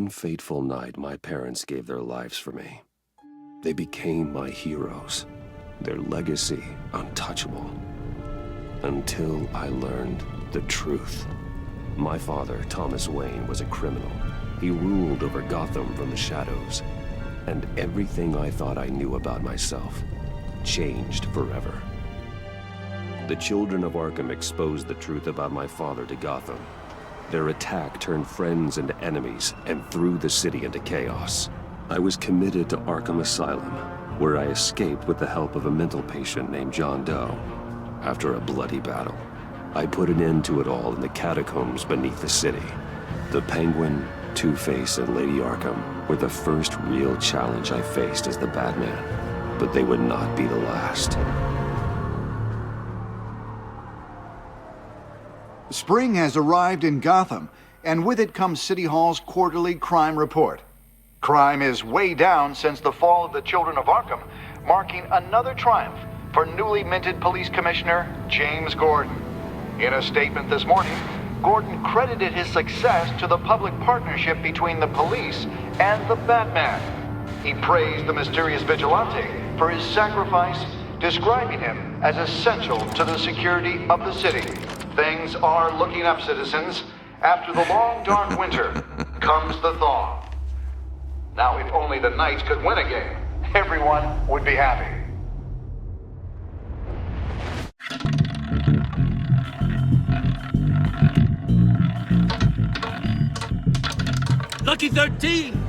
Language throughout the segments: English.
one fateful night, my parents gave their lives for me. They became my heroes, their legacy untouchable. Until I learned the truth. My father, Thomas Wayne, was a criminal. He ruled over Gotham from the shadows. And everything I thought I knew about myself changed forever. The children of Arkham exposed the truth about my father to Gotham. Their attack turned friends into enemies and threw the city into chaos. I was committed to Arkham Asylum, where I escaped with the help of a mental patient named John Doe. After a bloody battle, I put an end to it all in the catacombs beneath the city. The Penguin, Two-Face, and Lady Arkham were the first real challenge I faced as the Batman, but they would not be the last. Spring has arrived in Gotham, and with it comes City Hall's quarterly crime report. Crime is way down since the fall of the Children of Arkham, marking another triumph for newly minted Police Commissioner James Gordon. In a statement this morning, Gordon credited his success to the public partnership between the police and the Batman. He praised the mysterious vigilante for his sacrifice, describing him as essential to the security of the city. Things are looking up, citizens. After the long, dark winter comes the thaw. Now, if only the Knights could win a game, everyone would be happy. Lucky 13!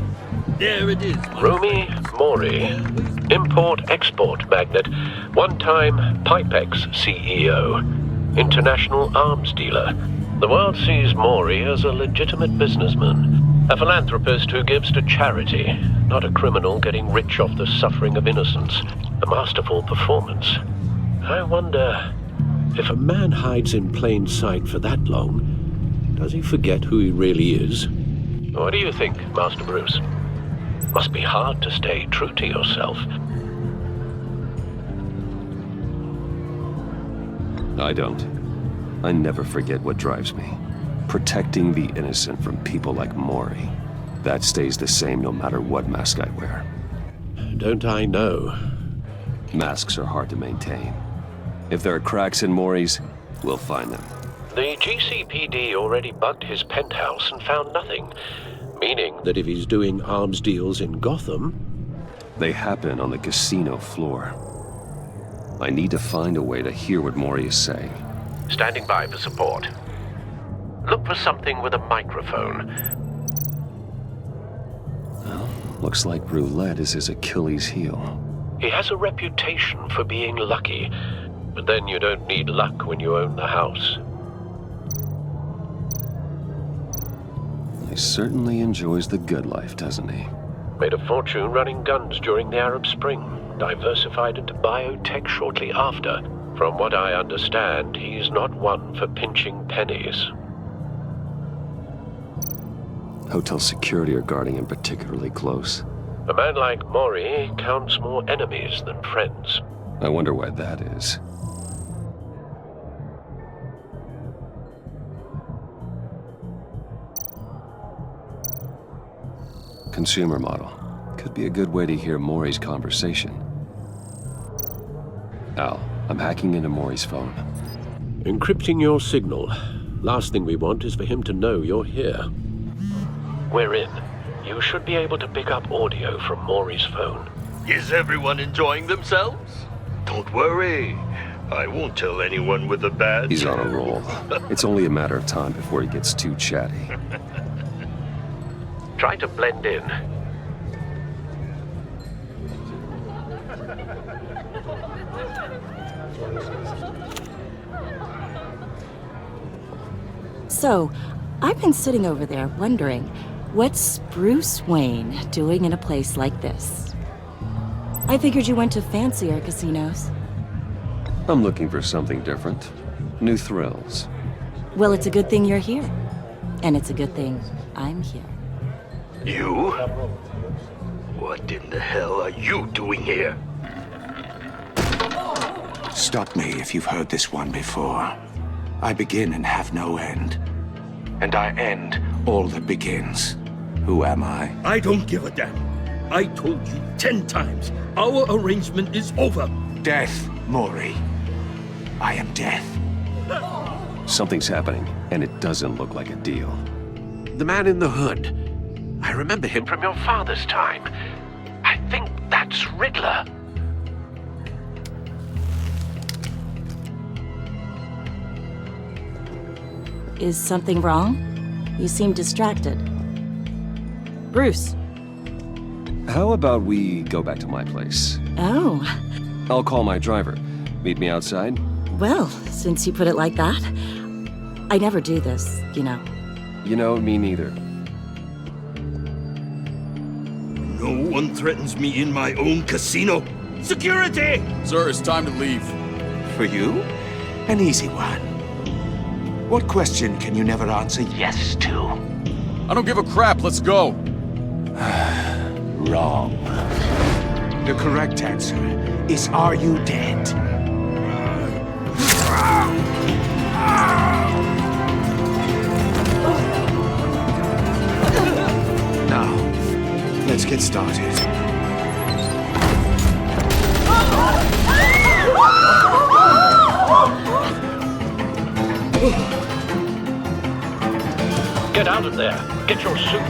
There it is. Rumi Mori, import-export magnate, one-time Pipex CEO, international arms dealer. The world sees Mori as a legitimate businessman, a philanthropist who gives to charity, not a criminal getting rich off the suffering of innocence. A masterful performance. I wonder, if a man hides in plain sight for that long, does he forget who he really is? What do you think, Master Bruce? Must be hard to stay true to yourself. I don't. I never forget what drives me. Protecting the innocent from people like Mori. That stays the same no matter what mask I wear. Don't I know? Masks are hard to maintain. If there are cracks in Mori's, we'll find them. The GCPD already bugged his penthouse and found nothing. Meaning that if he's doing arms deals in Gotham... They happen on the casino floor. I need to find a way to hear what Mori is saying. Standing by for support. Look for something with a microphone. Well, looks like roulette is his Achilles heel. He has a reputation for being lucky, but then you don't need luck when you own the house. He certainly enjoys the good life, doesn't he? Made a fortune running guns during the Arab Spring, diversified into biotech shortly after. From what I understand, he's not one for pinching pennies. Hotel security are guarding him particularly close. A man like Mori counts more enemies than friends. I wonder why that is. Consumer model. Could be a good way to hear Mori's conversation. Al, I'm hacking into Mori's phone. Encrypting your signal. Last thing we want is for him to know you're here. We're in. You should be able to pick up audio from Mori's phone. Is everyone enjoying themselves? Don't worry. I won't tell anyone with a badge. He's on a roll. It's only a matter of time before he gets too chatty. Try to blend in. So, I've been sitting over there wondering, what's Bruce Wayne doing in a place like this? I figured you went to fancier casinos. I'm looking for something different. New thrills. Well, it's a good thing you're here. And it's a good thing I'm here. You? What in the hell are you doing here? Stop me if you've heard this one before. I begin and have no end. And I end all that begins. Who am I? I don't give a damn. I told you 10 times. Our arrangement is over. Death, Maury. I am death. Something's happening, and it doesn't look like a deal. The man in the hood. I remember him from your father's time. I think that's Riddler. Is something wrong? You seem distracted. Bruce. How about we go back to my place? Oh, I'll call my driver. Meet me outside? well, since you put it like that. I never do this, you know. You know, me neither. No one threatens me in my own casino. Security! Sir, it's time to leave. For you? An easy one. What question can you never answer yes to? I don't give a crap, let's go. Wrong. The correct answer is, are you dead? Now, let's get started. Get out of there. Get your suit.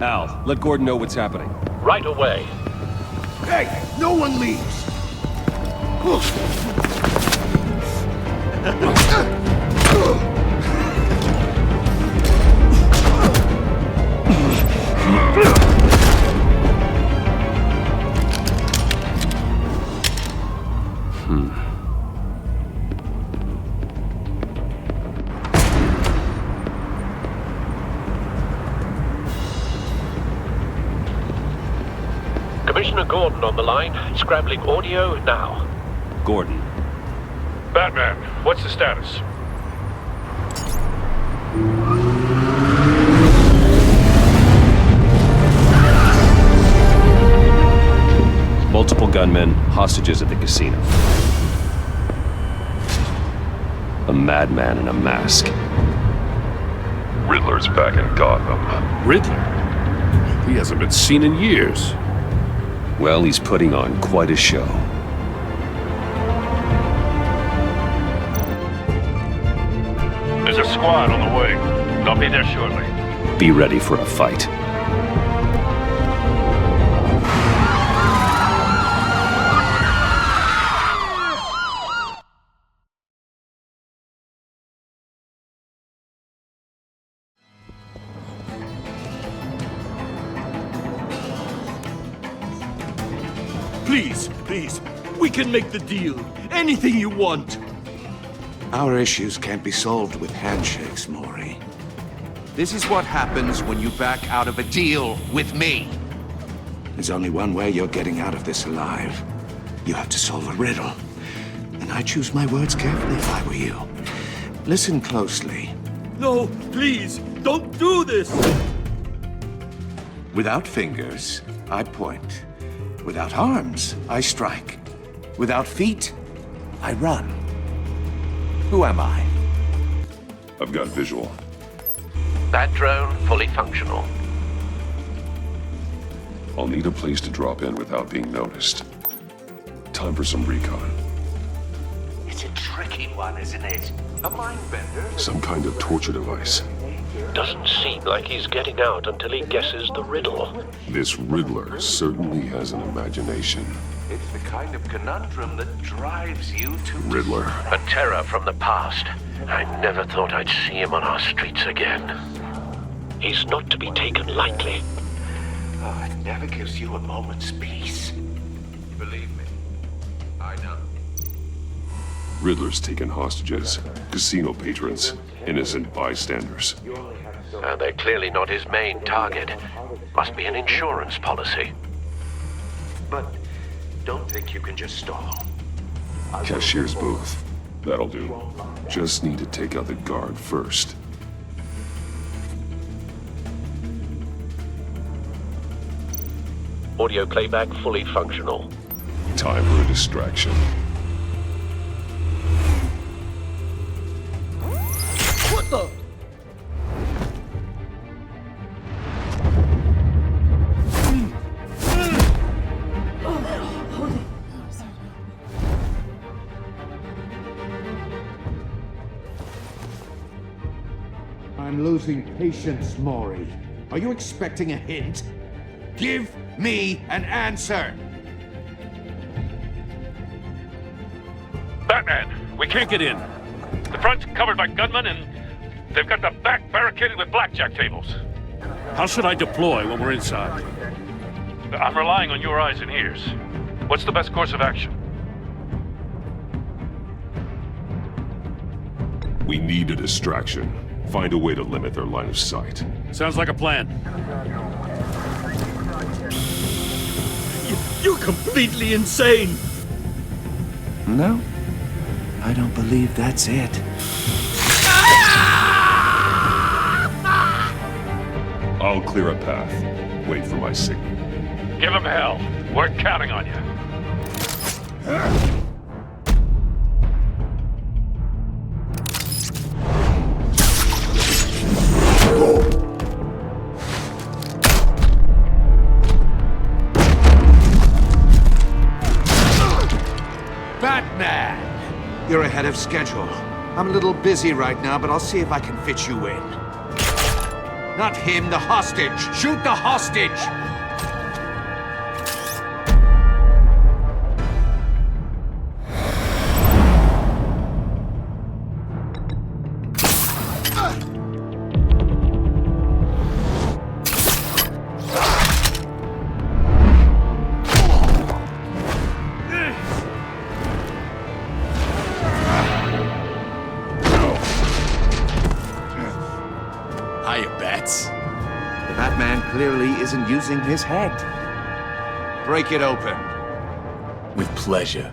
Al, let Gordon know what's happening. Right away. Hey, no one leaves! Commissioner Gordon on the line. Scrambling audio now. Gordon. Batman, what's the status? Multiple gunmen, hostages at the casino. A madman in a mask. Riddler's back in Gotham. Riddler? He hasn't been seen in years. Well, he's putting on quite a show. There's a squad on the way. They'll be there shortly. Be ready for a fight. Please, please. We can make the deal. Anything you want. Our issues can't be solved with handshakes, Maury. This is what happens when you back out of a deal with me. There's only one way you're getting out of this alive. You have to solve a riddle. And I choose my words carefully if I were you. Listen closely. No, please, don't do this. Without fingers, I point. Without arms, I strike. Without feet, I run. Who am I? I've got visual. That drone fully functional. I'll need a place to drop in without being noticed. Time for some recon. It's a tricky one, isn't it? A mind bender. Some kind of torture device. Doesn't seem like he's getting out until he guesses the riddle. This Riddler certainly has an imagination. It's the kind of conundrum that drives you to... Riddler. A terror from the past. I never thought I'd see him on our streets again. He's not to be taken lightly. Oh, it never gives you a moment's peace. Believe me, I know. Riddler's taken hostages, casino patrons, innocent bystanders. They're clearly not his main target. Must be an insurance policy. But don't think you can just stall. Cashier's booth. That'll do. Just need to take out the guard first. Audio playback fully functional. Time for a distraction. I'm losing patience, Maury. Are you expecting a hint? Give me an answer! Batman, we can't get in. The front's covered by gunmen, and they've got the back barricaded with blackjack tables. How should I deploy when we're inside? I'm relying on your eyes and ears. What's the best course of action? We need a distraction. Find a way to limit their line of sight. Sounds like a plan. You're completely insane! No, I don't believe that's it. I'll clear a path. Wait for my signal. Give them hell. We're counting on you. Batman! You're ahead of schedule. I'm a little busy right now, but I'll see if I can fit you in. Not him, the hostage! Shoot the hostage! The Batman clearly isn't using his head. Break it open. With pleasure.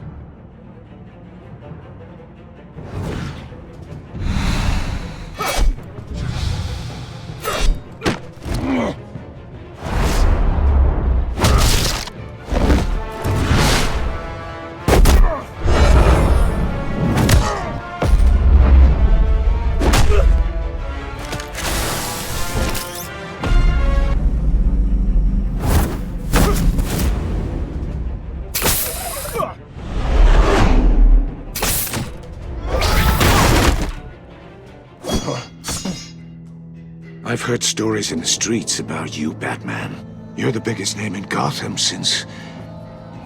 I've heard stories in the streets about you, Batman. You're the biggest name in Gotham since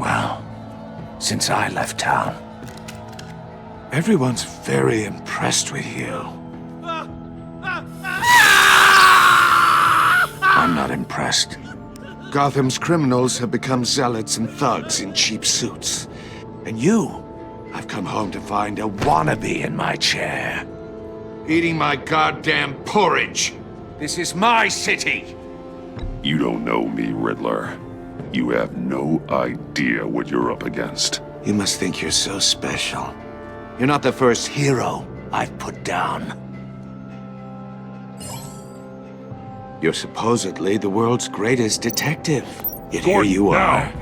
I left town. Everyone's very impressed with you. I'm not impressed. Gotham's criminals have become zealots and thugs in cheap suits. And you, I've come home to find a wannabe in my chair. Eating my goddamn porridge. This is my city! You don't know me, Riddler. You have no idea what you're up against. You must think you're so special. You're not the first hero I've put down. You're supposedly the world's greatest detective. Yet here you are.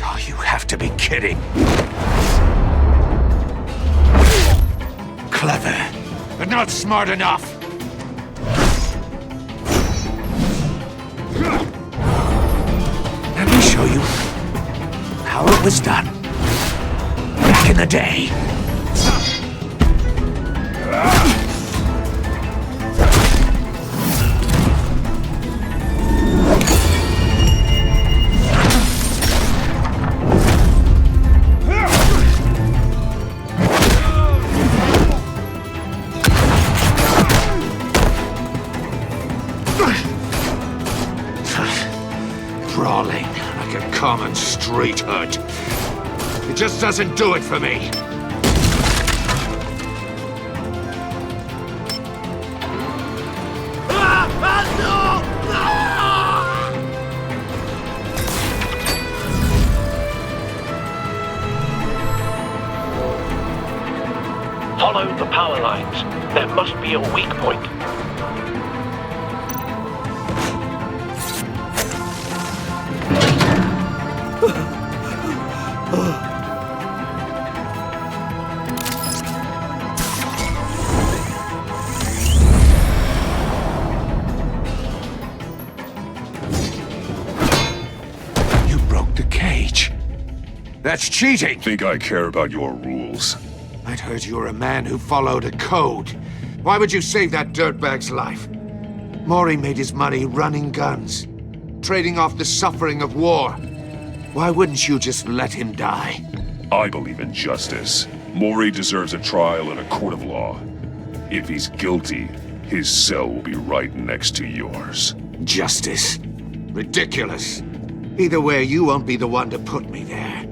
Oh, you have to be kidding. Clever, but not smart enough. Let me show you how it was done back in the day. Brawling like a common street hood. It just doesn't do it for me. Follow the power lines. There must be a weak point. That's cheating! Think I care about your rules? I'd heard you were a man who followed a code. Why would you save that dirtbag's life? Maury made his money running guns, trading off the suffering of war. Why wouldn't you just let him die? I believe in justice. Maury deserves a trial in a court of law. If he's guilty, his cell will be right next to yours. Justice? Ridiculous. Either way, you won't be the one to put me there.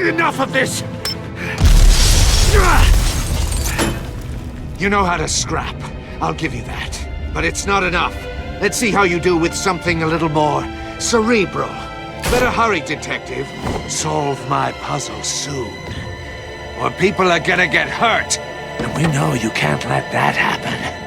Enough of this! You know how to scrap. I'll give you that. But it's not enough. Let's see how you do with something a little more cerebral. Better hurry, detective. Solve my puzzle soon. Or people are gonna get hurt. And we know you can't let that happen.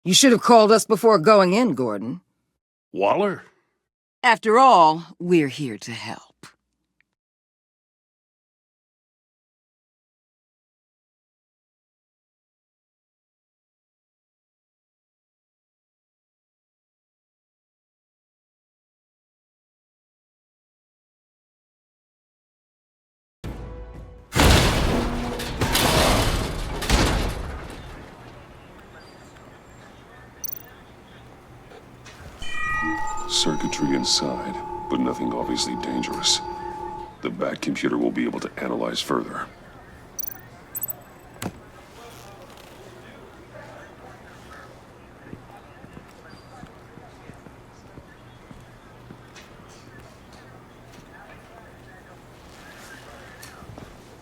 You should have called us before going in, Gordon. Waller? After all, we're here to help. Circuitry inside, but nothing obviously dangerous. The back computer will be able to analyze further.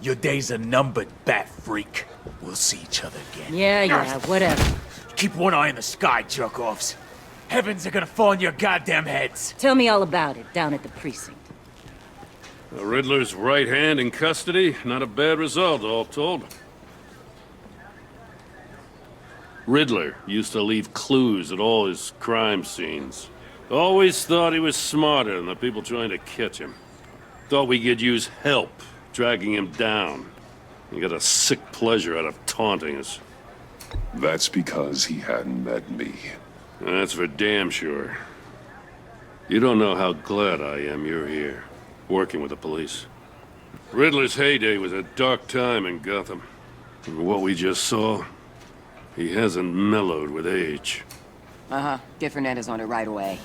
Your days are numbered, bat freak. We'll see each other again. Yeah, whatever. Keep one eye in the sky, jerk-offs. Heavens are gonna fall on your goddamn heads. Tell me all about it down at the precinct. The Riddler's right hand in custody. Not a bad result, all told. Riddler used to leave clues at all his crime scenes. Always thought he was smarter than the people trying to catch him. Thought we could use help dragging him down. He got a sick pleasure out of taunting us. That's because he hadn't met me. That's for damn sure. You don't know how glad I am you're here, working with the police. Riddler's heyday was a dark time in Gotham. And what we just saw, he hasn't mellowed with age. Get Fernandez on it right away.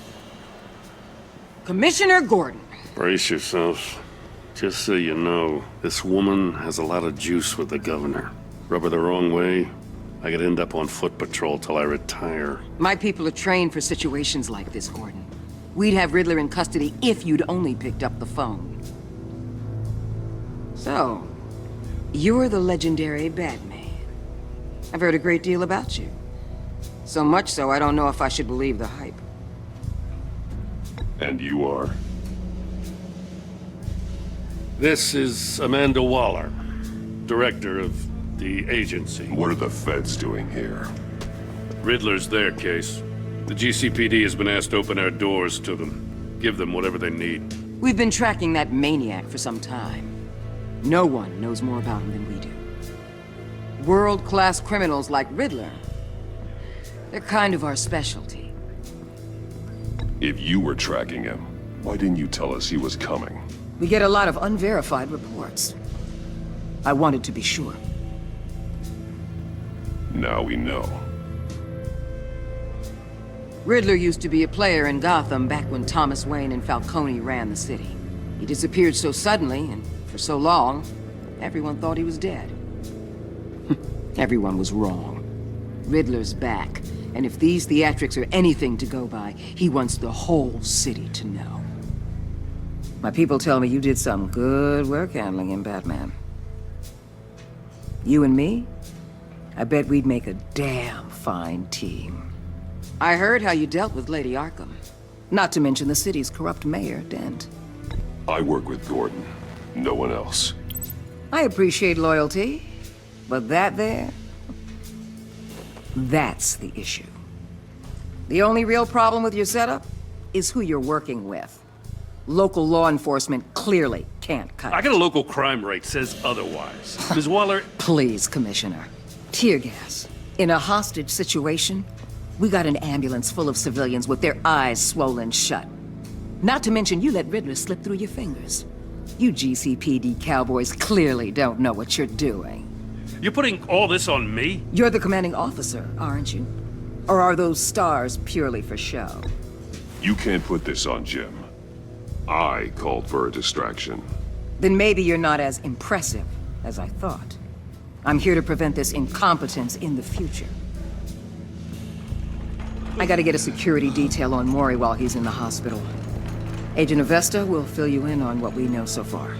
Commissioner Gordon. Brace yourselves. Just so you know, this woman has a lot of juice with the governor. Rub her the wrong way, I could end up on foot patrol till I retire. My people are trained for situations like this, Gordon. We'd have Riddler in custody if you'd only picked up the phone. So, you're the legendary Batman. I've heard a great deal about you. So much so, I don't know if I should believe the hype. And you are? This is Amanda Waller, director of the agency. What are the feds doing here? Riddler's their case. The GCPD has been asked to open our doors to them. Give them whatever they need. We've been tracking that maniac for some time. No one knows more about him than we do. World-class criminals like Riddler, they're kind of our specialty. If you were tracking him, why didn't you tell us he was coming? We get a lot of unverified reports. I wanted to be sure. Now we know. Riddler used to be a player in Gotham back when Thomas Wayne and Falcone ran the city. He disappeared so suddenly and for so long, everyone thought he was dead. Everyone was wrong. Riddler's back, and if these theatrics are anything to go by, he wants the whole city to know. My people tell me you did some good work handling him, Batman. You and me? I bet we'd make a damn fine team. I heard how you dealt with Lady Arkham. Not to mention the city's corrupt mayor, Dent. I work with Gordon. No one else. I appreciate loyalty, but that there... that's the issue. The only real problem with your setup is who you're working with. Local law enforcement clearly can't cut I got a local crime rate says otherwise. Ms. Waller... Please, Commissioner. Tear gas. In a hostage situation, we got an ambulance full of civilians with their eyes swollen shut. Not to mention you let Riddler slip through your fingers. You GCPD cowboys clearly don't know what you're doing. You're putting all this on me? You're the commanding officer, aren't you? Or are those stars purely for show? You can't put this on Jim. I called for a distraction. Then maybe you're not as impressive as I thought. I'm here to prevent this incompetence in the future. I gotta get a security detail on Mori while he's in the hospital. Agent Avesta will fill you in on what we know so far,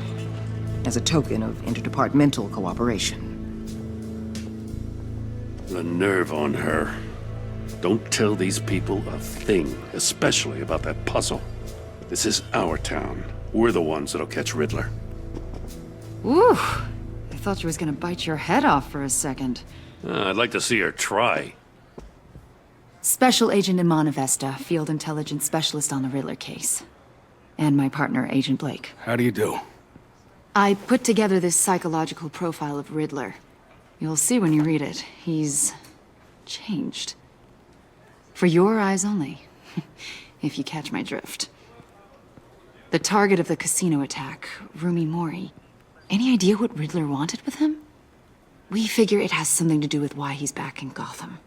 as a token of interdepartmental cooperation. The nerve on her. Don't tell these people a thing, especially about that puzzle. This is our town. We're the ones that'll catch Riddler. Ooh, I thought she was gonna bite your head off for a second. I'd like to see her try. Special Agent Iman Avesta, Field Intelligence Specialist on the Riddler case. And my partner, Agent Blake. How do you do? I put together this psychological profile of Riddler. You'll see when you read it. He's... changed. For your eyes only, if you catch my drift. The target of the casino attack, Rumi Mori. Any idea what Riddler wanted with him? We figure it has something to do with why he's back in Gotham.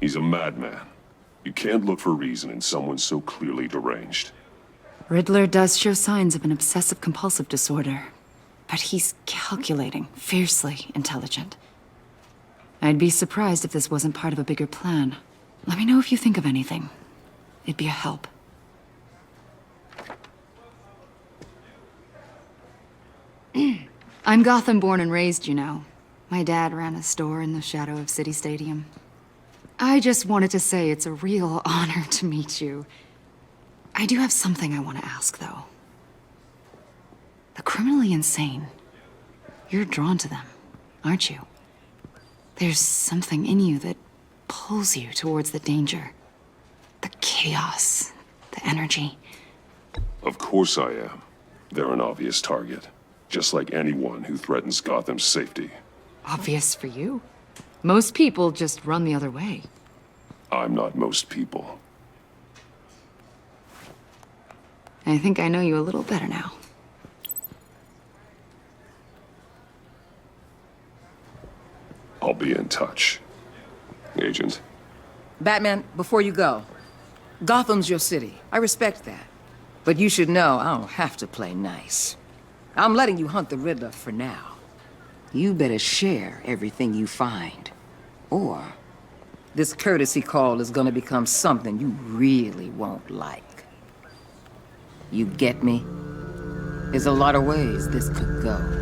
He's a madman. You can't look for reason in someone so clearly deranged. Riddler does show signs of an obsessive-compulsive disorder, but he's calculating, fiercely intelligent. I'd be surprised if this wasn't part of a bigger plan. Let me know if you think of anything. It'd be a help. I'm Gotham born and raised, you know. My dad ran a store in the shadow of City Stadium. I just wanted to say it's a real honor to meet you. I do have something I want to ask, though. The criminally insane. You're drawn to them, aren't you? There's something in you that pulls you towards the danger. The chaos, the energy. Of course I am. They're an obvious target. Just like anyone who threatens Gotham's safety. Obvious for you. Most people just run the other way. I'm not most people. I think I know you a little better now. I'll be in touch. Agent. Batman, before you go, Gotham's your city. I respect that. But you should know I don't have to play nice. I'm letting you hunt the Riddler for now. You better share everything you find. Or this courtesy call is gonna become something you really won't like. You get me? There's a lot of ways this could go.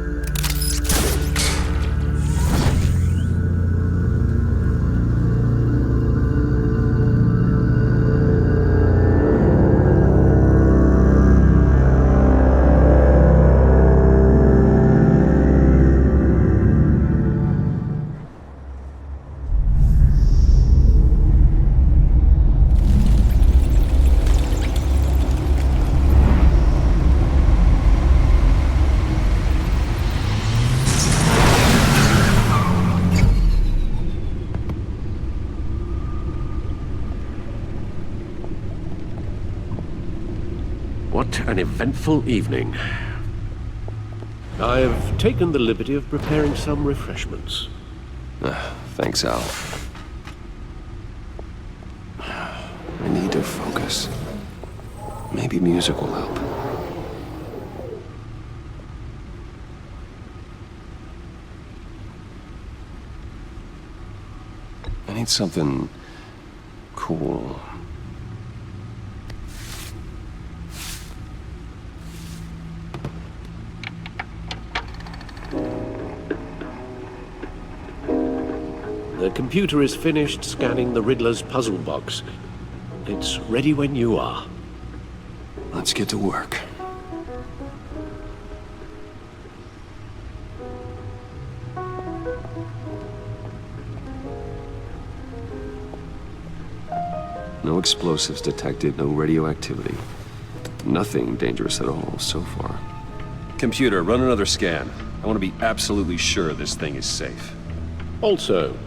What an eventful evening. I've taken the liberty of preparing some refreshments. Thanks, Al. I need to focus. Maybe music will help. I need something cool. The computer is finished scanning the Riddler's puzzle box. It's ready when you are. Let's get to work. No explosives detected, no radioactivity. Nothing dangerous at all so far. Computer, run another scan. I want to be absolutely sure this thing is safe. Also,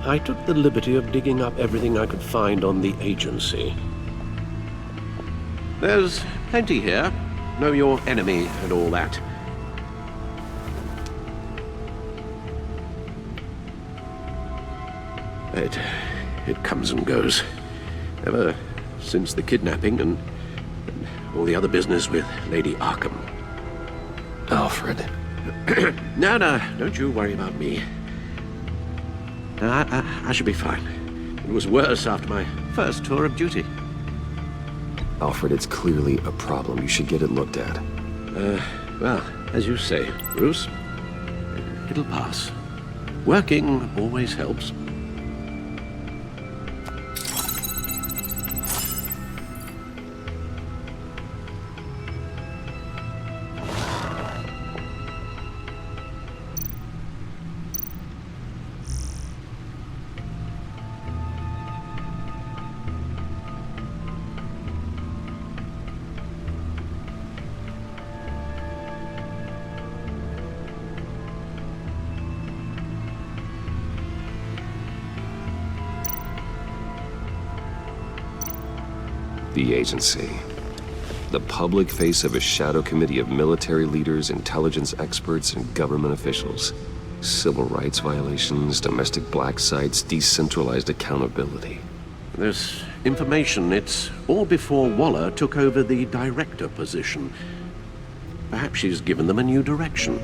I took the liberty of digging up everything I could find on the agency. There's plenty here. Know your enemy and all that. It comes and goes. Ever since the kidnapping and all the other business with Lady Arkham. Alfred. No, don't you worry about me. I should be fine. It was worse after my first tour of duty. Alfred, it's clearly a problem. You should get it looked at. Well, as you say, Bruce, it'll pass. Working always helps. The agency. The public face of a shadow committee of military leaders, intelligence experts, and government officials. Civil rights violations, domestic black sites, decentralized accountability. This information, it's all before Waller took over the director position. Perhaps she's given them a new direction.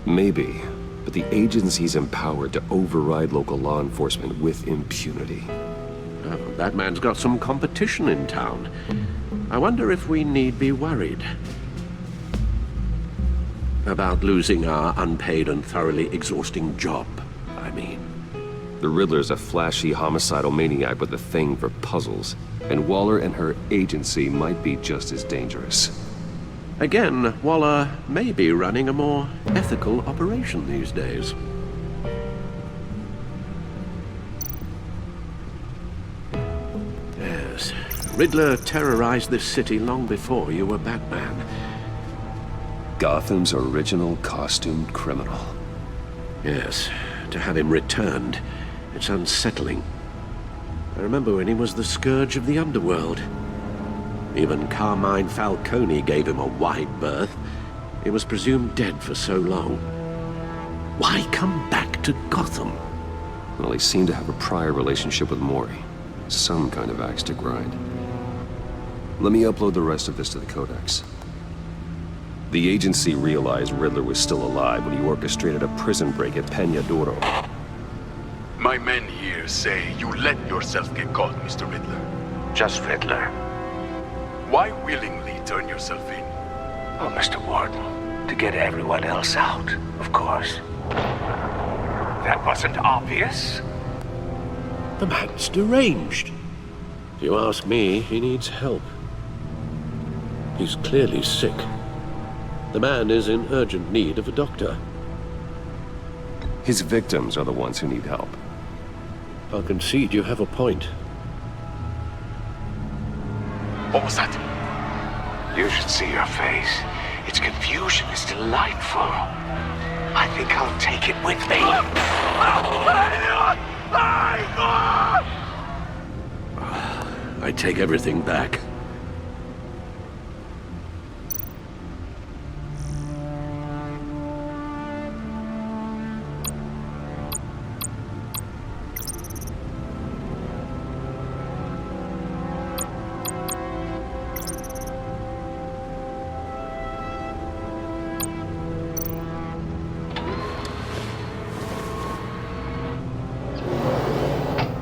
Maybe, but the agency's empowered to override local law enforcement with impunity. Oh, that man's got some competition in town. I wonder if we need be worried about losing our unpaid and thoroughly exhausting job, I mean. The Riddler's a flashy, homicidal maniac with a thing for puzzles, and Waller and her agency might be just as dangerous. Again, Waller may be running a more ethical operation these days. Yes, Riddler terrorized this city long before you were Batman. Gotham's original costumed criminal. Yes, to have him returned, it's unsettling. I remember when he was the scourge of the underworld. Even Carmine Falcone gave him a wide berth. He was presumed dead for so long. Why come back to Gotham? Well, he seemed to have a prior relationship with Mori. Some kind of axe to grind. Let me upload the rest of this to the Codex. The agency realized Riddler was still alive when he orchestrated a prison break at Peñadoro. My men here say you let yourself get caught, Mr. Riddler. Just Riddler. Why willingly turn yourself in? Oh, Mr. Warden, to get everyone else out, of course. That wasn't obvious. The man's deranged. If you ask me, he needs help. He's clearly sick. The man is in urgent need of a doctor. His victims are the ones who need help. I'll concede you have a point. What was that? You should see your face. Its confusion is delightful. I think I'll take it with me. I take everything back.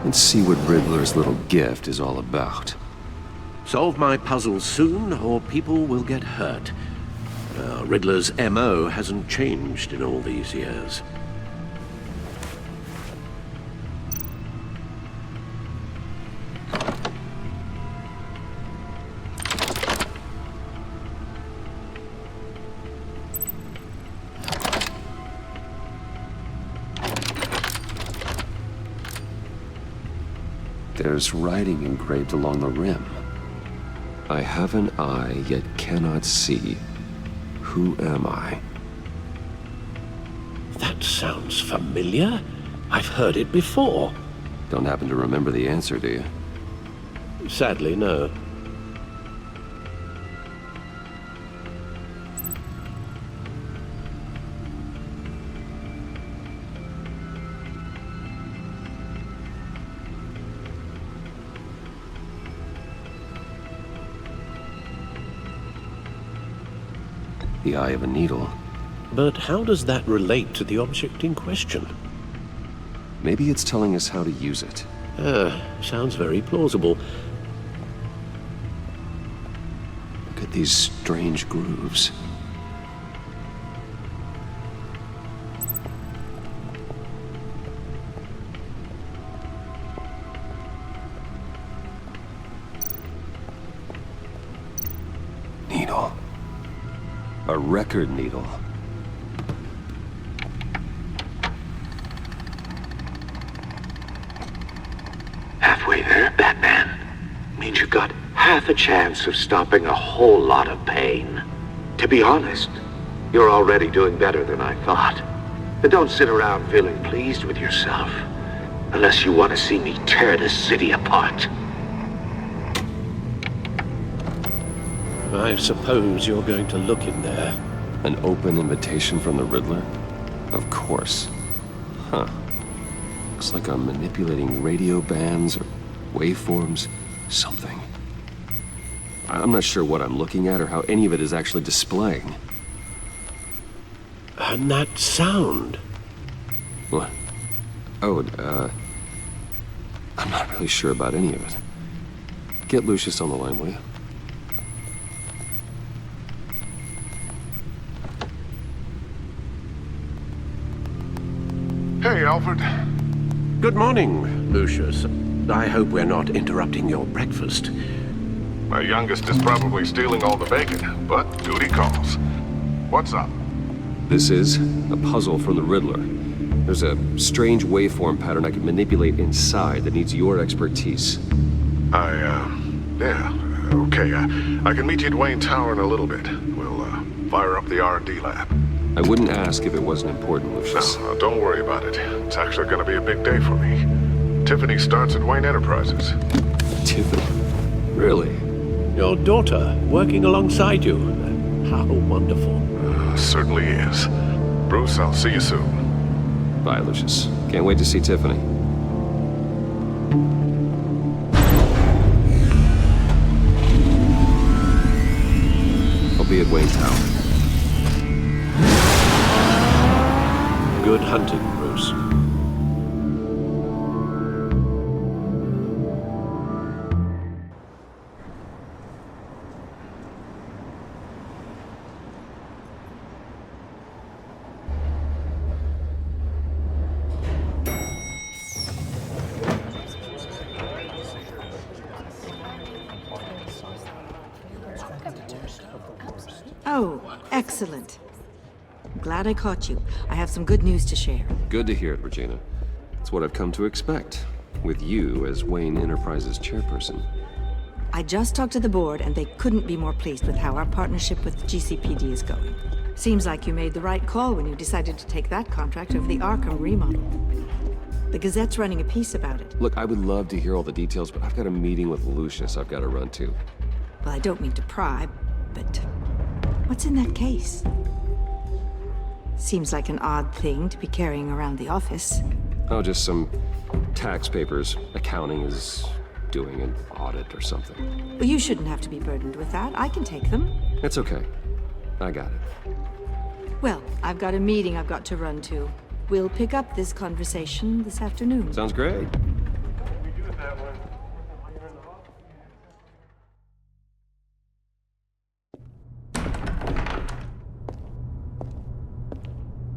Let's see what Riddler's little gift is all about. Solve my puzzle soon, or people will get hurt. Riddler's MO hasn't changed in all these years. There's writing engraved along the rim. I have an eye, yet cannot see. Who am I? That sounds familiar. I've heard it before. Don't happen to remember the answer, do you? Sadly, no. The eye of a needle. But how does that relate to the object in question? Maybe it's telling us how to use it. Sounds very plausible. Look at these strange grooves. Needle. A record needle. Halfway there, Batman. Means you got half a chance of stopping a whole lot of pain. To be honest, you're already doing better than I thought. But don't sit around feeling pleased with yourself. Unless you want to see me tear this city apart. I suppose you're going to look in there. An open invitation from the Riddler? Of course. Huh. Looks like I'm manipulating radio bands or waveforms, something. I'm not sure what I'm looking at or how any of it is actually displaying. And that sound? What? Oh, I'm not really sure about any of it. Get Lucius on the line, will you? Hey, Alfred. Good morning, Lucius. I hope we're not interrupting your breakfast. My youngest is probably stealing all the bacon, but duty calls. What's up? This is a puzzle from the Riddler. There's a strange waveform pattern I can manipulate inside that needs your expertise. Yeah, okay. I can meet you at Wayne Tower in a little bit. We'll, fire up the R&D lab. I wouldn't ask if it wasn't important, Lucius. No, don't worry about it. It's actually gonna be a big day for me. Tiffany starts at Wayne Enterprises. Tiffany? Really? Your daughter, working alongside you. How wonderful. Certainly is. Bruce, I'll see you soon. Bye, Lucius. Can't wait to see Tiffany. I'll be at Wayne Tower. Good hunting, Bruce. Oh, excellent. Glad I caught you. I have some good news to share. Good to hear it, Regina. It's what I've come to expect, with you as Wayne Enterprises chairperson. I just talked to the board, and they couldn't be more pleased with how our partnership with GCPD is going. Seems like you made the right call when you decided to take that contract over the Arkham remodel. The Gazette's running a piece about it. Look, I would love to hear all the details, but I've got a meeting with Lucius I've got to run to. Well, I don't mean to pry, but what's in that case? Seems like an odd thing to be carrying around the office. Oh, just some tax papers. Accounting is doing an audit or something. Well, you shouldn't have to be burdened with that. I can take them. It's okay. I got it. Well, I've got a meeting I've got to run to. We'll pick up this conversation this afternoon. Sounds great.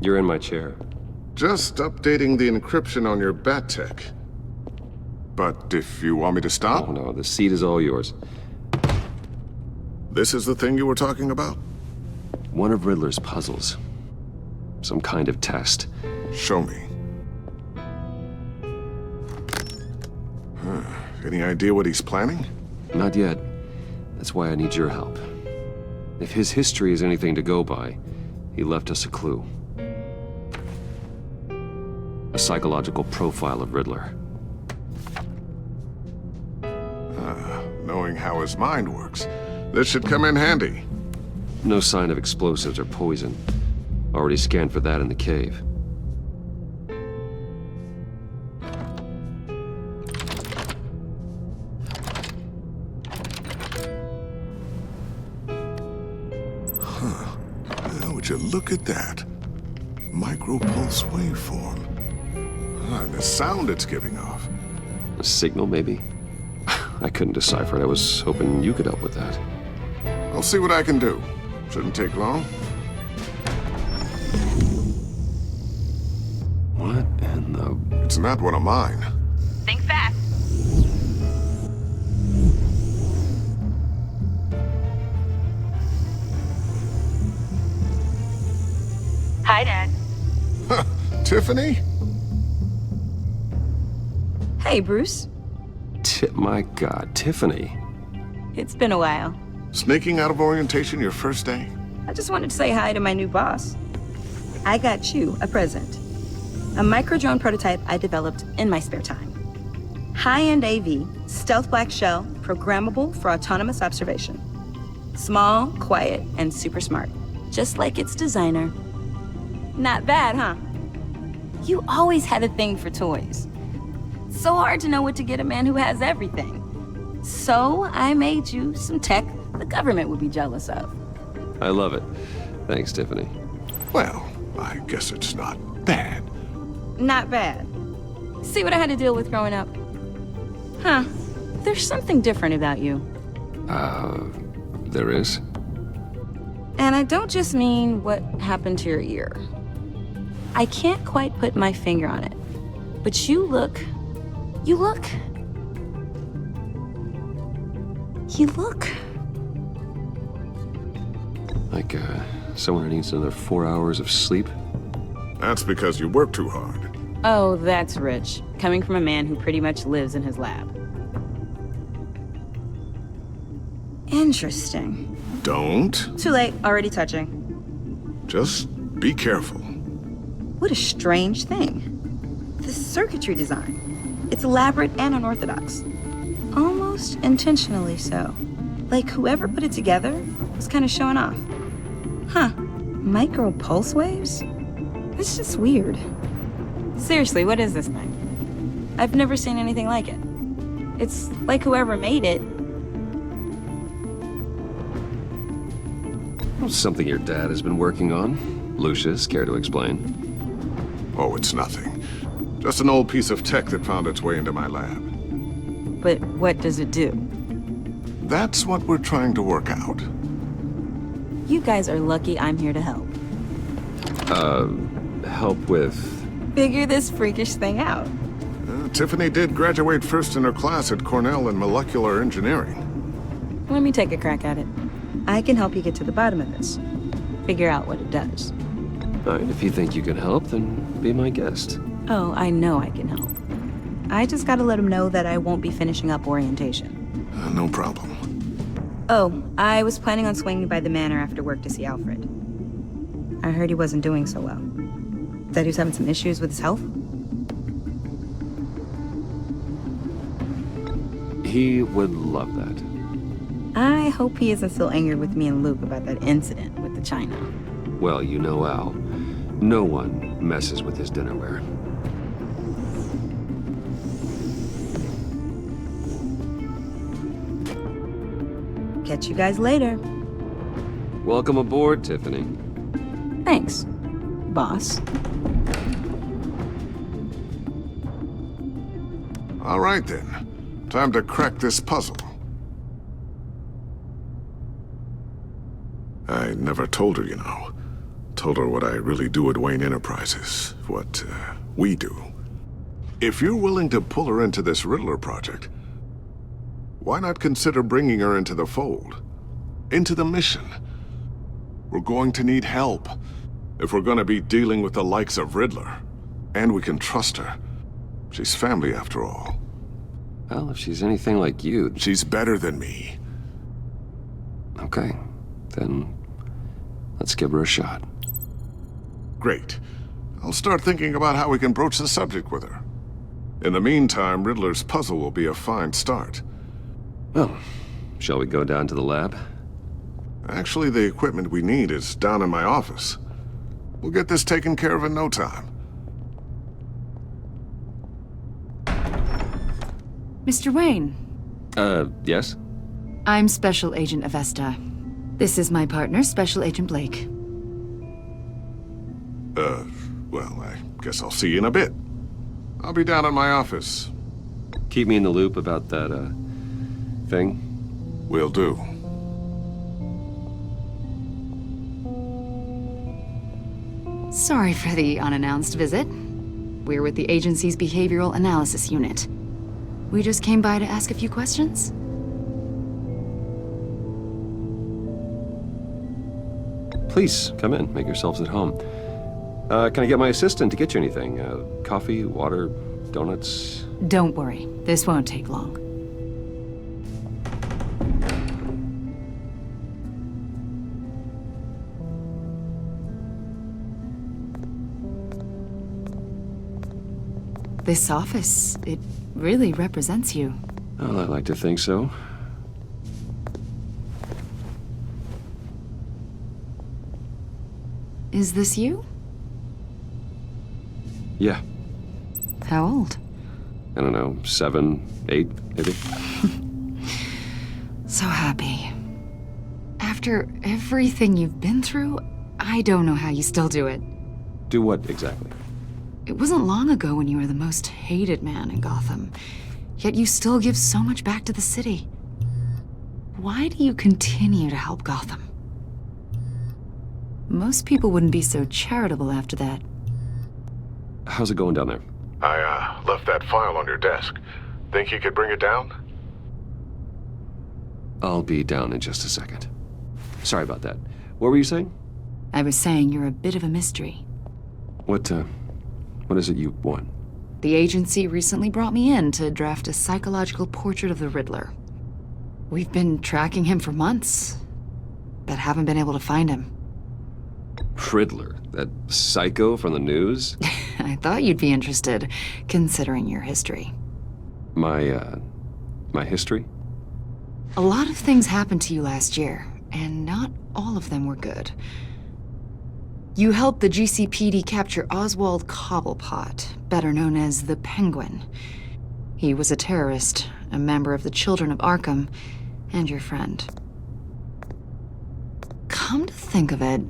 You're in my chair. Just updating the encryption on your bat tech. But if you want me to stop... Oh, no, the seat is all yours. This is the thing you were talking about? One of Riddler's puzzles. Some kind of test. Show me. Any idea what he's planning? Not yet. That's why I need your help. If his history is anything to go by, he left us a clue. A psychological profile of Riddler. Knowing how his mind works, this should come in handy. No sign of explosives or poison. Already scanned for that in the cave. Now, would you look at that? Micropulse waveform. And the sound it's giving off. A signal, maybe? I couldn't decipher it. I was hoping you could help with that. I'll see what I can do. Shouldn't take long. What in the... It's not one of mine. Think fast. Hi, Dad. Tiffany? Hey, Bruce. My God, Tiffany. It's been a while. Sneaking out of orientation your first day? I just wanted to say hi to my new boss. I got you a present. A micro-drone prototype I developed in my spare time. High-end AV, stealth black shell, programmable for autonomous observation. Small, quiet, and super smart. Just like its designer. Not bad, huh? You always had a thing for toys. So hard to know what to get a man who has everything. So I made you some tech the government would be jealous of. I love it. Thanks, Tiffany. Well, I guess it's not bad. Not bad. See what I had to deal with growing up? Huh. There's something different about you. There is? And I don't just mean what happened to your ear. I can't quite put my finger on it. But you look... Like, someone who needs another 4 hours of sleep? That's because you work too hard. Oh, that's rich. Coming from a man who pretty much lives in his lab. Interesting. Don't. Too late. Already touching. Just be careful. What a strange thing. The circuitry design. It's elaborate and unorthodox. Almost intentionally so. Like whoever put it together was kind of showing off. Huh. Micro pulse waves? It's just weird. Seriously, what is this thing? I've never seen anything like it. It's like whoever made it. Something your dad has been working on. Lucius, care to explain? Oh, it's nothing. Just an old piece of tech that found its way into my lab. But what does it do? That's what we're trying to work out. You guys are lucky I'm here to help. Help with... Figure this freakish thing out. Tiffany did graduate first in her class at Cornell in molecular engineering. Let me take a crack at it. I can help you get to the bottom of this. Figure out what it does. All right, if you think you can help, then be my guest. Oh, I know I can help. I just gotta let him know that I won't be finishing up orientation. No problem. Oh, I was planning on swinging by the manor after work to see Alfred. I heard he wasn't doing so well. That he was having some issues with his health? He would love that. I hope he isn't still angry with me and Luke about that incident with the china. Well, you know Al. No one messes with his dinnerware. Catch you guys later. Welcome aboard, Tiffany. Thanks, boss. All right, then. Time to crack this puzzle. I never told her, you know. Told her what I really do at Wayne Enterprises. What, we do. If you're willing to pull her into this Riddler project, why not consider bringing her into the fold? Into the mission? We're going to need help if we're gonna be dealing with the likes of Riddler. And we can trust her. She's family after all. Well, if she's anything like you... She's better than me. Okay, then let's give her a shot. Great. I'll start thinking about how we can broach the subject with her. In the meantime, Riddler's puzzle will be a fine start. Well, shall we go down to the lab? Actually, the equipment we need is down in my office. We'll get this taken care of in no time. Mr. Wayne. Yes? I'm Special Agent Avesta. This is my partner, Special Agent Blake. Well, I guess I'll see you in a bit. I'll be down in my office. Keep me in the loop about that, thing? Will do. Sorry for the unannounced visit. We're with the agency's behavioral analysis unit. We just came by to ask a few questions. Please, come in. Make yourselves at home. Can I get my assistant to get you anything? Coffee, water, donuts? Don't worry. This won't take long. This office, it really represents you. Well, I like to think so. Is this you? Yeah. How old? I don't know, 7, 8, maybe? So happy. After everything you've been through, I don't know how you still do it. Do what, exactly? It wasn't long ago when you were the most hated man in Gotham, yet you still give so much back to the city. Why do you continue to help Gotham? Most people wouldn't be so charitable after that. How's it going down there? I, left that file on your desk. Think you could bring it down? I'll be down in just a second. Sorry about that. What were you saying? I was saying you're a bit of a mystery. What is it you want? The agency recently brought me in to draft a psychological portrait of the Riddler. We've been tracking him for months, but haven't been able to find him. Riddler? That psycho from the news? I thought you'd be interested, considering your history. My history? A lot of things happened to you last year, and not all of them were good. You helped the GCPD capture Oswald Cobblepot, better known as the Penguin. He was a terrorist, a member of the Children of Arkham, and your friend. Come to think of it,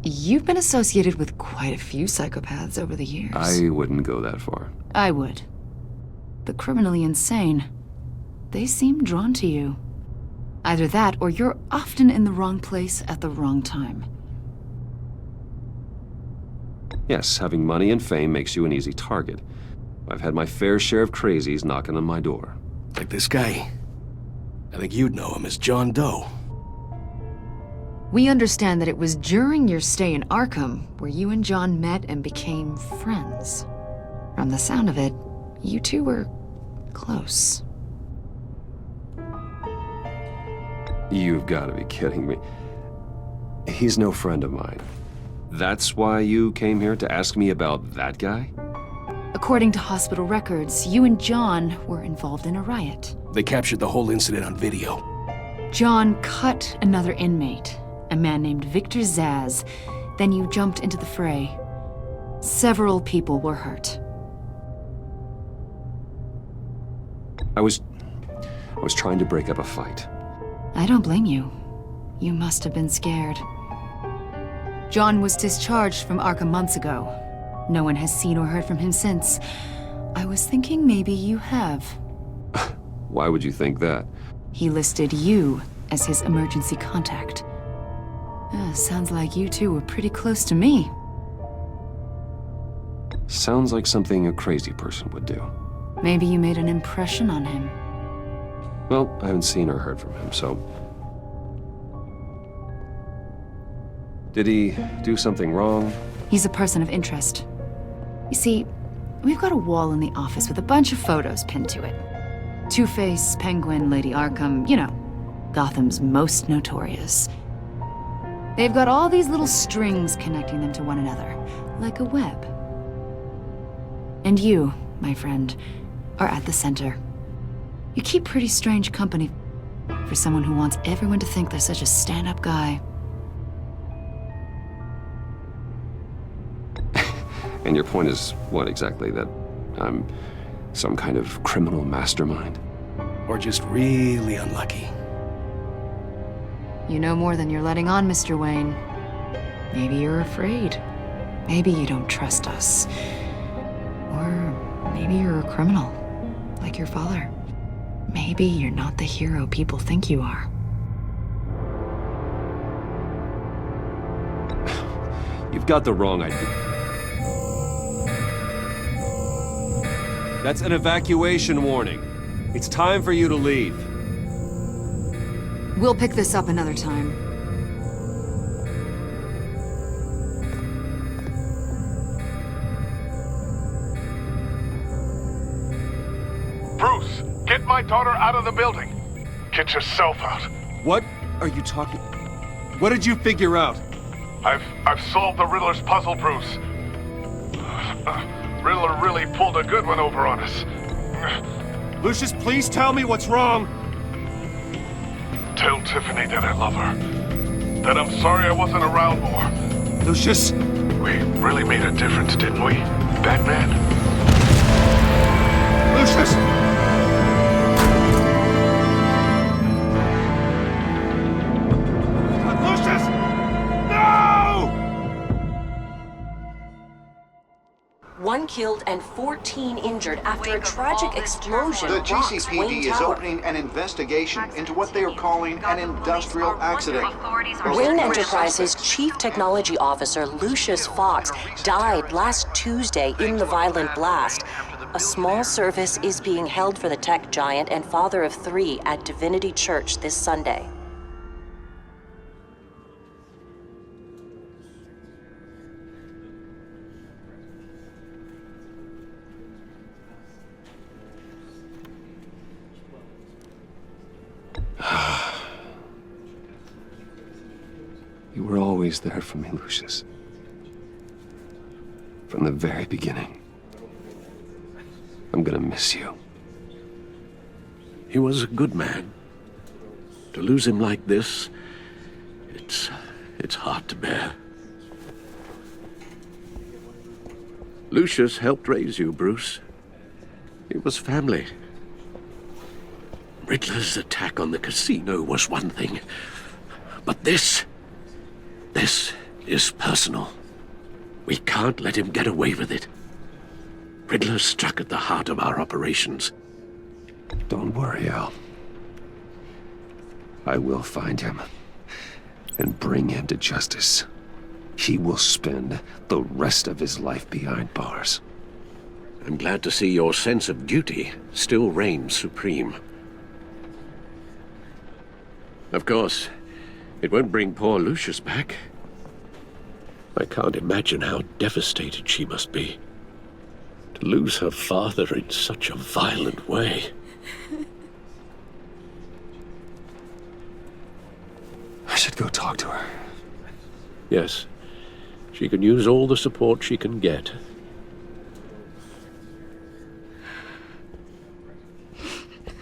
you've been associated with quite a few psychopaths over the years. I wouldn't go that far. I would. The criminally insane. They seem drawn to you. Either that, or you're often in the wrong place at the wrong time. Yes, having money and fame makes you an easy target. I've had my fair share of crazies knocking on my door. Like this guy. I think you'd know him as John Doe. We understand that it was during your stay in Arkham where you and John met and became friends. From the sound of it, you two were close. You've got to be kidding me. He's no friend of mine. That's why you came here to ask me about that guy? According to hospital records, you and John were involved in a riot. They captured the whole incident on video. John cut another inmate, a man named Victor Zaz. Then you jumped into the fray. Several people were hurt. I was trying to break up a fight. I don't blame you. You must have been scared. John was discharged from Arkham months ago. No one has seen or heard from him since. I was thinking maybe you have. Why would you think that? He listed you as his emergency contact. Sounds like you two were pretty close to me. Sounds like something a crazy person would do. Maybe you made an impression on him. Well, I haven't seen or heard from him, so... Did he do something wrong? He's a person of interest. You see, we've got a wall in the office with a bunch of photos pinned to it. Two-Face, Penguin, Lady Arkham, you know, Gotham's most notorious. They've got all these little strings connecting them to one another, like a web. And you, my friend, are at the center. You keep pretty strange company for someone who wants everyone to think they're such a stand-up guy. And your point is what exactly? That I'm some kind of criminal mastermind? Or just really unlucky? You know more than you're letting on, Mr. Wayne. Maybe you're afraid. Maybe you don't trust us. Or maybe you're a criminal, like your father. Maybe you're not the hero people think you are. You've got the wrong idea. That's an evacuation warning. It's time for you to leave. We'll pick this up another time. Bruce, get my daughter out of the building. Get yourself out. What are you talking... What did you figure out? I've solved the Riddler's puzzle, Bruce. Riddler really pulled a good one over on us. Lucius, please tell me what's wrong. Tell Tiffany that I love her. That I'm sorry I wasn't around more. Lucius! We really made a difference, didn't we, Batman? Lucius! Lucius! No! 1 killed and 14 injured after a tragic explosion The rocks GCPD Wayne is Tower. opening an investigation into what they are calling an industrial accident. Wayne Enterprises' Chief Technology Officer Lucius Fox died last Tuesday in the violent blast. A small service is being held for the tech giant and father of 3 at Divinity Church this Sunday. You were always there for me, Lucius. From the very beginning. I'm gonna miss you. He was a good man. To lose him like this, it's hard to bear. Lucius helped raise you, Bruce. It was family. Riddler's attack on the casino was one thing, but this is personal. We can't let him get away with it. Riddler struck at the heart of our operations. Don't worry, Al. I will find him and bring him to justice. He will spend the rest of his life behind bars. I'm glad to see your sense of duty still reigns supreme. Of course, it won't bring poor Lucius back. I can't imagine how devastated she must be. To lose her father in such a violent way. I should go talk to her. Yes, she can use all the support she can get.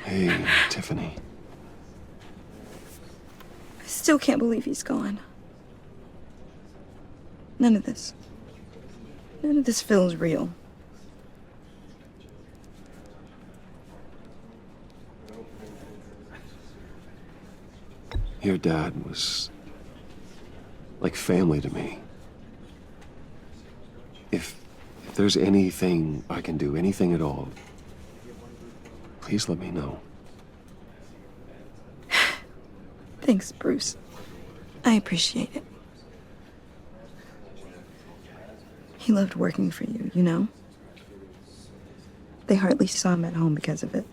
Hey, Tiffany. I still can't believe he's gone. None of this feels real. Your dad was like family to me. If there's anything I can do, anything at all, please let me know. Thanks, Bruce. I appreciate it. He loved working for you, you know? They hardly saw him at home because of it.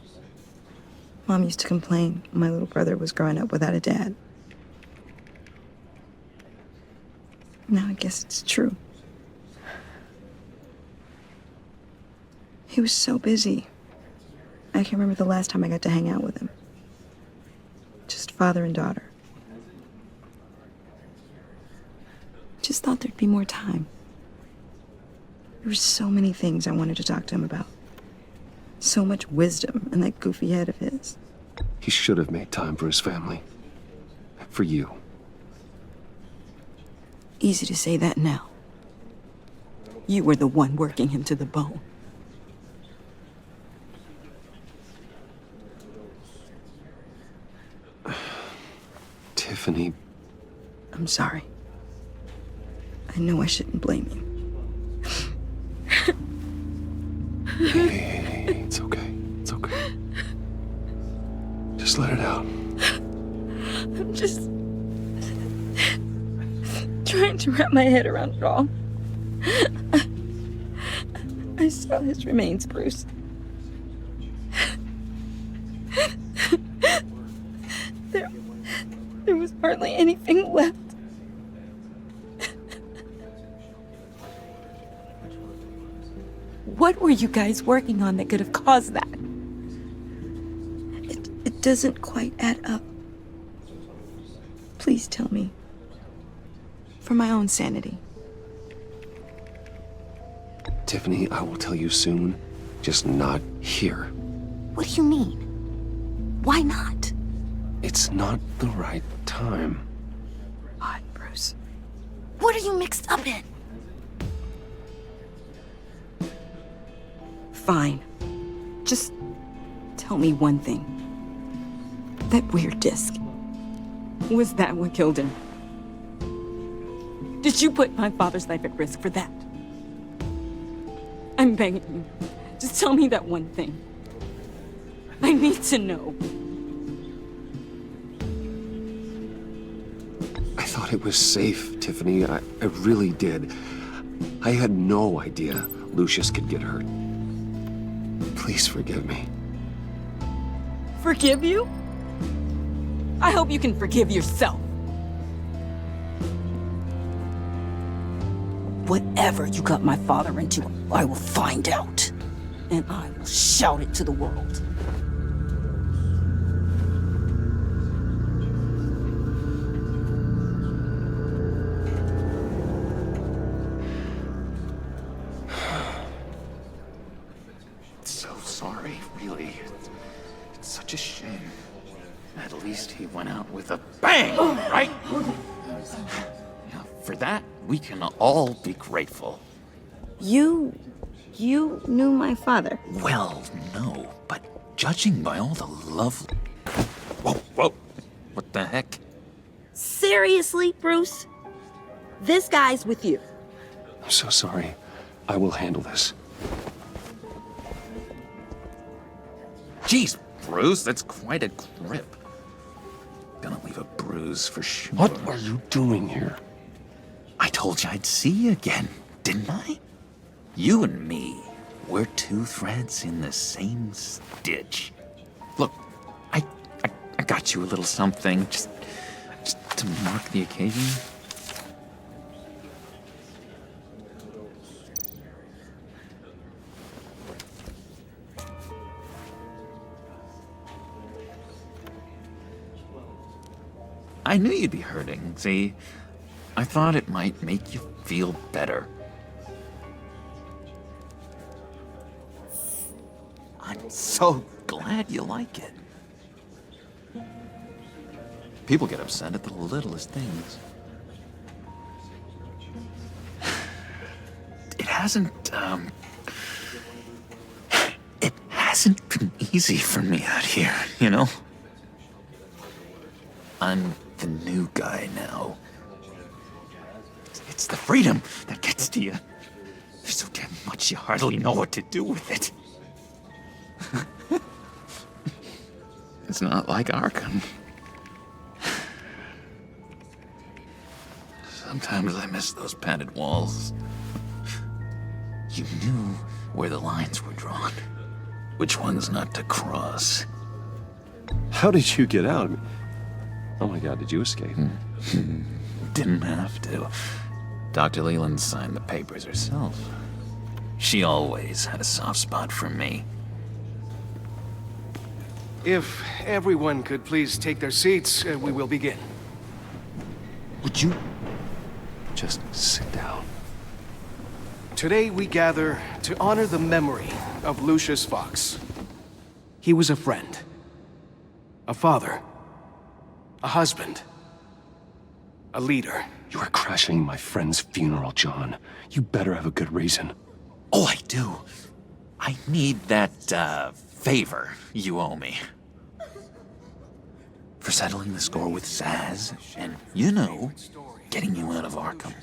Mom used to complain my little brother was growing up without a dad. Now I guess it's true. He was so busy. I can't remember the last time I got to hang out with him. Just father and daughter. Just thought there'd be more time. There were so many things I wanted to talk to him about. So much wisdom in that goofy head of his. He should have made time for his family. For you. Easy to say that now. You were the one working him to the bone. Tiffany. I'm sorry. I know I shouldn't blame you. Hey, it's okay. It's okay. Just let it out. I'm just trying to wrap my head around it all. I saw his remains, Bruce. There was hardly anything left. What were you guys working on that could have caused that? It doesn't quite add up. Please tell me. For my own sanity. Tiffany, I will tell you soon. Just not here. What do you mean? Why not? It's not the right time. Why, Bruce? What are you mixed up in? Fine. Just tell me one thing. That weird disc. Was that what killed him? Did you put my father's life at risk for that? I'm begging you. Just tell me that one thing. I need to know. I thought it was safe, Tiffany. I really did. I had no idea Lucius could get hurt. Please forgive me. Forgive you? I hope you can forgive yourself. Whatever you got my father into, I will find out. And I will shout it to the world. So sorry, really. It's such a shame. At least he went out with a bang, right? Now, for that, we can all be grateful. You knew my father? Well, no, but judging by all the love... Whoa. What the heck? Seriously, Bruce? This guy's with you. I'm so sorry. I will handle this. Jeez, Bruce, that's quite a grip. Gonna leave a bruise for sure. What are you doing here? I told you I'd see you again, didn't I? You and me, we're two threads in the same stitch. Look, I got you a little something, just to mark the occasion. I knew you'd be hurting, see? I thought it might make you feel better. I'm so glad you like it. People get upset at the littlest things. It hasn't been easy for me out here, you know? I'm the new guy now. It's the freedom that gets to you. There's so damn much you hardly know what to do with it. It's not like Arkham. Sometimes I miss those padded walls. You knew where the lines were drawn. Which ones not to cross. How did you get out? Oh my god, did you escape? Didn't have to. Dr. Leland signed the papers herself. She always had a soft spot for me. If everyone could please take their seats, we will begin. Would you just sit down? Today we gather to honor the memory of Lucius Fox. He was a friend, a father, a husband, a leader. You are crashing my friend's funeral, John. You better have a good reason. Oh, I do. I need that, favor you owe me. For settling the score with Zaz, and, you know, getting you out of Arkham.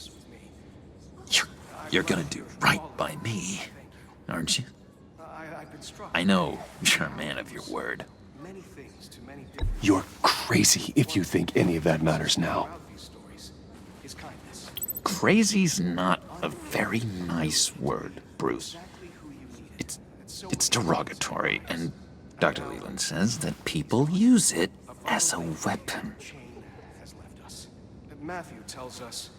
You're gonna do right by me, aren't you? I know you're a man of your word. You're crazy if you think any of that matters now. Crazy's not a very nice word, Bruce. It's derogatory, and Dr. Leland says that people use it as a weapon. Matthew tells us,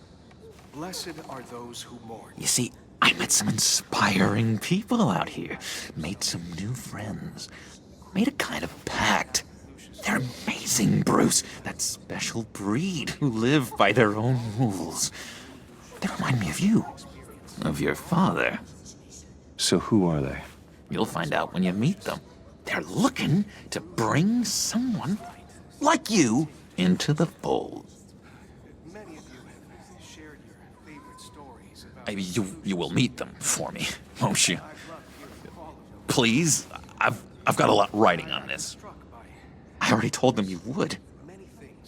blessed are those who mourn. You see, I met some inspiring people out here, made some new friends, made a kind of pact. They're amazing, Bruce. That special breed who live by their own rules. They remind me of you, of your father. So who are they? You'll find out when you meet them. They're looking to bring someone like you into the fold. You will meet them for me, won't you? Please, I've got a lot riding on this. I already told them you would.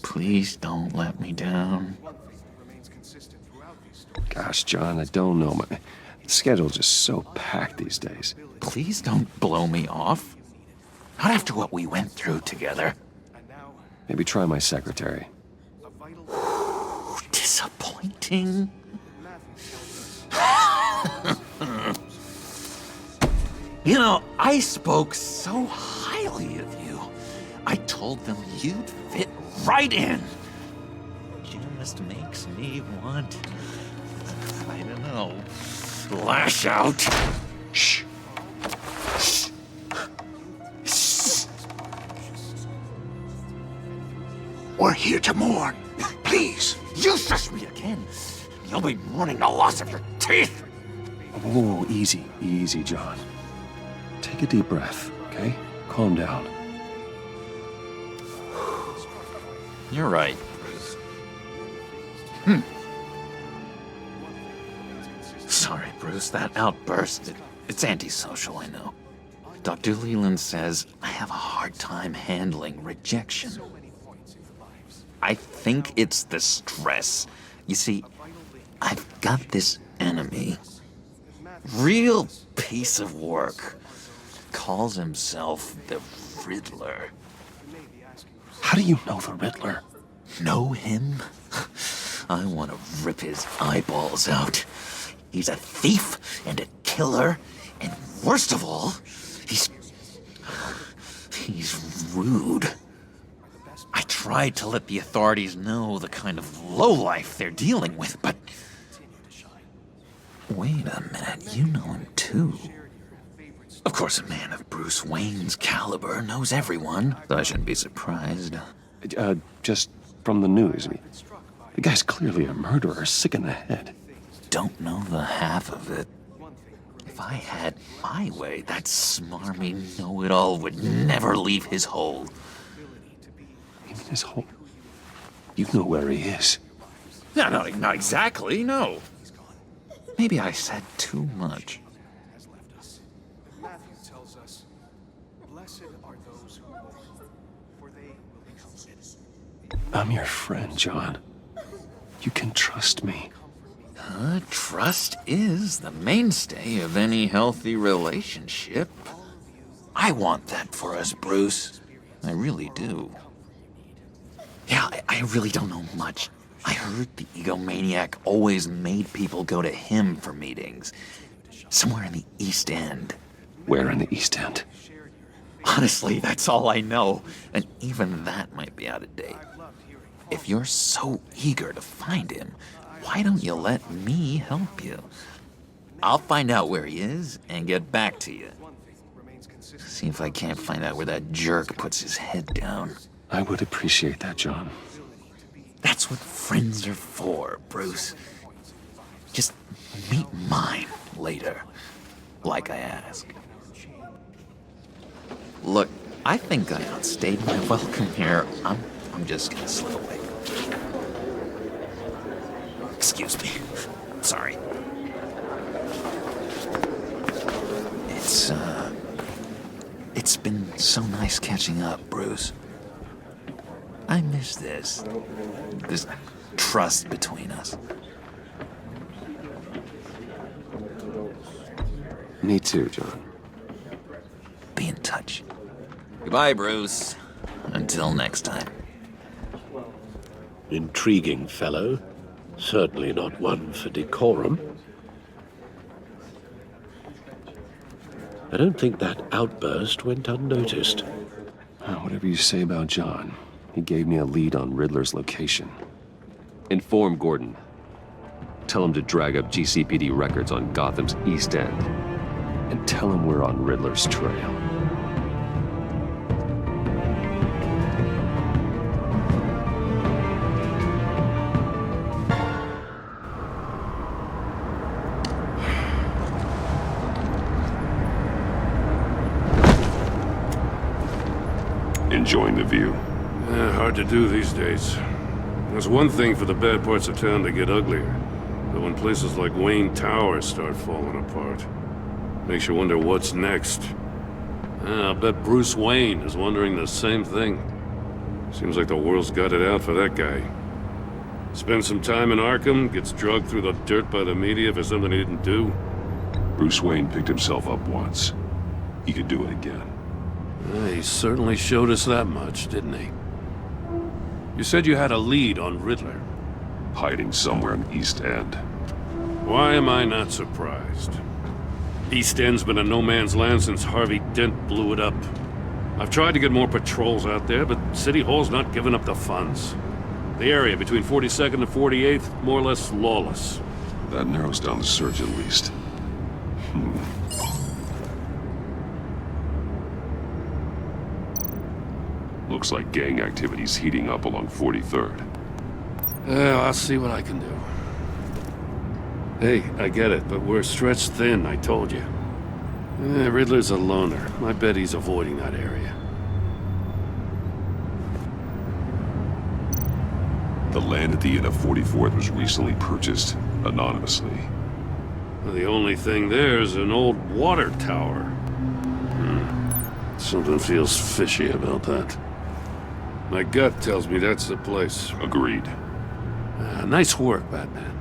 Please don't let me down. Gosh, John, I don't know. My schedule's just so packed these days. Please don't blow me off. Not after what we went through together. Maybe try my secretary. Disappointing. You know, I spoke so highly of you. I told them you'd fit right in. Just makes me want, I don't know, lash out. Shh. Shh. Shh. We're here to mourn. Please, you shush me again. You'll be mourning the loss of your teeth. Whoa, easy, easy, John. Take a deep breath, okay? Calm down. You're right, Bruce. Sorry, Bruce, that outburst, it's antisocial, I know. Dr. Leland says I have a hard time handling rejection. I think it's the stress. You see, I've got this enemy. Real piece of work. Calls himself the Riddler. How do you know the Riddler? Know him? I want to rip his eyeballs out. He's a thief and a killer, and worst of all, he's rude. I tried to let the authorities know the kind of lowlife they're dealing with, but... Wait a minute, you know him too. Of course, a man of Bruce Wayne's caliber knows everyone, so I shouldn't be surprised. Just from the news. I mean, the guy's clearly a murderer, sick in the head. Don't know the half of it. If I had my way, that smarmy know-it-all would never leave his hole. You mean his hole? You know where he is. No, not exactly, no. Maybe I said too much. Matthew tells us, blessed are those who mourn, for they will be comforted. I'm your friend, John. You can trust me. Trust is the mainstay of any healthy relationship. I want that for us, Bruce. I really do. Yeah, I really don't know much. I heard the egomaniac always made people go to him for meetings. Somewhere in the East End. Where in the East End? Honestly, that's all I know. And even that might be out of date. If you're so eager to find him, why don't you let me help you? I'll find out where he is and get back to you. See if I can't find out where that jerk puts his head down. I would appreciate that, John. That's what friends are for, Bruce. Just meet mine later, like I asked. Look, I think I outstayed my welcome here. I'm just gonna slip away. Excuse me. Sorry. It's been so nice catching up, Bruce. I miss this trust between us. Me too, John. Be in touch. Goodbye, Bruce. Until next time. Intriguing fellow. Certainly not one for decorum. I don't think that outburst went unnoticed. Whatever you say about John, he gave me a lead on Riddler's location. Inform Gordon. Tell him to drag up GCPD records on Gotham's East End. And tell him we're on Riddler's trail. Enjoying the view? Hard to do these days. There's one thing for the bad parts of town to get uglier. But when places like Wayne Tower start falling apart, makes you wonder what's next. I'll bet Bruce Wayne is wondering the same thing. Seems like the world's got it out for that guy. Spends some time in Arkham, gets drugged through the dirt by the media for something he didn't do. Bruce Wayne picked himself up once. He could do it again. He certainly showed us that much, didn't he? You said you had a lead on Riddler. Hiding somewhere in East End. Why am I not surprised? East End's been a no-man's land since Harvey Dent blew it up. I've tried to get more patrols out there, but City Hall's not giving up the funds. The area between 42nd and 48th, more or less lawless. That narrows down the search at least. Looks like gang activity's heating up along 43rd. I'll see what I can do. Hey, I get it, but we're stretched thin, I told you. Riddler's a loner. I bet he's avoiding that area. The land at the end of 44th was recently purchased, anonymously. The only thing there is an old water tower. Something feels fishy about that. My gut tells me that's the place. Agreed. Nice work, Batman.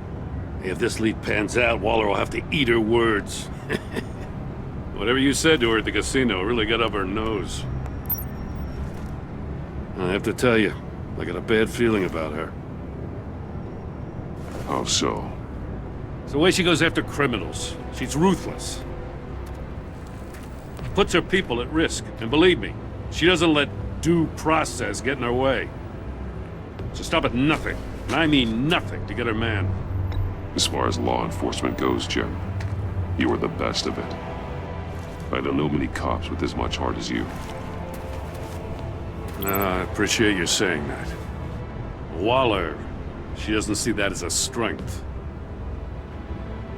If this lead pans out, Waller will have to eat her words. Whatever you said to her at the casino really got up her nose. I have to tell you, I got a bad feeling about her. How so? It's the way she goes after criminals. She's ruthless. Puts her people at risk. And believe me, she doesn't let due process get in her way. She'll stop at nothing, and I mean nothing, to get her man. As far as law enforcement goes, Jim, you are the best of it. I don't know many cops with as much heart as you. I appreciate you saying that. Waller, she doesn't see that as a strength.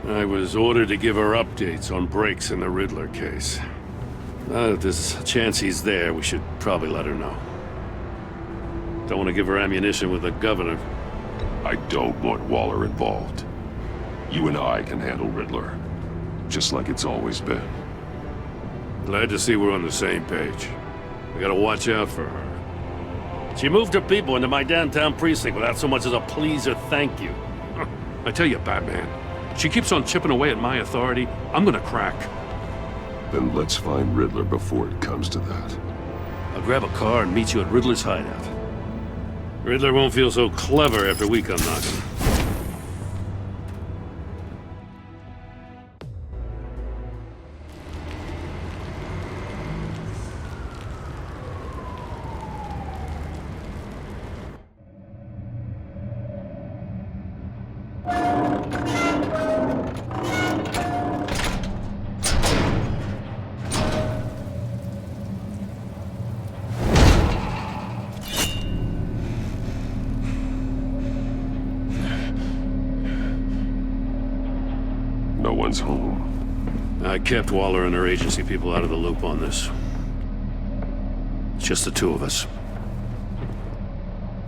I was ordered to give her updates on breaks in the Riddler case. If there's a chance he's there, we should probably let her know. Don't want to give her ammunition with the governor. I don't want Waller involved. You and I can handle Riddler, just like it's always been. Glad to see we're on the same page. We gotta watch out for her. She moved her people into my downtown precinct without so much as a please or thank you. I tell you, Batman, she keeps on chipping away at my authority, I'm gonna crack. Then let's find Riddler before it comes to that. I'll grab a car and meet you at Riddler's hideout. Riddler won't feel so clever after we come knocking. No one's home. I kept Waller and her agency people out of the loop on this. It's just the two of us.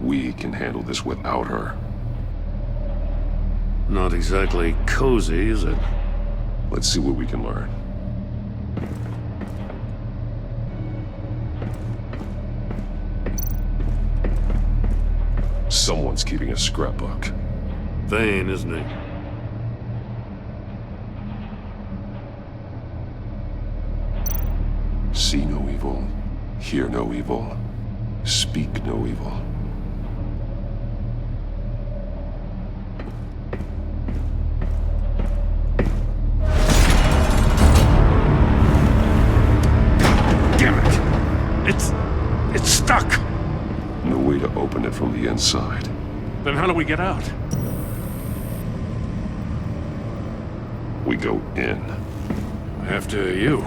We can handle this without her. Not exactly cozy, is it? Let's see what we can learn. Someone's keeping a scrapbook. Vain, isn't he? See no evil, hear no evil, speak no evil. Damn it! It's stuck! No way to open it from the inside. Then how do we get out? We go in. After you.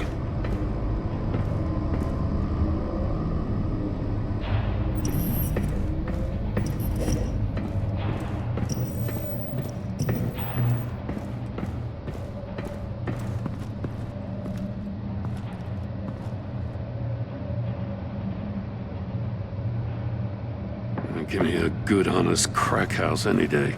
Give me a good, honest crack house any day.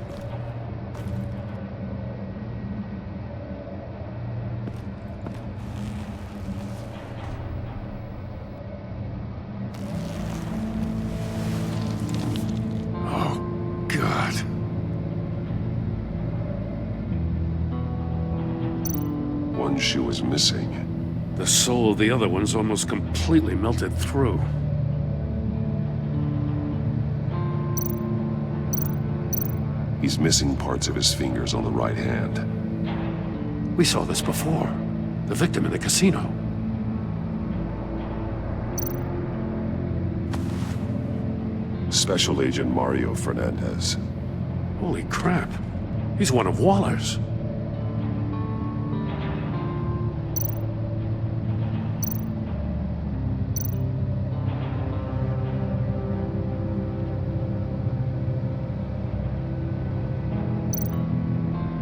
Oh, God. One shoe is missing. The soul of the other one's almost completely melted through. He's missing parts of his fingers on the right hand. We saw this before. The victim in the casino. Special Agent Mario Fernandez. Holy crap. He's one of Waller's.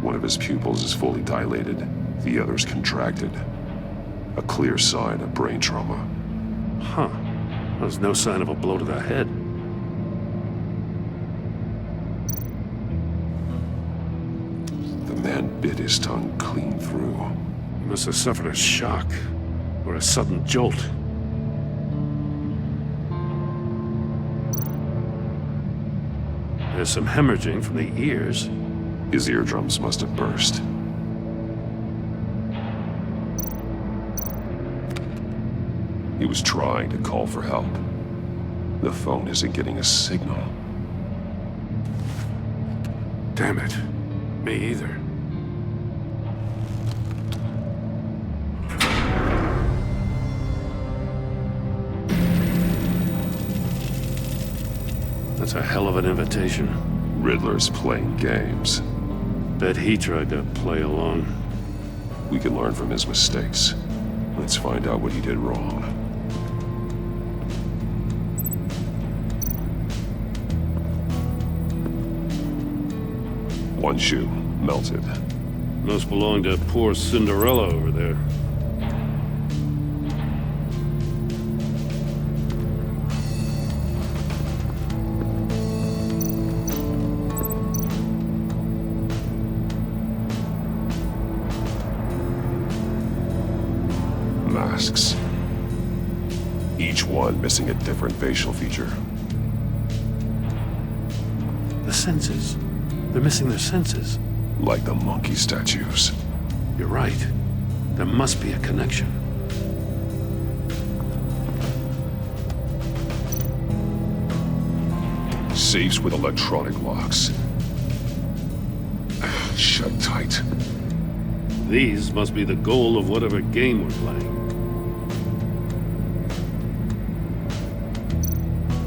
One of his pupils is fully dilated, the other's contracted. A clear sign of brain trauma. Huh. There's no sign of a blow to the head. The man bit his tongue clean through. He must have suffered a shock, or a sudden jolt. There's some hemorrhaging from the ears. His eardrums must have burst. He was trying to call for help. The phone isn't getting a signal. Damn it. Me either. That's a hell of an invitation. Riddler's playing games. Bet he tried to play along. We can learn from his mistakes. Let's find out what he did wrong. One shoe, melted. Must belong to poor Cinderella over there. Masks. Each one missing a different facial feature. The senses. They're missing their senses. Like the monkey statues. You're right. There must be a connection. Safes with electronic locks. Shut tight. These must be the goal of whatever game we're playing.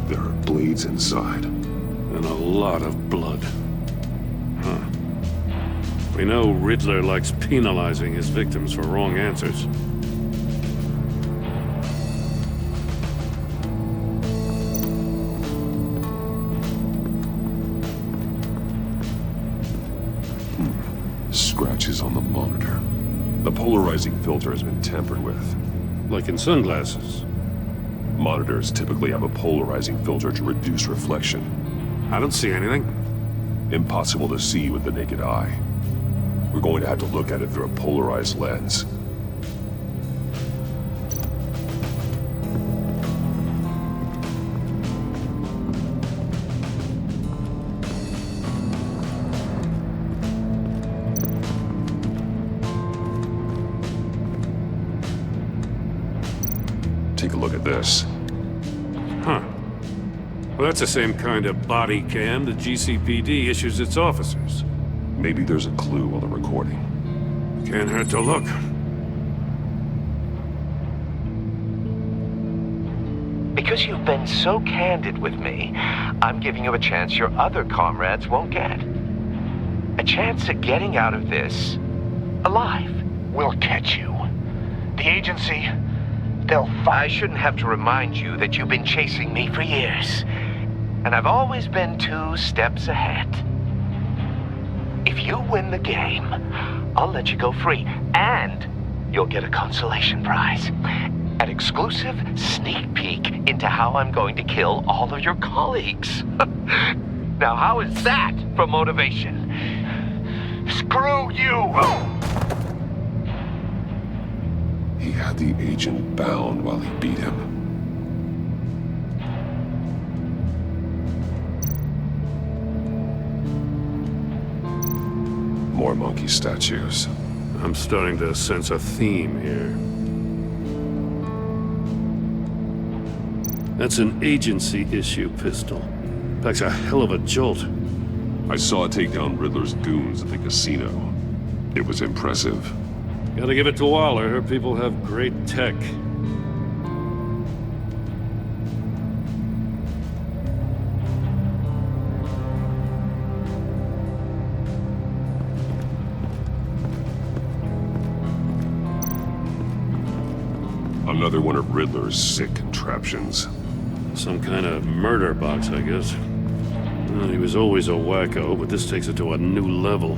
There are blades inside. And a lot of blood. Huh. We know Riddler likes penalizing his victims for wrong answers. Scratches on the monitor. The polarizing filter has been tampered with. Like in sunglasses. Monitors typically have a polarizing filter to reduce reflection. I don't see anything. Impossible to see with the naked eye. We're going to have to look at it through a polarized lens. Take a look at this. Huh. Well, that's the same kind of body cam the GCPD issues its officers. Maybe there's a clue on the recording. Can't hurt to look. Because you've been so candid with me, I'm giving you a chance your other comrades won't get. A chance at getting out of this alive. We'll catch you. The agency, they'll I shouldn't have to remind you that you've been chasing me for years. And I've always been 2 steps ahead. If you win the game, I'll let you go free. And you'll get a consolation prize. An exclusive sneak peek into how I'm going to kill all of your colleagues. Now, how is that for motivation? Screw you! He had the agent bound while he beat him. More monkey statues. I'm starting to sense a theme here. That's an agency issue pistol. Packs a hell of a jolt. I saw it take down Riddler's goons at the casino. It was impressive. Gotta give it to Waller. Her people have great tech. Another one of Riddler's sick contraptions. Some kind of murder box, I guess. Well, he was always a wacko, but this takes it to a new level.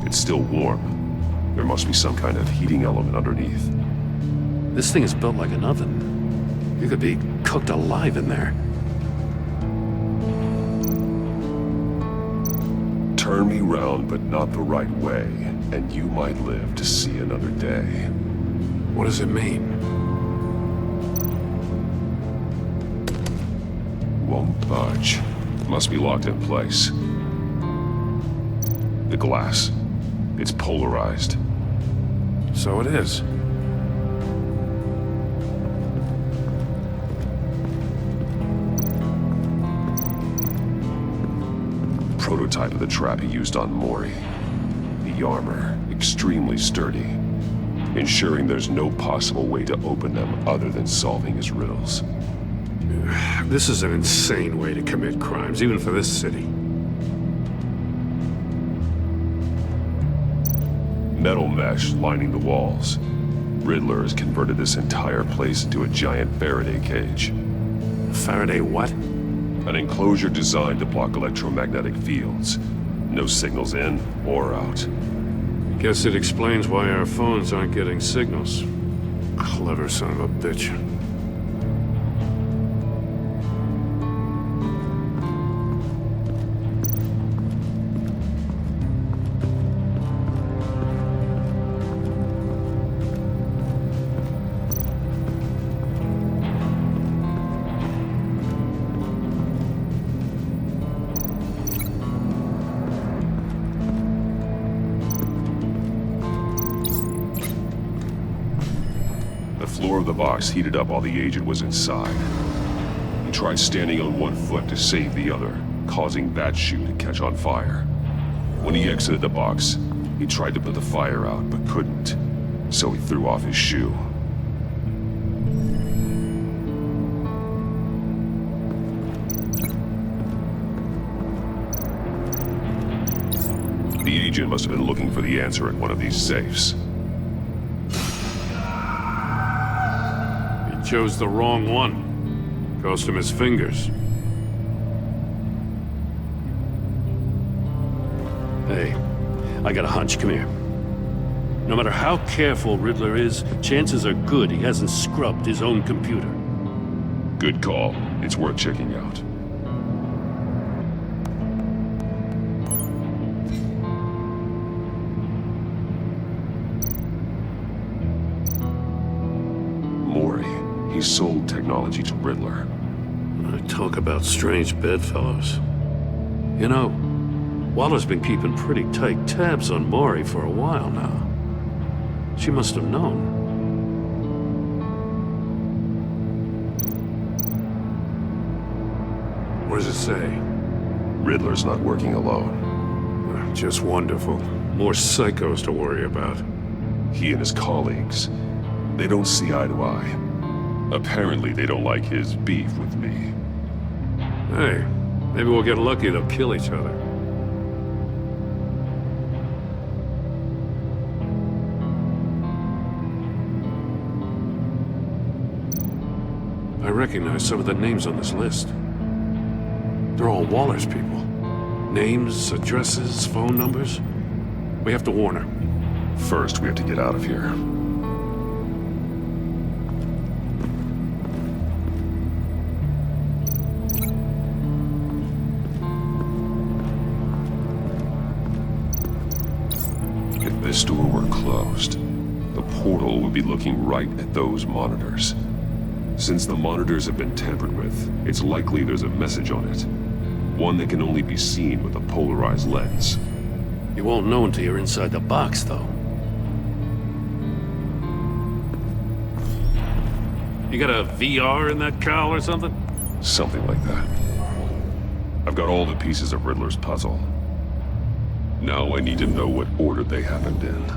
It's still warm. There must be some kind of heating element underneath. This thing is built like an oven. You could be cooked alive in there. Turn me round, but not the right way, and you might live to see another day. What does it mean? Won't budge. Must be locked in place. The glass. It's polarized. So it is. Prototype of the trap he used on Mori. The armor, extremely sturdy, ensuring there's no possible way to open them other than solving his riddles. This is an insane way to commit crimes, even for this city. Metal mesh lining the walls. Riddler has converted this entire place into a giant Faraday cage. Faraday what? An enclosure designed to block electromagnetic fields. No signals in or out. Guess it explains why our phones aren't getting signals. Clever son of a bitch. floor of the box heated up while the agent was inside. He tried standing on one foot to save the other, causing that shoe to catch on fire. When he exited the box, he tried to put the fire out, but couldn't, so he threw off his shoe. The agent must have been looking for the answer in one of these safes. He chose the wrong one. Cost him his fingers. Hey, I got a hunch. Come here. No matter how careful Riddler is, chances are good he hasn't scrubbed his own computer. Good call. It's worth checking out. He sold technology to Riddler. Talk about strange bedfellows. You know, Waller's been keeping pretty tight tabs on Maury for a while now. She must have known. What does it say? Riddler's not working alone. Just wonderful. More psychos to worry about. He and his colleagues, they don't see eye to eye. Apparently, they don't like his beef with me. Hey, maybe we'll get lucky they'll kill each other. I recognize some of the names on this list. They're all Waller's people. Names, addresses, phone numbers. We have to warn her. First, we have to get out of here. If this door were closed, the portal would be looking right at those monitors. Since the monitors have been tampered with, it's likely there's a message on it. One that can only be seen with a polarized lens. You won't know until you're inside the box, though. You got a VR in that cowl or something? Something like that. I've got all the pieces of Riddler's puzzle. Now I need to know what order they happened in.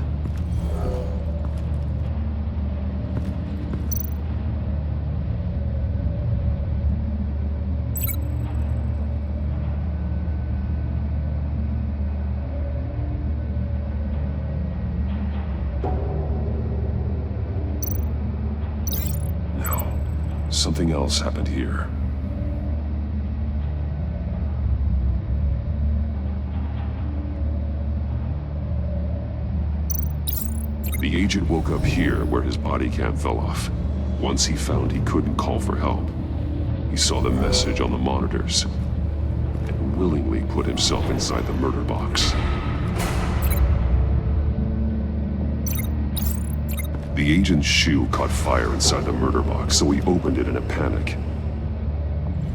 No. Something else happened here. The agent woke up here where his body cam fell off. Once he found he couldn't call for help, he saw the message on the monitors and willingly put himself inside the murder box. The agent's shoe caught fire inside the murder box, so he opened it in a panic.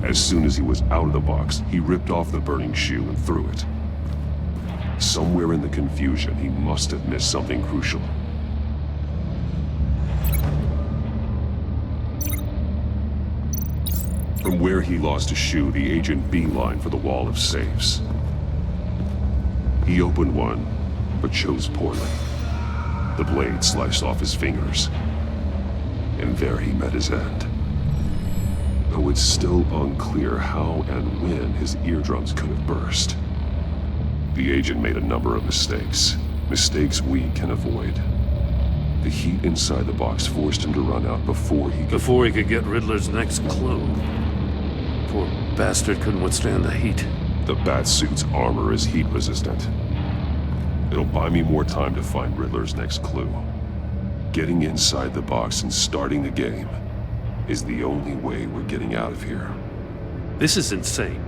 As soon as he was out of the box, he ripped off the burning shoe and threw it. Somewhere in the confusion, he must have missed something crucial. From where he lost a shoe, the agent beelined for the wall of safes. He opened one, but chose poorly. The blade sliced off his fingers, and there he met his end. Though it's still unclear how and when his eardrums could have burst. The agent made a number of mistakes. Mistakes we can avoid. The heat inside the box forced him to run out before he could get Riddler's next clue. Poor bastard couldn't withstand the heat. The Batsuit's armor is heat resistant. It'll buy me more time to find Riddler's next clue. Getting inside the box and starting the game is the only way we're getting out of here. This is insane.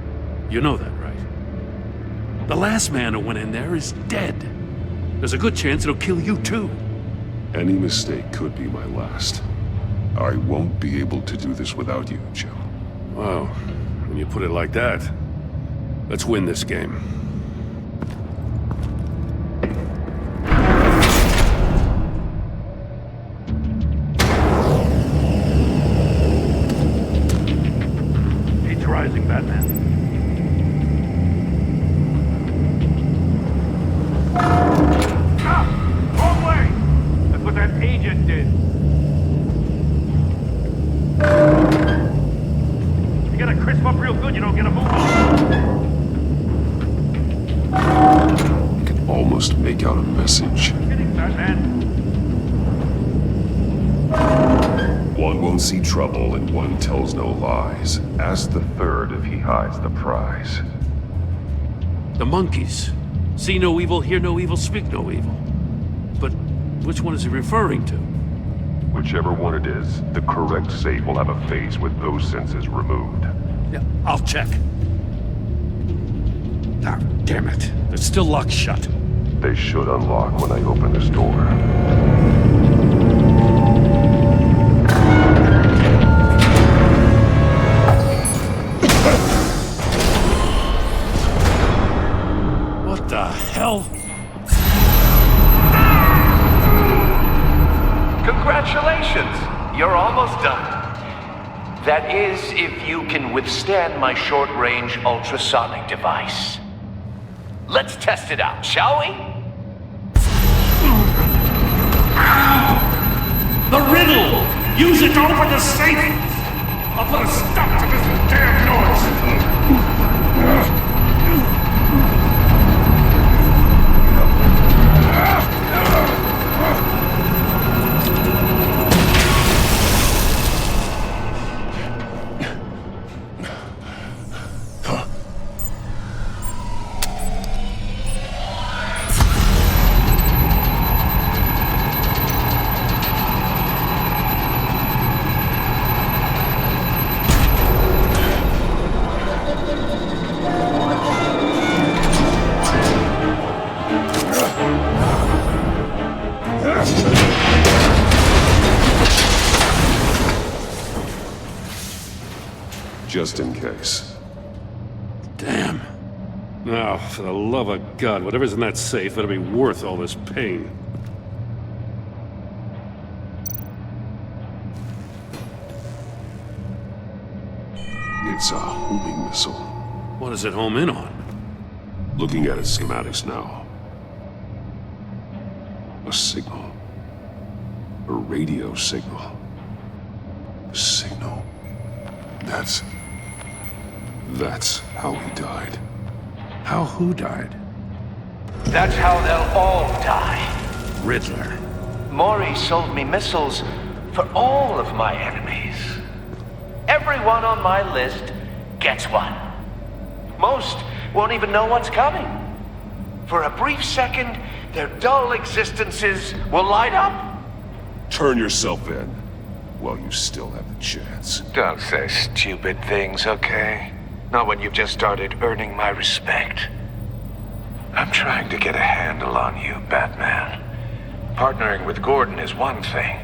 You know that, right? The last man who went in there is dead. There's a good chance it'll kill you too. Any mistake could be my last. I won't be able to do this without you, Joe. Wow, when you put it like that, let's win this game. agent did. You gotta crisp up real good, you don't get a move on. I can almost make out a message. Kidding, Batman. One won't see trouble and one tells no lies. Ask the third if he hides the prize. The monkeys. See no evil, hear no evil, speak no evil. But which one is he referring to? Whichever one it is, the correct save will have a phase with those senses removed. Yeah, I'll check. Ah, damn it. It's still locked shut. They should unlock when I open this door. What the hell? Congratulations! You're almost done. That is, if you can withstand my short-range ultrasonic device. Let's test it out, shall we? The riddle! Use it to open the safe! I'll put a stop to this damn noise! Just in case. Damn. Now, for the love of God, whatever's in that safe better be worth all this pain. It's a homing missile. What does it home in on? Looking at its schematics now. A signal. A radio signal. A signal. That's how he died. How who died? That's how they'll all die. Riddler. Maury sold me missiles for all of my enemies. Everyone on my list gets one. Most won't even know what's coming. For a brief second, their dull existences will light up. Turn yourself in while you still have the chance. Don't say stupid things, okay? Not when you've just started earning my respect. I'm trying to get a handle on you, Batman. Partnering with Gordon is one thing.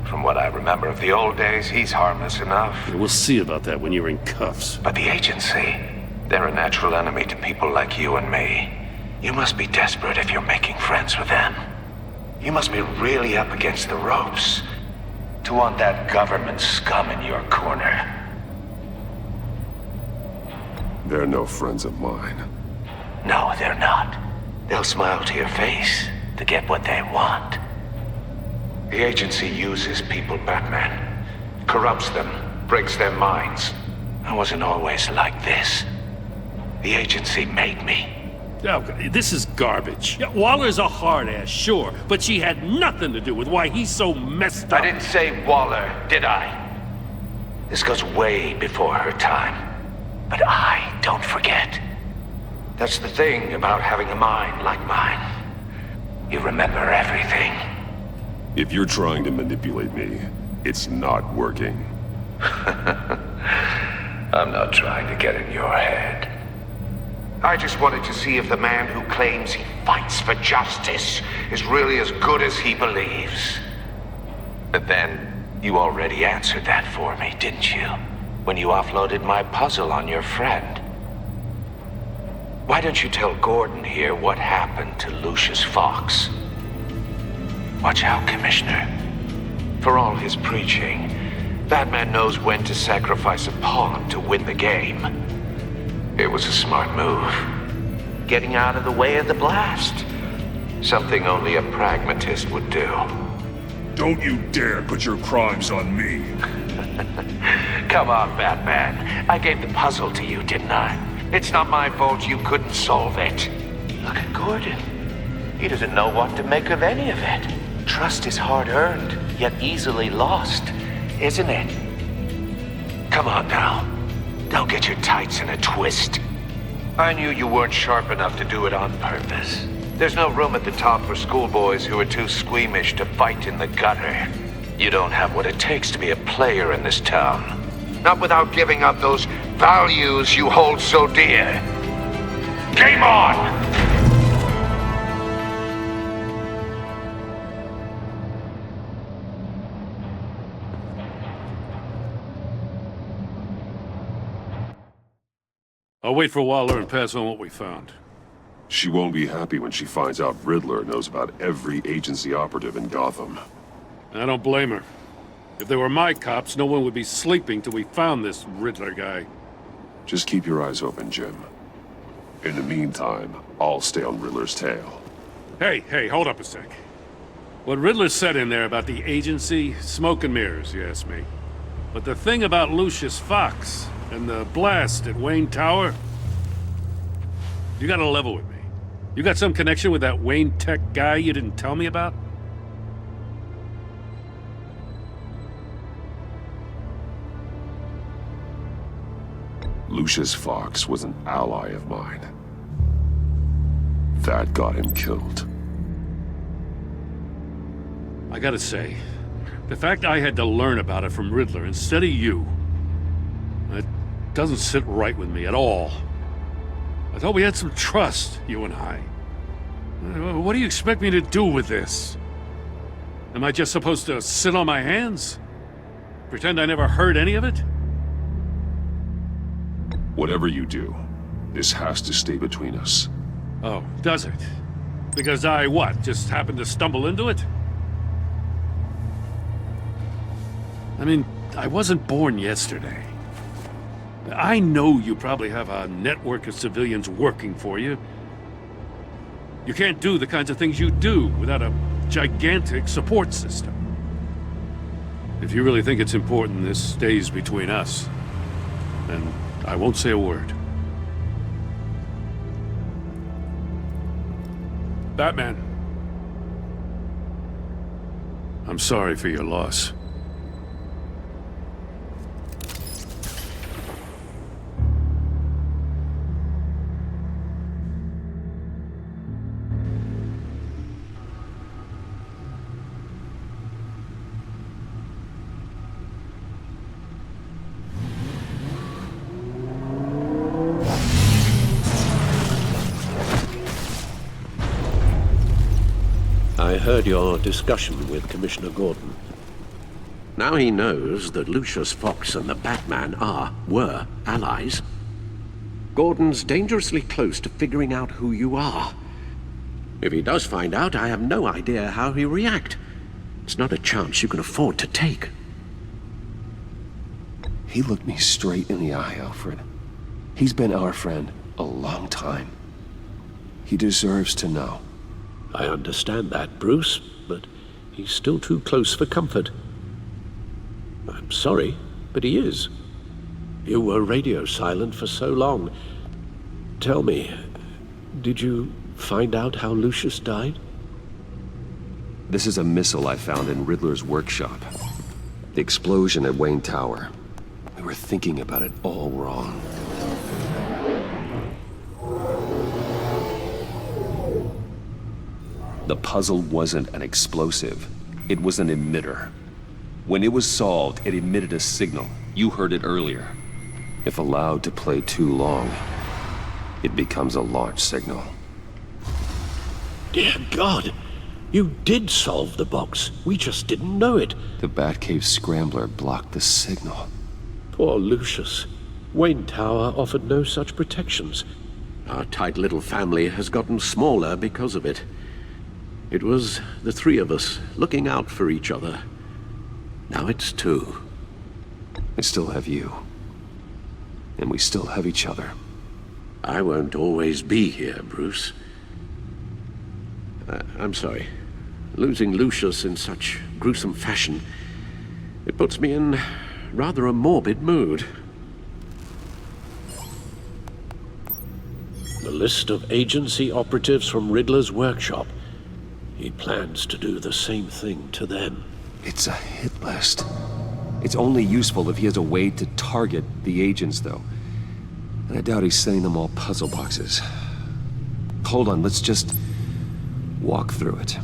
From what I remember of the old days, he's harmless enough. We'll see about that when you're in cuffs. But the agency, they're a natural enemy to people like you and me. You must be desperate if you're making friends with them. You must be really up against the ropes to want that government scum in your corner. They're no friends of mine. No, they're not. They'll smile to your face to get what they want. The agency uses people, Batman. Corrupts them, breaks their minds. I wasn't always like this. The agency made me. Oh, this is garbage. Yeah, Waller's a hard-ass, sure, but she had nothing to do with why he's so messed up. I didn't say Waller, did I? This goes way before her time. But I don't forget. That's the thing about having a mind like mine. You remember everything. If you're trying to manipulate me, it's not working. I'm not trying to get in your head. I just wanted to see if the man who claims he fights for justice is really as good as he believes. But then, you already answered that for me, didn't you? When you offloaded my puzzle on your friend. Why don't you tell Gordon here what happened to Lucius Fox? Watch out, Commissioner. For all his preaching, Batman knows when to sacrifice a pawn to win the game. It was a smart move. Getting out of the way of the blast. Something only a pragmatist would do. Don't you dare put your crimes on me. Come on, Batman. I gave the puzzle to you, didn't I? It's not my fault you couldn't solve it. Look at Gordon. He doesn't know what to make of any of it. Trust is hard-earned, yet easily lost, isn't it? Come on now. Don't get your tights in a twist. I knew you weren't sharp enough to do it on purpose. There's no room at the top for schoolboys who are too squeamish to fight in the gutter. You don't have what it takes to be a player in this town. Not without giving up those values you hold so dear. Game on! I'll wait for Waller and pass on what we found. She won't be happy when she finds out Riddler knows about every agency operative in Gotham. I don't blame her. If they were my cops, no one would be sleeping till we found this Riddler guy. Just keep your eyes open, Jim. In the meantime, I'll stay on Riddler's tail. Hey, hold up a sec. What Riddler said in there about the agency, smoke and mirrors, you ask me. But the thing about Lucius Fox and the blast at Wayne Tower, you gotta level with me. You got some connection with that Wayne Tech guy you didn't tell me about? Lucius Fox was an ally of mine. That got him killed. I gotta say, the fact I had to learn about it from Riddler instead of you, it doesn't sit right with me at all. I thought we had some trust, you and I. What do you expect me to do with this? Am I just supposed to sit on my hands? Pretend I never heard any of it? Whatever you do, this has to stay between us. Oh, does it? Because I, what, just happened to stumble into it? I mean, I wasn't born yesterday. I know you probably have a network of civilians working for you. You can't do the kinds of things you do without a gigantic support system. If you really think it's important this stays between us, then I won't say a word. Batman. I'm sorry for your loss. I heard your discussion with Commissioner Gordon. Now he knows that Lucius Fox and the Batman were allies. Gordon's dangerously close to figuring out who you are. If he does find out, I have no idea how he'll react. It's not a chance you can afford to take. He looked me straight in the eye, Alfred. He's been our friend a long time. He deserves to know. I understand that, Bruce, but he's still too close for comfort. I'm sorry, but he is. You were radio silent for so long. Tell me, did you find out how Lucius died? This is a missile I found in Riddler's workshop. The explosion at Wayne Tower. We were thinking about it all wrong. The puzzle wasn't an explosive. It was an emitter. When it was solved, it emitted a signal. You heard it earlier. If allowed to play too long, it becomes a launch signal. Dear God, you did solve the box. We just didn't know it. The Batcave scrambler blocked the signal. Poor Lucius. Wayne Tower offered no such protections. Our tight little family has gotten smaller because of it. It was the three of us looking out for each other. Now it's two. I still have you. And we still have each other. I won't always be here, Bruce. I'm sorry. Losing Lucius in such gruesome fashion, it puts me in rather a morbid mood. The list of agency operatives from Riddler's workshop. He plans to do the same thing to them. It's a hit list. It's only useful if he has a way to target the agents, though. And I doubt he's sending them all puzzle boxes. Hold on, let's just walk through it.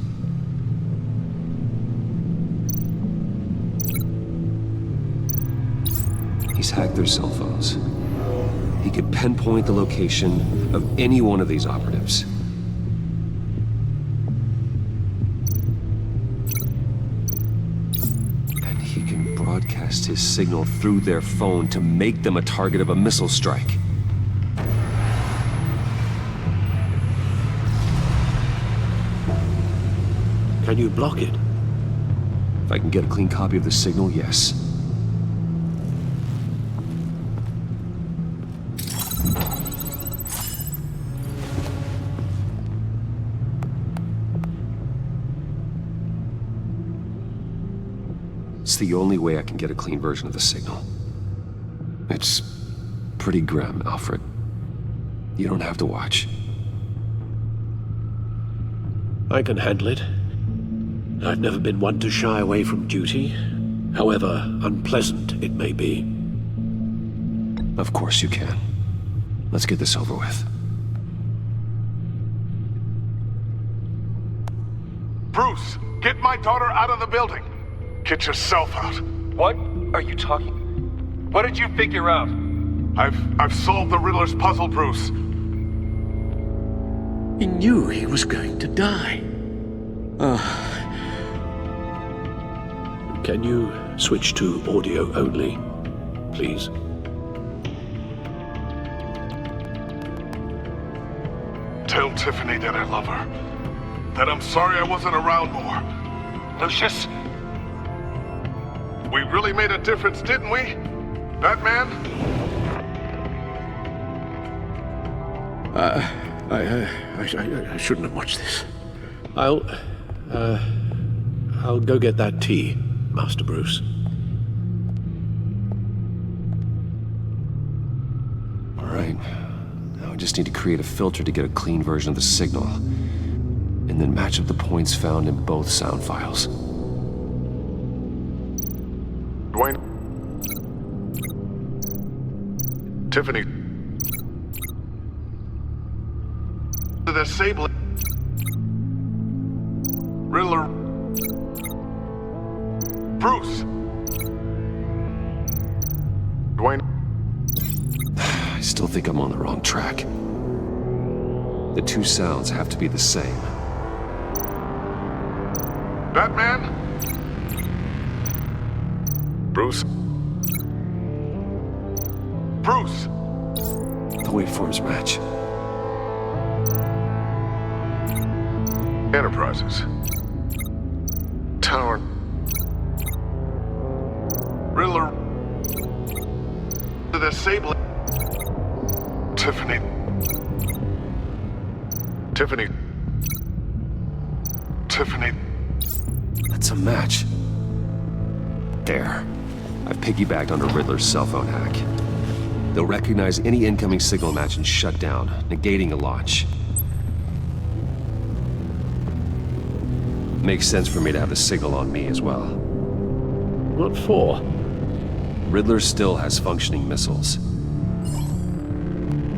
He's hacked their cell phones. He could pinpoint the location of any one of these operatives. And he can broadcast his signal through their phone to make them a target of a missile strike. Can you block it? If I can get a clean copy of the signal, yes. It's the only way I can get a clean version of the signal. It's pretty grim, Alfred. You don't have to watch. I can handle it. I've never been one to shy away from duty, however unpleasant it may be. Of course you can. Let's get this over with. Bruce, get my daughter out of the building. Get yourself out. What are you talking? What did you figure out? I've solved the Riddler's puzzle, Bruce. He knew he was going to die. Can you switch to audio only, please? Tell Tiffany that I love her. That I'm sorry I wasn't around more. Lucius? We really made a difference, didn't we? Batman? I shouldn't have watched this. I'll go get that tea, Master Bruce. All right. Now I just need to create a filter to get a clean version of the signal, and then match up the points found in both sound files. Dwayne? Tiffany? The disabling... Riddler... Bruce! Dwayne? I still think I'm on the wrong track. The two sounds have to be the same. Batman? Bruce? Bruce! The waveforms match. Enterprises. Tower. Riddler. The disabling. Tiffany. Tiffany. Tiffany. That's a match. There. I've piggybacked on a Riddler's cell phone hack. They'll recognize any incoming signal match and shut down, negating a launch. Makes sense for me to have the signal on me as well. What for? Riddler still has functioning missiles.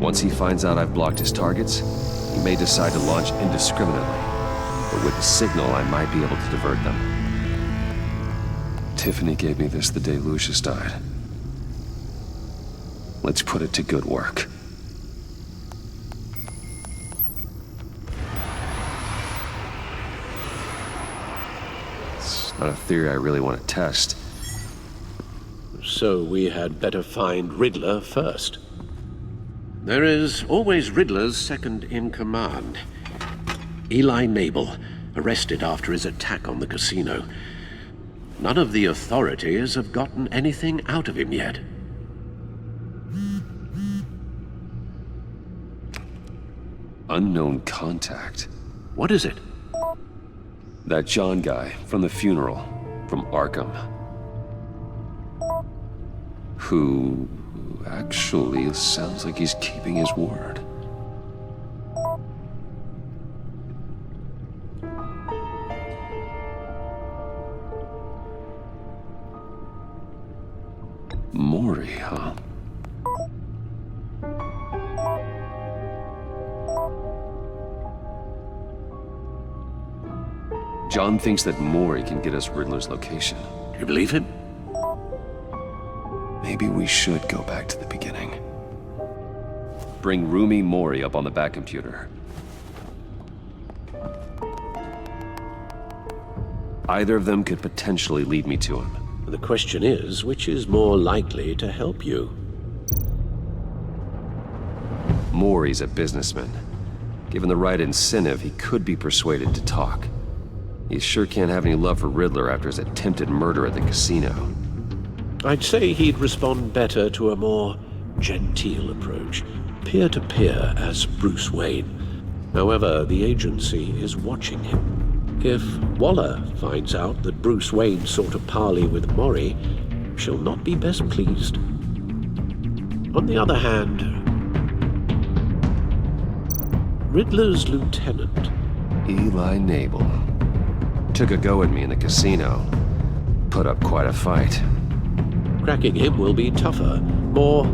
Once he finds out I've blocked his targets, he may decide to launch indiscriminately. But with the signal, I might be able to divert them. Tiffany gave me this the day Lucius died. Let's put it to good work. It's not a theory I really want to test. So we had better find Riddler first. There is always Riddler's second in command. Eli Nabel, arrested after his attack on the casino. None of the authorities have gotten anything out of him yet. Unknown contact. What is it? That John guy from the funeral, from Arkham. Who actually sounds like he's keeping his word. Maury, huh? John thinks that Maury can get us Riddler's location. You believe him? Maybe we should go back to the beginning. Bring Rumi Maury up on the back computer. Either of them could potentially lead me to him. The question is, which is more likely to help you? Maury's a businessman. Given the right incentive, he could be persuaded to talk. He sure can't have any love for Riddler after his attempted murder at the casino. I'd say he'd respond better to a more genteel approach, peer-to-peer as Bruce Wayne. However, the agency is watching him. If Waller finds out that Bruce Wayne sought a parley with Maury, she'll not be best pleased. On the other hand, Riddler's lieutenant, Eli Nabel, took a go at me in the casino. Put up quite a fight. Cracking him will be tougher, more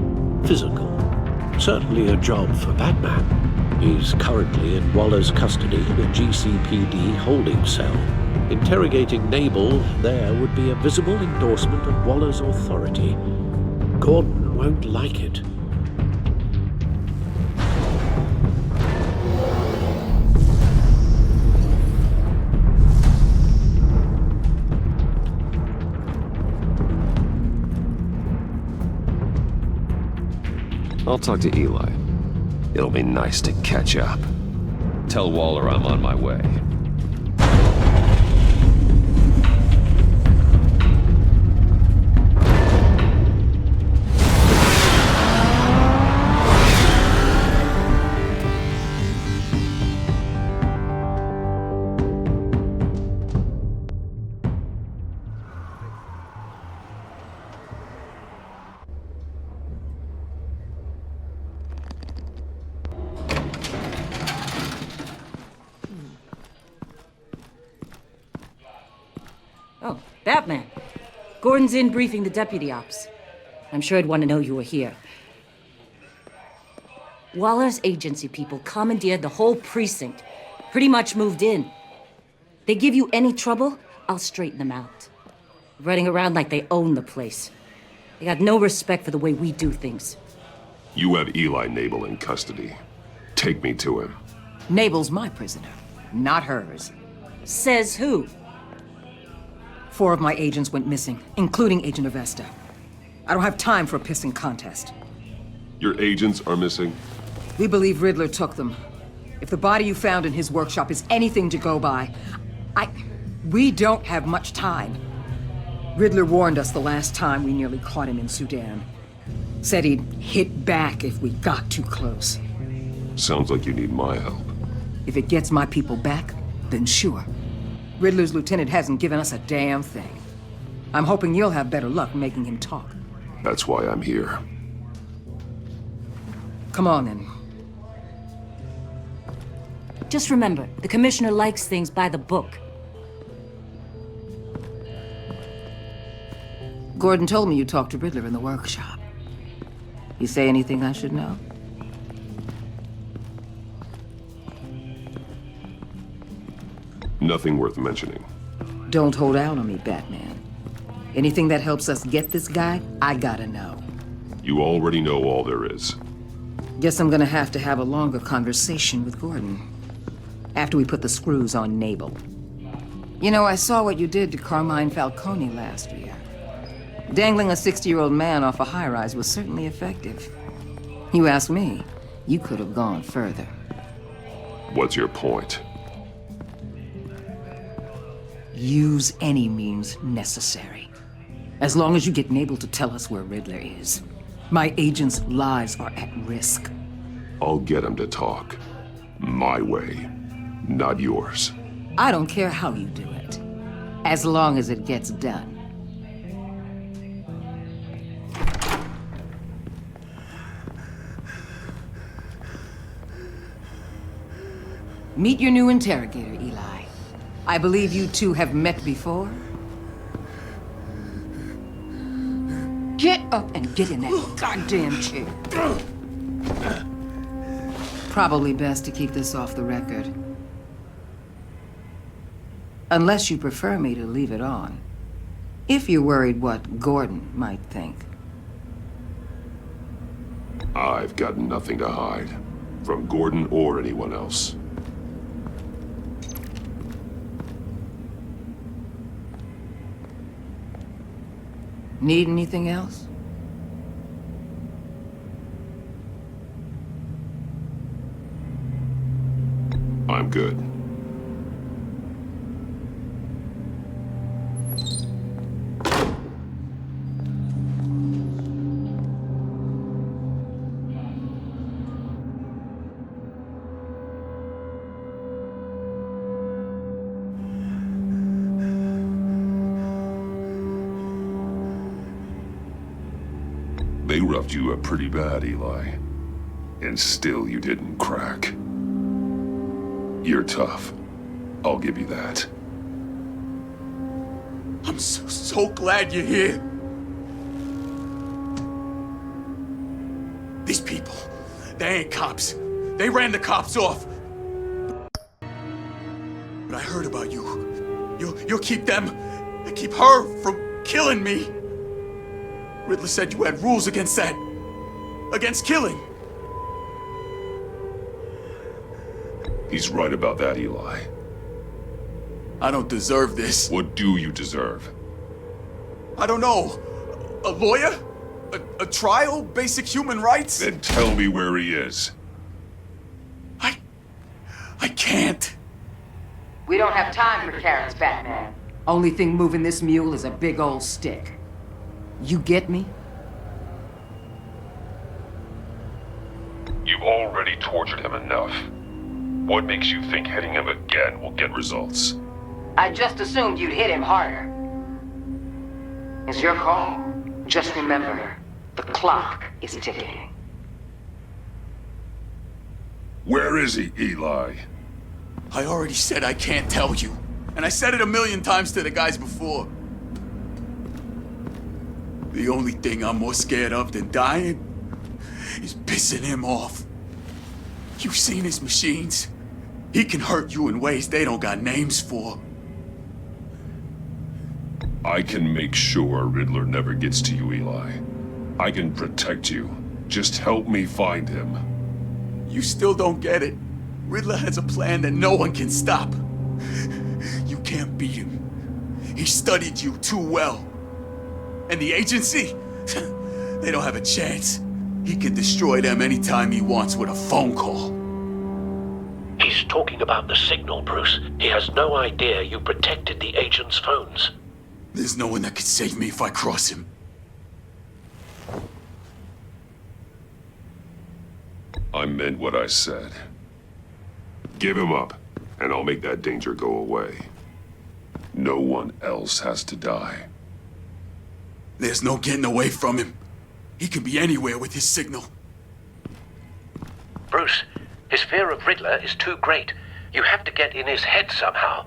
physical. Certainly a job for Batman. He's currently in Waller's custody in a GCPD holding cell. Interrogating Nabel there would be a visible endorsement of Waller's authority. Gordon won't like it. I'll talk to Eli. It'll be nice to catch up. Tell Waller I'm on my way. Oh, Batman. Gordon's in briefing the deputy ops. I'm sure he'd want to know you were here. Waller's agency people commandeered the whole precinct. Pretty much moved in. They give you any trouble, I'll straighten them out. Running around like they own the place. They got no respect for the way we do things. You have Eli Nabel in custody. Take me to him. Nabel's my prisoner, not hers. Says who? 4 of my agents went missing, including Agent Avesta. I don't have time for a pissing contest. Your agents are missing? We believe Riddler took them. If the body you found in his workshop is anything to go by, we don't have much time. Riddler warned us the last time we nearly caught him in Sudan. Said he'd hit back if we got too close. Sounds like you need my help. If it gets my people back, then sure. Riddler's lieutenant hasn't given us a damn thing. I'm hoping you'll have better luck making him talk. That's why I'm here. Come on, then. Just remember, the commissioner likes things by the book. Gordon told me you talked to Riddler in the workshop. You say anything I should know? Nothing worth mentioning. Don't hold out on me, Batman. Anything that helps us get this guy, I gotta know. You already know all there is. Guess I'm gonna have to have a longer conversation with Gordon. After we put the screws on Nabel. You know, I saw what you did to Carmine Falcone last year. Dangling a 60-year-old man off a high-rise was certainly effective. You ask me, you could have gone further. What's your point? Use any means necessary. As long as you get Nabel to tell us where Riddler is. My agents' lives are at risk. I'll get him to talk. My way, not yours. I don't care how you do it, as long as it gets done. Meet your new interrogator, Eli. I believe you two have met before. Get up and get in that goddamn chair. Probably best to keep this off the record. Unless you prefer me to leave it on. If you're worried what Gordon might think. I've got nothing to hide. From Gordon or anyone else. Need anything else? I'm good. They roughed you up pretty bad, Eli. And still you didn't crack. You're tough. I'll give you that. I'm so glad you're here. These people, they ain't cops. They ran the cops off. But I heard about you. You'll keep them, keep her from killing me. Riddler said you had rules against that. Against killing. He's right about that, Eli. I don't deserve this. What do you deserve? I don't know. A lawyer? A trial? Basic human rights? Then tell me where he is. I can't. We don't have time for Karen's Batman. Only thing moving this mule is a big old stick. You get me? You've already tortured him enough. What makes you think hitting him again will get results? I just assumed you'd hit him harder. It's your call. Just remember, the clock is ticking. Where is he, Eli? I already said I can't tell you. And I said it 1,000,000 times to the guys before. The only thing I'm more scared of than dying is pissing him off. You've seen his machines. He can hurt you in ways they don't got names for. I can make sure Riddler never gets to you, Eli. I can protect you. Just help me find him. You still don't get it. Riddler has a plan that no one can stop. You can't beat him. He studied you too well. And the agency? They don't have a chance. He can destroy them anytime he wants with a phone call. He's talking about the signal, Bruce. He has no idea you protected the agent's phones. There's no one that can save me if I cross him. I meant what I said. Give him up, and I'll make that danger go away. No one else has to die. There's no getting away from him. He can be anywhere with his signal. Bruce, his fear of Riddler is too great. You have to get in his head somehow.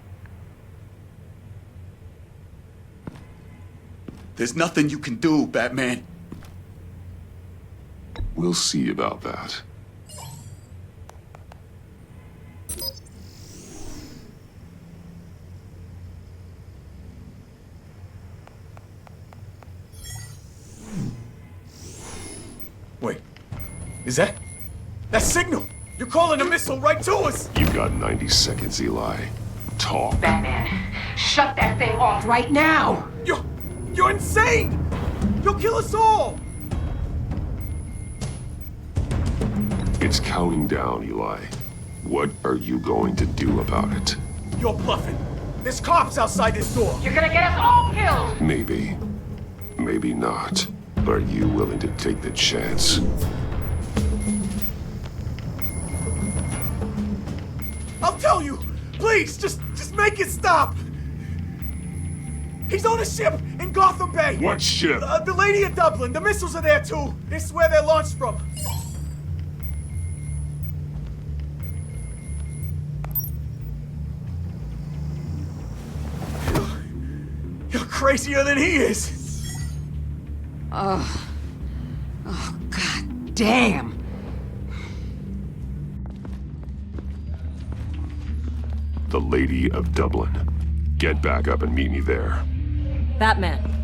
There's nothing you can do, Batman. We'll see about that. Wait, is that signal? You're calling a missile right to us! You've got 90 seconds, Eli. Talk. Batman, shut that thing off right now! You're insane! You'll kill us all! It's counting down, Eli. What are you going to do about it? You're bluffing. There's cops outside this door. You're gonna get us all killed! Maybe. Maybe not. But are you willing to take the chance? I'll tell you! Please, just make it stop! He's on a ship in Gotham Bay! What ship? The Lady of Dublin. The missiles are there, too. This is where they're launched from. You're crazier than he is! Oh, God damn! The Lady of Dublin. Get back up and meet me there. Batman.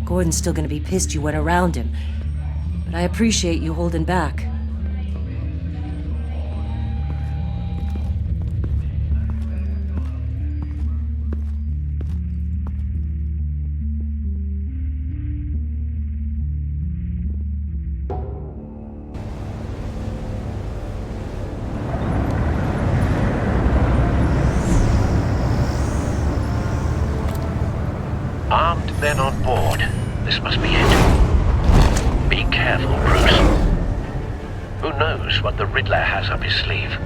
Gordon's still gonna be pissed you went around him, but I appreciate you holding back. Armed men on board. This must be it. Be careful, Bruce. Who knows what the Riddler has up his sleeve?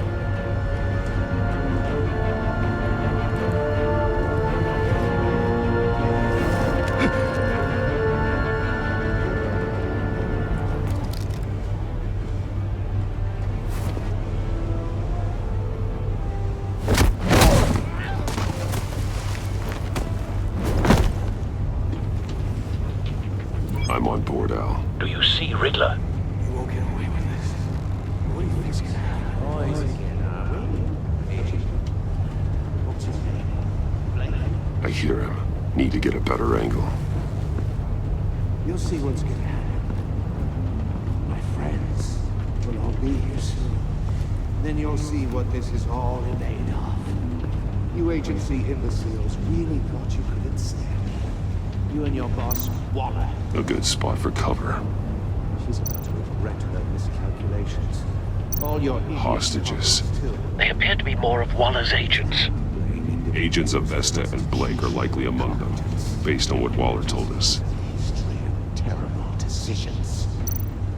I'm on board, Al. Do you see Riddler? You won't get away with this. What do you think's gonna happen? What's his name? I hear him. Need to get a better angle. You'll see what's gonna happen. My friends will all be here soon. Then you'll see what this is all made of. You agency imbeciles really thought you couldn't stand it. You and your boss, Waller. A good spot for cover. She's about to regret her miscalculations. All your Hostages. They appear to be more of Waller's agents. Agents of Vesta and Blake are likely among them, based on what Waller told us. terrible decisions.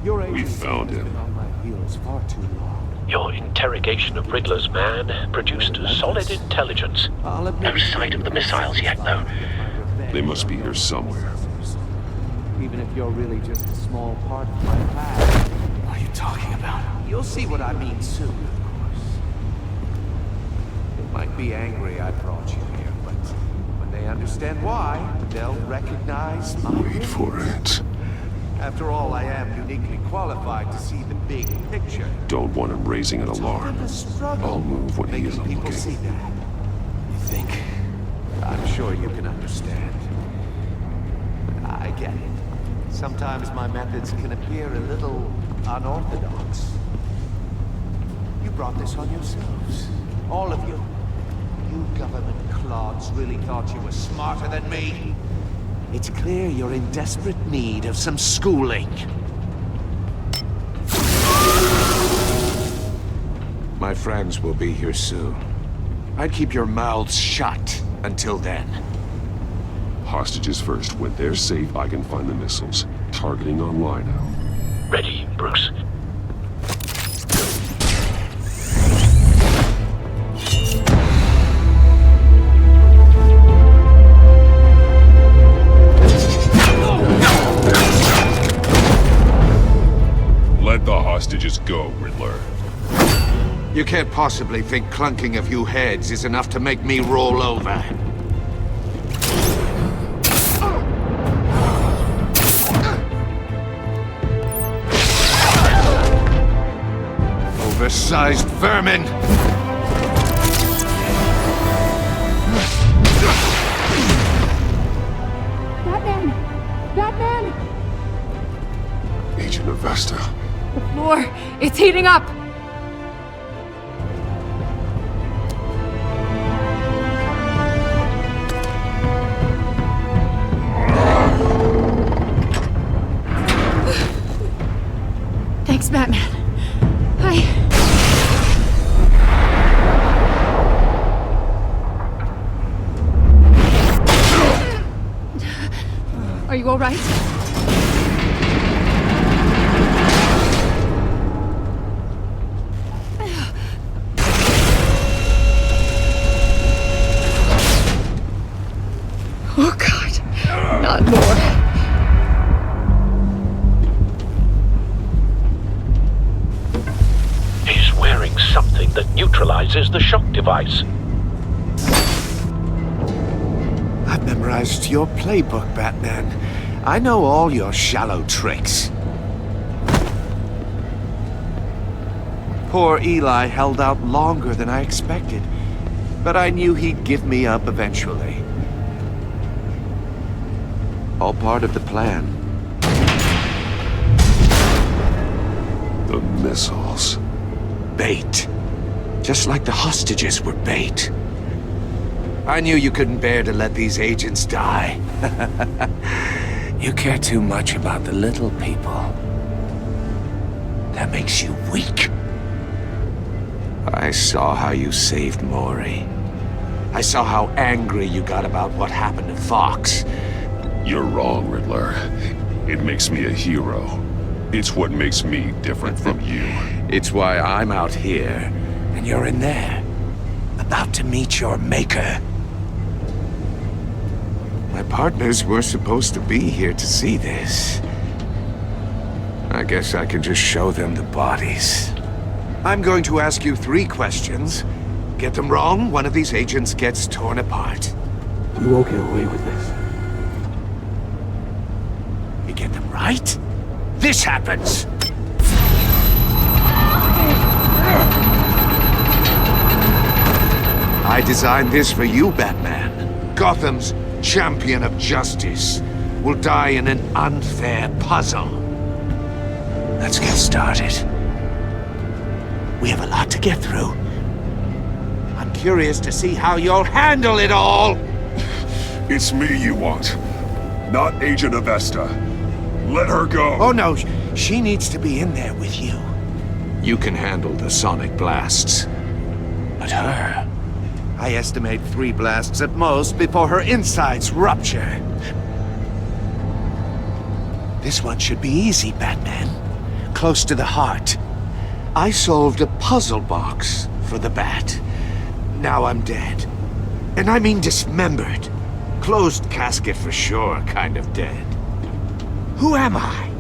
Your We agency found has him. been on my heels far too long. Your interrogation of Riddler's man produced solid intelligence. No sight of the missiles yet, though. They must be here somewhere. Even if you're really just a small part of my plan. What are you talking about? You'll see what I mean soon, of course. They might be angry I brought you here, but when they understand why, they'll recognize my... Wait for it. After all, I am uniquely qualified to see the big picture. Don't want him raising an alarm. I'll move when he isn't People see looking. that. You think? I'm sure you can understand. I get it. Sometimes my methods can appear a little unorthodox. You brought this on yourselves. All of you. You government clods really thought you were smarter than me. It's clear you're in desperate need of some schooling. My friends will be here soon. I'd keep your mouths shut until then. Hostages first. When they're safe, I can find the missiles. Targeting online now. Ready, Bruce. Let the hostages go, Riddler. You can't possibly think clunking a few heads is enough to make me roll over. Oversized vermin! Batman! Batman! Agent of Vesta. The floor, it's heating up! Thanks, Batman. Are you all right? Oh, God. Not more. He's wearing something that neutralizes the shock device. I've memorized your playbook, Batman. I know all your shallow tricks. Poor Eli held out longer than I expected, but I knew he'd give me up eventually. All part of the plan. The missiles. Bait. Just like the hostages were bait. I knew you couldn't bear to let these agents die. You care too much about the little people. That makes you weak. I saw how you saved Maury. I saw how angry you got about what happened to Fox. You're wrong, Riddler. It makes me a hero. It's what makes me different from you. It's why I'm out here, and you're in there. About to meet your maker. My partners were supposed to be here to see this. I guess I can just show them the bodies. I'm going to ask you 3 questions. Get them wrong, one of these agents gets torn apart. You won't get away with this. You get them right, this happens! I designed this for you, Batman. Gotham's champion of justice will die in an unfair puzzle. Let's get started. We have a lot to get through. I'm curious to see how you'll handle it all. It's me you want, not Agent Avesta. Let her go. Oh no, she needs to be in there with you. You can handle the sonic blasts. But her... I estimate 3 blasts at most before her insides rupture. This one should be easy, Batman. Close to the heart. I solved a puzzle box for the Bat. Now I'm dead. And I mean dismembered. Closed casket for sure, kind of dead. Who am I?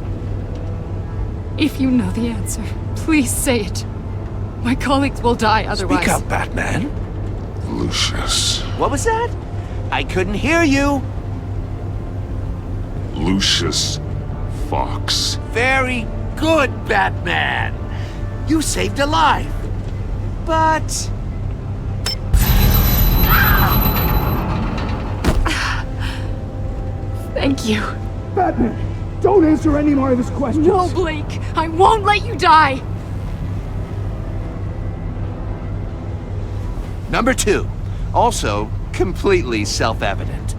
If you know the answer, please say it. My colleagues will die otherwise. Speak up, Batman. Lucius. What was that? I couldn't hear you. Lucius Fox. Very good, Batman. You saved a life. But... Thank you. Batman, don't answer any more of his questions. No, Blake. I won't let you die. Number 2, also completely self-evident.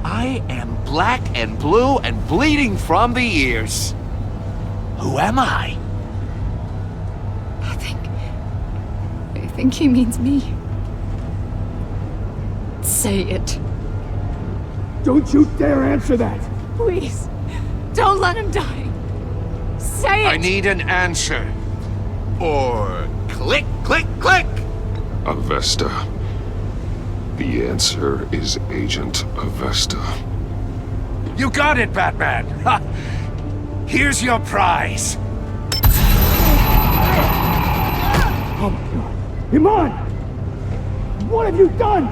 I am black and blue and bleeding from the ears. Who am I? I think he means me. Say it. Don't you dare answer that! Please, don't let him die. Say it! I need an answer. Or click, click, click! Avesta. The answer is Agent Avesta. You got it, Batman! Ha. Here's your prize. Oh my God. Iman! What have you done?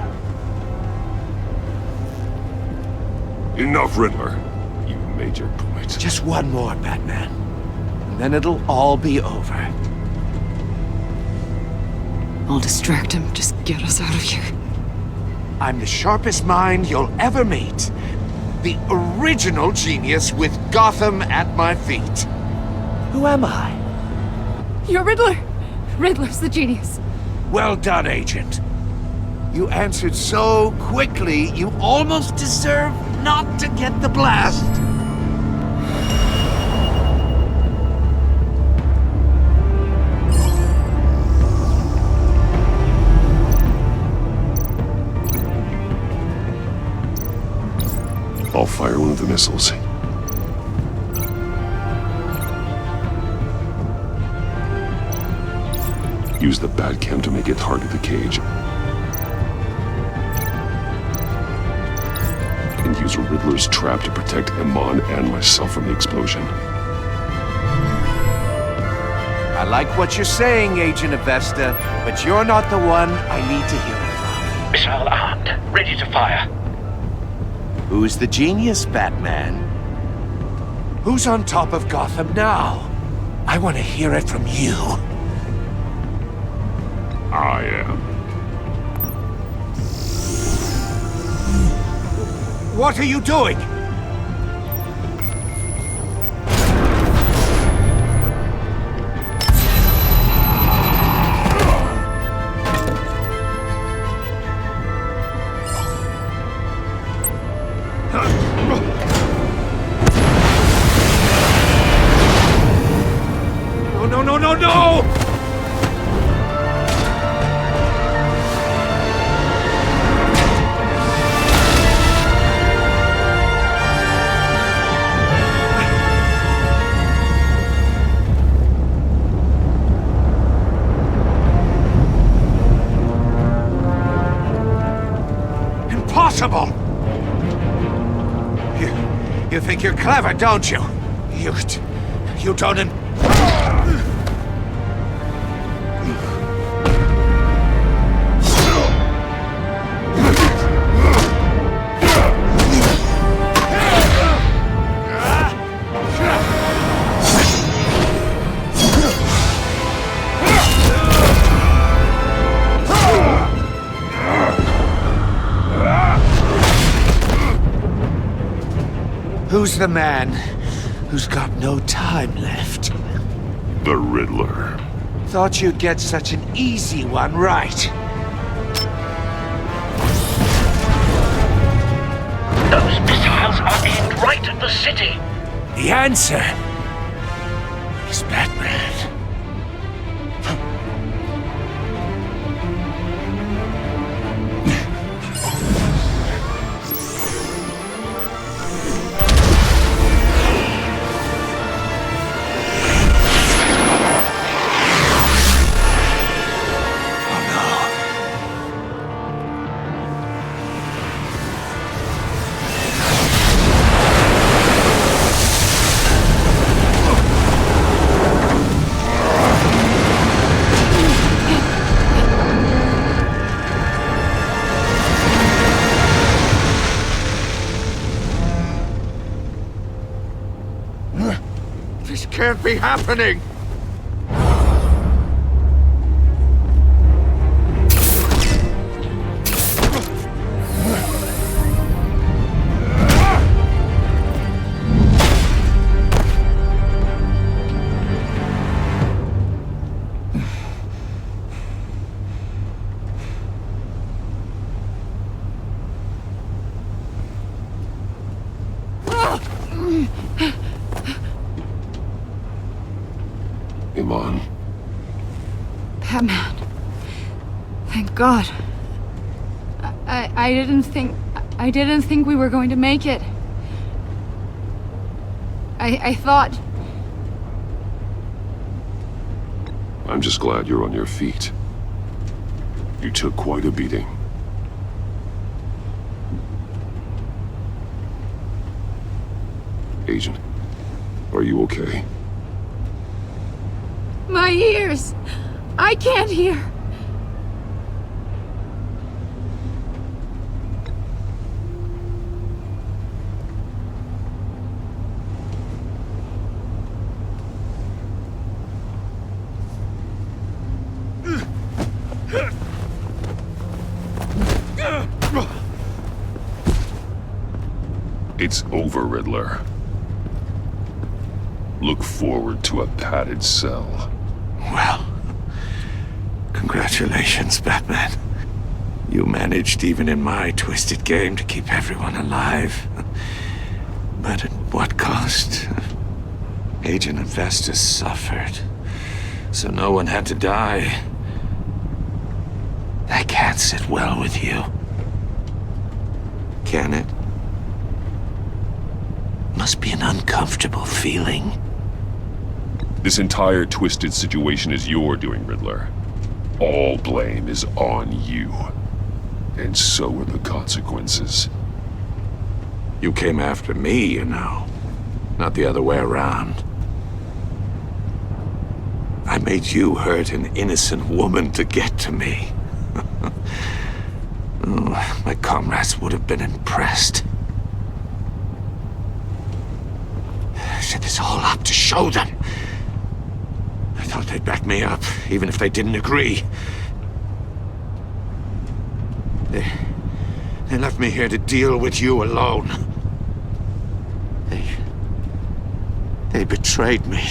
Enough, Riddler. You made your point. Just one more, Batman. And then it'll all be over. I'll distract him. Just get us out of here. I'm the sharpest mind you'll ever meet. The original genius with Gotham at my feet. Who am I? You're Riddler. Riddler's the genius. Well done, Agent. You answered so quickly, you almost deserve not to get the blast. I'll fire one of the missiles. Use the Batcam to make it target the cage. and use Riddler's trap to protect Iman and myself from the explosion. I like what you're saying, Agent Avesta, but you're not the one I need to hear it from. Missile armed, ready to fire. Who's the genius, Batman? Who's on top of Gotham now? I want to hear it from you. I am. What are you doing? No! Impossible! You think you're clever, don't you? You don't... Who's the man who's got no time left? The Riddler. Thought you'd get such an easy one right. Those missiles are aimed right at the city. The answer is Batman. This can't be happening! Iman. Batman. Thank God. I didn't think we were going to make it. I thought... I'm just glad you're on your feet. You took quite a beating. Agent, are you okay? My ears! I can't hear! It's over, Riddler. Look forward to a padded cell. Well, congratulations, Batman. You managed, even in my twisted game, to keep everyone alive. But at what cost? Agent Avesta suffered, so no one had to die. That can't sit well with you. Can it? Must be an uncomfortable feeling. This entire twisted situation is your doing, Riddler. All blame is on you. And so are the consequences. You came after me, you know. Not the other way around. I made you hurt an innocent woman to get to me. Oh, my comrades would have been impressed. I set this all up to show them. I thought they'd back me up, even if they didn't agree. They left me here to deal with you alone. They betrayed me.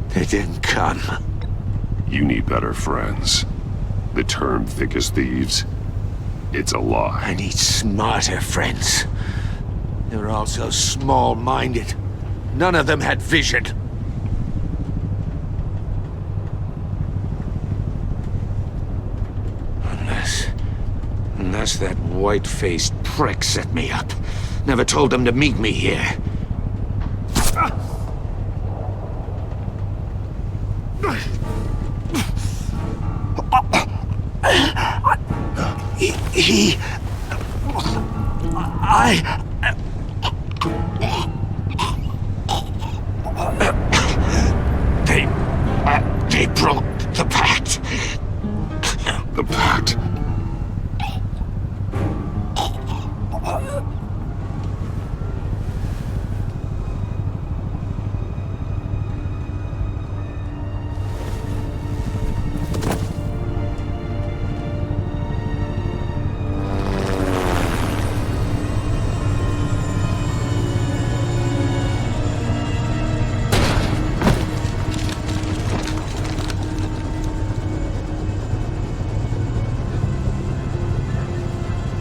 They didn't come. You need better friends. The term thick as thieves, it's a lie. I need smarter friends. They were all so small-minded. None of them had vision. Unless that white-faced prick set me up. Never told them to meet me here. They broke the pact. The pact?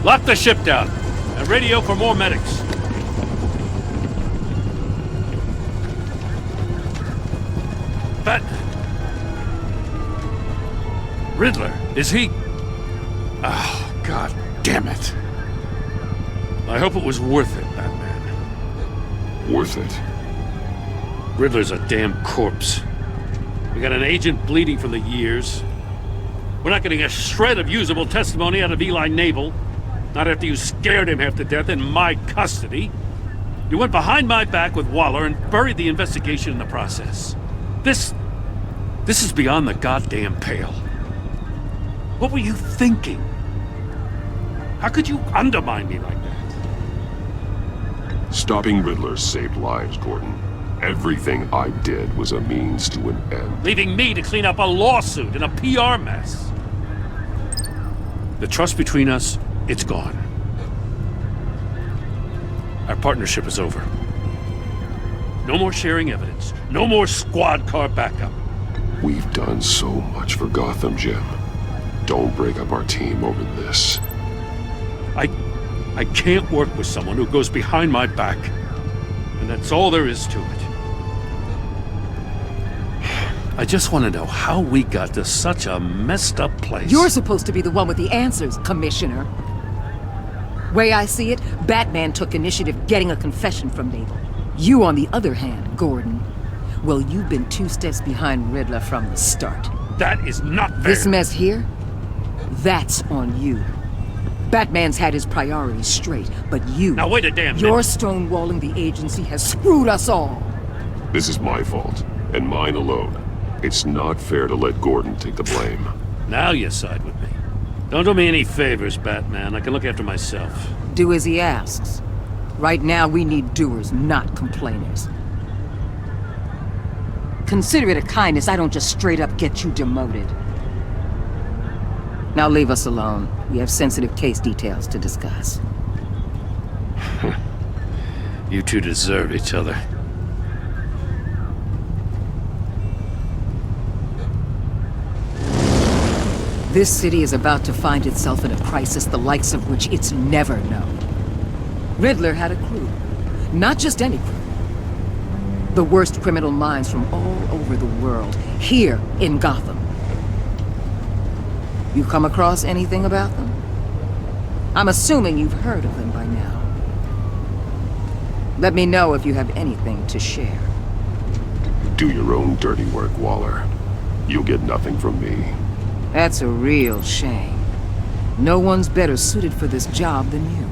Lock the ship down and radio for more medics. But Riddler, is he? Oh, God damn it. I hope it was worth it, Batman. Worth it? Riddler's a damn corpse. We got an agent bleeding from the years. We're not getting a shred of usable testimony out of Eli Naval. Not after you scared him half to death in my custody. You went behind my back with Waller and buried the investigation in the process. This is beyond the goddamn pale. What were you thinking? How could you undermine me like that? Stopping Riddler saved lives, Gordon. Everything I did was a means to an end. Leaving me to clean up a lawsuit and a PR mess. The trust between us, it's gone. Our partnership is over. No more sharing evidence. No more squad car backup. We've done so much for Gotham, Jim. Don't break up our team over this. I can't work with someone who goes behind my back. And that's all there is to it. I just want to know how we got to such a messed up place. You're supposed to be the one with the answers, Commissioner. Way I see it, Batman took initiative getting a confession from Naval. You, on the other hand, Gordon, well, you've been 2 steps behind Riddler from the start. That is not fair. This mess here, that's on you. Batman's had his priorities straight, but you... Now wait a damn minute. Your stonewalling the agency has screwed us all. This is my fault, and mine alone. It's not fair to let Gordon take the blame. Now you side with me. Don't do me any favors, Batman. I can look after myself. Do as he asks. Right now, we need doers, not complainers. Consider it a kindness I don't just straight up get you demoted. Now leave us alone. We have sensitive case details to discuss. You two deserve each other. This city is about to find itself in a crisis the likes of which it's never known. Riddler had a crew. Not just any crew. The worst criminal minds from all over the world, here in Gotham. You come across anything about them? I'm assuming you've heard of them by now. Let me know if you have anything to share. Do your own dirty work, Waller. You'll get nothing from me. That's a real shame. No one's better suited for this job than you.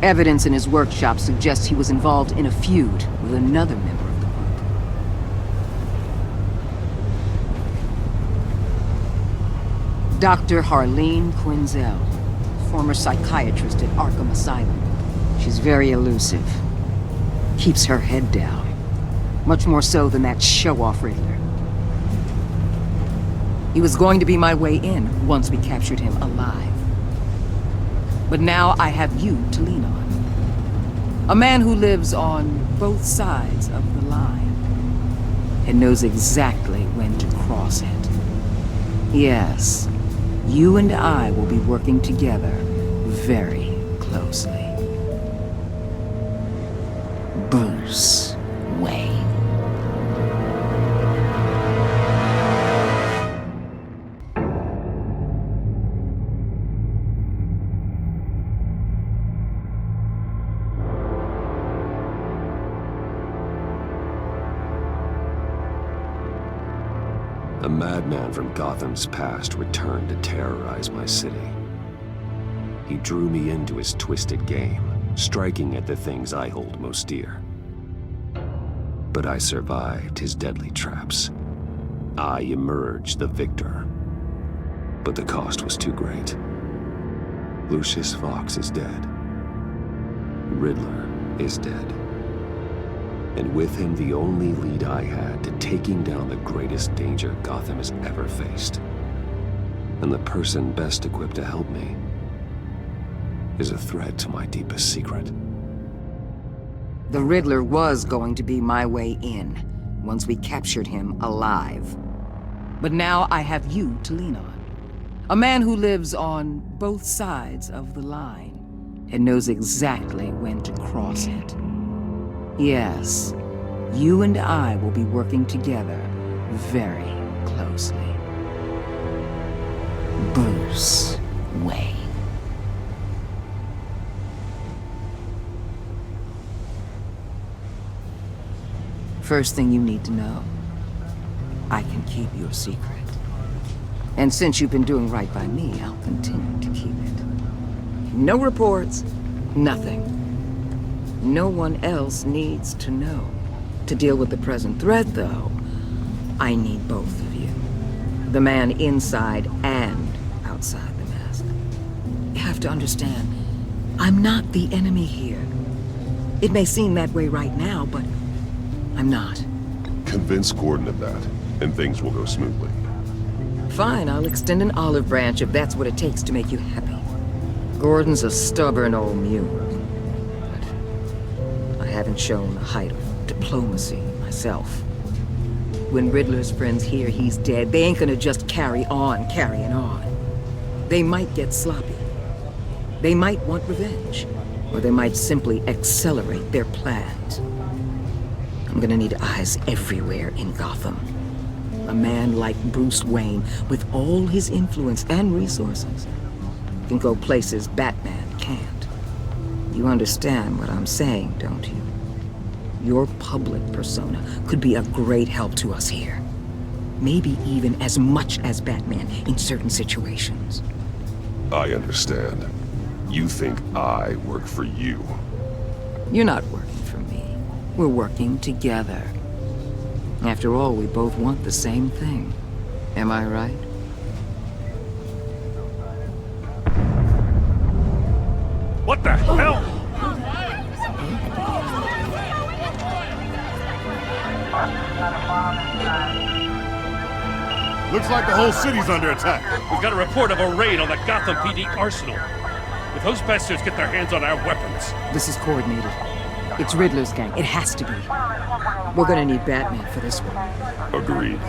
Evidence in his workshop suggests he was involved in a feud with another member of the group. Dr. Harleen Quinzel, former psychiatrist at Arkham Asylum. She's very elusive. Keeps her head down. Much more so than that show-off Riddler. He was going to be my way in once we captured him alive. But now I have you to lean on. A man who lives on both sides of the line and knows exactly when to cross it. Yes, you and I will be working together very closely. Bruce Wayne. A madman from Gotham's past returned to terrorize my city. He drew me into his twisted game, striking at the things I hold most dear. But I survived his deadly traps. I emerged the victor. But the cost was too great. Lucius Fox is dead. Riddler is dead. And with him the only lead I had to taking down the greatest danger Gotham has ever faced. And the person best equipped to help me is a threat to my deepest secret. The Riddler was going to be my way in once we captured him alive. But now I have you to lean on. A man who lives on both sides of the line and knows exactly when to cross it. Yes, you and I will be working together very closely. Bruce Wayne. First thing you need to know, I can keep your secret. And since you've been doing right by me, I'll continue to keep it. No reports, nothing. No one else needs to know. To deal with the present threat, though, I need both of you. The man inside and outside the mask. You have to understand, I'm not the enemy here. It may seem that way right now, but I'm not. Convince Gordon of that, and things will go smoothly. Fine, I'll extend an olive branch if that's what it takes to make you happy. Gordon's a stubborn old mule. I haven't shown the height of diplomacy myself. When Riddler's friends hear he's dead, they ain't gonna just carry on carrying on. They might get sloppy. They might want revenge. Or they might simply accelerate their plans. I'm gonna need eyes everywhere in Gotham. A man like Bruce Wayne, with all his influence and resources, can go places Batman can't. You understand what I'm saying, don't you? Your public persona could be a great help to us here. Maybe even as much as Batman in certain situations. I understand. You think I work for you. You're not working for me. We're working together. After all, we both want the same thing. Am I right? What the hell? Looks like the whole city's under attack. We've got a report of a raid on the Gotham PD arsenal. If those bastards get their hands on our weapons... This is coordinated. It's Riddler's gang. It has to be. We're gonna need Batman for this one. Agreed.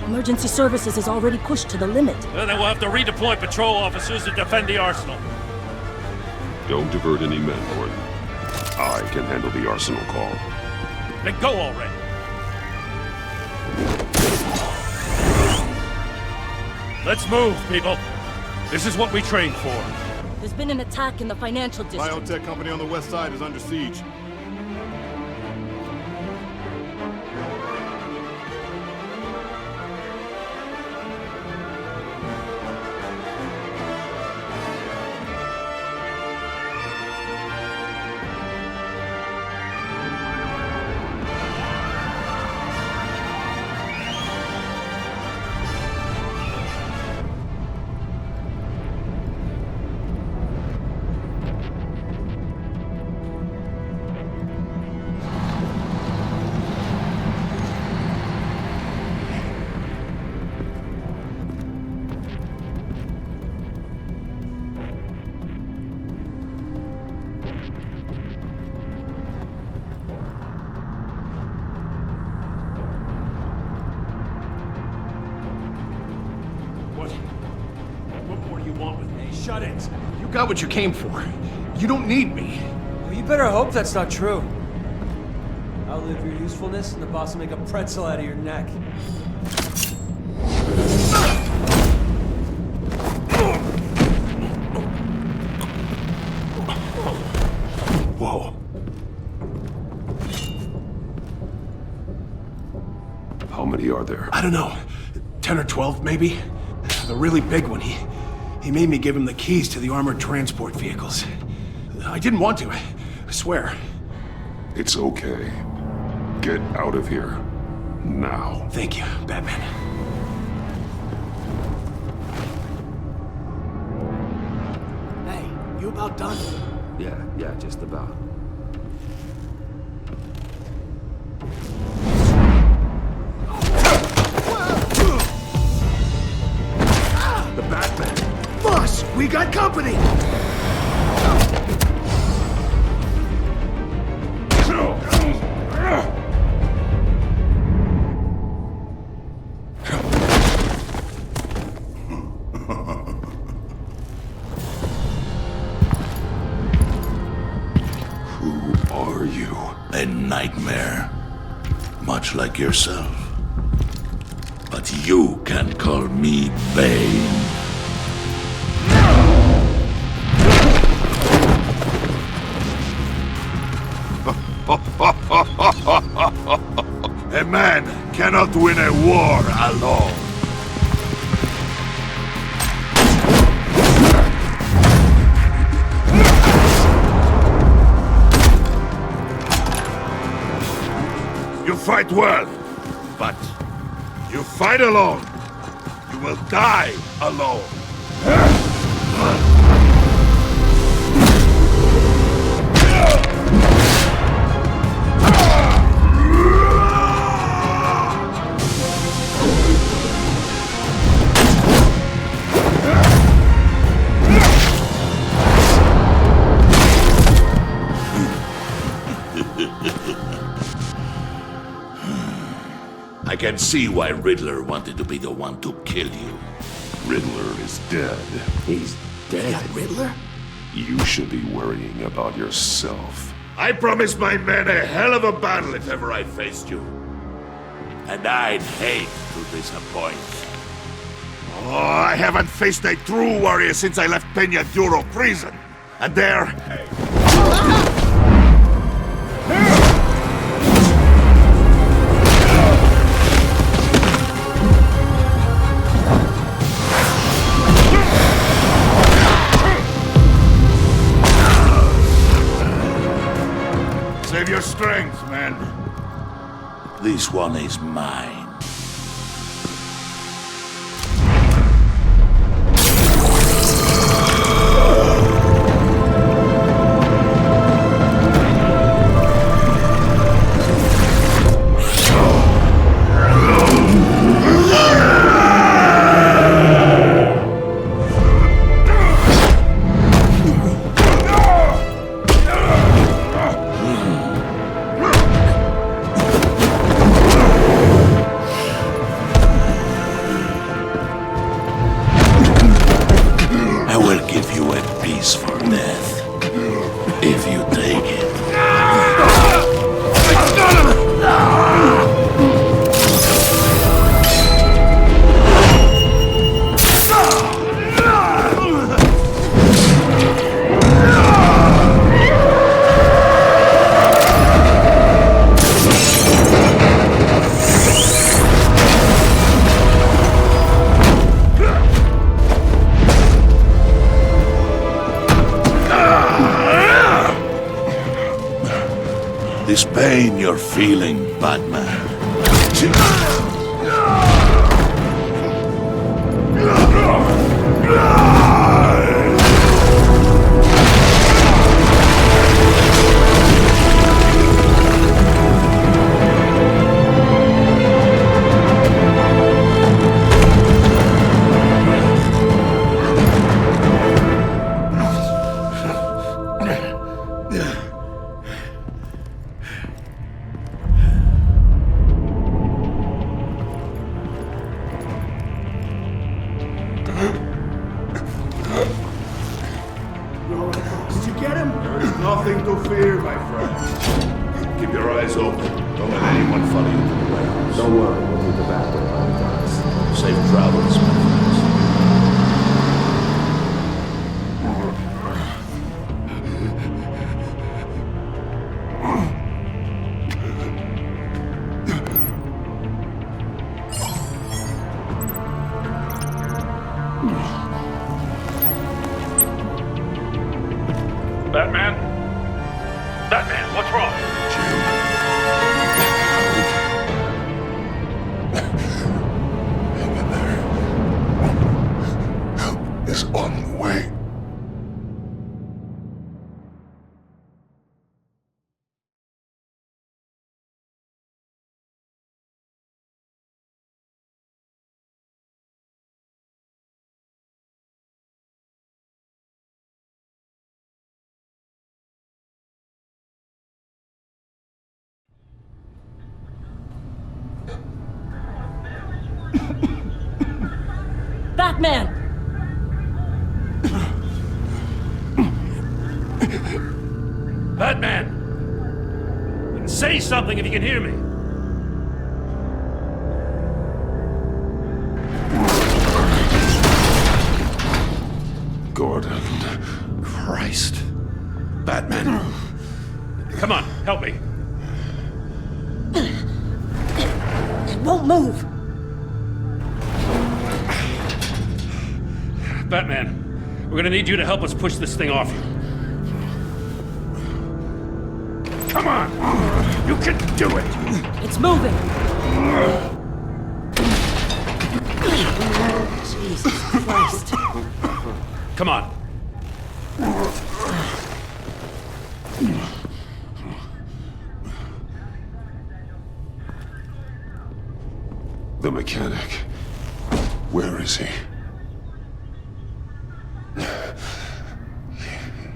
Emergency services is already pushed to the limit. Well, then we'll have to redeploy patrol officers to defend the arsenal. Don't divert any men, Gordon. I can handle the arsenal call. Then go already. Let's move, people. This is what we trained for. There's been an attack in the financial district. Biotech company on the west side is under siege. shut-ins. You got what you came for. You don't need me. Well, you better hope that's not true. Outlive your usefulness, and the boss will make a pretzel out of your neck. Whoa. How many are there? I don't know. 10 or 12, maybe? The really big one, he made me give him the keys to the armored transport vehicles. I didn't want to, I swear. It's okay. Get out of here. Now. Thank you, Batman. Hey, you about done? Yeah, just about. The Batman. Boss, we got company! Who are you? A nightmare. Much like yourself. But you can call me Bane. A man cannot win a war alone. You fight well, but you fight alone. You will die alone. I can see why Riddler wanted to be the one to kill you. Riddler is dead. He's dead. Riddler? You should be worrying about yourself. I promised my men a hell of a battle if ever I faced you. And I'd hate to disappoint. Oh, I haven't faced a true warrior since I left Peña Duro prison. And there... Save your strength, man. This one is mine. This pain you're feeling, Batman. Did you get him? There is nothing to fear, my friend. Keep your eyes open. Don't let anyone follow you to the warehouse. Don't worry, we'll be the back way by the docks. Safe travels, my friends. Batman? Batman, what's wrong? Hang in there. Help is on the way. Batman! Batman! Say something if you can hear me. Gordon. Christ. Batman. Come on, help me. It won't move! Batman, we're gonna need you to help us push this thing off you. Come on! You can do it! It's moving! Jesus Christ. Come on. The mechanic. Where is he?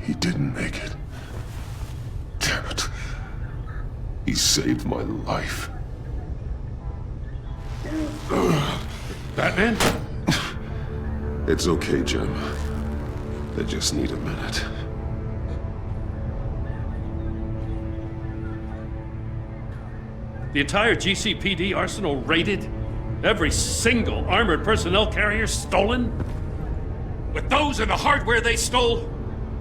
He didn't make it. Damn it. He saved my life. Batman? It's okay, Jim. I just need a minute. The entire GCPD arsenal raided? Every single armored personnel carrier stolen? With those and the hardware they stole?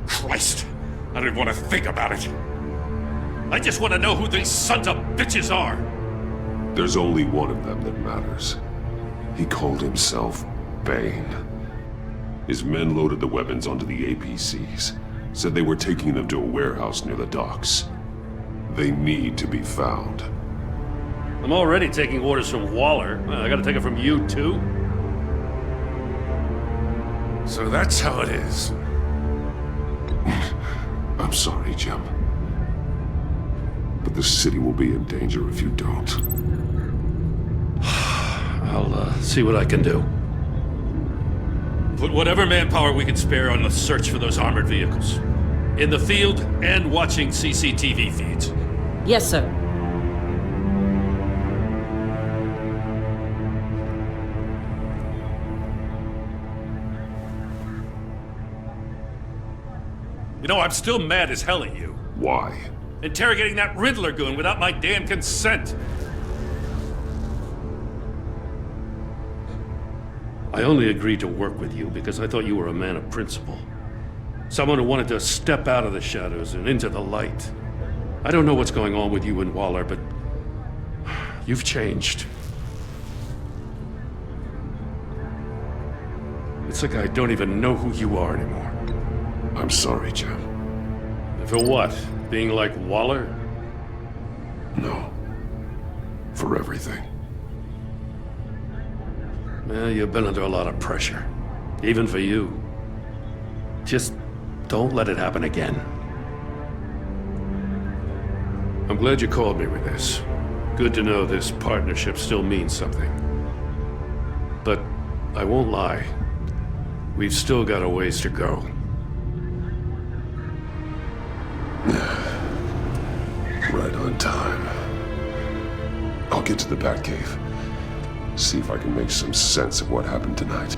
Christ, I don't even want to think about it. I just want to know who these sons of bitches are. There's only one of them that matters. He called himself Bane. His men loaded the weapons onto the APCs, said they were taking them to a warehouse near the docks. They need to be found. I'm already taking orders from Waller. I gotta take it from you, too? So that's how it is. I'm sorry, Jim. But the city will be in danger if you don't. I'll see what I can do. Put whatever manpower we can spare on the search for those armored vehicles. In the field and watching CCTV feeds. Yes, sir. You know, I'm still mad as hell at you. Why? Interrogating that Riddler goon without my damn consent. I only agreed to work with you because I thought you were a man of principle. Someone who wanted to step out of the shadows and into the light. I don't know what's going on with you and Waller, but you've changed. It's like I don't even know who you are anymore. I'm sorry, Jim. For what? Being like Waller? No. For everything. Well, you've been under a lot of pressure. Even for you. Just don't let it happen again. I'm glad you called me with this. Good to know this partnership still means something. But I won't lie. We've still got a ways to go. Right on time. I'll get to the Batcave. See if I can make some sense of what happened tonight.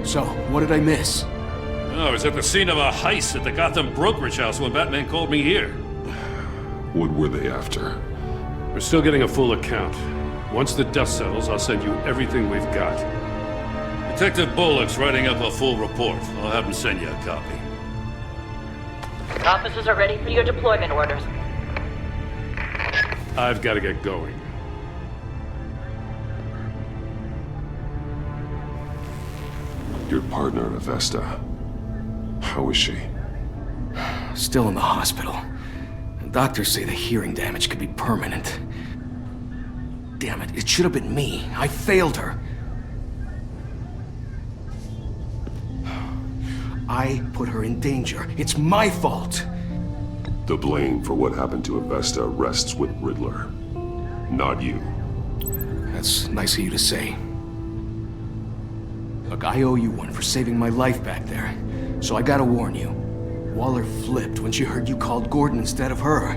So, what did I miss? Oh, I was at the scene of a heist at the Gotham brokerage house when Batman called me here. What were they after? We're still getting a full account. Once the dust settles, I'll send you everything we've got. Detective Bullock's writing up a full report. I'll have him send you a copy. Officers are ready for your deployment orders. I've got to get going. Your partner, Avesta. How is she? Still in the hospital. Doctors say the hearing damage could be permanent. Damn it, it should have been me. I failed her. I put her in danger. It's my fault. The blame for what happened to Avesta rests with Riddler, not you. That's nice of you to say. Look, I owe you one for saving my life back there. So I gotta warn you. Waller flipped when she heard you called Gordon instead of her.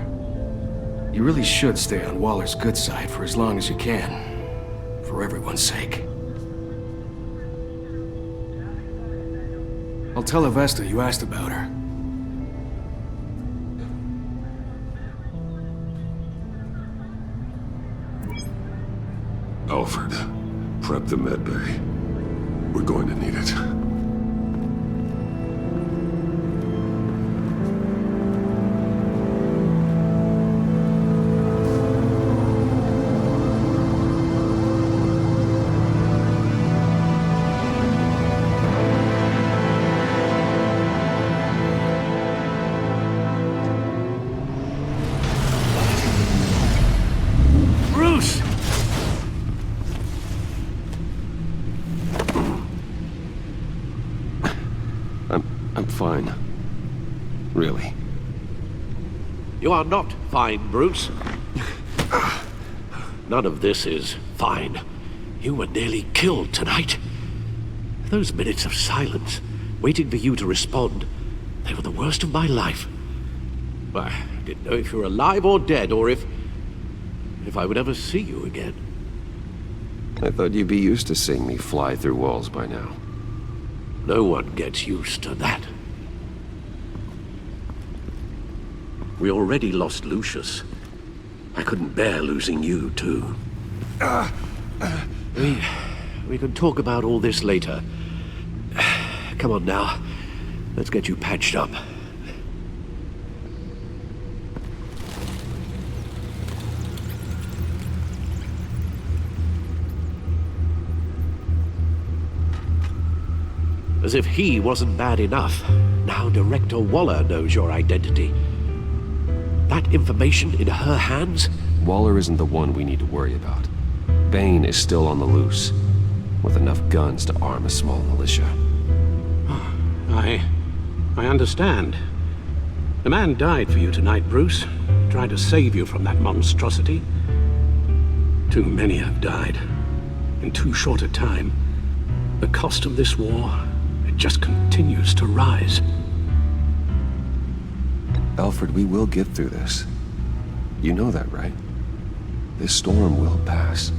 You really should stay on Waller's good side for as long as you can. For everyone's sake. I'll tell Avesta you asked about her. Alfred, prep the med bay. We're going to need it. Bruce! I'm fine. Really. You are not fine, Bruce. None of this is fine. You were nearly killed tonight. Those minutes of silence, waiting for you to respond, they were the worst of my life. I didn't know if you were alive or dead, or if I would ever see you again. I thought you'd be used to seeing me fly through walls by now. No one gets used to that. We already lost Lucius. I couldn't bear losing you, too. We can talk about all this later. Come on now. Let's get you patched up. As if he wasn't bad enough, now Director Waller knows your identity. That information in her hands? Waller isn't the one we need to worry about. Bane is still on the loose, with enough guns to arm a small militia. I understand. The man died for you tonight, Bruce. Tried to save you from that monstrosity. Too many have died. In too short a time. The cost of this war, it just continues to rise. Alfred, we will get through this. You know that, right? This storm will pass.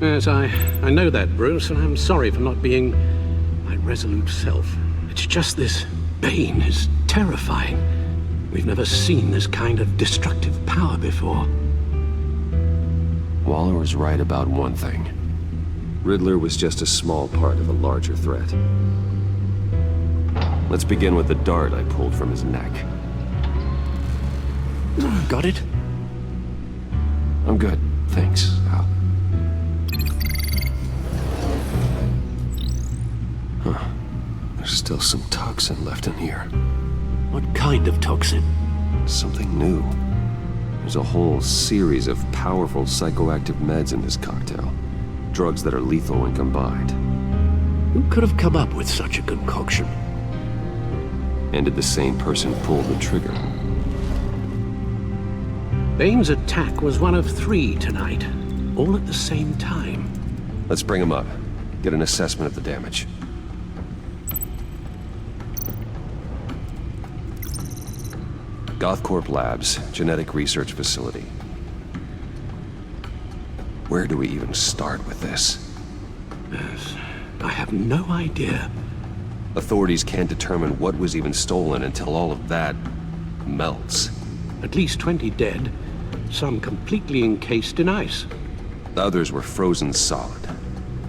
Yes, I know that, Bruce, and I'm sorry for not being my resolute self. It's just this Bane is terrifying. We've never seen this kind of destructive power before. Waller was right about one thing. Riddler was just a small part of a larger threat. Let's begin with the dart I pulled from his neck. Got it? I'm good, thanks, Al. Huh. There's still some toxin left in here. What kind of toxin? Something new. There's a whole series of powerful psychoactive meds in this cocktail. Drugs that are lethal when combined. Who could have come up with such a concoction? And did the same person pull the trigger? Bane's attack was one of 3 tonight, all at the same time. Let's bring him up. Get an assessment of the damage. Gothcorp Labs, genetic research facility. Where do we even start with this? Yes, I have no idea. Authorities can't determine what was even stolen until all of that melts. At least 20 dead, some completely encased in ice. The others were frozen solid.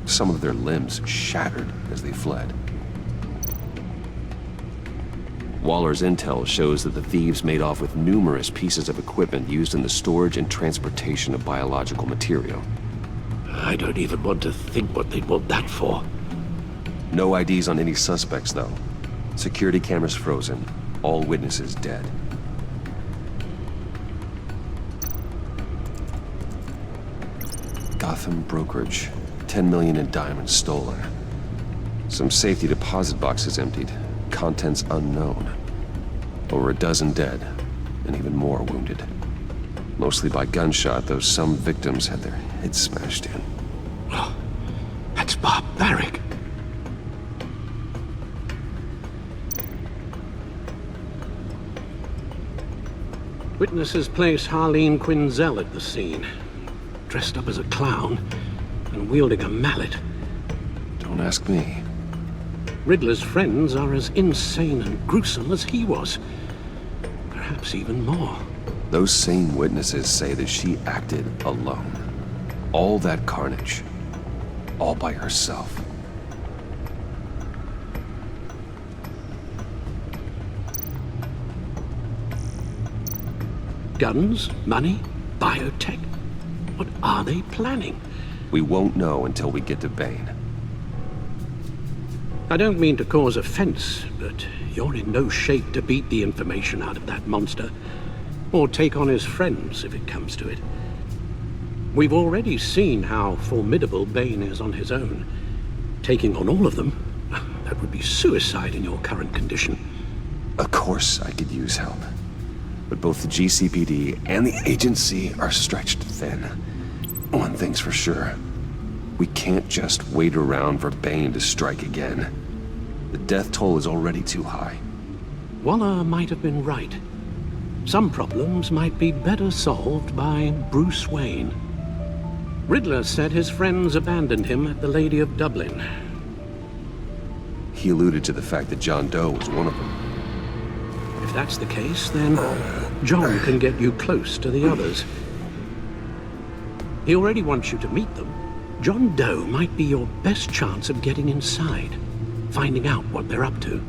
Some of their limbs shattered as they fled. Waller's intel shows that the thieves made off with numerous pieces of equipment used in the storage and transportation of biological material. I don't even want to think what they'd want that for. No IDs on any suspects, though. Security cameras frozen. All witnesses dead. Gotham brokerage. 10 million in diamonds stolen. Some safety deposit boxes emptied. Contents unknown. Over a dozen dead, and even more wounded. Mostly by gunshot, though some victims had their heads smashed in. Oh, that's barbaric. Witnesses place Harleen Quinzel at the scene, dressed up as a clown and wielding a mallet. Don't ask me. Riddler's friends are as insane and gruesome as he was. Perhaps even more. Those same witnesses say that she acted alone. All that carnage. All by herself. Guns, money, biotech. What are they planning? We won't know until we get to Bane. I don't mean to cause offense, but you're in no shape to beat the information out of that monster, or take on his friends if it comes to it. We've already seen how formidable Bane is on his own. Taking on all of them, that would be suicide in your current condition. Of course I could use help. But both the GCPD and the agency are stretched thin. One thing's for sure. We can't just wait around for Bane to strike again. The death toll is already too high. Waller might have been right. Some problems might be better solved by Bruce Wayne. Riddler said his friends abandoned him at the Lady of Dublin. He alluded to the fact that John Doe was one of them. If that's the case, then John can get you close to the others. He already wants you to meet them. John Doe might be your best chance of getting inside, finding out what they're up to.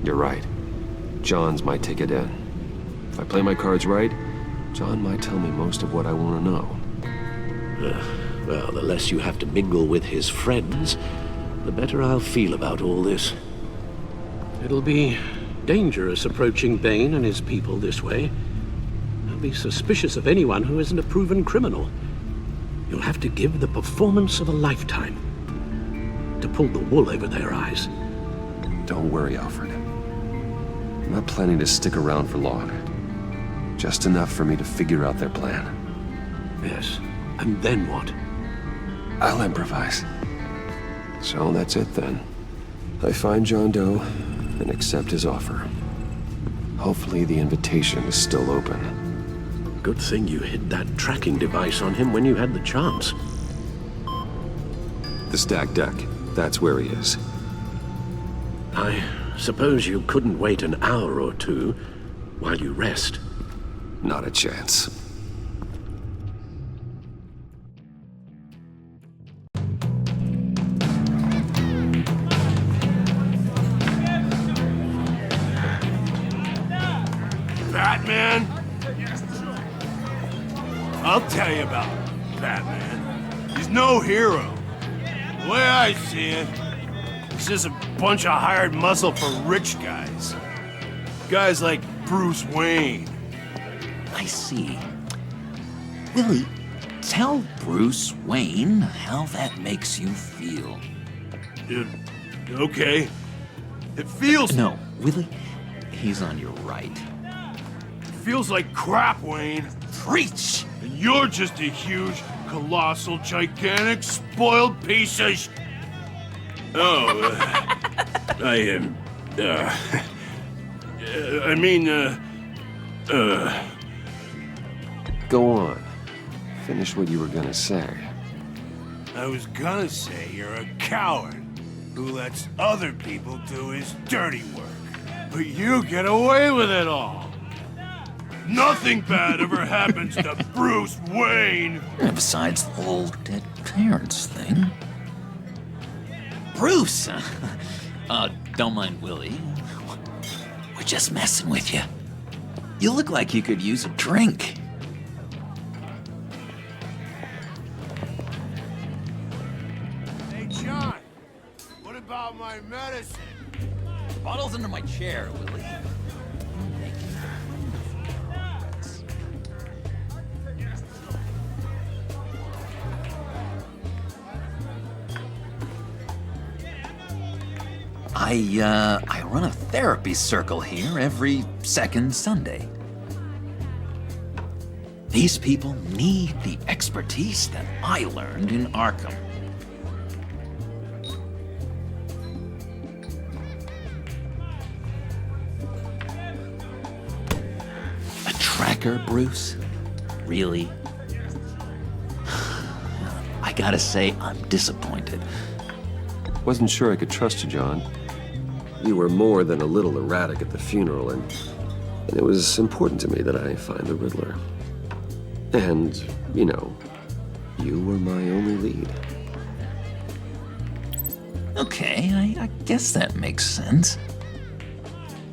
You're right. John's my ticket in. If I play my cards right, John might tell me most of what I want to know. Well, the less you have to mingle with his friends, the better I'll feel about all this. It'll be dangerous approaching Bane and his people this way. I'll be suspicious of anyone who isn't a proven criminal. You'll have to give the performance of a lifetime to pull the wool over their eyes. Don't worry, Alfred. I'm not planning to stick around for long. Just enough for me to figure out their plan. Yes, and then what? I'll improvise. So that's it then. I find John Doe and accept his offer. Hopefully the invitation is still open. Good thing you hid that tracking device on him when you had the chance. The stacked deck. That's where he is. I suppose you couldn't wait an hour or two while you rest? Not a chance. Batman? I'll tell you about Batman. He's no hero. The way I see it, he's just a bunch of hired muscle for rich guys. Guys like Bruce Wayne. I see. Willie, tell Bruce Wayne how that makes you feel. Okay. It feels... No, Willie, he's on your right. It feels like crap, Wayne. Preach! And you're just a huge, colossal, gigantic, spoiled piece of Go on. Finish what you were gonna say. I was gonna say you're a coward. who lets other people do his dirty work. But you get away with it all. Nothing bad ever happens to Bruce Wayne. Besides the whole dead parents thing. Bruce! Don't mind Willie. We're just messing with you. You look like you could use a drink. Hey, John. What about my medicine? The bottle's under my chair, Willie. I run a therapy circle here every second Sunday. These people need the expertise that I learned in Arkham. A tracker, Bruce? Really? I gotta say, I'm disappointed. Wasn't sure I could trust you, John. You were more than a little erratic at the funeral, and it was important to me that I find the Riddler. And, you know, you were my only lead. Okay, I guess that makes sense.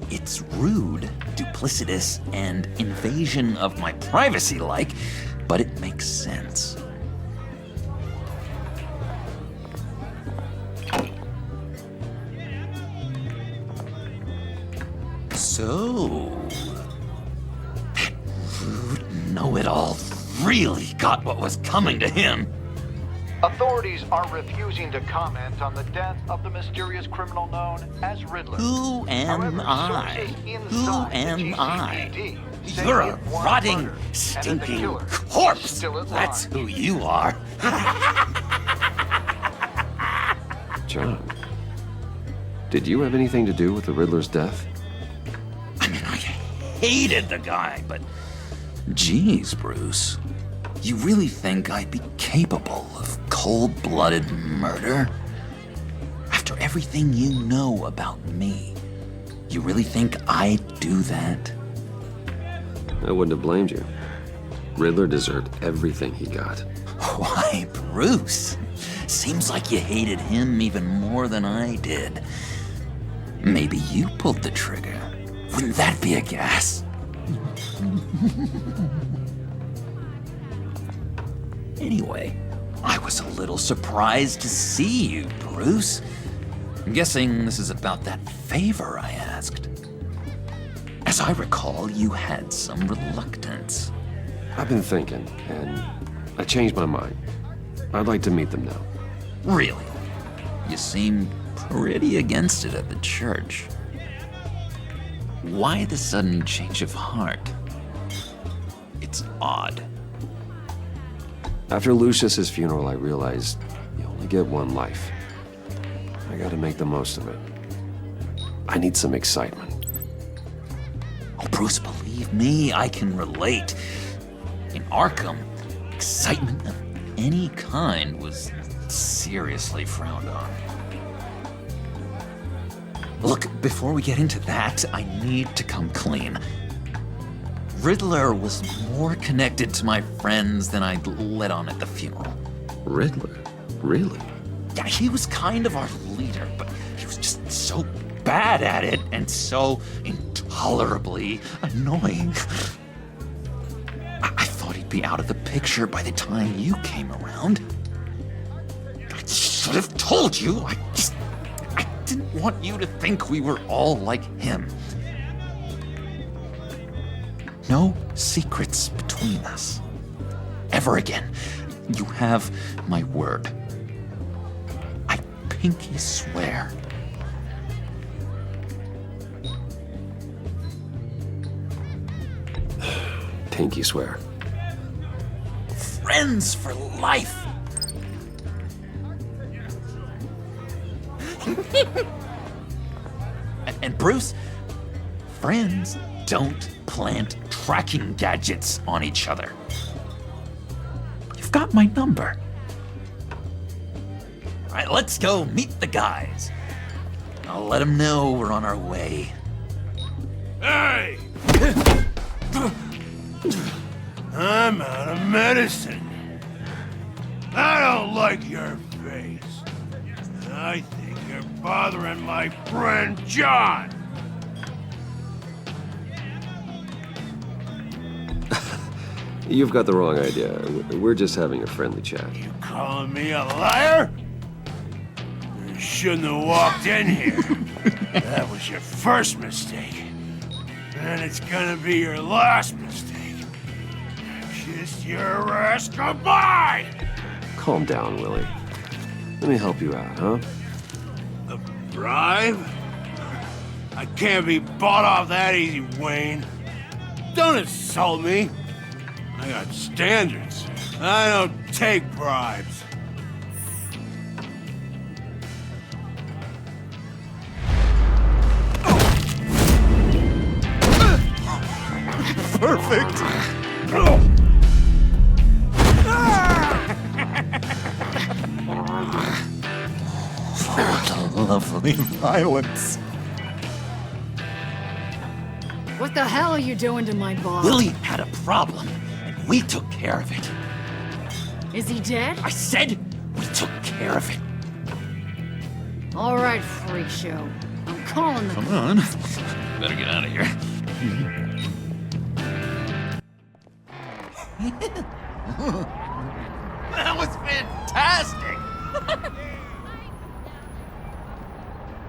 It's rude, duplicitous, and invasion of my privacy-like, but it makes sense. So, that rude know-it-all really got what was coming to him. Authorities are refusing to comment on the death of the mysterious criminal known as Riddler. Who am I? Who am I? You're a rotting, stinking corpse. That's who you are. John, did you have anything to do with the Riddler's death? Hated the guy, but geez, Bruce, you really think I'd be capable of cold-blooded murder? After everything you know about me, you really think I'd do that? I wouldn't have blamed you. Riddler deserved everything he got. Why, Bruce? Seems like you hated him even more than I did. Maybe you pulled the trigger. Wouldn't that be a gas? Anyway, I was a little surprised to see you, Bruce. I'm guessing this is about that favor I asked. As I recall, you had some reluctance. I've been thinking, and I changed my mind. I'd like to meet them now. Really? You seemed pretty against it at the church. Why the sudden change of heart? It's odd. After Lucius's funeral, I realized you only get one life. I gotta make the most of it. I need some excitement. Oh, Bruce, believe me, I can relate. In Arkham, excitement of any kind was seriously frowned on. Look, before we get into that, I need to come clean. Riddler was more connected to my friends than I'd let on at the funeral. Riddler? Really? Yeah, he was kind of our leader, but he was just so bad at it and so intolerably annoying. I thought he'd be out of the picture by the time you came around. I should have told you. I didn't want you to think we were all like him. No secrets between us. Ever again. You have my word. I pinky swear. Pinky swear. Friends for life. And Bruce, friends don't plant tracking gadgets on each other. You've got my number. Alright, let's go meet the guys. I'll let them know we're on our way. Hey! I'm out of medicine. I don't like your face. I think you're bothering my friend John. You've got the wrong idea. We're just having a friendly chat. Calling me a liar? You shouldn't have walked in here. That was your first mistake. And it's gonna be your last mistake. Kiss your ass goodbye! Calm down, Willie. Let me help you out, huh? A bribe? I can't be bought off that easy, Wayne. Don't insult me. I got standards. I don't take bribes. Perfect! What a lovely violence. What the hell are you doing to my boss? Willie had a problem, and we took care of it. Is he dead? I said we took care of it. All right, freak show. I'm calling the... Come on. Better get out of here. That was fantastic!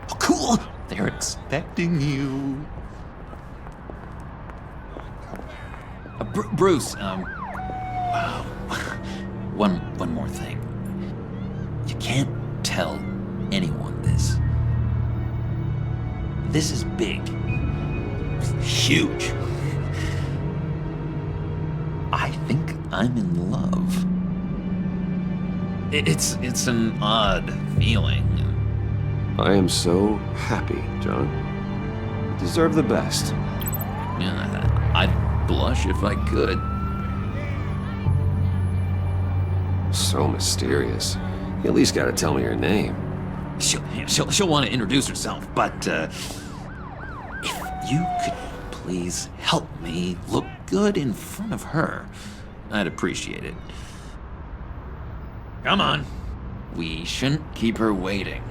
Oh, cool! They're expecting you. Bruce, one more thing. You can't tell anyone this. This is big. Huge. I think I'm in love. It's an odd feeling. I am so happy, John. You deserve the best. Yeah, I'd blush if I could. So mysterious. You at least gotta tell me your name. She'll want to introduce herself, but if you could please help me look good in front of her, I'd appreciate it. Come on. We shouldn't keep her waiting.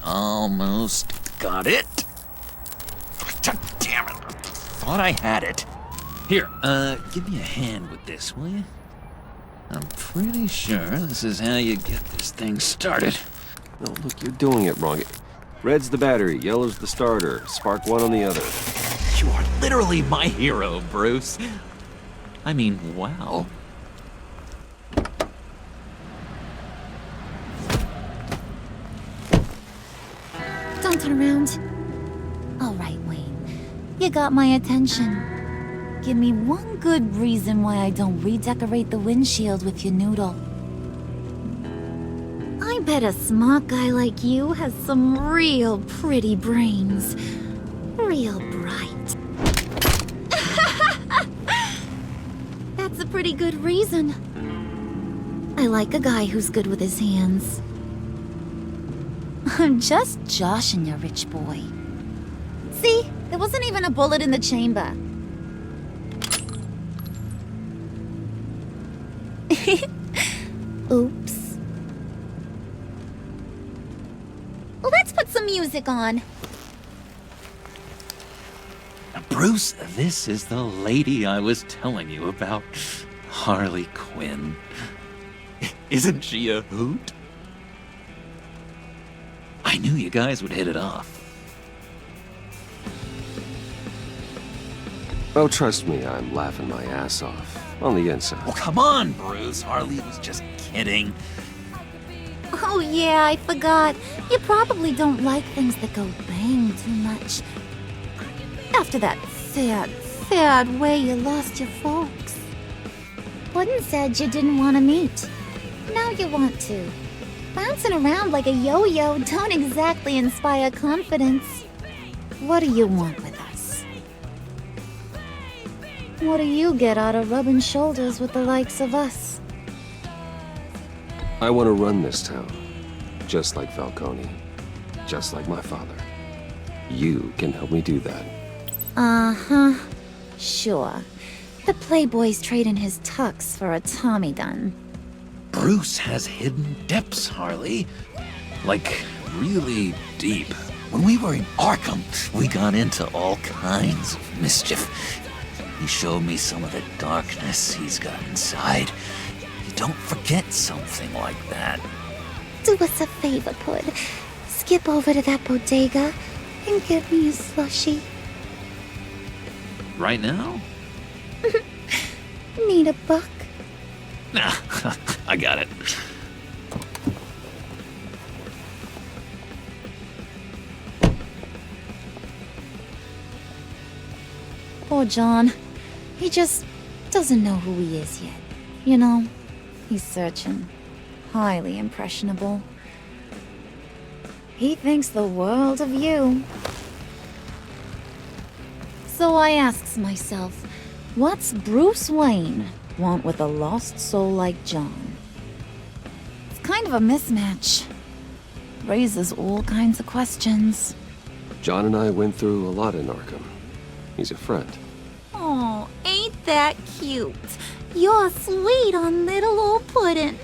Almost got it. God damn it. Thought I had it. Here, give me a hand with this, will you? I'm pretty sure this is how you get this thing started. No, look, you're doing it wrong. Red's the battery, yellow's the starter. Spark one on the other. You are literally my hero, Bruce. I mean, wow. Don't turn around. All right, Wayne. You got my attention. Give me one good reason why I don't redecorate the windshield with your noodle. I bet a smart guy like you has some real pretty brains. Real bright. That's a pretty good reason. I like a guy who's good with his hands. I'm just joshing you, rich boy. See? There wasn't even a bullet in the chamber. Oops. Well, let's put some music on. Now, Bruce, this is the lady I was telling you about. Harley Quinn. Isn't she a hoot? I knew you guys would hit it off. Oh, trust me, I'm laughing my ass off. On the inside. Oh, come on, Bruce. Harley was just kidding. Oh yeah, I forgot. You probably don't like things that go bang too much. After that sad way you lost your folks. Puddin' said you didn't want to meet. Now you want to. Bouncing around like a yo-yo don't exactly inspire confidence. what do you want with us? What do you get out of rubbing shoulders with the likes of us? I want to run this town, just like Falcone, just like my father. You can help me do that. Uh-huh. Sure. The playboy's trading his tux for a Tommy gun. Bruce has hidden depths, Harley. Like, really deep. When we were in Arkham, we got into all kinds of mischief. He showed me some of the darkness he's got inside. You don't forget something like that. Do us a favor, Pud. Skip over to that bodega and get me a slushie. Right now? Need a buck? Nah, I got it. Poor John. He just doesn't know who he is yet. You know, he's searching. Highly impressionable. He thinks the world of you. So I asks myself, what's Bruce Wayne want with a lost soul like John? It's kind of a mismatch. Raises all kinds of questions. John and I went through a lot in Arkham. He's a friend. Oh, ain't that cute? You're sweet on little old puddin'.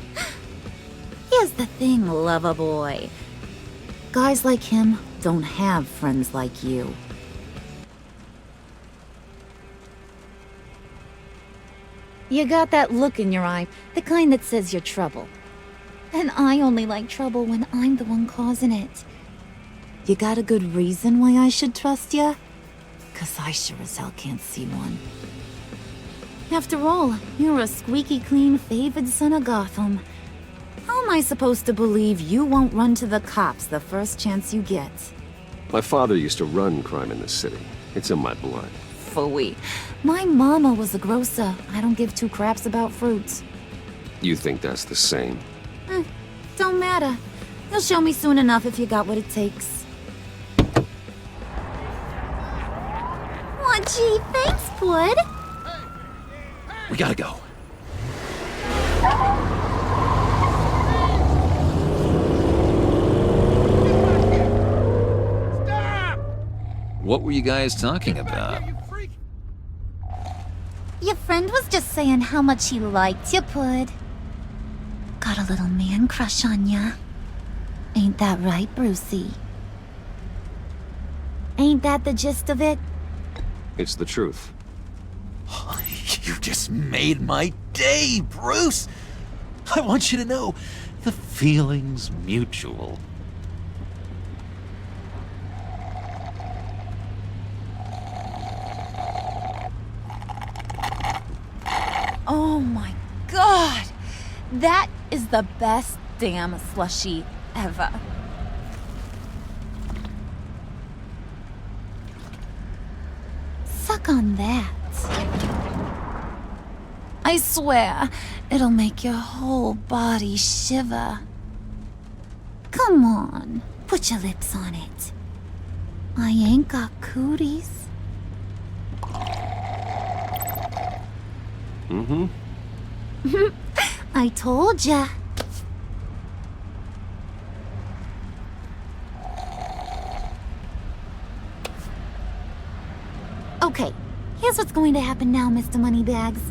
Here's the thing, lover boy. Guys like him don't have friends like you. You got that look in your eye, the kind that says you're trouble. And I only like trouble when I'm the one causing it. You got a good reason why I should trust you? 'Cause I sure as hell can't see one. After all, you're a squeaky clean favored son of Gotham. How am I supposed to believe you won't run to the cops the first chance you get? My father used to run crime in the city. It's in my blood. Phooey. My mama was a grocer. I don't give two craps about fruits. You think that's the same? Don't matter. You'll show me soon enough if you got what it takes. Aw, gee, thanks, Pud. We gotta go. What were you guys talking about? Your friend was just saying how much he liked you, Pud. Got a little man crush on ya. Ain't that right, Brucey? Ain't that the gist of it? It's the truth. You just made my day, Bruce! I want you to know, the feeling's mutual. Oh my god! That is the best damn slushie ever. Suck on that. I swear, it'll make your whole body shiver. Come on, put your lips on it. I ain't got cooties. Mm-hmm. I told ya. Okay, here's what's going to happen now, Mr. Moneybags.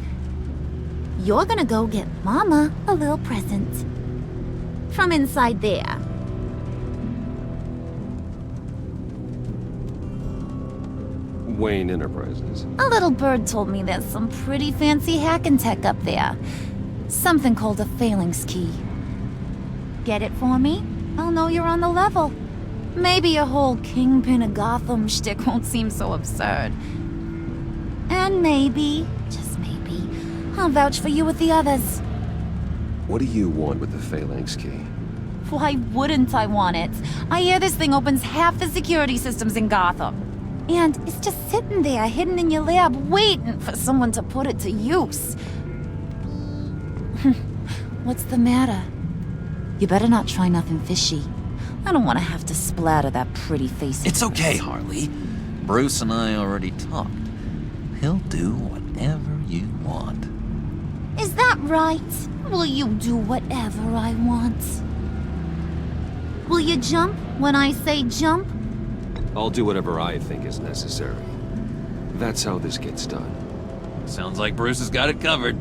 You're gonna go get Mama a little present. From inside there. Wayne Enterprises. A little bird told me there's some pretty fancy hacking tech up there. Something called a phalanx key. Get it for me? I'll know you're on the level. Maybe your whole Kingpin of Gotham shtick won't seem so absurd. And maybe, just maybe, I'll vouch for you with the others. What do you want with the phalanx key? Why wouldn't I want it? I hear this thing opens half the security systems in Gotham. And it's just sitting there, hidden in your lab, waiting for someone to put it to use. What's the matter? You better not try nothing fishy. I don't want to have to splatter that pretty face. It's okay, Harley. Bruce and I already talked. He'll do whatever you want. Is that right? Will you do whatever I want? Will you jump when I say jump? I'll do whatever I think is necessary. That's how this gets done. Sounds like Bruce has got it covered.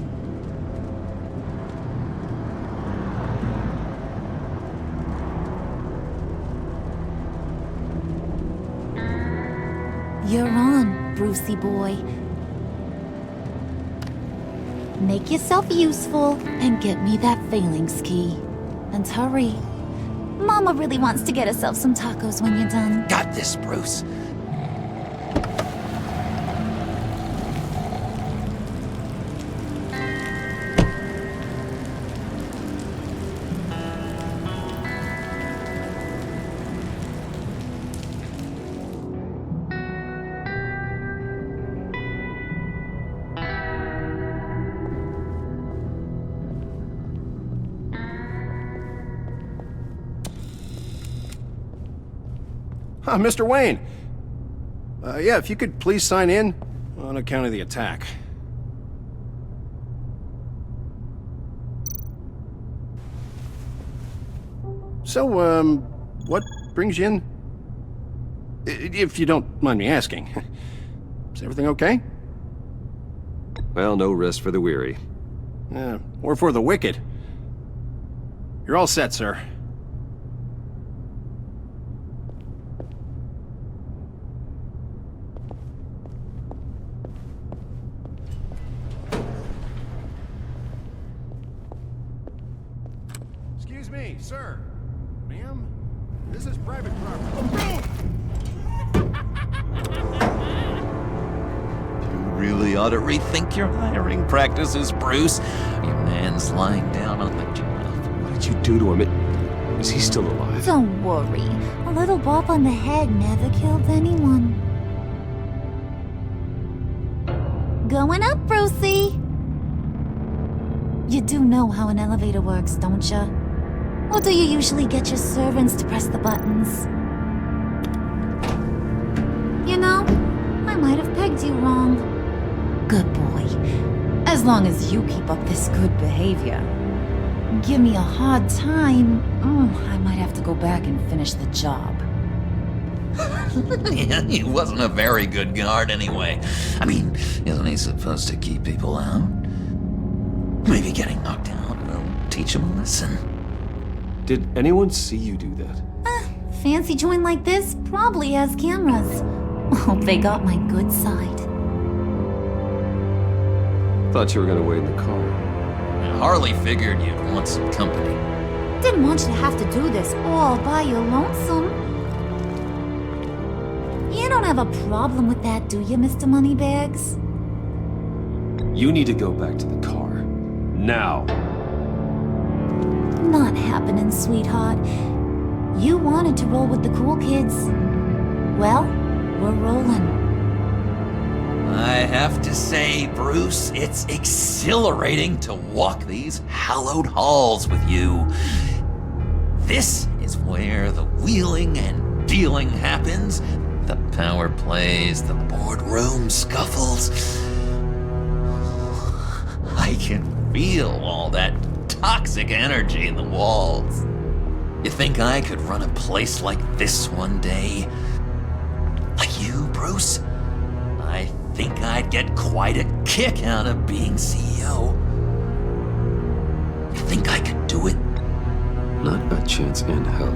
You're on, Brucey boy. Make yourself useful and get me that phalanx key. And hurry. Mama really wants to get herself some tacos when you're done. Got this, Bruce. Mr. Wayne. Yeah, if you could please sign in on account of the attack. So, what brings you in? If you don't mind me asking. Is everything okay? Well, no rest for the weary. Or for the wicked. You're all set, sir. Excuse me, sir. Ma'am, this is private property. You really ought to rethink your hiring practices, Bruce. Your man's lying down on the job. What did you do to him? Is he still alive? Don't worry. A little bump on the head never killed anyone. Going up, Brucey. You do know how an elevator works, don't you? Or do you usually get your servants to press the buttons? You know, I might have pegged you wrong. Good boy. As long as you keep up this good behavior. Give me a hard time, I might have to go back and finish the job. Yeah, he wasn't a very good guard anyway. I mean, isn't he supposed to keep people out? Maybe getting knocked out will teach him a lesson. Did anyone see you do that? Fancy joint like this probably has cameras. Hope they got my good side. Thought you were gonna wait in the car. Harley figured you'd want some company. Didn't want you to have to do this all by your lonesome. You don't have a problem with that, do you, Mr. Moneybags? You need to go back to the car. Now. Not happening, sweetheart. You wanted to roll with the cool kids. Well, we're rolling. I have to say, Bruce, it's exhilarating to walk these hallowed halls with you. This is where the wheeling and dealing happens. The power plays, the boardroom scuffles. I can feel all that toxic energy in the walls. You think I could run a place like this one day? Like you, Bruce? I think I'd get quite a kick out of being CEO. You think I could do it? Not a chance in hell.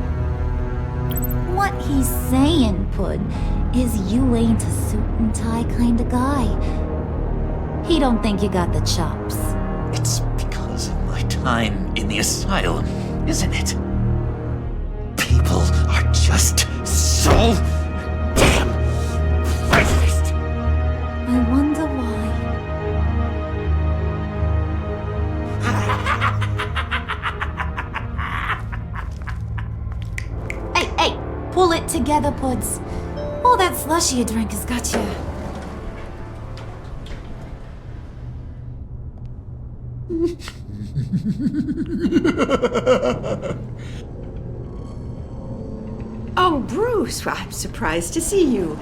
What he's saying, Pud, is you ain't a suit and tie kind of guy. He don't think you got the chops. It's because of my time in the asylum, isn't it? People are just so damn racist. I wonder why. Hey, pull it together, Puds. All that slushy you drink has got you. Oh, Bruce, well, I'm surprised to see you.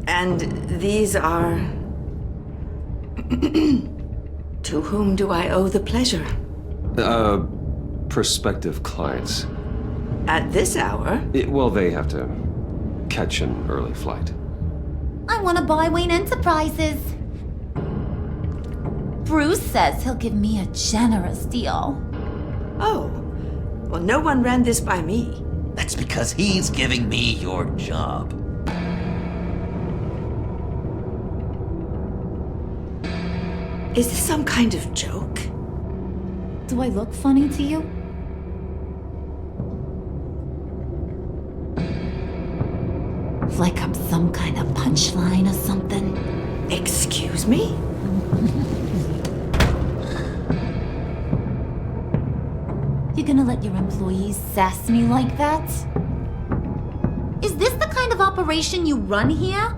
And these are... To whom do I owe the pleasure? Prospective clients. At this hour? Well, they have to catch an early flight. I want to buy Wayne Enterprises. Bruce says he'll give me a generous deal. Oh. Well, no one ran this by me. That's because he's giving me your job. Is this some kind of joke? Do I look funny to you? Like I'm some kind of punchline or something? Excuse me? You gonna let your employees sass me like that? Is this the kind of operation you run here?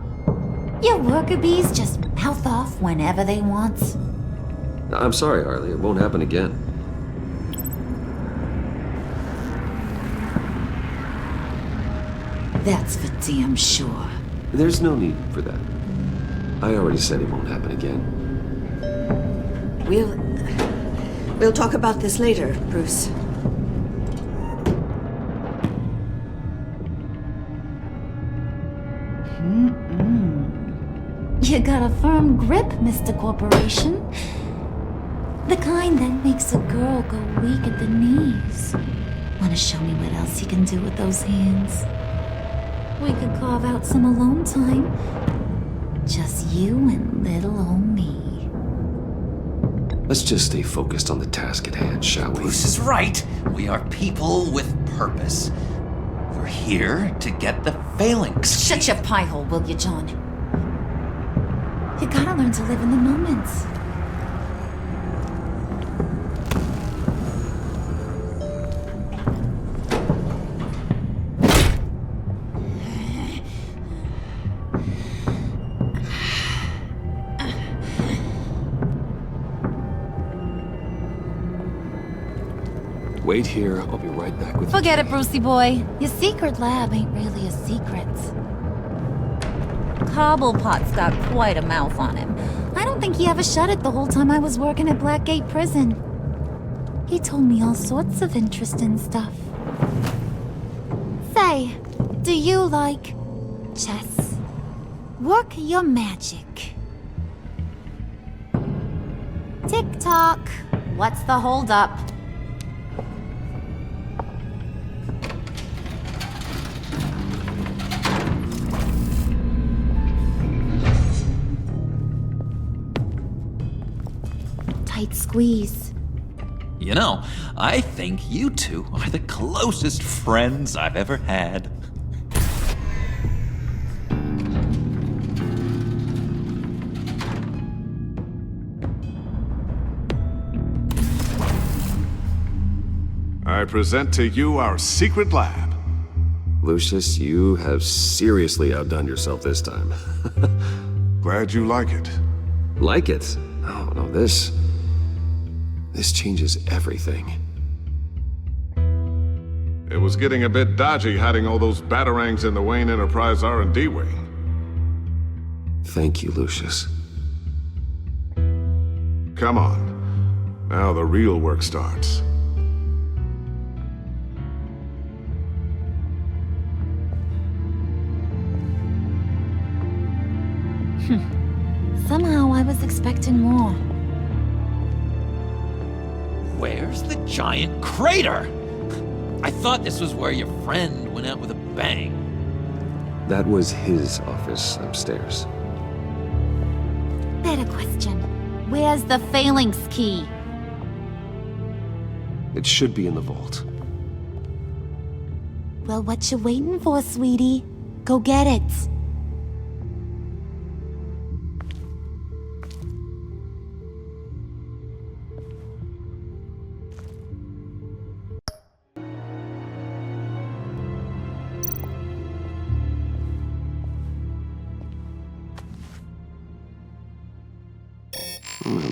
Your worker bees just mouth off whenever they want. I'm sorry, Harley. It won't happen again. That's for damn sure. There's no need for that. I already said it won't happen again. We'll talk about this later, Bruce. You got a firm grip, Mr. Corporation. The kind that makes a girl go weak at the knees. Wanna show me what else you can do with those hands? We could carve out some alone time. Just you and little old me. Let's just stay focused on the task at hand, shall we? Bruce is right. We are people with purpose. We're here to get the phalanx. Shut your pie hole, will you, John? You gotta learn to live in the moment. Wait here. I'll be right back with you. Forget it, Brucey boy. Your secret lab ain't really a secret. Cobblepot's got quite a mouth on him. I don't think he ever shut it the whole time I was working at Blackgate Prison. He told me all sorts of interesting stuff. Say, do you like chess? Work your magic. Tick-tock. What's the holdup? Tight squeeze. You know, I think you two are the closest friends I've ever had. I present to you our secret lab. Lucius, you have seriously outdone yourself this time. Glad you like it. Like it? Oh, no, this changes everything. It was getting a bit dodgy hiding all those batarangs in the Wayne Enterprise R&D wing. Thank you, Lucius. Come on. Now the real work starts. Somehow I was expecting more. Where's the giant crater? I thought this was where your friend went out with a bang. That was his office upstairs. Better question. Where's the phalanx key? It should be in the vault. Well, what you waiting for, sweetie? Go get it.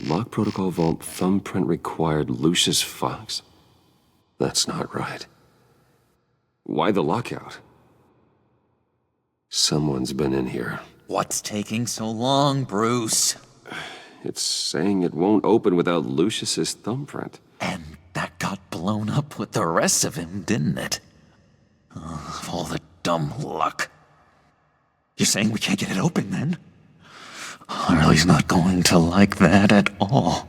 Lock protocol vault thumbprint required Lucius Fox. That's not right. Why the lockout? Someone's been in here. What's taking so long, Bruce? It's saying it won't open without Lucius's thumbprint. And that got blown up with the rest of him, didn't it? Oh, all the dumb luck. You're saying we can't get it open, then? Harley's not going to like that at all.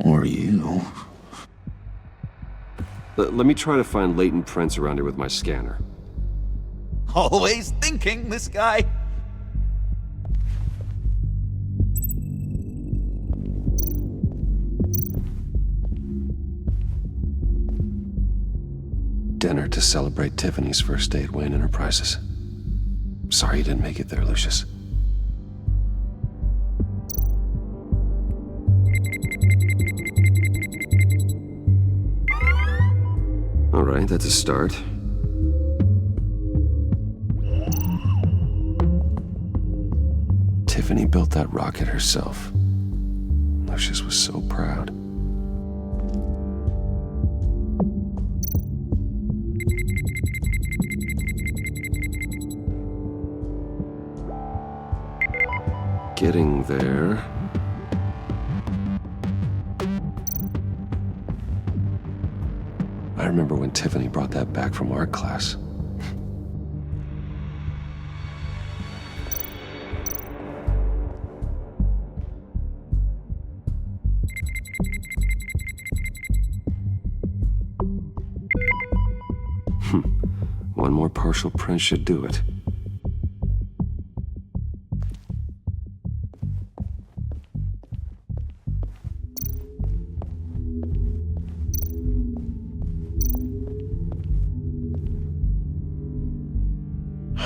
Or you. Let me try to find latent prints around here with my scanner. Always thinking, this guy. Dinner to celebrate Tiffany's first day at Wayne Enterprises. Sorry you didn't make it there, Lucius. All right, that's a start. Tiffany built that rocket herself. Lucius was so proud. Getting there. I remember when Tiffany brought that back from art class. One more partial print should do it.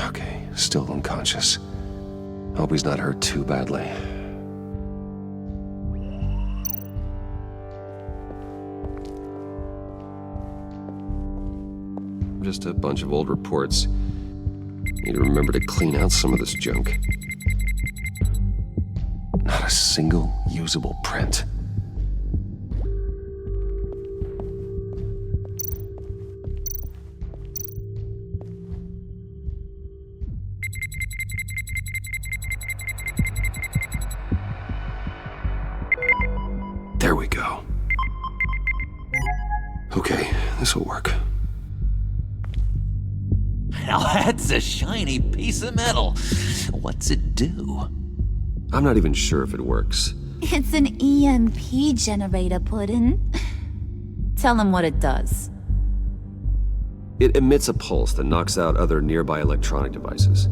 Okay, still unconscious. Hope he's not hurt too badly. Just a bunch of old reports. Need to remember to clean out some of this junk. Not a single usable print. There we go. Okay, this will work. Now that's a shiny piece of metal. What's it do? I'm not even sure if it works. It's an EMP generator, Puddin'. Tell him what it does. It emits a pulse that knocks out other nearby electronic devices.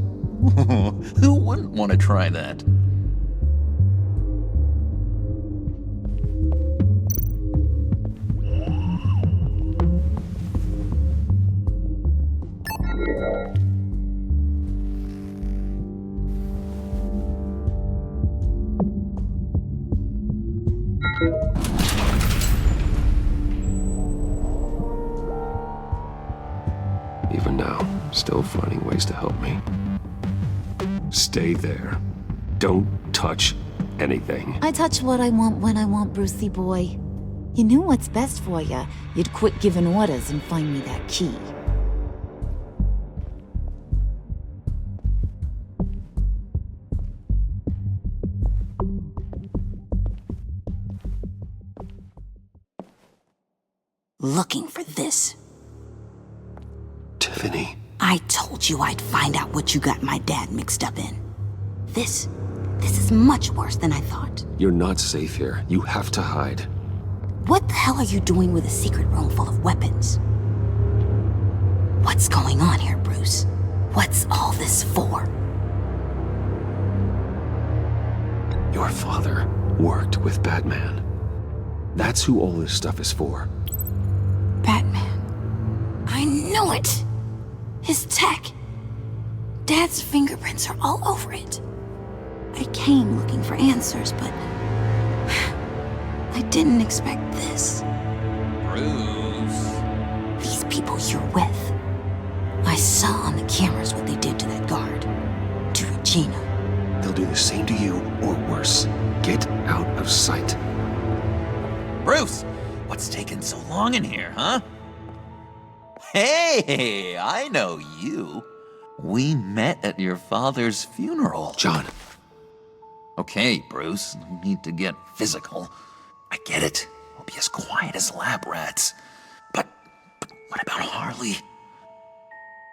Who wouldn't want to try that? Even now, still finding ways to help me. Stay there. Don't touch anything. I touch what I want when I want, Brucey boy. You knew what's best for you. You'd quit giving orders and find me that key. Looking for this. Tiffany. I told you I'd find out what you got my dad mixed up in. This is much worse than I thought. You're not safe here. You have to hide. What the hell are you doing with a secret room full of weapons? What's going on here, Bruce? What's all this for? Your father worked with Batman. That's who all this stuff is for. Batman. I knew it! His tech. Dad's fingerprints are all over it. I came looking for answers, but I didn't expect this. Bruce. These people you're with. I saw on the cameras what they did to that guard. To Regina. They'll do the same to you, or worse. Get out of sight. Bruce, what's taking so long in here, huh? Hey, I know you. We met at your father's funeral. John. Okay, Bruce, no need to get physical. I get it. We'll be as quiet as lab rats. But what about Harley?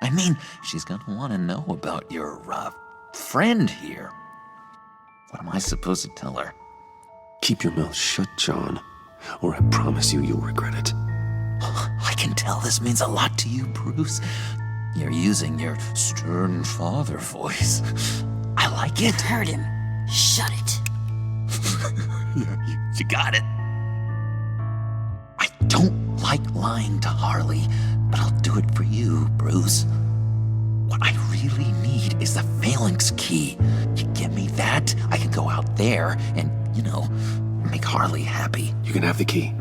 I mean, she's gonna want to know about your, friend here. What am I supposed to tell her? Keep your mouth shut, John, or I promise you you'll regret it. I can tell this means a lot to you, Bruce. You're using your stern father voice. I like it. Heard him. Shut it. You got it. I don't like lying to Harley, but I'll do it for you, Bruce. What I really need is the phalanx key. You give me that, I can go out there and, make Harley happy. You can have the key.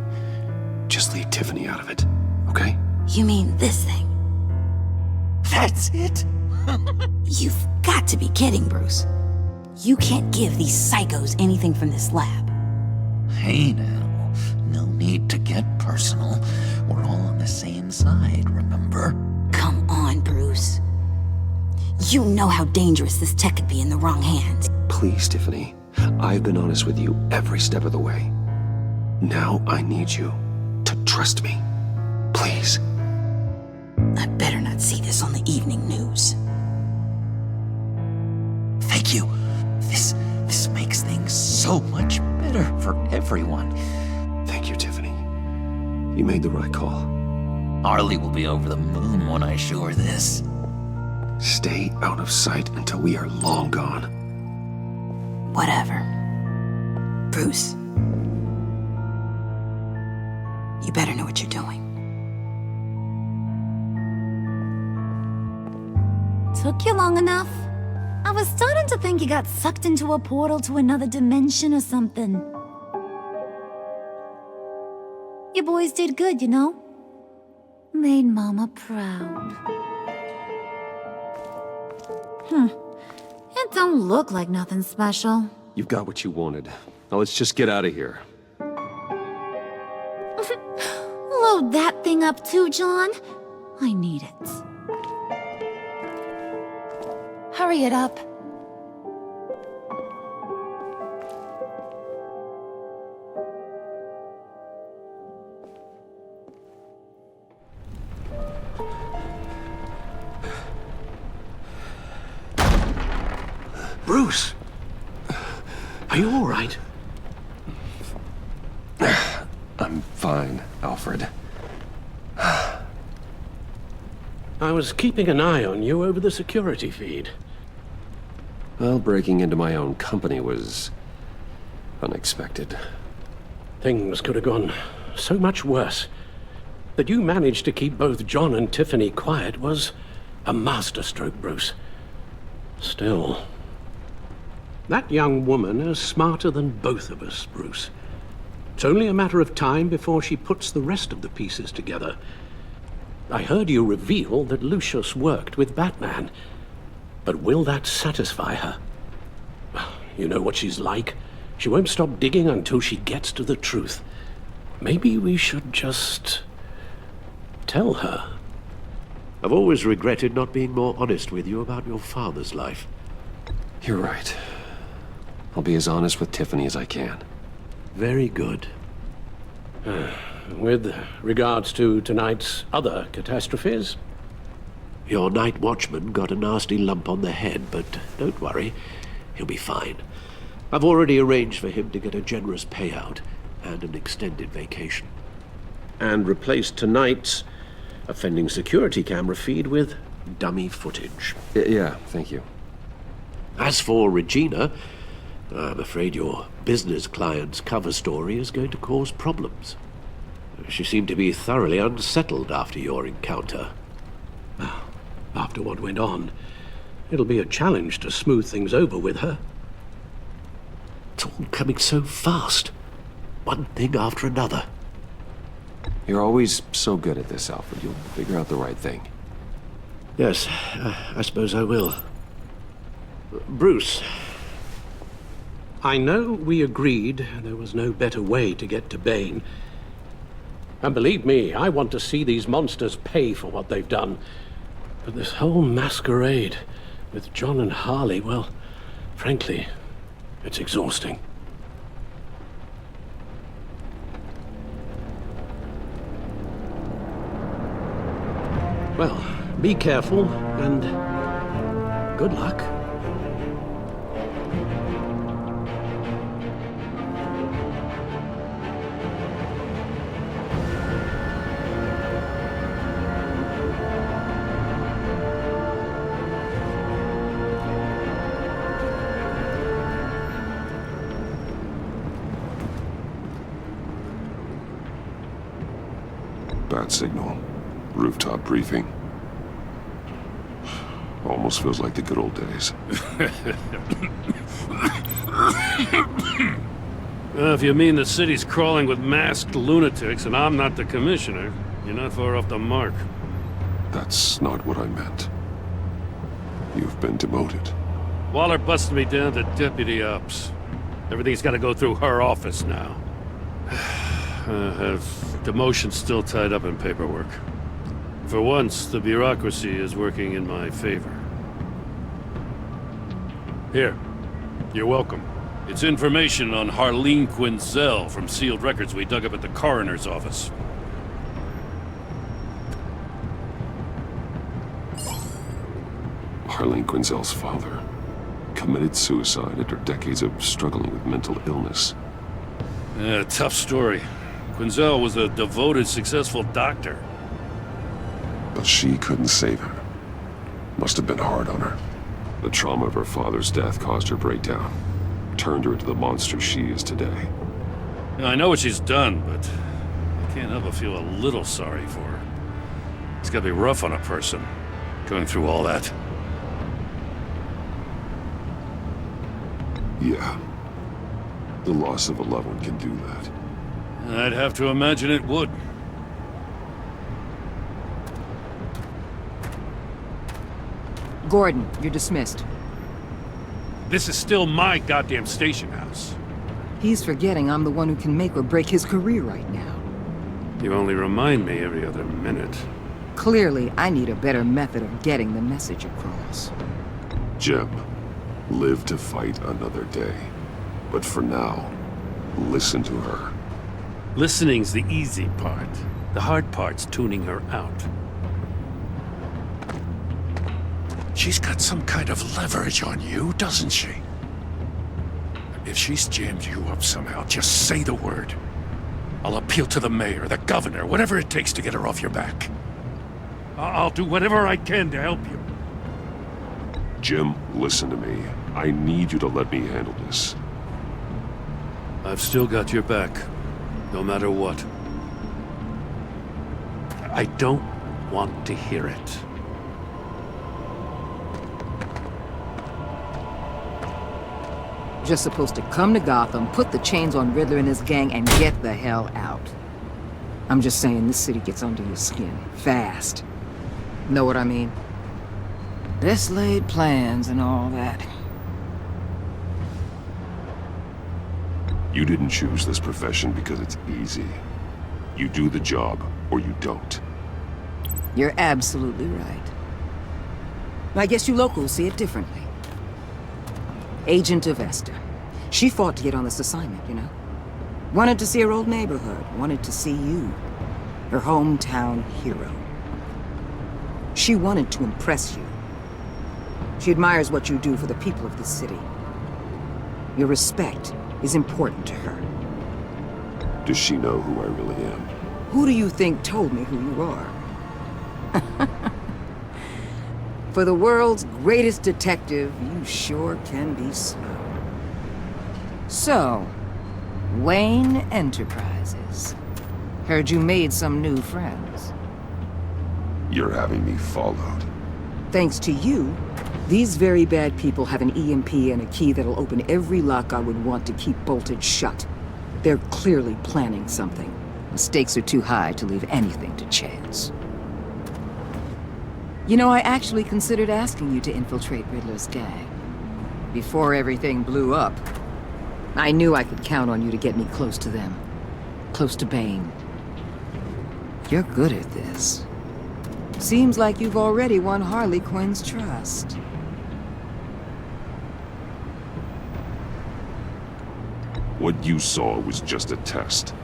Just leave Tiffany out of it, okay? You mean this thing? That's it? You've got to be kidding, Bruce. You can't give these psychos anything from this lab. Hey now, no need to get personal. We're all on the same side, remember? Come on, Bruce. You know how dangerous this tech could be in the wrong hands. Please, Tiffany. I've been honest with you every step of the way. Now I need you to trust me. Please. I better not see this on the evening news. Thank you. This makes things so much better for everyone. Thank you, Tiffany. You made the right call. Harley will be over the moon when I show her this. Stay out of sight until we are long gone. Whatever. Bruce. You better know what you're doing. Took you long enough? I was starting to think you got sucked into a portal to another dimension or something. You boys did good, Made Mama proud. It don't look like nothing special. You've got what you wanted. Now let's just get out of here. Load that thing up too, John. I need it. Hurry it up. Bruce! Are you all right? I'm fine, Alfred. I was keeping an eye on you over the security feed. Well, breaking into my own company was unexpected. Things could have gone so much worse. That you managed to keep both John and Tiffany quiet was a masterstroke, Bruce. Still, that young woman is smarter than both of us, Bruce. It's only a matter of time before she puts the rest of the pieces together. I heard you reveal that Lucius worked with Batman. But will that satisfy her? You know what she's like. She won't stop digging until she gets to the truth. Maybe we should just tell her. I've always regretted not being more honest with you about your father's life. You're right. I'll be as honest with Tiffany as I can. Very good. With regards to tonight's other catastrophes? Your night watchman got a nasty lump on the head, but don't worry, he'll be fine. I've already arranged for him to get a generous payout and an extended vacation. And replaced tonight's offending security camera feed with dummy footage. Yeah, thank you. As for Regina, I'm afraid your business client's cover story is going to cause problems. She seemed to be thoroughly unsettled after your encounter. After what went on, it'll be a challenge to smooth things over with her. It's all coming so fast. One thing after another. You're always so good at this, Alfred. You'll figure out the right thing. Yes, I suppose I will. Bruce. I know we agreed there was no better way to get to Bane. And believe me, I want to see these monsters pay for what they've done. But this whole masquerade with John and Harley, well, frankly, it's exhausting. Well, be careful, and good luck. Bad signal. Rooftop briefing. Almost feels like the good old days. If you mean the city's crawling with masked lunatics and I'm not the commissioner, you're not far off the mark. That's not what I meant. You've been demoted. Waller busted me down to deputy ops. Everything's got to go through her office now. Have demotion still tied up in paperwork. For once, the bureaucracy is working in my favor. Here. You're welcome. It's information on Harleen Quinzel from sealed records we dug up at the coroner's office. Harleen Quinzel's father committed suicide after decades of struggling with mental illness. Yeah, tough story. Quinzel was a devoted, successful doctor. But she couldn't save him. Must have been hard on her. The trauma of her father's death caused her breakdown. Turned her into the monster she is today. I know what she's done, but I can't help but feel a little sorry for her. It's gotta be rough on a person, going through all that. Yeah. The loss of a loved one can do that. I'd have to imagine it would. Gordon, you're dismissed. This is still my goddamn station house. He's forgetting I'm the one who can make or break his career right now. You only remind me every other minute. Clearly, I need a better method of getting the message across. Jim, live to fight another day. But for now, listen to her. Listening's the easy part. The hard part's tuning her out. She's got some kind of leverage on you, doesn't she? If she's jammed you up somehow, just say the word. I'll appeal to the mayor, the governor, whatever it takes to get her off your back. I'll do whatever I can to help you. Jim, listen to me. I need you to let me handle this. I've still got your back, no matter what. I don't want to hear it. Just supposed to come to Gotham, put the chains on Riddler and his gang, and get the hell out. I'm just saying, this city gets under your skin. Fast. Know what I mean? Best laid plans and all that. You didn't choose this profession because it's easy. You do the job, or you don't. You're absolutely right. I guess you locals see it differently. Agent of Esther. She fought to get on this assignment, you know? Wanted to see her old neighborhood. Wanted to see you. Her hometown hero. She wanted to impress you. She admires what you do for the people of this city. Your respect is important to her. Does she know who I really am? Who do you think told me who you are? For the world's greatest detective, you sure can be slow. So, Wayne Enterprises. Heard you made some new friends. You're having me followed. Thanks to you, these very bad people have an EMP and a key that'll open every lock I would want to keep bolted shut. They're clearly planning something. The stakes are too high to leave anything to chance. You know, I actually considered asking you to infiltrate Riddler's gang. Before everything blew up, I knew I could count on you to get me close to them. Close to Bane. You're good at this. Seems like you've already won Harley Quinn's trust. What you saw was just a test.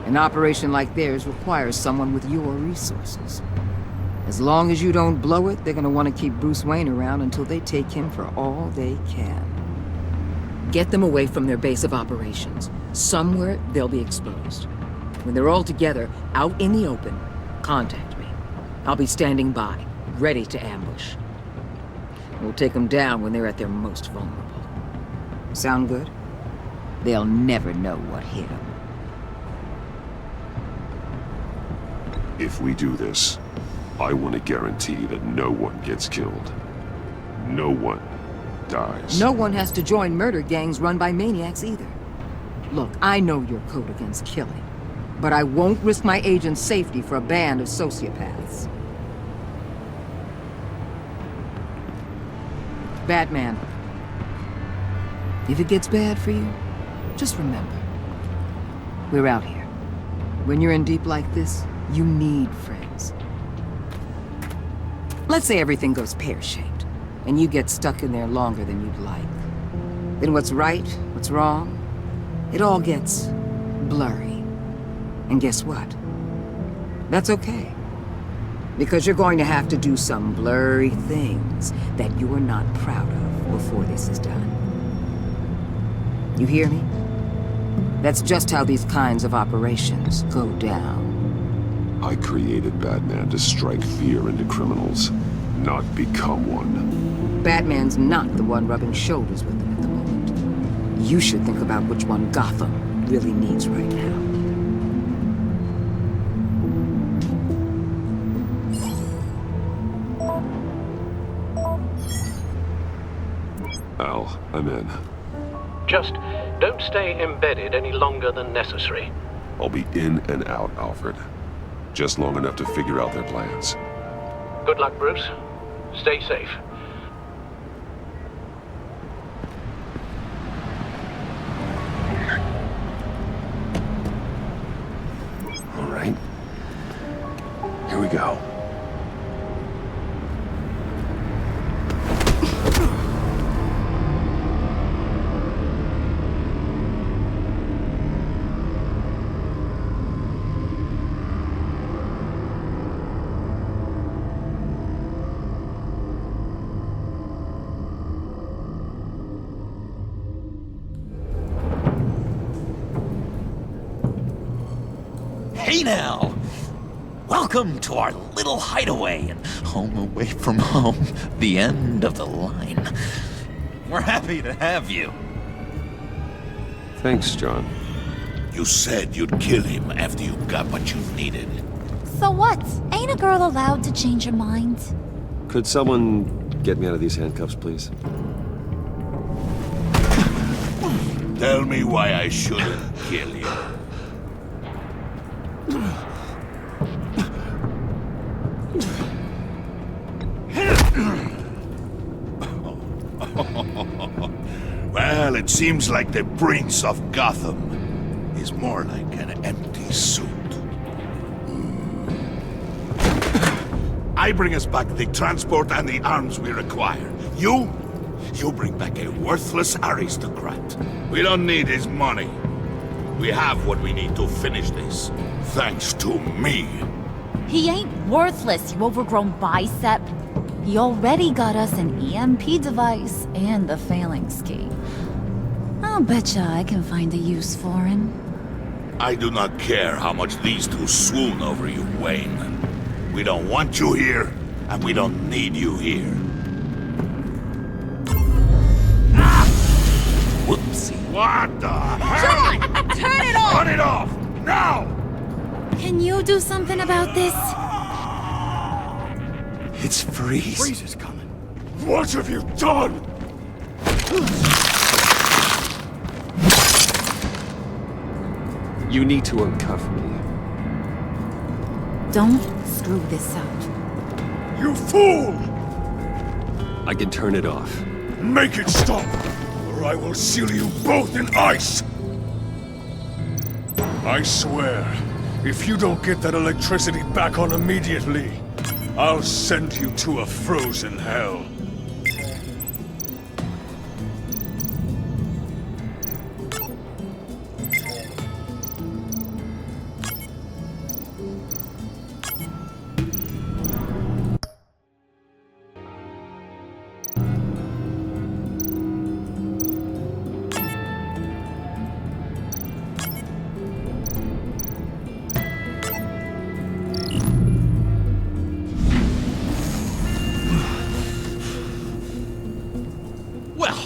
An operation like theirs requires someone with your resources. As long as you don't blow it, they're gonna want to keep Bruce Wayne around until they take him for all they can. Get them away from their base of operations. Somewhere they'll be exposed. When they're all together, out in the open, contact me. I'll be standing by, ready to ambush. We'll take them down when they're at their most vulnerable. Sound good? They'll never know what hit them. If we do this, I want to guarantee that no one gets killed. No one dies. No one has to join murder gangs run by maniacs either. Look, I know your code against killing, but I won't risk my agent's safety for a band of sociopaths. Batman, if it gets bad for you, just remember, we're out here. When you're in deep like this, you need friends. Let's say everything goes pear-shaped, and you get stuck in there longer than you'd like. Then what's right, what's wrong, it all gets blurry. And guess what? That's okay. Because you're going to have to do some blurry things that you are not proud of before this is done. You hear me? That's just how these kinds of operations go down. I created Batman to strike fear into criminals, not become one. Batman's not the one rubbing shoulders with them at the moment. You should think about which one Gotham really needs right now. Al, I'm in. Just don't stay embedded any longer than necessary. I'll be in and out, Alfred. Just long enough to figure out their plans. Good luck, Bruce. Stay safe. All right. Here we go. Hey now! Welcome to our little hideaway and home away from home, the end of the line. We're happy to have you. Thanks, John. You said you'd kill him after you got what you needed. So what? Ain't a girl allowed to change her mind? Could someone get me out of these handcuffs, please? Tell me why I shouldn't kill you. Well, it seems like the Prince of Gotham is more like an empty suit. I bring us back the transport and the arms we require. You bring back a worthless aristocrat. We don't need his money. We have what we need to finish this, thanks to me. He ain't worthless, you overgrown bicep. He already got us an EMP device and the phalanx key. I'll betcha I can find a use for him. I do not care how much these two swoon over you, Wayne. We don't want you here, and we don't need you here. Whoopsie. What the heck? John! Turn it off! Turn it off! Now! Can you do something about this? It's Freeze. Freeze is coming. What have you done? You need to uncuff me. Don't screw this up. You fool! I can turn it off. Make it stop, or I will seal you both in ice! I swear, If you don't get that electricity back on immediately, I'll send you to a frozen hell.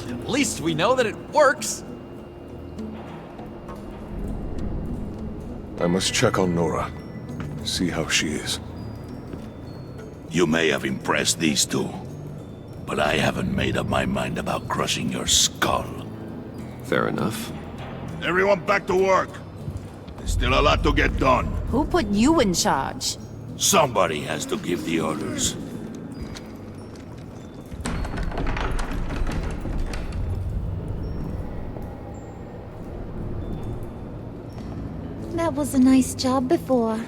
At least we know that it works. I must check on Nora. See how she is. You may have impressed these two, but I haven't made up my mind about crushing your skull. Fair enough. Everyone back to work. There's still a lot to get done. Who put you in charge? Somebody has to give the orders. That was a nice job before.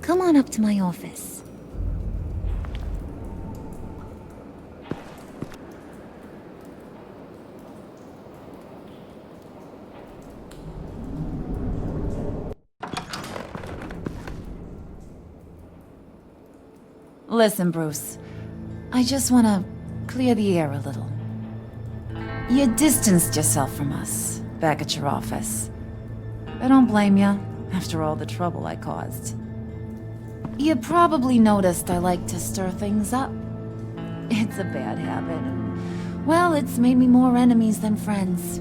Come on up to my office. Listen, Bruce. I just want to clear the air a little. You distanced yourself from us back at your office. I don't blame you, after all the trouble I caused. You probably noticed I like to stir things up. It's a bad habit, and, well, it's made me more enemies than friends.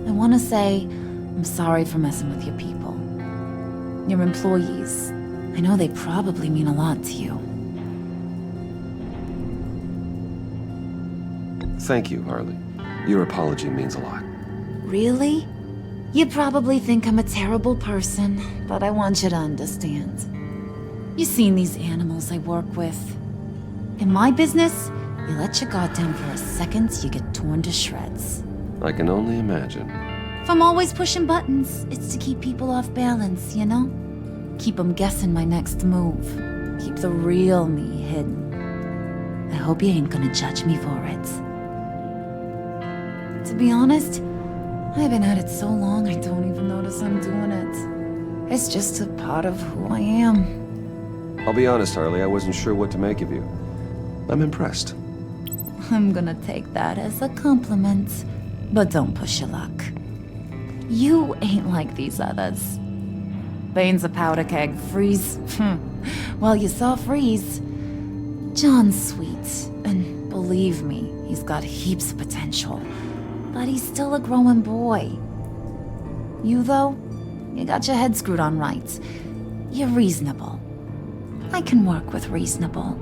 I want to say I'm sorry for messing with your people. Your employees. I know they probably mean a lot to you. Thank you, Harley. Your apology means a lot. Really? You probably think I'm a terrible person, but I want you to understand. You've seen these animals I work with. In my business, you let your guard down for a second, you get torn to shreds. I can only imagine. If I'm always pushing buttons, it's to keep people off balance, you know? Keep them guessing my next move. Keep the real me hidden. I hope you ain't gonna judge me for it. To be honest, I've been at it so long I don't even notice I'm doing it. It's just a part of who I am. I'll be honest, Harley, I wasn't sure what to make of you. I'm impressed. I'm gonna take that as a compliment, but don't push your luck. You ain't like these others. Bane's a powder keg, Freeze. Well, you saw Freeze. John's sweet, and believe me, he's got heaps of potential. But he's still a growing boy. You, though, you got your head screwed on right. You're reasonable. I can work with reasonable.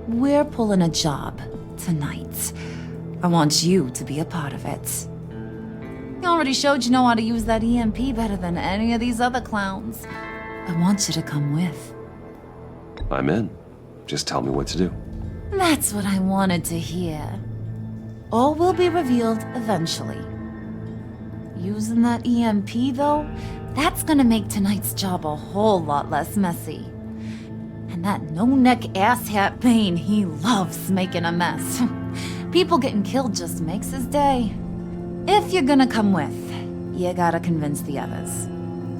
We're pulling a job tonight. I want you to be a part of it. You already showed you know how to use that EMP better than any of these other clowns. I want you to come with. I'm in. Just tell me what to do. That's what I wanted to hear. All will be revealed eventually. Using that EMP, though, that's gonna make tonight's job a whole lot less messy. And that no-neck asshat Bane, he loves making a mess. People getting killed just makes his day. If you're gonna come with, you gotta convince the others.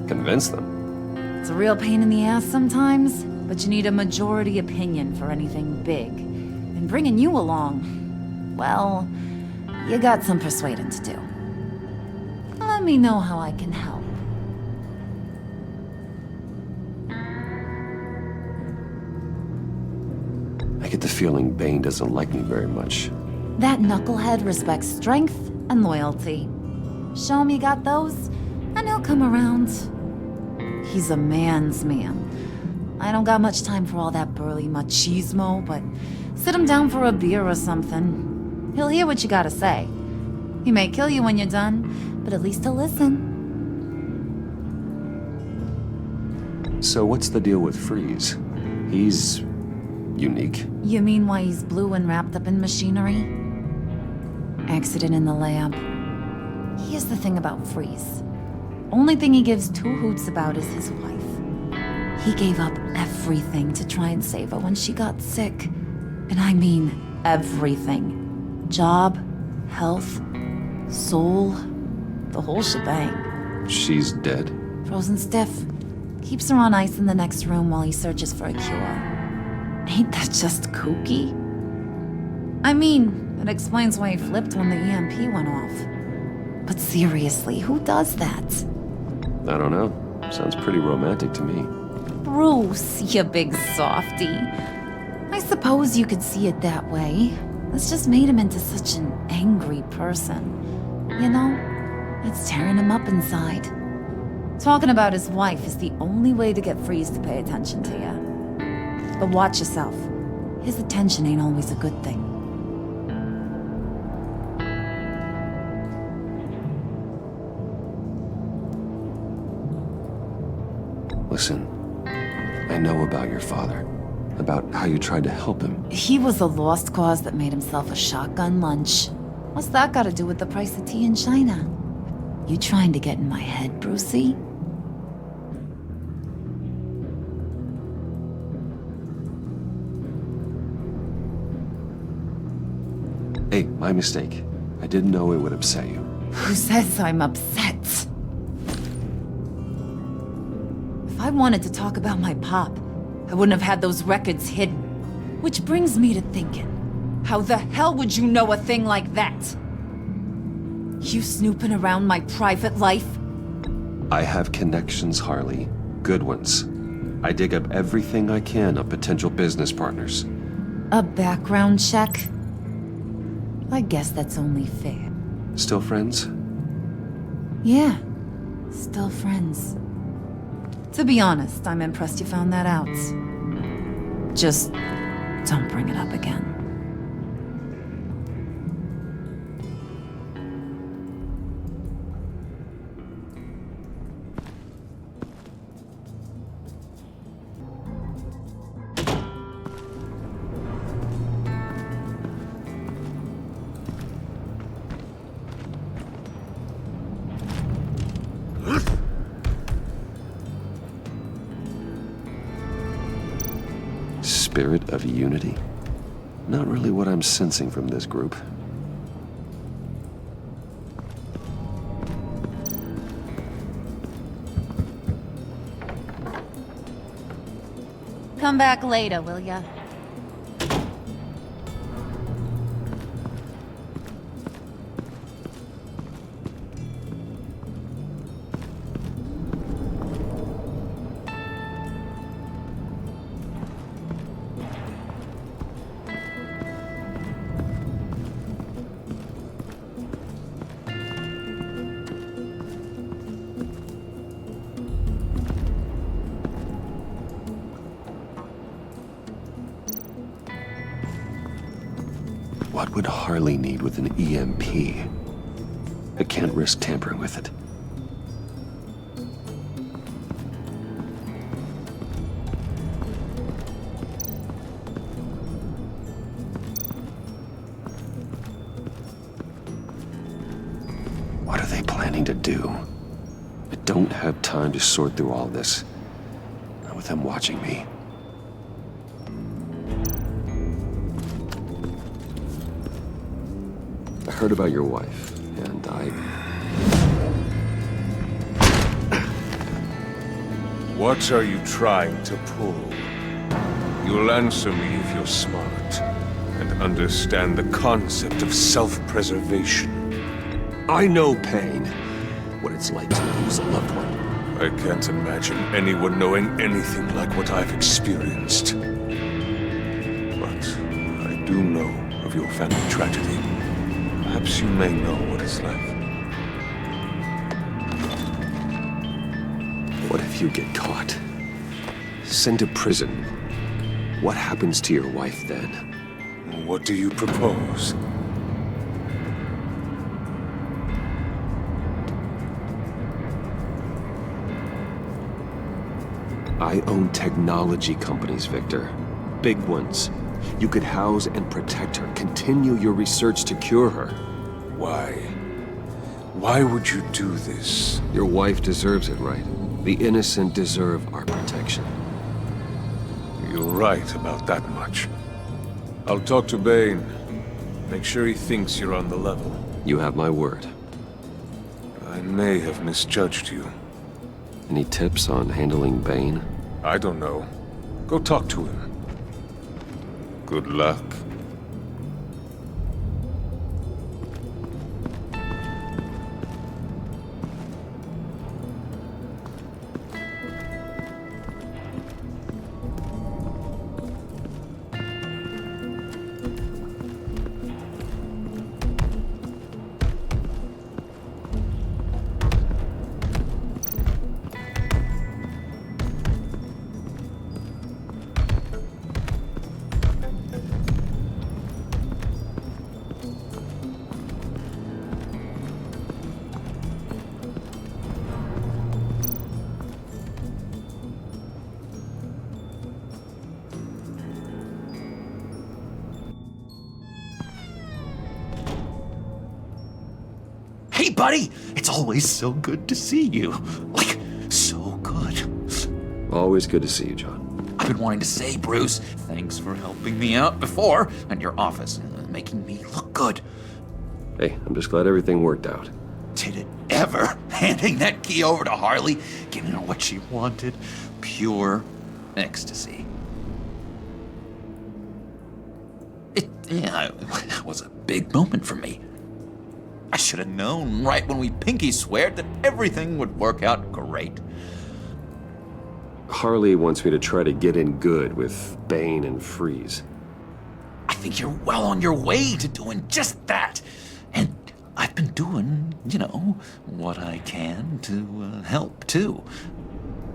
Convince them? It's a real pain in the ass sometimes, but you need a majority opinion for anything big. And bringing you along, well, you got some persuading to do. Let me know how I can help. I get the feeling Bane doesn't like me very much. That knucklehead respects strength and loyalty. Show him you got those, and he'll come around. He's a man's man. I don't got much time for all that burly machismo, but sit him down for a beer or something. He'll hear what you gotta say. He may kill you when you're done, but at least he'll listen. So what's the deal with Freeze? He's unique. You mean why he's blue and wrapped up in machinery? Accident in the lab. Here's the thing about Freeze. Only thing he gives two hoots about is his wife. He gave up everything to try and save her when she got sick. And I mean everything. Job, health, soul, the whole shebang. She's dead? Frozen stiff. Keeps her on ice in the next room while he searches for a cure. Ain't that just kooky? I mean, it explains why he flipped when the EMP went off. But seriously, who does that? I don't know. Sounds pretty romantic to me. Bruce, you big softy. I suppose you could see it that way. This just made him into such an angry person. You know, it's tearing him up inside. Talking about his wife is the only way to get Freeze to pay attention to you. But watch yourself. His attention ain't always a good thing. Listen, I know about your father. About how you tried to help him. He was a lost cause that made himself a shotgun lunch. What's that got to do with the price of tea in China? You trying to get in my head, Brucey? Hey, my mistake. I didn't know it would upset you. Who says I'm upset? If I wanted to talk about my pop, I wouldn't have had those records hidden. Which brings me to thinking, how the hell would you know a thing like that? You snooping around my private life? I have connections, Harley. Good ones. I dig up everything I can of potential business partners. A background check? I guess that's only fair. Still friends? Yeah, still friends. To be honest, I'm impressed you found that out. Just don't bring it up again. Spirit of unity? Not really what I'm sensing from this group. Come back later, will ya? What would Harley need with an EMP? I can't risk tampering with it. What are they planning to do? I don't have time to sort through all this. Not with them watching me. I heard about your wife, and What are you trying to pull? You'll answer me if you're smart and understand the concept of self-preservation. I know pain. What it's like to lose a loved one. I can't imagine anyone knowing anything like what I've experienced. But I do know of your family tragedy. Perhaps you may know what it's like. What if you get caught? Sent to prison? What happens to your wife then? What do you propose? I own technology companies, Victor. Big ones. You could house and protect her, continue your research to cure her. Why? Why would you do this? Your wife deserves it, right? The innocent deserve our protection. You're right about that much. I'll talk to Bane. Make sure he thinks you're on the level. You have my word. I may have misjudged you. Any tips on handling Bane? I don't know. Go talk to him. Good luck. Hey, buddy! It's always so good to see you. Like, so good. Always good to see you, John. I've been wanting to say, Bruce, thanks for helping me out before at your office, making me look good. Hey, I'm just glad everything worked out. Did it ever? Handing that key over to Harley, giving her what she wanted. Pure ecstasy. It was a big moment for me. I should have known right when we pinky sweared that everything would work out great. Harley wants me to try to get in good with Bane and Freeze. I think you're well on your way to doing just that. And I've been doing, what I can to help, too.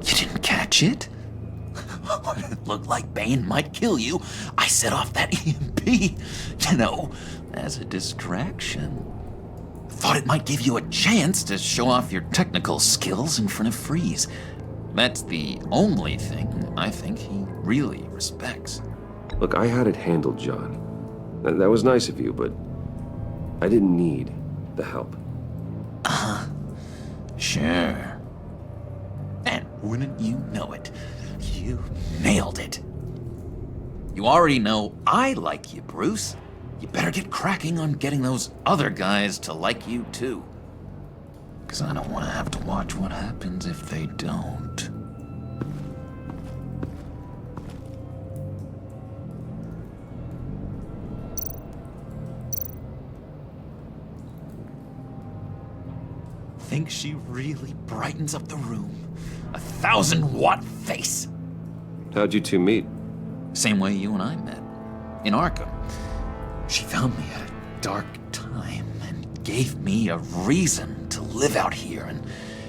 You didn't catch it? When it looked like Bane might kill you, I set off that EMP, as a distraction. Thought it might give you a chance to show off your technical skills in front of Freeze. That's the only thing I think he really respects. Look, I had it handled, John. That was nice of you, but I didn't need the help. Sure. And wouldn't you know it, you nailed it. You already know I like you, Bruce. You better get cracking on getting those other guys to like you, too. 'Cause I don't want to have to watch what happens if they don't. Think she really brightens up the room. 1,000-watt face. How'd you two meet? Same way you and I met. In Arkham. She found me at a dark time and gave me a reason to live out here and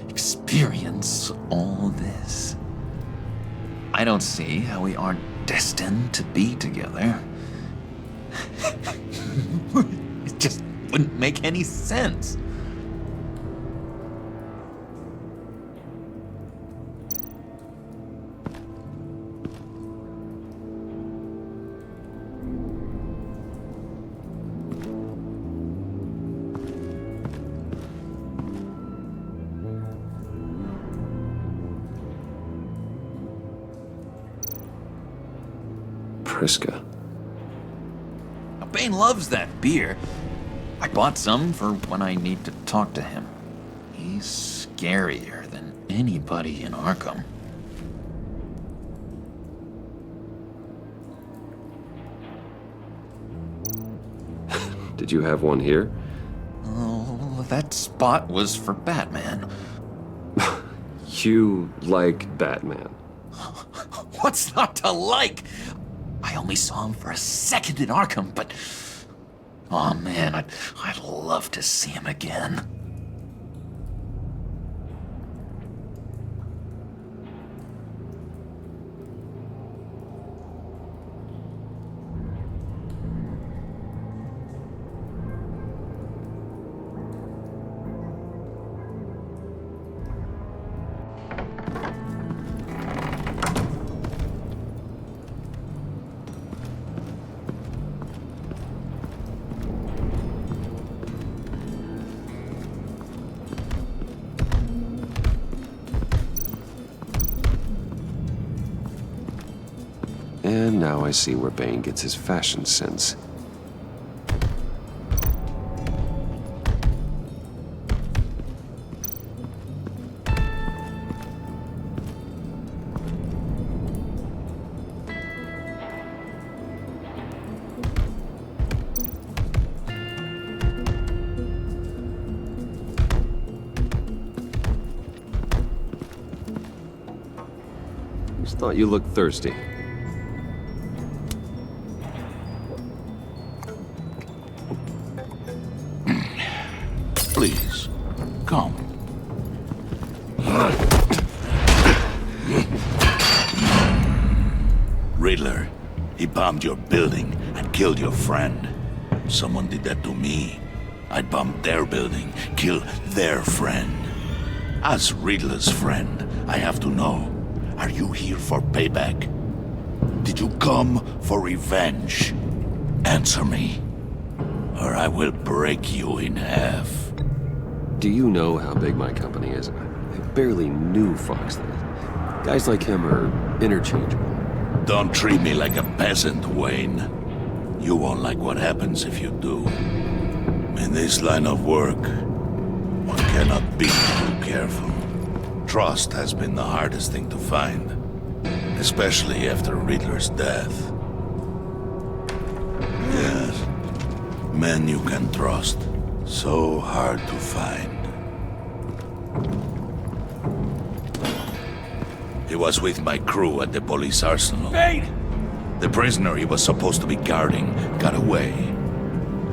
experience all this. I don't see how we aren't destined to be together. It just wouldn't make any sense. Priska. Bane loves that beer. I bought some for when I need to talk to him. He's scarier than anybody in Arkham. Did you have one here? Oh, that spot was for Batman. You like Batman? What's not to like? I only saw him for a second in Arkham, but... oh man, I'd love to see him again. And now I see where Bane gets his fashion sense. Just thought you looked thirsty. Please, come. Riddler, he bombed your building and killed your friend. Someone did that to me. I'd bomb their building, kill their friend. As Riddler's friend, I have to know, are you here for payback? Did you come for revenge? Answer me, or I will break you in half. Do you know how big my company is? I barely knew Fox then. Guys like him are interchangeable. Don't treat me like a peasant, Wayne. You won't like what happens if you do. In this line of work, one cannot be too careful. Trust has been the hardest thing to find, especially after Riddler's death. Yes, men you can trust, so hard to find. He was with my crew at the police arsenal. Bane! The prisoner he was supposed to be guarding got away.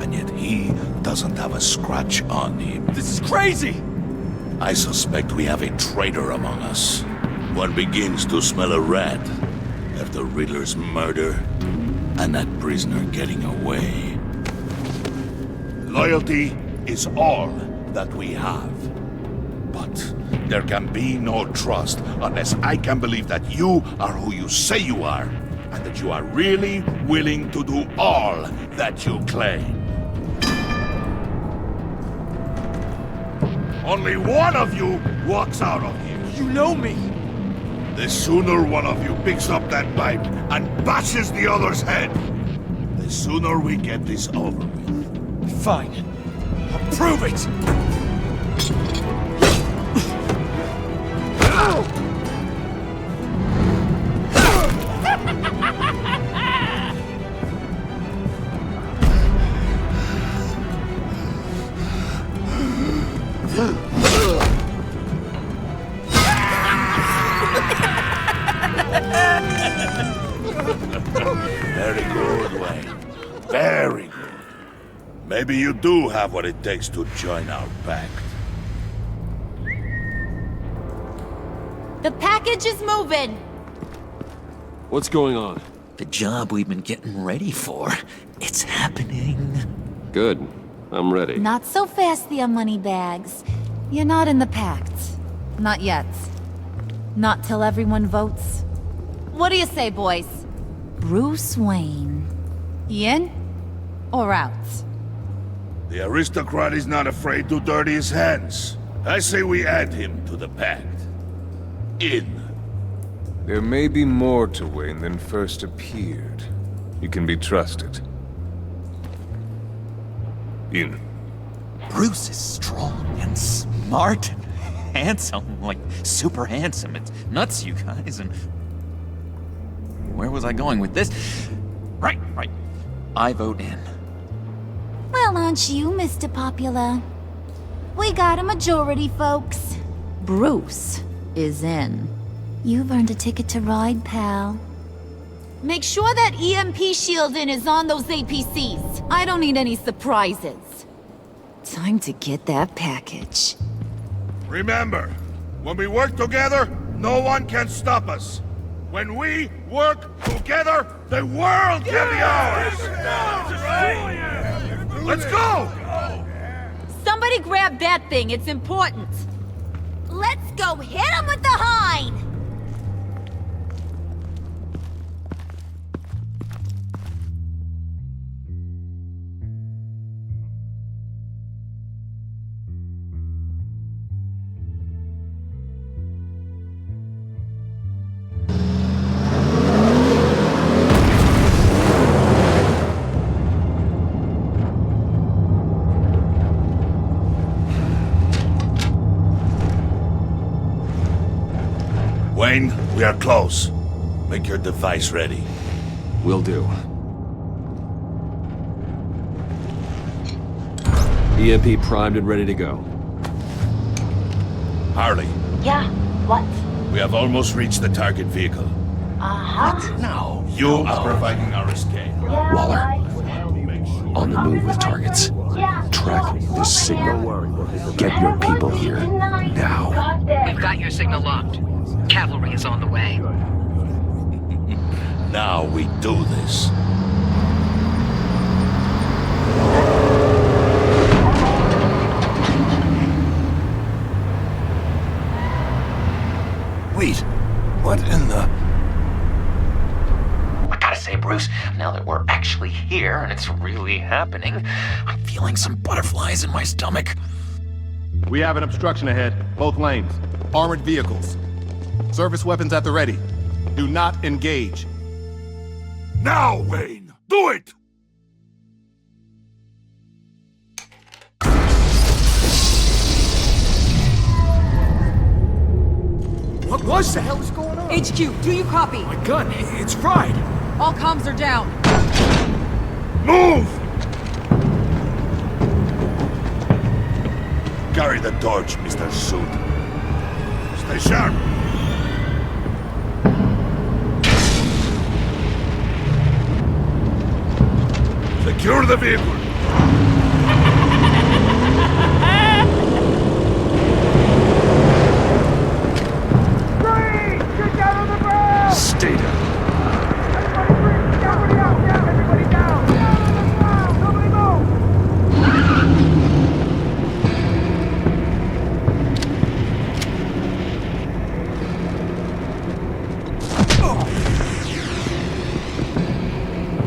And yet he doesn't have a scratch on him. This is crazy! I suspect we have a traitor among us. One begins to smell a rat after Riddler's murder and that prisoner getting away. Loyalty is all that we have. But there can be no trust unless I can believe that you are who you say you are, and that you are really willing to do all that you claim. Only one of you walks out of here. You know me! The sooner one of you picks up that pipe and bashes the other's head, the sooner we get this over with. Fine. I'll prove it! Very good, Wayne. Very good. Maybe you do have what it takes to join our pact. The package is moving! What's going on? The job we've been getting ready for. It's happening. Good. I'm ready. Not so fast, the moneybags. You're not in the pact. Not yet. Not till everyone votes. What do you say, boys? Bruce Wayne. In or out? The aristocrat is not afraid to dirty his hands. I say we add him to the pact. In. There may be more to Wayne than first appeared. You can be trusted. In. Bruce is strong and smart and handsome, like super handsome. It's nuts, you guys, and... Where was I going with this? Right. I vote in. Well, aren't you, Mr. Popular? We got a majority, folks. Bruce is in. You've earned a ticket to ride, pal. Make sure that EMP shielding is on those APCs. I don't need any surprises. Time to get that package. Remember, when we work together, no one can stop us. When we work together, the world can be ours! Let's go! Somebody grab that thing, it's important. Let's go hit him with the hind! Wayne, we are close. Make your device ready. Will do. EMP primed and ready to go. Harley, Yeah, what? we have almost reached the target vehicle. Uh-huh. Now, you are providing our escape. Waller, on the move with targets. Track this signal. Get your people here, now. We've got your signal locked. Cavalry is on the way. Now we do this. Wait, what in the... I gotta say, Bruce, now that we're actually here and it's really happening, I'm feeling some butterflies in my stomach. We have an obstruction ahead, both lanes. Armored vehicles. Service weapons at the ready. Do not engage. Now, Wayne! Do it! What was that? What the hell is going on? HQ, do you copy? My gun, it's fried. All comms are down. Move! Carry the torch, Mr. Suit. Stay sharp. Secure the vehicle. Stay down.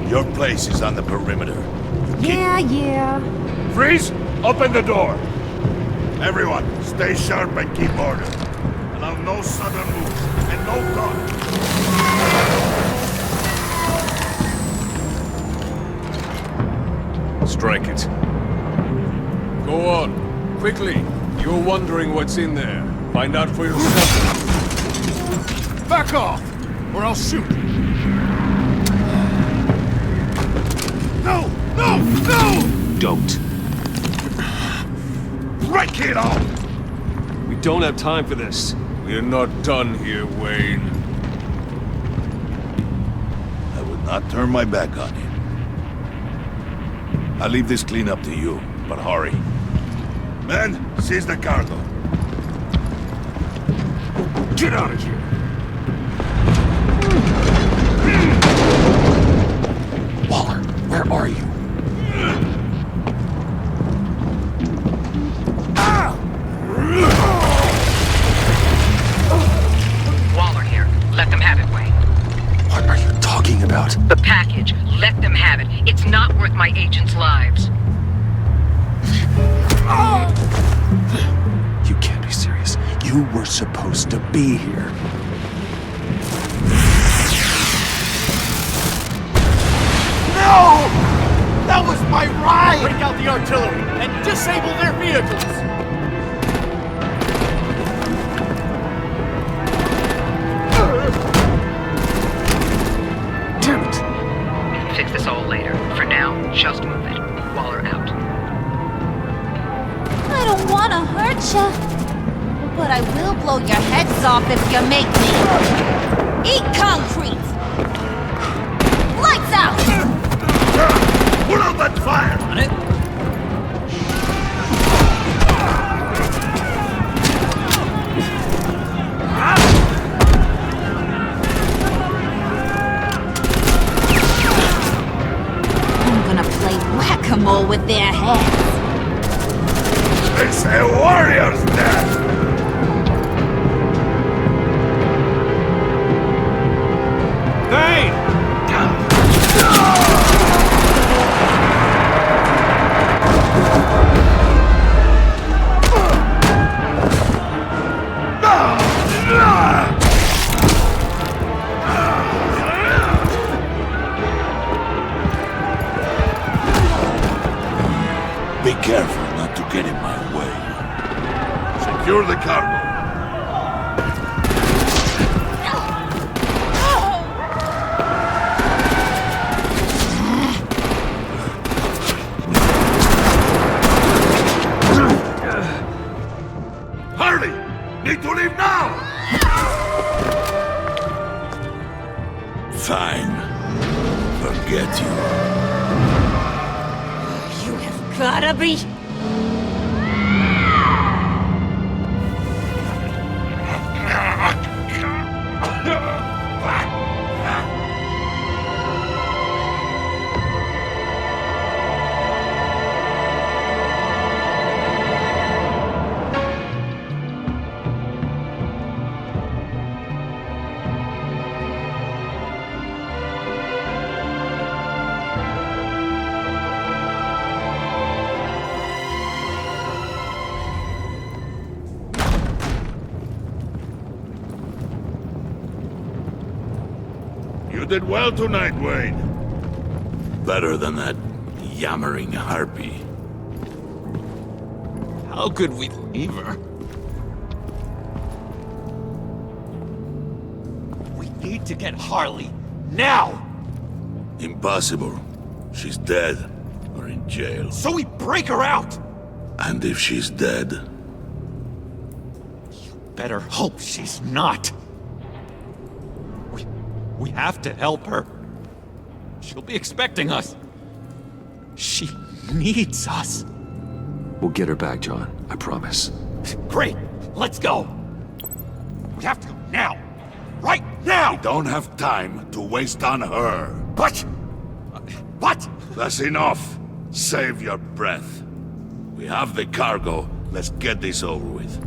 Your place is on the perimeter. Yeah. Freeze! Open the door! Everyone, stay sharp and keep order. Allow no sudden moves, and no talk. Strike it. Go on. Quickly. You're wondering what's in there. Find out for yourself. Back off, or I'll shoot. No! Don't. Break it off! We don't have time for this. We're not done here, Wayne. I would not turn my back on him. I'll leave this cleanup to you, but hurry. Men, seize the cargo. Get out of here! Waller, where are you? Waller here. Let them have it, Wayne. What are you talking about? The package. Let them have it. It's not worth my agents' lives. You can't be serious. You were supposed to be here. No! That was my ride! Break out the artillery and disable their vehicles! Damn it! We can fix this all later. For now, just move it. Waller out. I don't want to hurt ya, but I will blow your heads off if you make me. Eat concrete! Lights out! Put out that fire! On it? I'm gonna play whack-a-mole with their heads. It's a warrior's death! Hey! Be careful not to get in my way. Secure the cargo. Fine. Forget you. You have gotta be... You did well tonight, Wayne. Better than that yammering harpy. How could we leave her? We need to get Harley, now! Impossible. She's dead, or in jail. So we break her out! And if she's dead... Better hope she's not. We have to help her. She'll be expecting us. She needs us. We'll get her back, John. I promise. Great. Let's go. We have to go now. Right now! We don't have time to waste on her. But... What? That's enough. Save your breath. We have the cargo. Let's get this over with.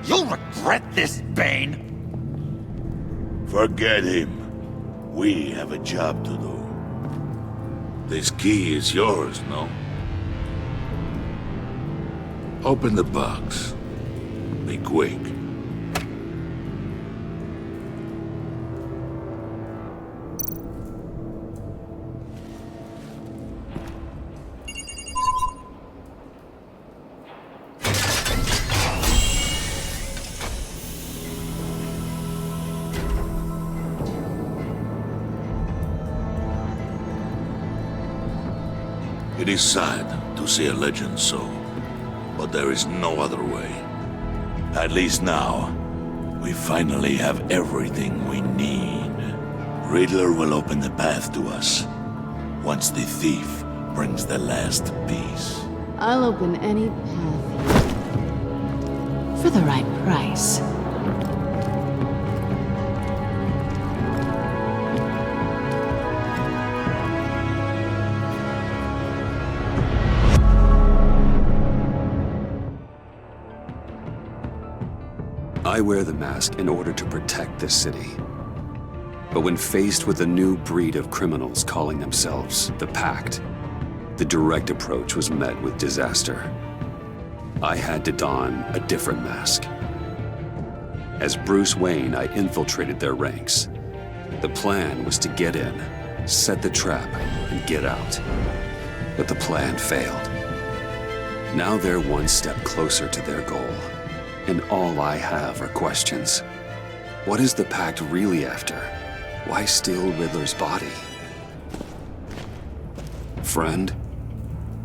You'll regret this, Bane! Forget him. We have a job to do. This key is yours, no? Open the box. Be quick. It is sad to see a legend so, but there is no other way. At least now, we finally have everything we need. Riddler will open the path to us, once the thief brings the last piece. I'll open any path here. For the right price. I wear the mask in order to protect this city. But when faced with a new breed of criminals calling themselves the Pact, the direct approach was met with disaster. I had to don a different mask. As Bruce Wayne, I infiltrated their ranks. The plan was to get in, set the trap, and get out. But the plan failed. Now they're one step closer to their goal. And all I have are questions. What is the Pact really after? Why steal Riddler's body? Friend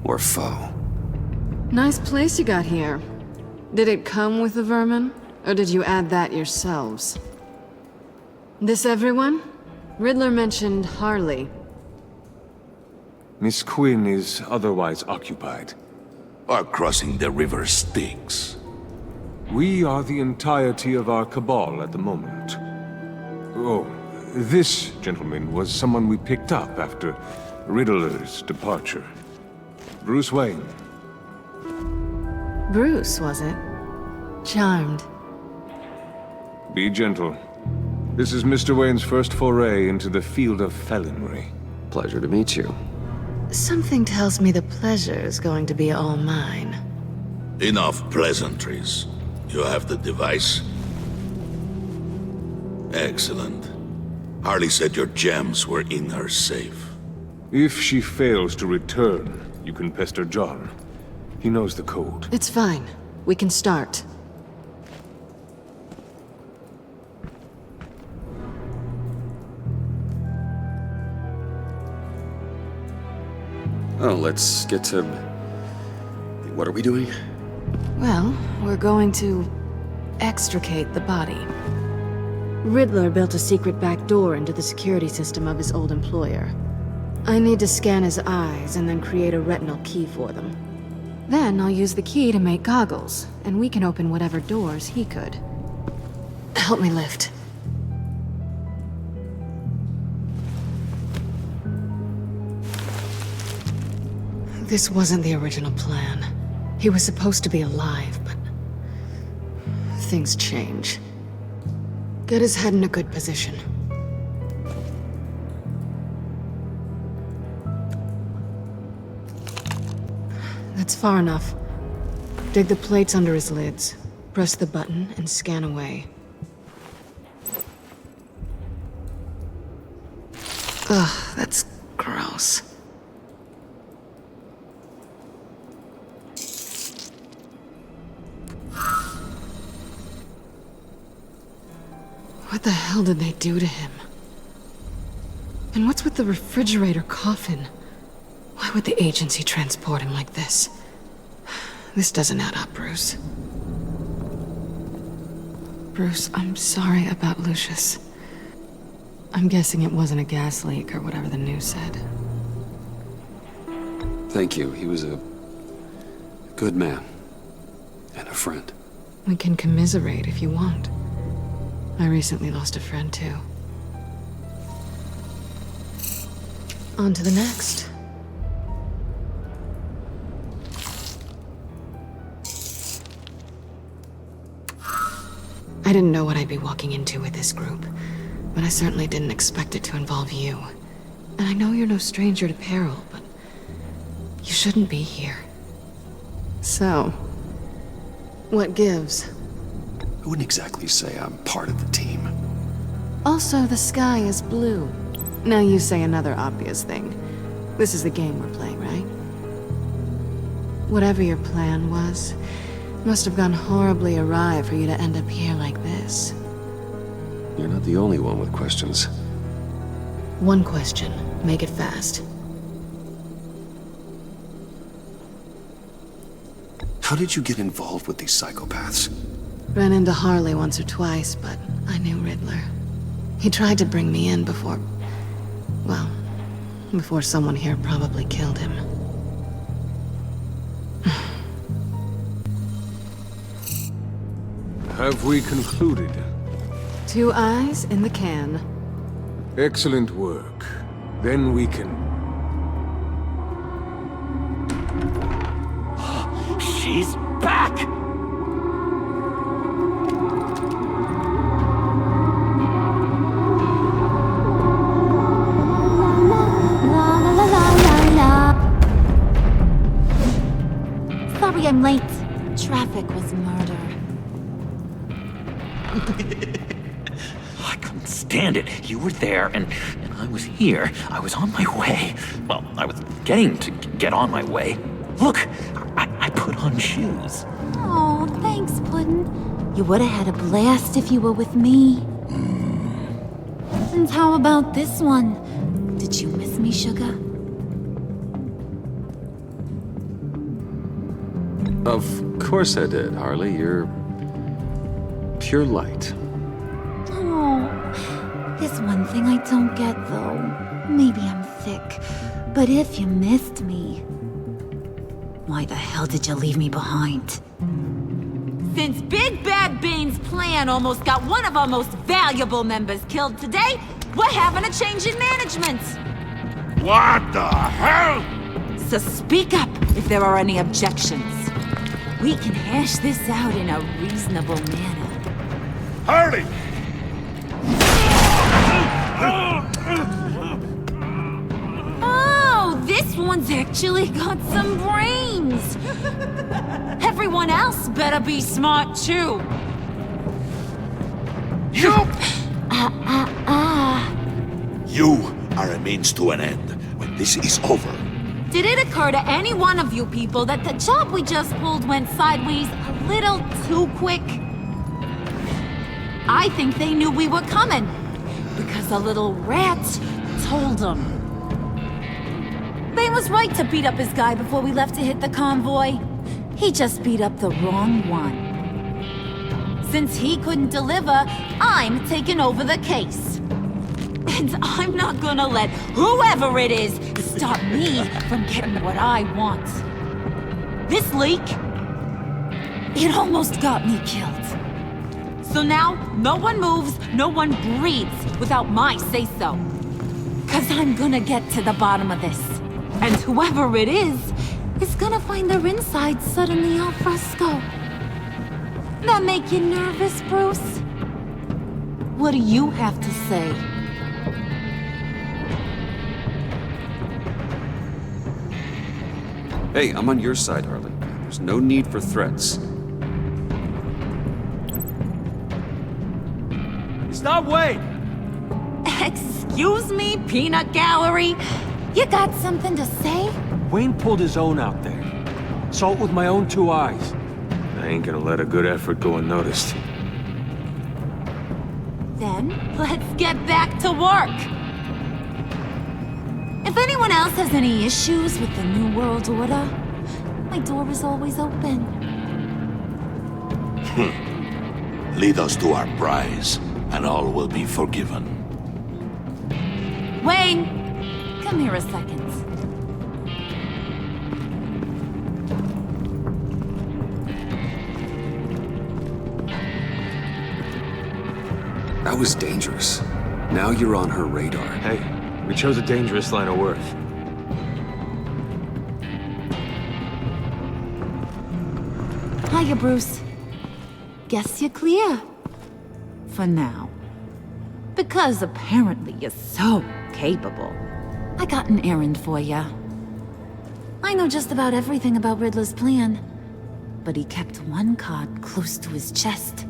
or foe? Nice place you got here. Did it come with the vermin? Or did you add that yourselves? This everyone? Riddler mentioned Harley. Miss Quinn is otherwise occupied. Or crossing the river Styx. We are the entirety of our cabal at the moment. Oh, this gentleman was someone we picked up after Riddler's departure. Bruce Wayne. Bruce, was it? Charmed. Be gentle. This is Mr. Wayne's first foray into the field of felonry. Pleasure to meet you. Something tells me the pleasure is going to be all mine. Enough pleasantries. You have the device? Excellent. Harley said your gems were in her safe. If she fails to return, you can pester John. He knows the code. It's fine. We can start. Oh, let's get to... What are we doing? Well, we're going to extricate the body. Riddler built a secret back door into the security system of his old employer. I need to scan his eyes and then create a retinal key for them. Then I'll use the key to make goggles, and we can open whatever doors he could. Help me lift. This wasn't the original plan. He was supposed to be alive, but things change. Get his head in a good position. That's far enough. Dig the plates under his lids. Press the button and scan away. Ugh, that's gross. What the hell did they do to him? And what's with the refrigerator coffin? Why would the agency transport him like this? This doesn't add up, Bruce. Bruce, I'm sorry about Lucius. I'm guessing it wasn't a gas leak or whatever the news said. Thank you. He was a good man. And a friend. We can commiserate if you want. I recently lost a friend, too. On to the next. I didn't know what I'd be walking into with this group, but I certainly didn't expect it to involve you. And I know you're no stranger to peril, but you shouldn't be here. So, what gives? I wouldn't exactly say I'm part of the team. Also, the sky is blue. Now you say another obvious thing. This is the game we're playing, right? Whatever your plan was, must have gone horribly awry for you to end up here like this. You're not the only one with questions. One question. Make it fast. How did you get involved with these psychopaths? Ran into Harley once or twice, but I knew Riddler. He tried to bring me in before... well, before someone here probably killed him. Have we concluded? 2 eyes in the can. Excellent work. Then we can... She's back! Sorry I'm late. Traffic was murder. I couldn't stand it. You were there, and I was here. I was on my way. Well, I was getting to get on my way. Look, I put on shoes. Oh, thanks, Puddin'. You would have had a blast if you were with me. And how about this one? Did you miss me, Sugar? Of course I did, Harley. You're pure light. Oh, there's one thing I don't get, though. Maybe I'm thick, but if you missed me, why the hell did you leave me behind? Since Big Bad Bane's plan almost got one of our most valuable members killed today, we're having a change in management. What the hell? So speak up if there are any objections. We can hash this out in a reasonable manner. Harley! Oh, this one's actually got some brains. Everyone else better be smart too. You! You are a means to an end. When this is over, Did it occur to any one of you people that the job we just pulled went sideways a little too quick? I think they knew we were coming, because a little rat told them. Bane was right to beat up his guy before we left to hit the convoy. He just beat up the wrong one. Since he couldn't deliver, I'm taking over the case. And I'm not gonna let whoever it is stop me from getting what I want. This leak, it almost got me killed. So now, no one moves, no one breathes without my say-so. 'Cause I'm gonna get to the bottom of this. And whoever it is gonna find their insides suddenly al fresco. That make you nervous, Bruce? What do you have to say? Hey, I'm on your side, Harley. There's no need for threats. Stop, Wayne! Excuse me, peanut gallery? You got something to say? Wayne pulled his own out there. Saw it with my own two eyes. I ain't gonna let a good effort go unnoticed. Then, let's get back to work. If anyone else has any issues with the New World Order, my door is always open. Lead us to our prize, and all will be forgiven. Wayne, come here a second. That was dangerous. Now you're on her radar. Hey, we chose a dangerous line of work. Hiya, Bruce. Guess you're clear. For now. Because apparently you're so capable. I got an errand for ya. I know just about everything about Riddler's plan. But he kept one card close to his chest.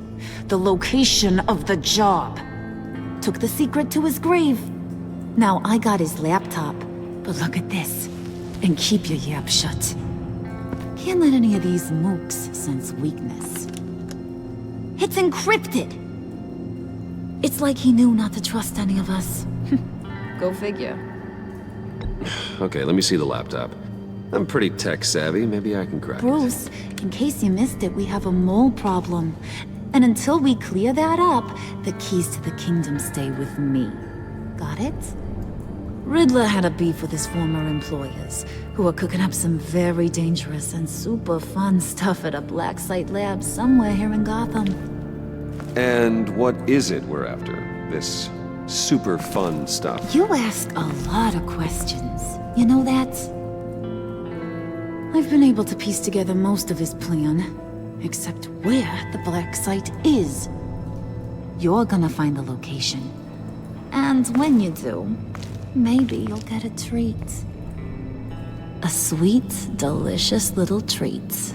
The location of the job. Took the secret to his grave. Now I got his laptop. But look at this. And keep your yap shut. Can't let any of these mooks sense weakness. It's encrypted! It's like he knew not to trust any of us. Go figure. Okay, let me see the laptop. I'm pretty tech savvy. Maybe I can crack it. Bruce, in case you missed it, we have a mole problem. And until we clear that up, the keys to the kingdom stay with me. Got it? Riddler had a beef with his former employers, who were cooking up some very dangerous and super fun stuff at a black site lab somewhere here in Gotham. And what is it we're after? This super fun stuff? You ask a lot of questions. You know that? I've been able to piece together most of his plan. Except where the black site is. You're gonna find the location. And when you do, maybe you'll get a treat. A sweet, delicious little treat.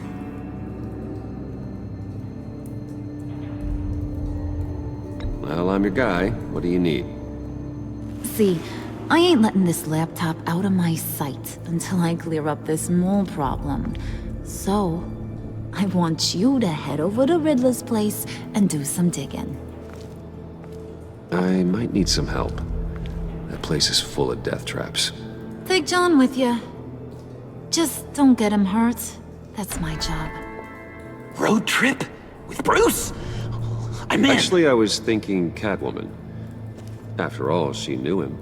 Well, I'm your guy. What do you need? See, I ain't letting this laptop out of my sight until I clear up this mole problem. So, I want you to head over to Riddler's place and do some digging. I might need some help. That place is full of death traps. Take John with you. Just don't get him hurt. That's my job. Road trip? With Bruce? I'm in. Actually, I was thinking Catwoman. After all, she knew him.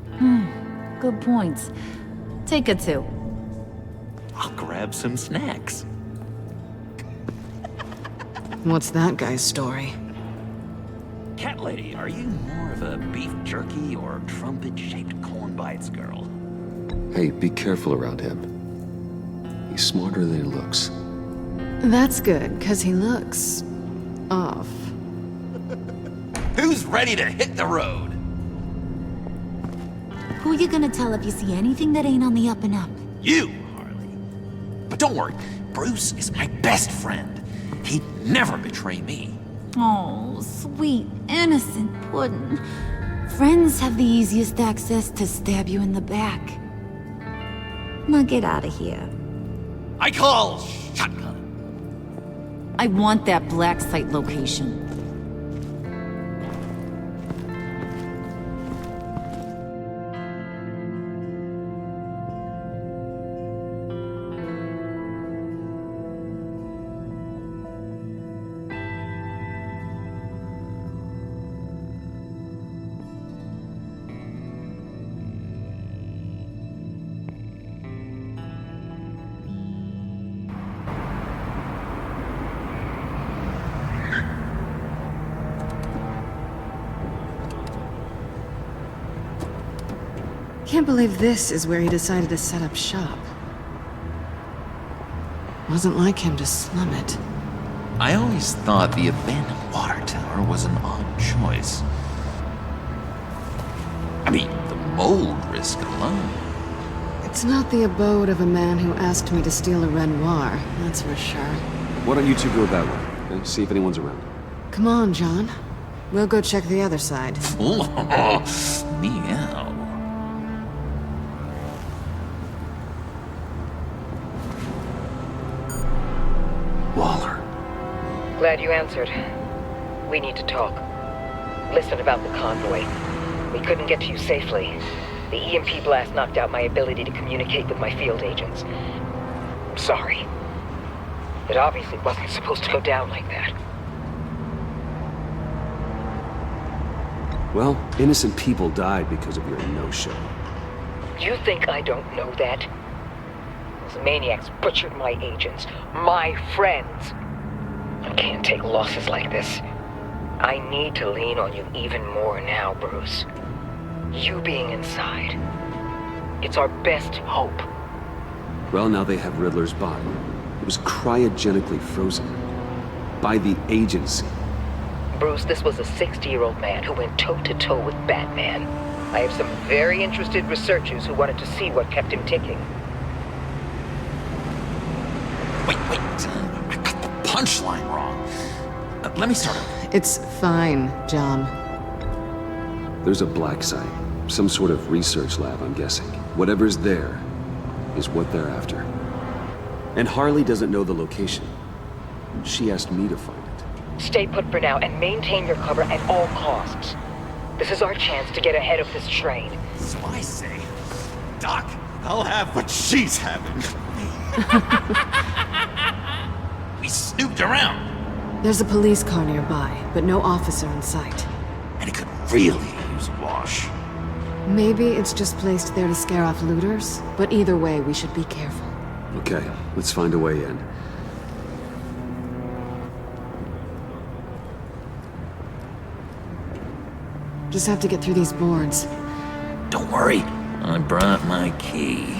Good point. Take her too. I'll grab some snacks. What's that guy's story? Cat lady, are you more of a beef jerky or trumpet-shaped corn bites girl? Hey, be careful around him. He's smarter than he looks. That's good, because he looks... off. Who's ready to hit the road? Who you gonna tell if you see anything that ain't on the up and up? You, Harley. But don't worry, Bruce is my best friend. He'd never betray me. Oh, sweet, innocent puddin'. Friends have the easiest access to stab you in the back. Now get out of here. I call shotgun. I want that black site location. Can't believe this is where he decided to set up shop. Wasn't like him to slum it. I always thought the abandoned water tower was an odd choice. I mean, the mold risk alone. It's not the abode of a man who asked me to steal a Renoir, that's for sure. Why don't you two go that way and see if anyone's around? Come on, John. We'll go check the other side. Meow. Waller. Glad you answered. We need to talk. Listen about the convoy. We couldn't get to you safely. The EMP blast knocked out my ability to communicate with my field agents. I'm sorry. It obviously wasn't supposed to go down like that. Well, innocent people died because of your no-show. You think I don't know that? Those maniacs butchered my agents, my friends. I can't take losses like this. I need to lean on you even more now, Bruce. You being inside. It's our best hope. Well, now they have Riddler's body. It was cryogenically frozen. By the agency. Bruce, this was a 60-year-old man who went toe-to-toe with Batman. I have some very interested researchers who wanted to see what kept him ticking. Wait. I got the punchline wrong. Let me start over. It's fine, John. There's a black site. Some sort of research lab, I'm guessing. Whatever's there is what they're after. And Harley doesn't know the location. She asked me to find it. Stay put for now and maintain your cover at all costs. This is our chance to get ahead of this train. So I say, Doc, I'll have what she's having. We snooped around. There's a police car nearby, but no officer in sight. And it could really use a wash. Maybe it's just placed there to scare off looters, but either way, we should be careful. Okay, let's find a way in. Just have to get through these boards. Don't worry, I brought my key.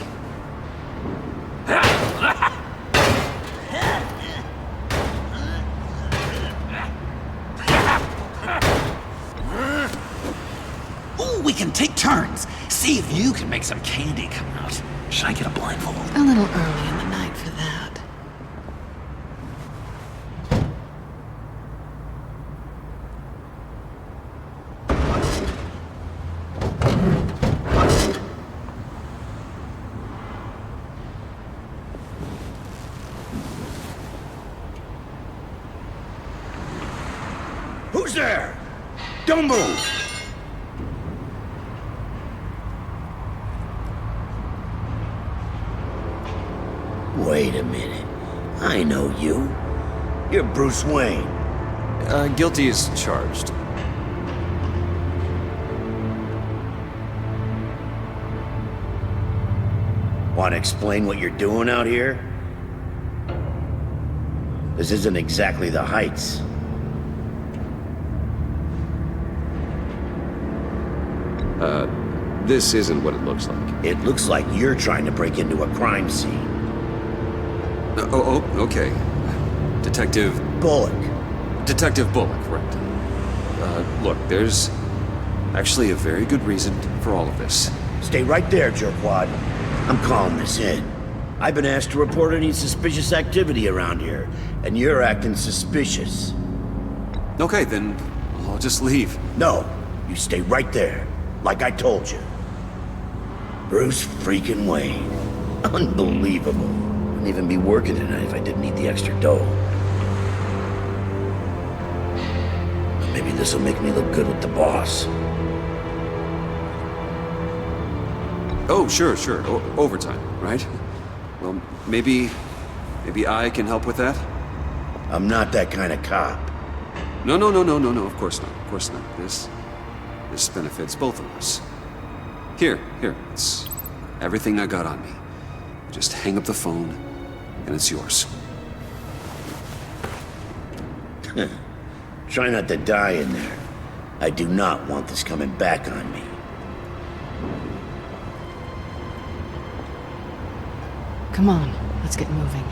Ooh, we can take turns. See if you can make some candy come out. Should I get a blindfold? A little early in the night for that. Who's there? Don't move! Wait a minute. I know you. You're Bruce Wayne. Guilty as charged. Want to explain what you're doing out here? This isn't exactly the Heights. This isn't what it looks like. It looks like you're trying to break into a crime scene. Okay. Detective... Bullock. Detective Bullock, right. Look, there's actually a very good reason for all of this. Stay right there, jerkwad. I'm calling this in. I've been asked to report any suspicious activity around here, and you're acting suspicious. Okay, then I'll just leave. No, you stay right there, like I told you. Bruce freaking Wayne. Unbelievable. Wouldn't even be working tonight if I didn't need the extra dough. Maybe this'll make me look good with the boss. Oh, sure. Overtime, right? Well, maybe I can help with that? I'm not that kind of cop. No, of course not. This benefits both of us. Here, it's everything I got on me. Just hang up the phone, and it's yours. Try not to die in there. I do not want this coming back on me. Come on, let's get moving.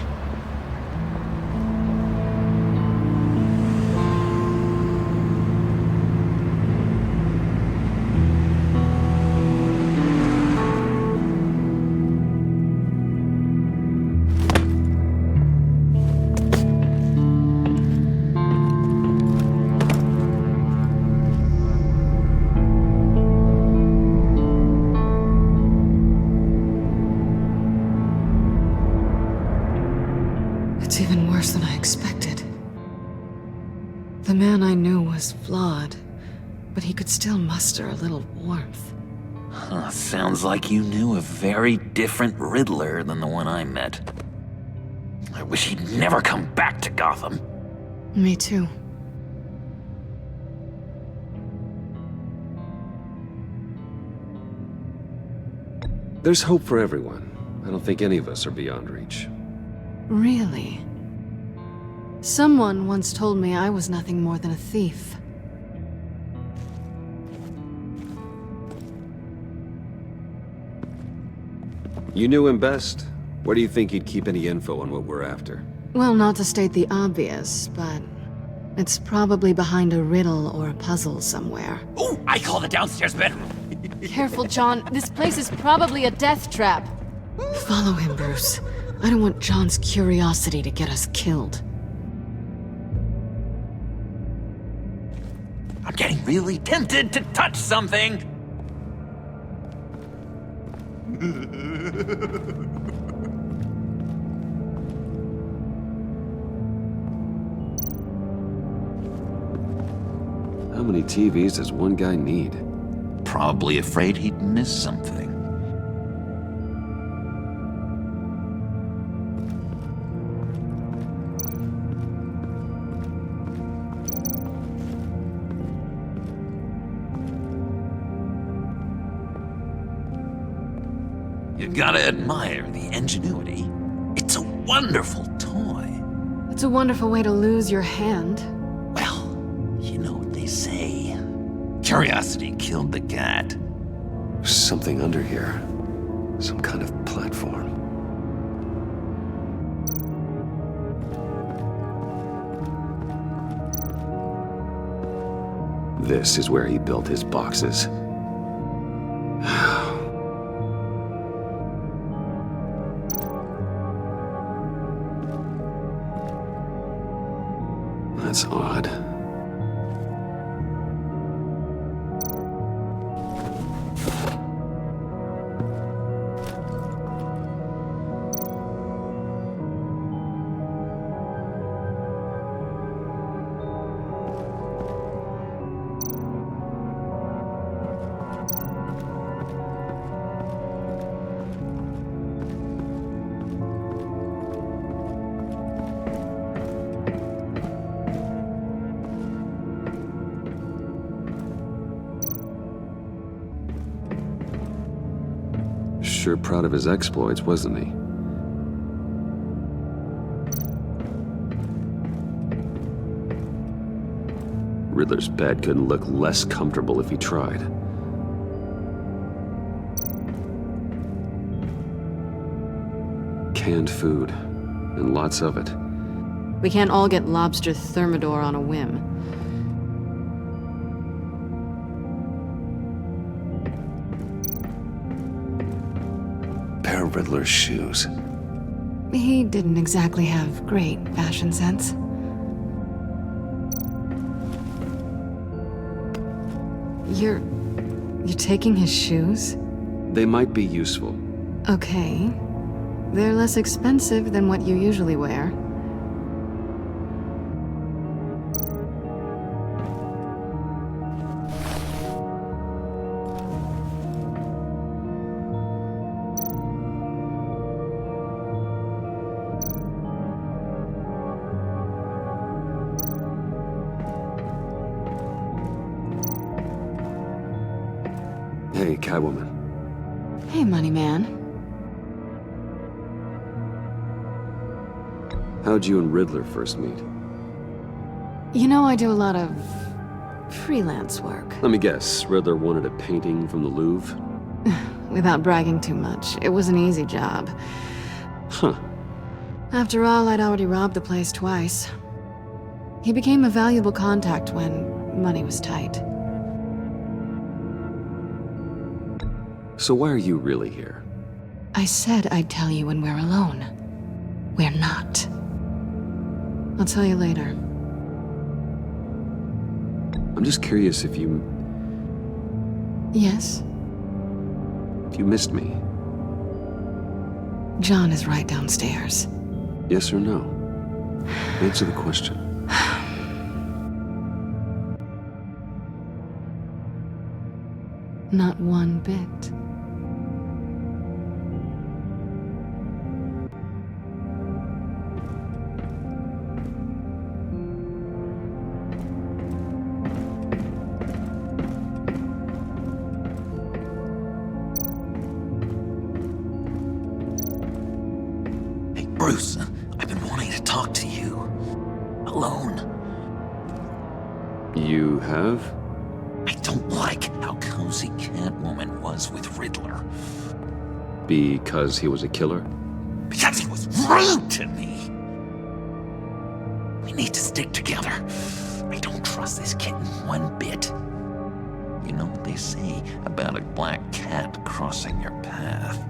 It's even worse than I expected. The man I knew was flawed, but he could still muster a little warmth. Huh, sounds like you knew a very different Riddler than the one I met. I wish he'd never come back to Gotham. Me too. There's hope for everyone. I don't think any of us are beyond reach. Really? Someone once told me I was nothing more than a thief. You knew him best. Where do you think he'd keep any info on what we're after? Well, not to state the obvious, but it's probably behind a riddle or a puzzle somewhere. Ooh, I call the downstairs bedroom. Careful, John. This place is probably a death trap. Follow him, Bruce. I don't want John's curiosity to get us killed. I'm getting really tempted to touch something. How many TVs does one guy need? Probably afraid he'd miss something. You gotta admire the ingenuity. It's a wonderful toy. It's a wonderful way to lose your hand. Well, you know what they say. Curiosity killed the cat. There's something under here. Some kind of platform. This is where he built his boxes. That's odd. Sure proud of his exploits, wasn't he? Riddler's bed couldn't look less comfortable if he tried. Canned food, and lots of it. We can't all get lobster thermidor on a whim. Pair of Riddler's shoes. He didn't exactly have great fashion sense. You're taking his shoes? They might be useful. Okay. They're less expensive than what you usually wear. Hey, Catwoman. Hey, money man. How'd you and Riddler first meet? You know, I do a lot of freelance work. Let me guess, Riddler wanted a painting from the Louvre? Without bragging too much, it was an easy job. Huh. After all, I'd already robbed the place twice. He became a valuable contact when money was tight. So why are you really here? I said I'd tell you when we're alone. We're not. I'll tell you later. I'm just curious if you... Yes? If you missed me. John is right downstairs. Yes or no? Answer the question. Not one bit. Bruce, I've been wanting to talk to you. Alone. You have? I don't like how cozy Catwoman was with Riddler. Because he was a killer? Because he was rude to me! We need to stick together. I don't trust this kitten one bit. You know what they say about a black cat crossing your path?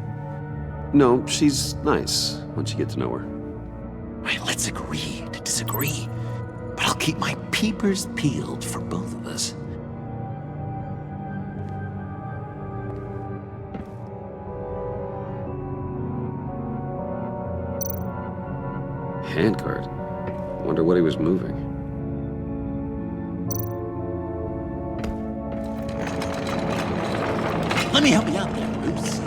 No, she's nice once you get to know her. Right, let's agree to disagree. But I'll keep my peepers peeled for both of us. Handguard? Wonder what he was moving. Let me help you out there, Bruce.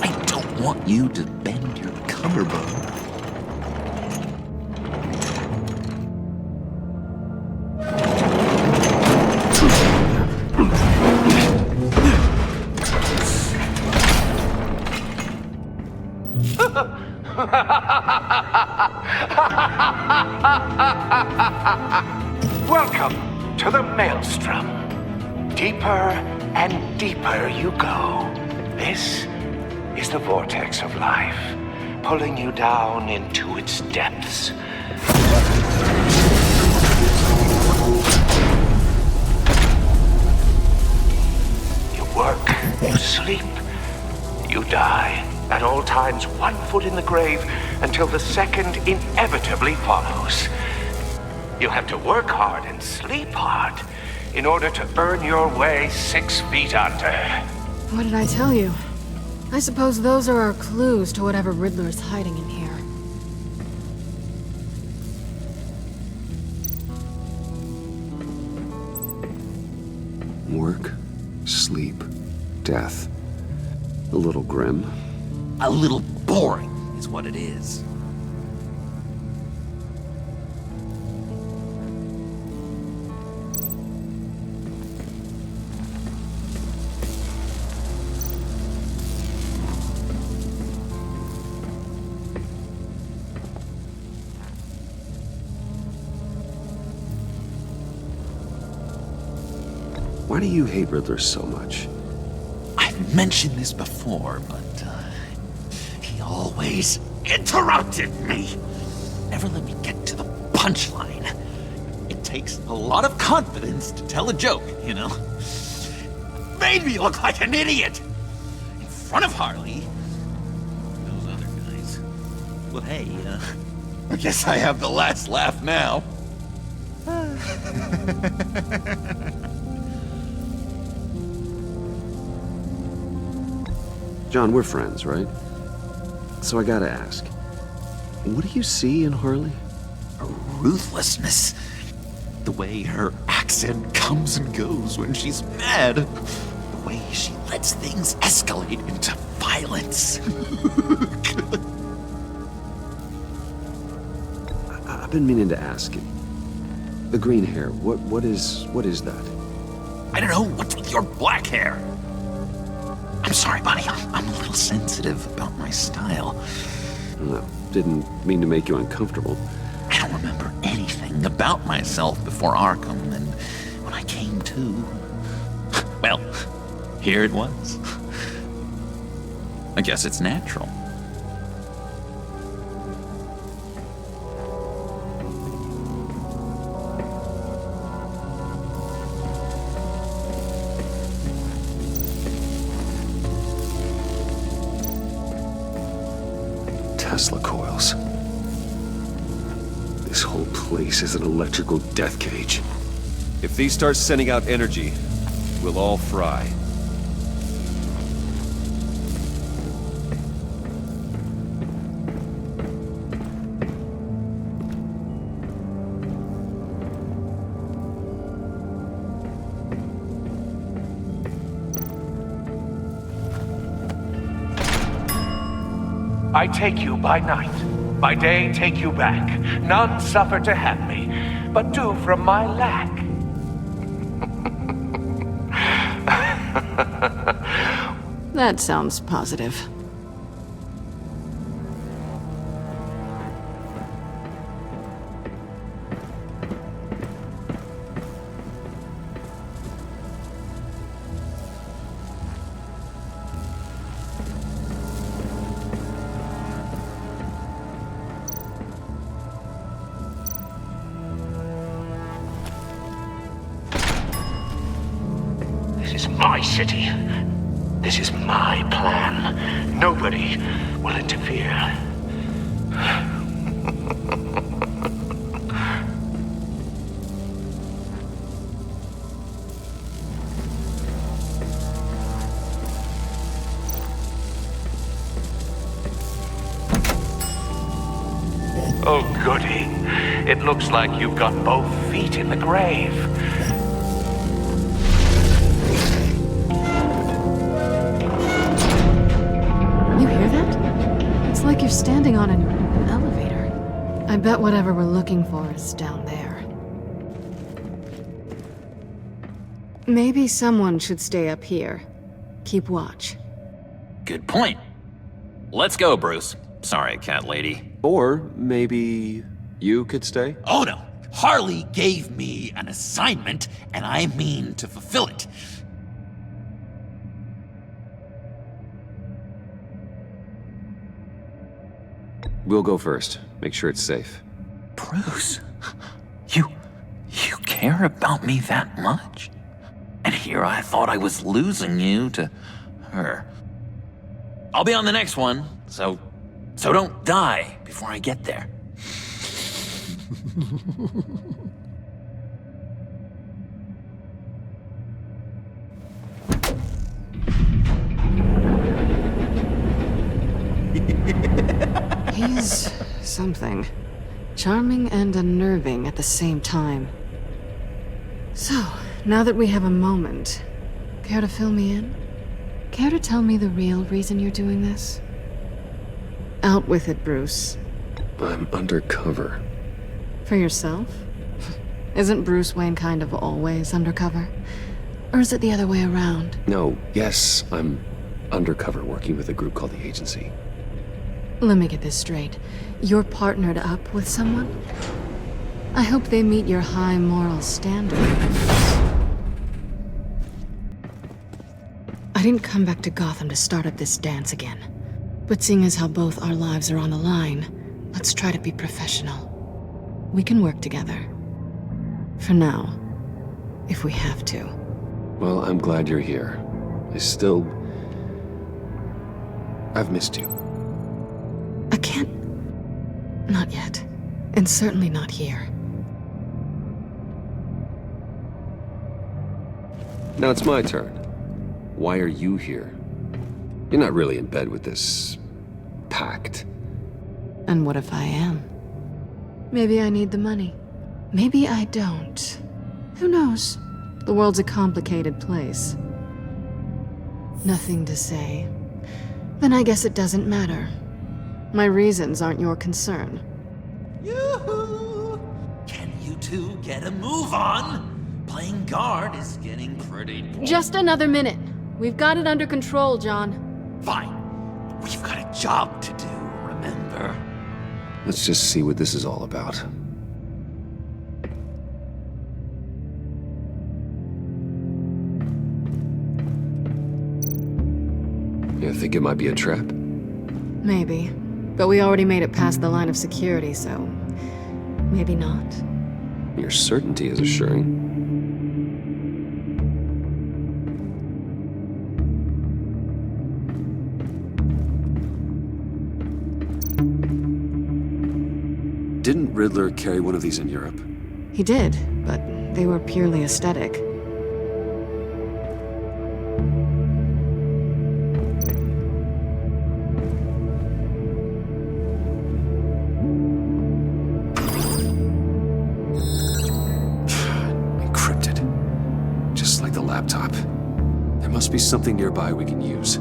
I don't want you to bend your collarbone. Welcome to the Maelstrom. Deeper and deeper you go. This is the vortex of life, pulling you down into its depths. You work, you sleep, you die. At all times, 1 foot in the grave until the second inevitably follows. You have to work hard and sleep hard in order to earn your way 6 feet under. What did I tell you? I suppose those are our clues to whatever Riddler's hiding in here. Work, sleep, death. A little grim. A little boring is what it is. Why do you hate Riddler so much? I've mentioned this before, but he always interrupted me. Never let me get to the punchline. It takes a lot of confidence to tell a joke, you know? Made me look like an idiot in front of Harley. Those other guys. Well, hey, I guess I have the last laugh now. John, we're friends, right? So I gotta ask, what do you see in Harley? A ruthlessness. The way her accent comes and goes when she's mad. The way she lets things escalate into violence. I've been meaning to ask you. The green hair, what is that? I don't know, what's with your black hair? I'm sorry, buddy, I'm a little sensitive about my style. No, didn't mean to make you uncomfortable. I don't remember anything about myself before Arkham, and when I came to, well, here it was. I guess it's natural. Tesla coils. This whole place is an electrical death cage. If these start sending out energy, we'll all fry. I take you by night, by day take you back. None suffer to have me, but do from my lack. That sounds positive. This is my city. This is my plan. Nobody will interfere. Oh, goody. It looks like you've got both feet in the grave. You hear that? It's like you're standing on an elevator. I bet whatever we're looking for is down there. Maybe someone should stay up here. Keep watch. Good point. Let's go, Bruce. Sorry, cat lady. Or maybe you could stay? Oh no! Harley gave me an assignment, and I mean to fulfill it. We'll go first. Make sure it's safe. Bruce, you care about me that much? And here I thought I was losing you to her. I'll be on the next one, so don't die before I get there. He's something. Charming and unnerving at the same time. So, now that we have a moment, care to fill me in? Care to tell me the real reason you're doing this? Out with it, Bruce. I'm undercover. For yourself? Isn't Bruce Wayne kind of always undercover? Or is it the other way around? No, yes, I'm undercover working with a group called the Agency. Let me get this straight. You're partnered up with someone? I hope they meet your high moral standards. I didn't come back to Gotham to start up this dance again. But seeing as how both our lives are on the line, let's try to be professional. We can work together. For now. If we have to. Well, I'm glad you're here. I've missed you. I can't... Not yet. And certainly not here. Now it's my turn. Why are you here? You're not really in bed with this... pact. And what if I am? Maybe I need the money. Maybe I don't. Who knows? The world's a complicated place. Nothing to say. Then I guess it doesn't matter. My reasons aren't your concern. Yoo-hoo! Can you two get a move on? Playing guard is getting pretty boring. Just another minute. We've got it under control, John. Fine. We've got a job to do, remember? Let's just see what this is all about. You think it might be a trap? Maybe. But we already made it past the line of security, so... maybe not. Your certainty is assuring. Didn't Riddler carry one of these in Europe? He did, but they were purely aesthetic. Encrypted. Just like the laptop. There must be something nearby we can use.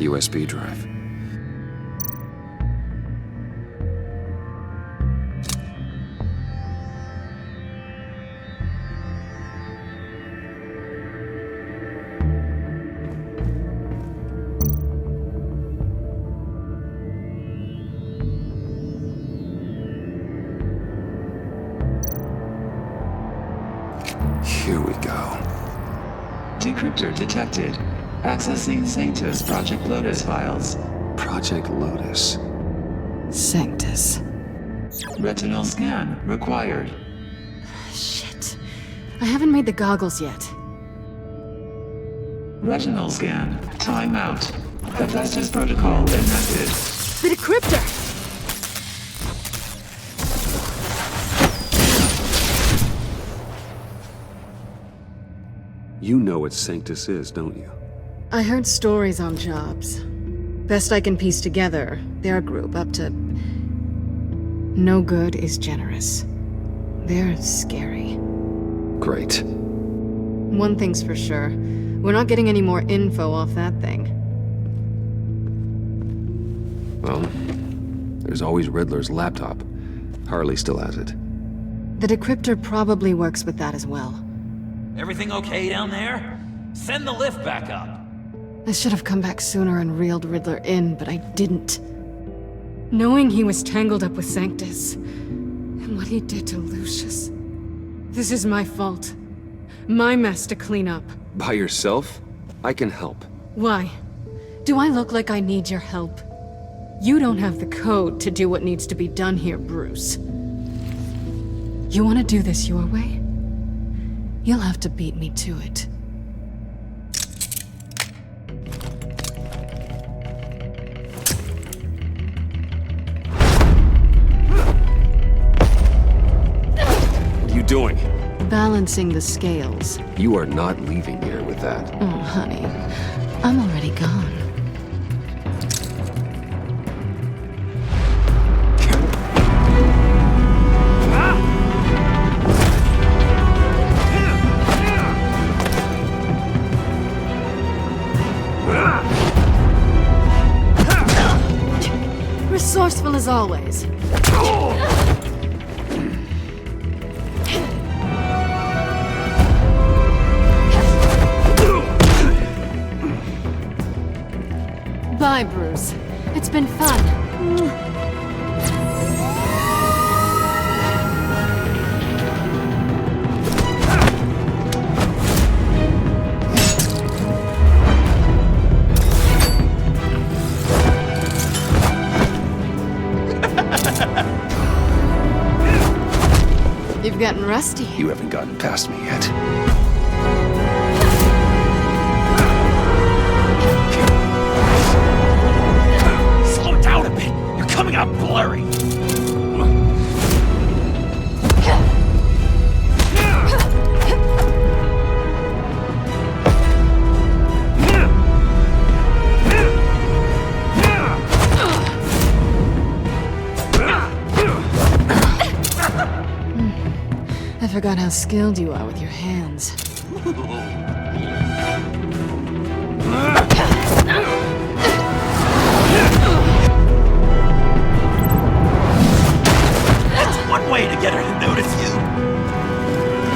USB drive. Here we go. Decryptor detected. Accessing Sanctus Project Lotus files. Project Lotus. Sanctus. Retinal scan required. Shit. I haven't made the goggles yet. Retinal scan. Timeout. Hephaestus protocol enacted. The decryptor! You know what Sanctus is, don't you? I heard stories on jobs. Best I can piece together, they're a group up to... No good is generous. They're scary. Great. One thing's for sure. We're not getting any more info off that thing. Well, there's always Riddler's laptop. Harley still has it. The decryptor probably works with that as well. Everything okay down there? Send the lift back up. I should have come back sooner and reeled Riddler in, but I didn't. Knowing he was tangled up with Sanctus, and what he did to Lucius. This is my fault. My mess to clean up. By yourself? I can help. Why? Do I look like I need your help? You don't have the code to do what needs to be done here, Bruce. You want to do this your way? You'll have to beat me to it. What are you doing? Balancing the scales. You are not leaving here with that. Oh, honey. I'm already gone. Resourceful as always. Bye, Bruce. It's been fun. You've gotten rusty. You haven't gotten past me yet. Slow it down a bit. You're coming out blurry. I forgot how skilled you are with your hands. That's one way to get her to notice you.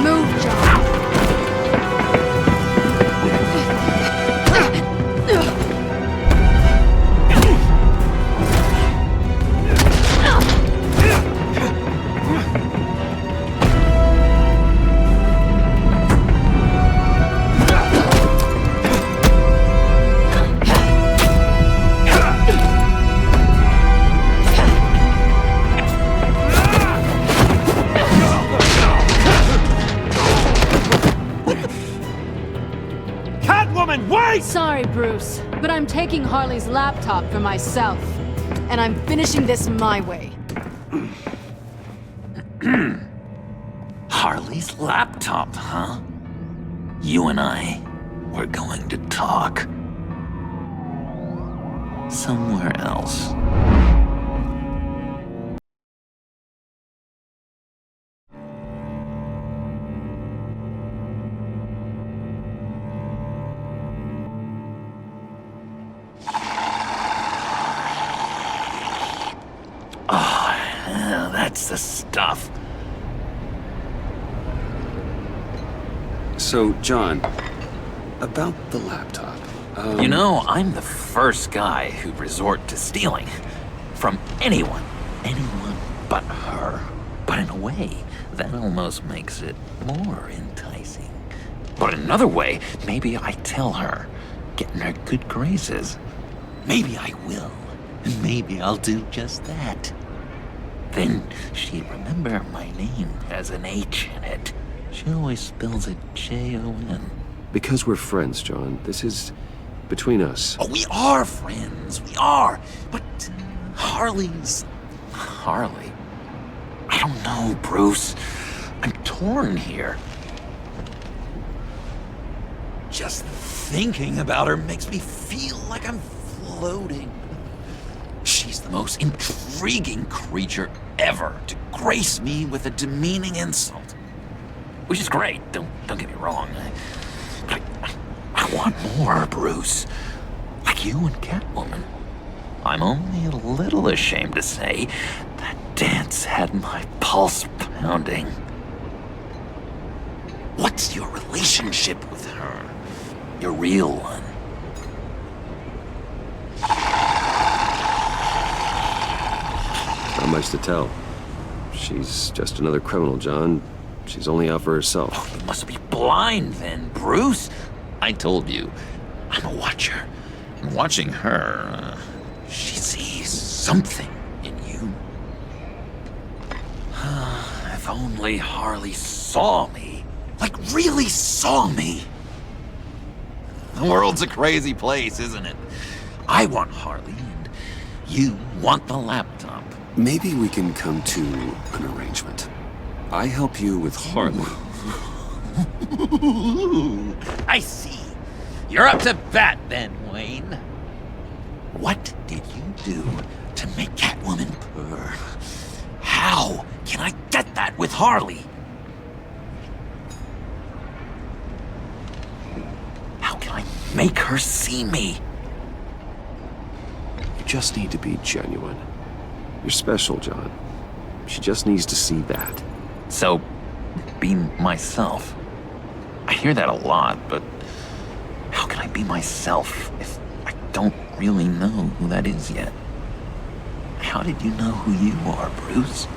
Move, John. sorry, Bruce, but I'm taking Harley's laptop for myself. And I'm finishing this my way. Harley's laptop, huh? You and I, we're going to talk. Somewhere else. That's the stuff. So, John, about the laptop. You know, I'm the first guy who'd resort to stealing. From anyone. Anyone but her. But in a way, that almost makes it more enticing. But in another way, maybe I tell her, get in her good graces. Maybe I will. And maybe I'll do just that. Then she'd remember my name has an H in it. She always spells it Jon. Because we're friends, John. This is between us. Oh, we are friends. We are. But Harley's... Harley? I don't know, Bruce. I'm torn here. Just thinking about her makes me feel like I'm floating. She's the most intriguing creature ever to grace me with a demeaning insult. Which is great, don't get me wrong. But I want more, Bruce. Like you and Catwoman. I'm only a little ashamed to say that dance had my pulse pounding. What's your relationship with her? Your real one? Not much to tell. She's just another criminal, John. She's only out for herself. Oh, you must be blind then, Bruce. I told you, I'm a watcher. And watching her, she sees something in you. If only Harley saw me. Like, really saw me. The world's a crazy place, isn't it? I want Harley, and you want the laptop. Maybe we can come to an arrangement. I help you with Harley. I see. You're up to bat then, Wayne. What did you do to make Catwoman purr? How can I get that with Harley? How can I make her see me? You just need to be genuine. You're special, John. She just needs to see that. So, be myself. I hear that a lot, but how can I be myself if I don't really know who that is yet? How did you know who you are, Bruce?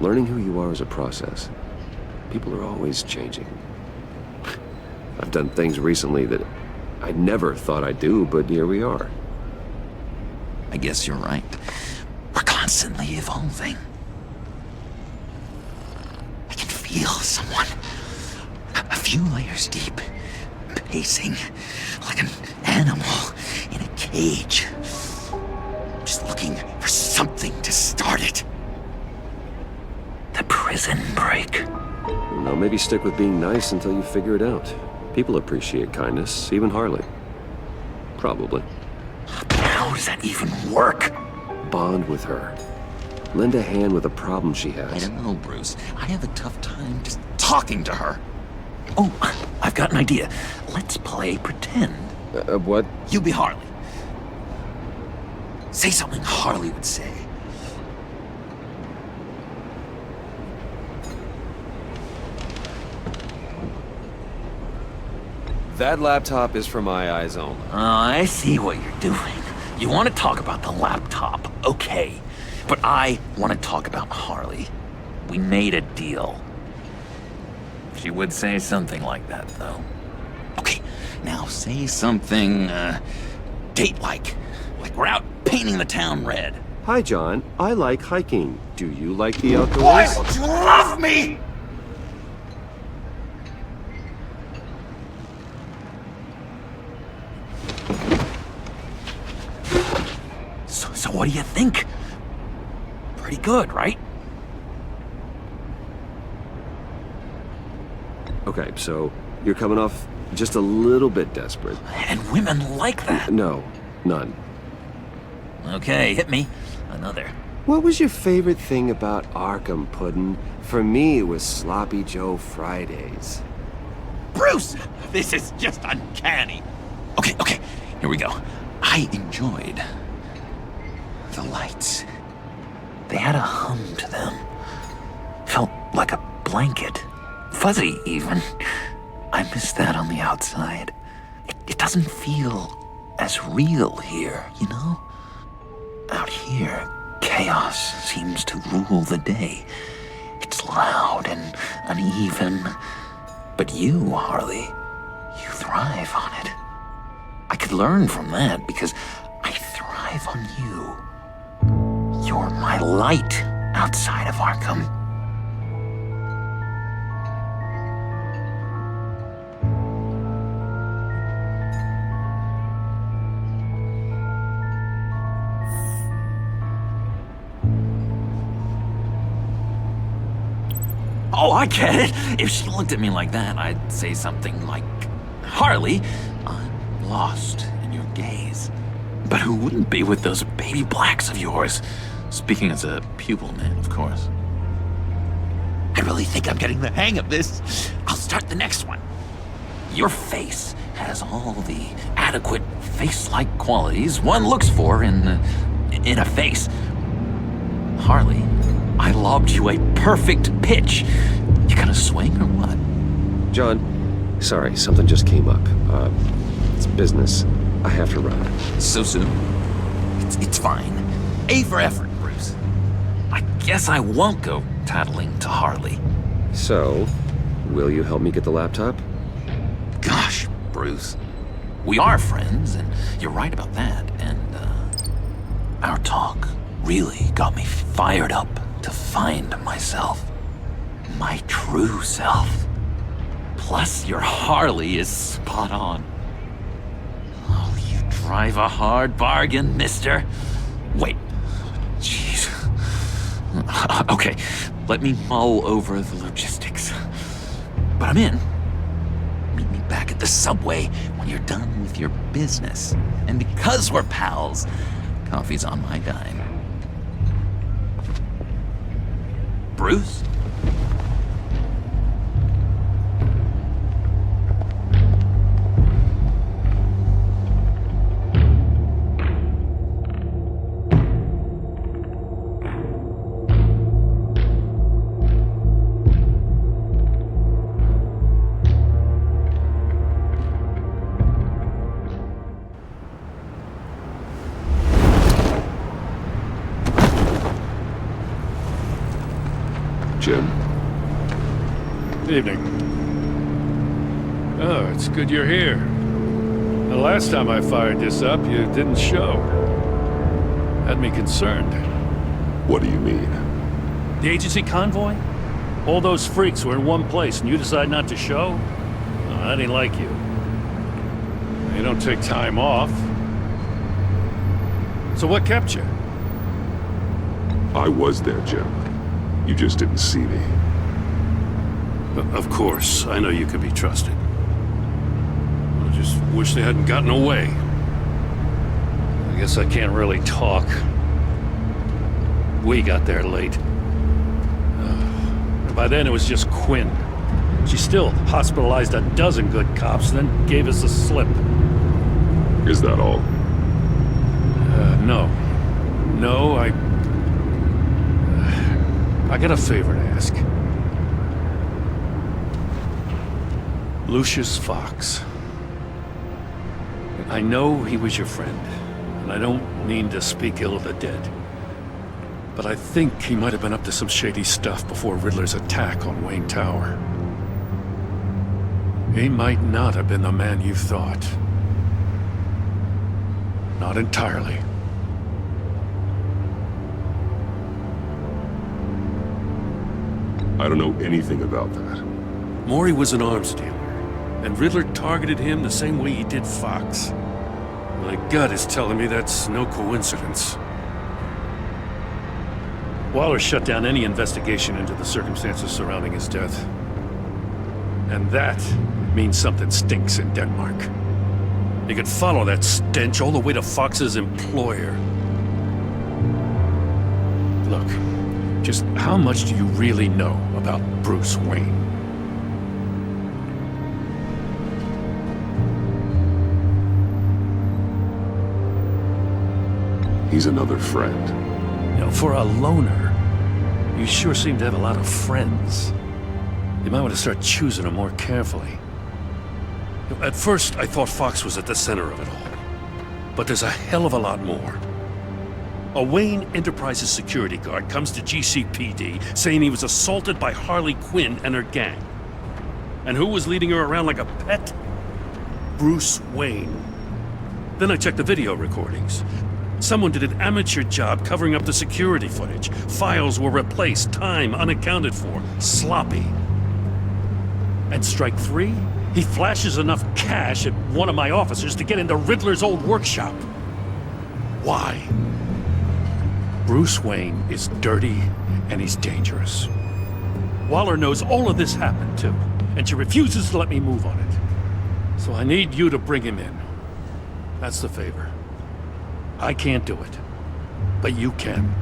Learning who you are is a process. People are always changing. I've done things recently that I never thought I'd do, but here we are. I guess you're right. We're constantly evolving. I can feel someone a few layers deep, pacing like an animal in a cage. Just looking for something to start it. The prison break. Now maybe stick with being nice until you figure it out. People appreciate kindness, even Harley. Probably. How does that even work? Bond with her. Lend a hand with a problem she has. I don't know, Bruce. I have a tough time just talking to her. Oh, I've got an idea. Let's play pretend. What? You be Harley. Say something Harley would say. That laptop is for my eyes only. I see what you're doing. You want to talk about the laptop, okay. But I want to talk about Harley. We made a deal. She would say something like that, though. Okay, now say something, date-like. Like we're out painting the town red. Hi, John. I like hiking. Do you like the outdoors? Why would you love me? What do you think? Pretty good, right? Okay, so you're coming off just a little bit desperate. And women like that. No, none. Okay, hit me. Another. What was your favorite thing about Arkham, Puddin'? For me, it was Sloppy Joe Fridays. Bruce! This is just uncanny. Okay, here we go. I enjoyed the lights. They had a hum to them. Felt like a blanket. Fuzzy, even. I miss that on the outside. It doesn't feel as real here, you know? Out here, chaos seems to rule the day. It's loud and uneven. But you, Harley, you thrive on it. I could learn from that because I thrive on you. You're my light outside of Arkham. Oh, I get it. If she looked at me like that, I'd say something like, Harley, I'm lost in your gaze. But who wouldn't be with those baby blacks of yours? Speaking as a pupil man, of course. I really think I'm getting the hang of this. I'll start the next one. Your face has all the adequate face-like qualities one looks for in a face. Harley, I lobbed you a perfect pitch. You gonna swing or what? John, sorry, something just came up. It's business. I have to run. So soon? It's fine. A for effort, Bruce. I guess I won't go tattling to Harley. So, will you help me get the laptop? Gosh, Bruce. We are friends, and you're right about that. And, our talk really got me fired up to find myself. My true self. Plus, your Harley is spot on. Oh, you drive a hard bargain, mister. Wait. Jeez. Okay, let me mull over the logistics. But I'm in. Meet me back at the subway when you're done with your business. And because we're pals, coffee's on my dime. Bruce? Jim? Evening. Oh, it's good you're here. The last time I fired this up, you didn't show. Had me concerned. What do you mean? The agency convoy? All those freaks were in one place and you decide not to show? Oh, I didn't like you. You don't take time off. So what kept you? I was there, Jim. You just didn't see me. Of course, I know you could be trusted. I just wish they hadn't gotten away. I guess I can't really talk. We got there late. By then it was just Quinn. She still hospitalized a dozen good cops, then gave us a slip. Is that all? No. No, I got a favor to ask. Lucius Fox. I know he was your friend, and I don't mean to speak ill of the dead. But I think he might have been up to some shady stuff before Riddler's attack on Wayne Tower. He might not have been the man you thought. Not entirely. I don't know anything about that. Maury was an arms dealer, and Riddler targeted him the same way he did Fox. My gut is telling me that's no coincidence. Waller shut down any investigation into the circumstances surrounding his death. And that means something stinks in Denmark. You could follow that stench all the way to Fox's employer. Look, just how much do you really know about Bruce Wayne? He's another friend. You know, for a loner, you sure seem to have a lot of friends. You might want to start choosing them more carefully. You know, at first, I thought Fox was at the center of it all. But there's a hell of a lot more. A Wayne Enterprises security guard comes to GCPD saying he was assaulted by Harley Quinn and her gang. And who was leading her around like a pet? Bruce Wayne. Then I checked the video recordings. Someone did an amateur job covering up the security footage. Files were replaced, time unaccounted for, sloppy. And strike three? He flashes enough cash at one of my officers to get into Riddler's old workshop. Why? Bruce Wayne is dirty and he's dangerous. Waller knows all of this happened too, and she refuses to let me move on it. So I need you to bring him in. That's the favor. I can't do it, but you can.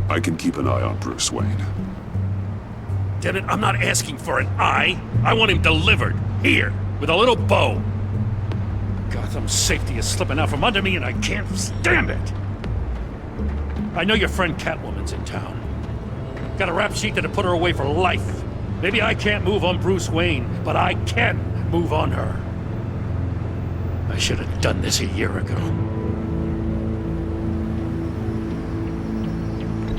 I can keep an eye on Bruce Wayne. Damn it, I'm not asking for an eye. I want him delivered, here, with a little bow. Gotham's safety is slipping out from under me and I can't stand it. I know your friend Catwoman's in town. Got a rap sheet that'll put her away for life. Maybe I can't move on Bruce Wayne, but I can move on her. I should have done this a year ago.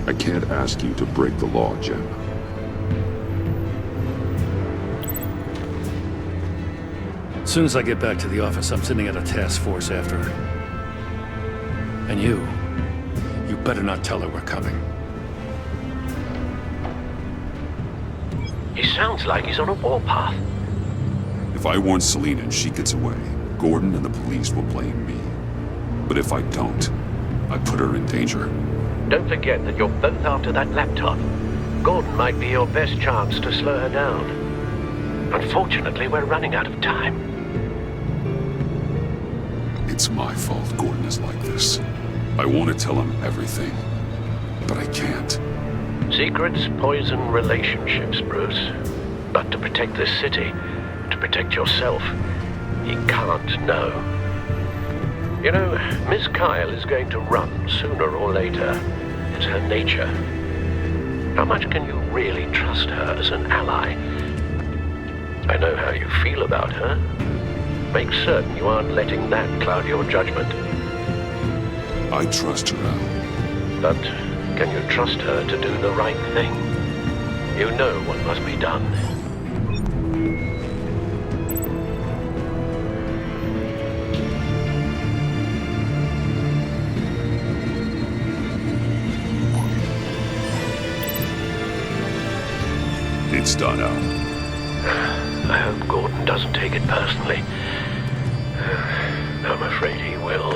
I can't ask you to break the law, Jen. As soon as I get back to the office, I'm sending out a task force after her. And you better not tell her we're coming. He sounds like he's on a warpath. If I warn Selina and she gets away, Gordon and the police will blame me. But if I don't, I put her in danger. Don't forget that you're both after that laptop. Gordon might be your best chance to slow her down. Unfortunately, we're running out of time. It's my fault Gordon is like this. I want to tell him everything, but I can't. Secrets poison relationships, Bruce. But to protect this city, to protect yourself, he can't know. You know, Miss Kyle is going to run sooner or later. It's her nature. How much can you really trust her as an ally? I know how you feel about her. Make certain you aren't letting that cloud your judgment. I trust her, Al. But can you trust her to do the right thing? You know what must be done. It's done, Al. I hope Gordon doesn't take it personally. I'm afraid he will.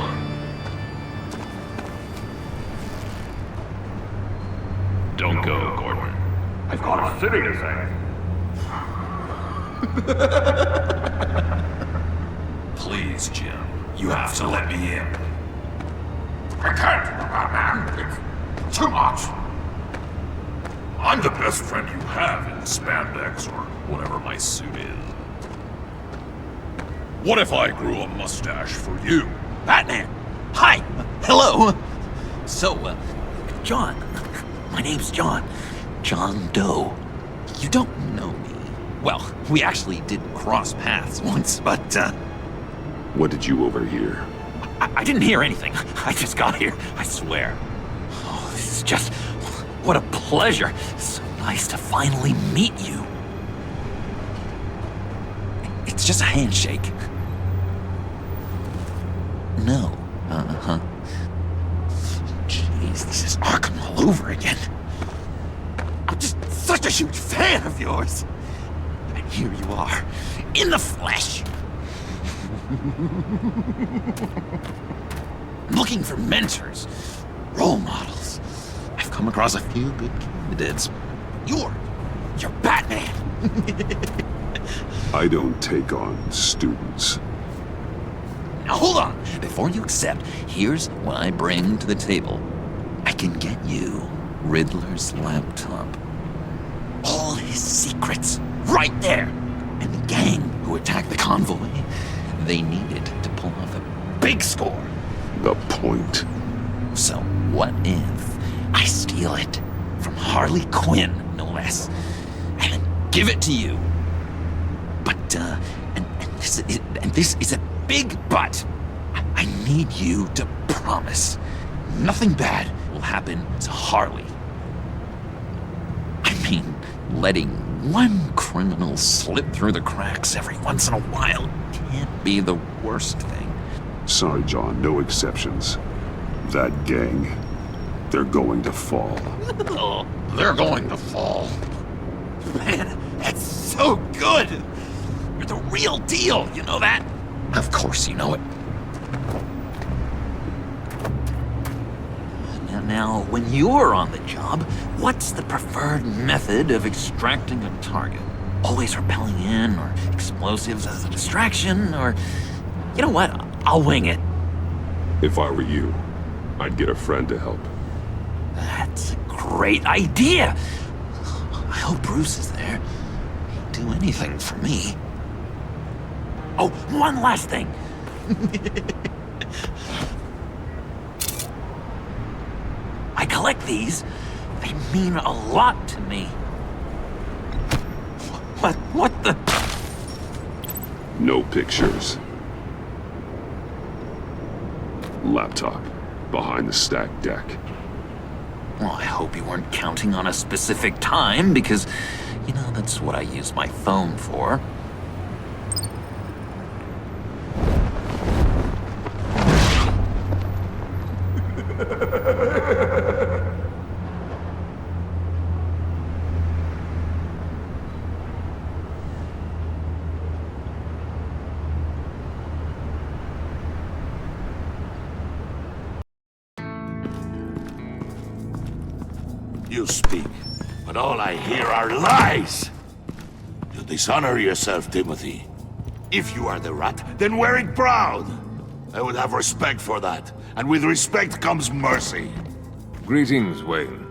Don't go, Gordon. I've got a city to save. Please, Jim. You have to let me in. I can't, man. It's too much. I'm the best friend you have in spandex or whatever my suit is. What if I grew a mustache for you? Batman! Hi! Hello! So, John. My name's John. John Doe. You don't know me. Well, we actually did cross paths once, but, What did you overhear? I didn't hear anything. I just got here, I swear. Oh, this is just... What a pleasure. So nice to finally meet you. It's just a handshake. No. Uh-huh. Jeez, this is Arkham all over again. I'm just such a huge fan of yours. And here you are, in the flesh. looking for mentors, role models. I've come across a few good candidates. You're Batman. I don't take on students. Now hold on. Before you accept, here's what I bring to the table. I can get you Riddler's laptop. All his secrets, right there. And the gang who attacked the convoy, they needed to pull off a big score. The point. So what if I steal it from Harley Quinn, no less, and then give it to you? But, and this is a big but. I need you to promise nothing bad will happen to Harley. I mean, letting one criminal slip through the cracks every once in a while can't be the worst thing. Sorry, John, no exceptions. That gang, they're going to fall. Oh, they're going to fall. Man, that's so good! You're the real deal, you know that? Of course you know it. Now, when you're on the job, what's the preferred method of extracting a target? Always rappelling in, or explosives as a distraction, or... You know what? I'll wing it. If I were you, I'd get a friend to help. That's a great idea! I hope Bruce is there. He'd do anything for me. Oh, one last thing! I collect these. They mean a lot to me. What the... No pictures. Laptop. Behind the stacked deck. Well, I hope you weren't counting on a specific time, because, you know, that's what I use my phone for. You speak, but all I hear are lies! You dishonor yourself, Timothy. If you are the rat, then wear it proud! I would have respect for that, and with respect comes mercy. Greetings, Wayne.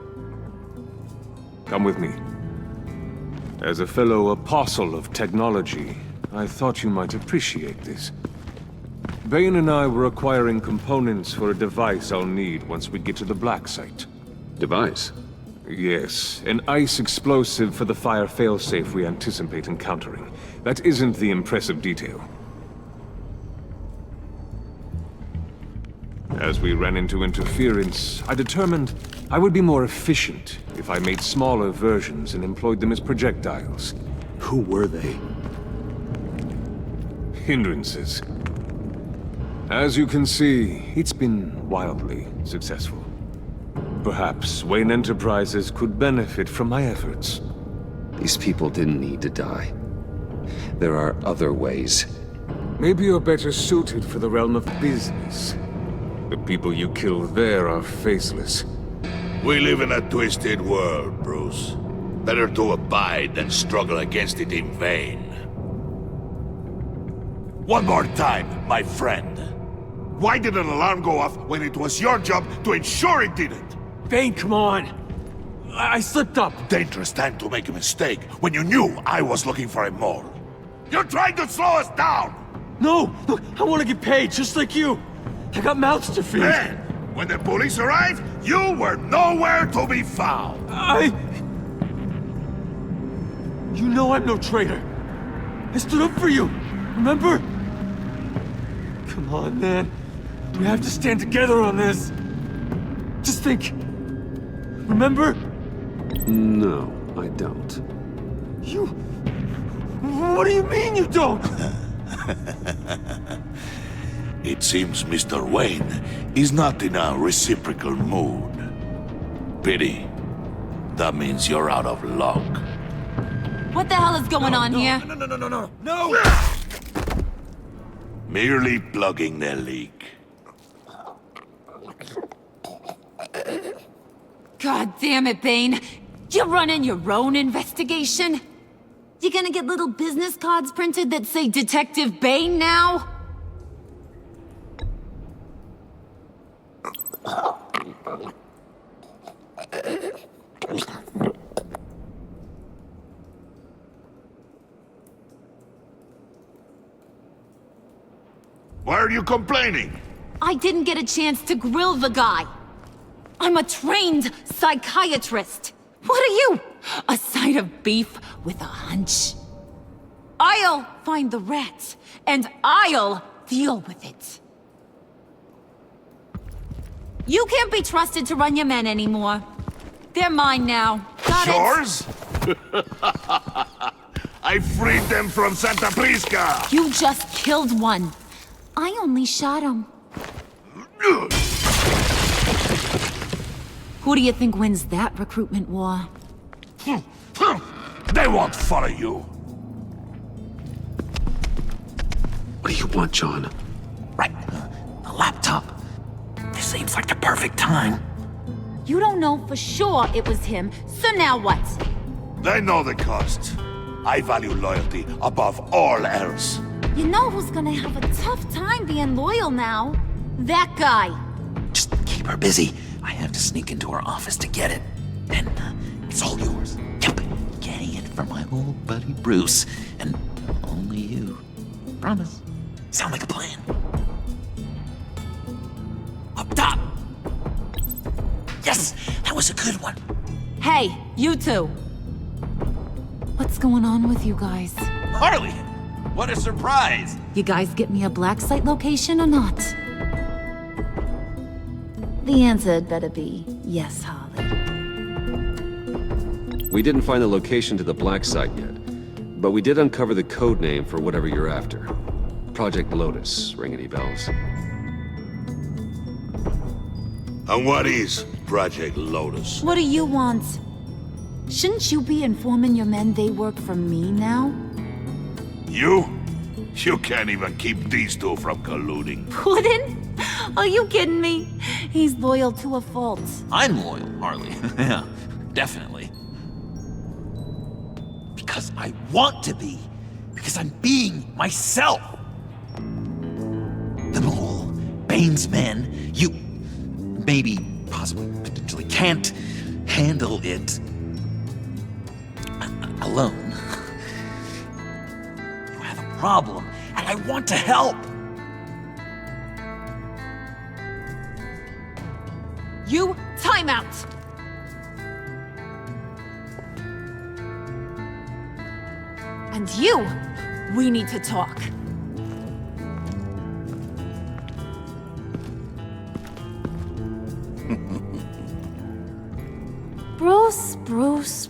Come with me. As a fellow apostle of technology, I thought you might appreciate this. Bane and I were acquiring components for a device I'll need once we get to the Black Site. Device? Yes, an ice explosive for the fire failsafe we anticipate encountering. That isn't the impressive detail. As we ran into interference, I determined I would be more efficient if I made smaller versions and employed them as projectiles. Who were they? Hindrances. As you can see, it's been wildly successful. Perhaps Wayne Enterprises could benefit from my efforts. These people didn't need to die. There are other ways. Maybe you're better suited for the realm of business. The people you kill there are faceless. We live in a twisted world, Bruce. Better to abide than struggle against it in vain. One more time, my friend. Why did an alarm go off when it was your job to ensure it didn't? Bane, come on! I slipped up! Dangerous time to make a mistake when you knew I was looking for a mole. You're trying to slow us down! No! Look, I want to get paid, just like you! I got mouths to feed! Then, when the police arrived, you were nowhere to be found! You know I'm no traitor! I stood up for you, remember? Come on, man. We have to stand together on this! Just think... Remember? No, I don't. You... What do you mean you don't? It seems Mr. Wayne is not in a reciprocal mood. Pity. That means you're out of luck. What the hell is going on here? Merely plugging the leak. God damn it, Bane. You're running your own investigation? You gonna get little business cards printed that say Detective Bane now? Why are you complaining? I didn't get a chance to grill the guy. I'm a trained psychiatrist. What are you? A side of beef with a hunch? I'll find the rat, and I'll deal with it. You can't be trusted to run your men anymore. They're mine now. Got it? Yours? I freed them from Santa Prisca! You just killed one. I only shot him. Who do you think wins that recruitment war? They won't follow you. What do you want, John? Right. A laptop. This seems like the perfect time. You don't know for sure it was him, so now what? They know the cost. I value loyalty above all else. You know who's gonna have a tough time being loyal now? That guy. Just keep her busy. I have to sneak into her office to get it. And it's all yours. Yep. Getting it from my old buddy Bruce. And only you. Promise. Sound like a plan. Up top. Yes, that was a good one. Hey, you two. What's going on with you guys? Harley, what a surprise. You guys get me a black site location or not? The answer had better be yes, Harley. We didn't find the location to the black site yet, but we did uncover the code name for whatever you're after. Project Lotus. Ring any bells? And what is Project Lotus? What do you want? Shouldn't you be informing your men they work for me now? You? You can't even keep these two from colluding. Puddin'? Are you kidding me? He's loyal to a fault. I'm loyal, Harley. Yeah, definitely. Because I want to be. Because I'm being myself. The mole, Bane's men, you maybe, possibly, potentially can't handle it alone. You have a problem, and I want to help. You, time out! And you, we need to talk. Bruce.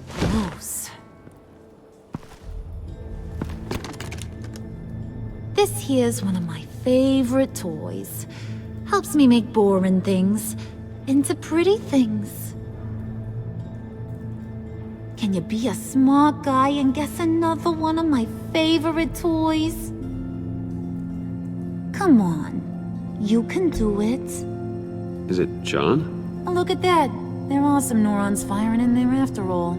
This here's one of my favorite toys. Helps me make boring things into pretty things. Can you be a smart guy and guess another one of my favorite toys? Come on, you can do it. Is it John? Oh, look at that. There are some neurons firing in there after all.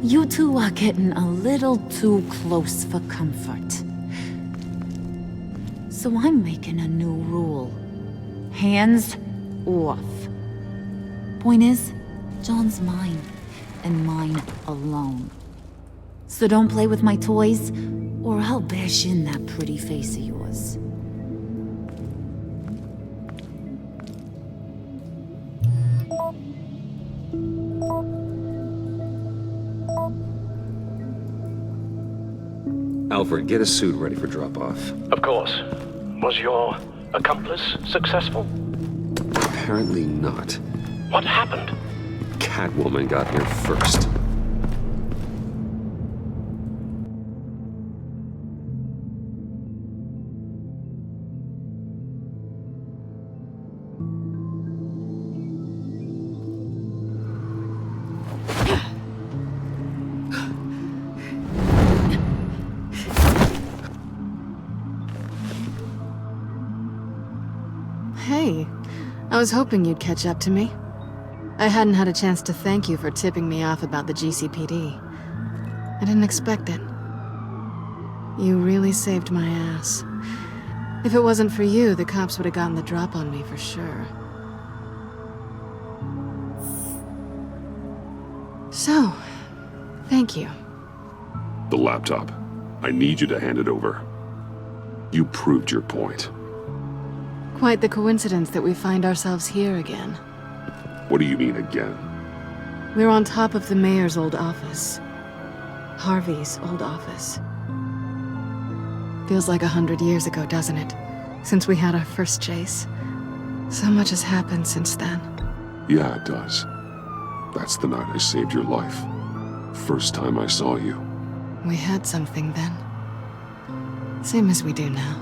You two are getting a little too close for comfort. So I'm making a new rule. Hands off. Point is, John's mine, and mine alone. So don't play with my toys, or I'll bash in that pretty face of yours. Alfred, get a suit ready for drop-off. Of course. Was your accomplice successful? Apparently not. What happened? Catwoman got here first. Hey, I was hoping you'd catch up to me. I hadn't had a chance to thank you for tipping me off about the GCPD. I didn't expect it. You really saved my ass. If it wasn't for you, the cops would have gotten the drop on me for sure. So, thank you. The laptop. I need you to hand it over. You proved your point. Quite the coincidence that we find ourselves here again. What do you mean again? We're on top of the mayor's old office. Harvey's old office. Feels like 100 years ago, doesn't it? Since we had our first chase. So much has happened since then. Yeah, it does. That's the night I saved your life. First time I saw you. We had something then. Same as we do now.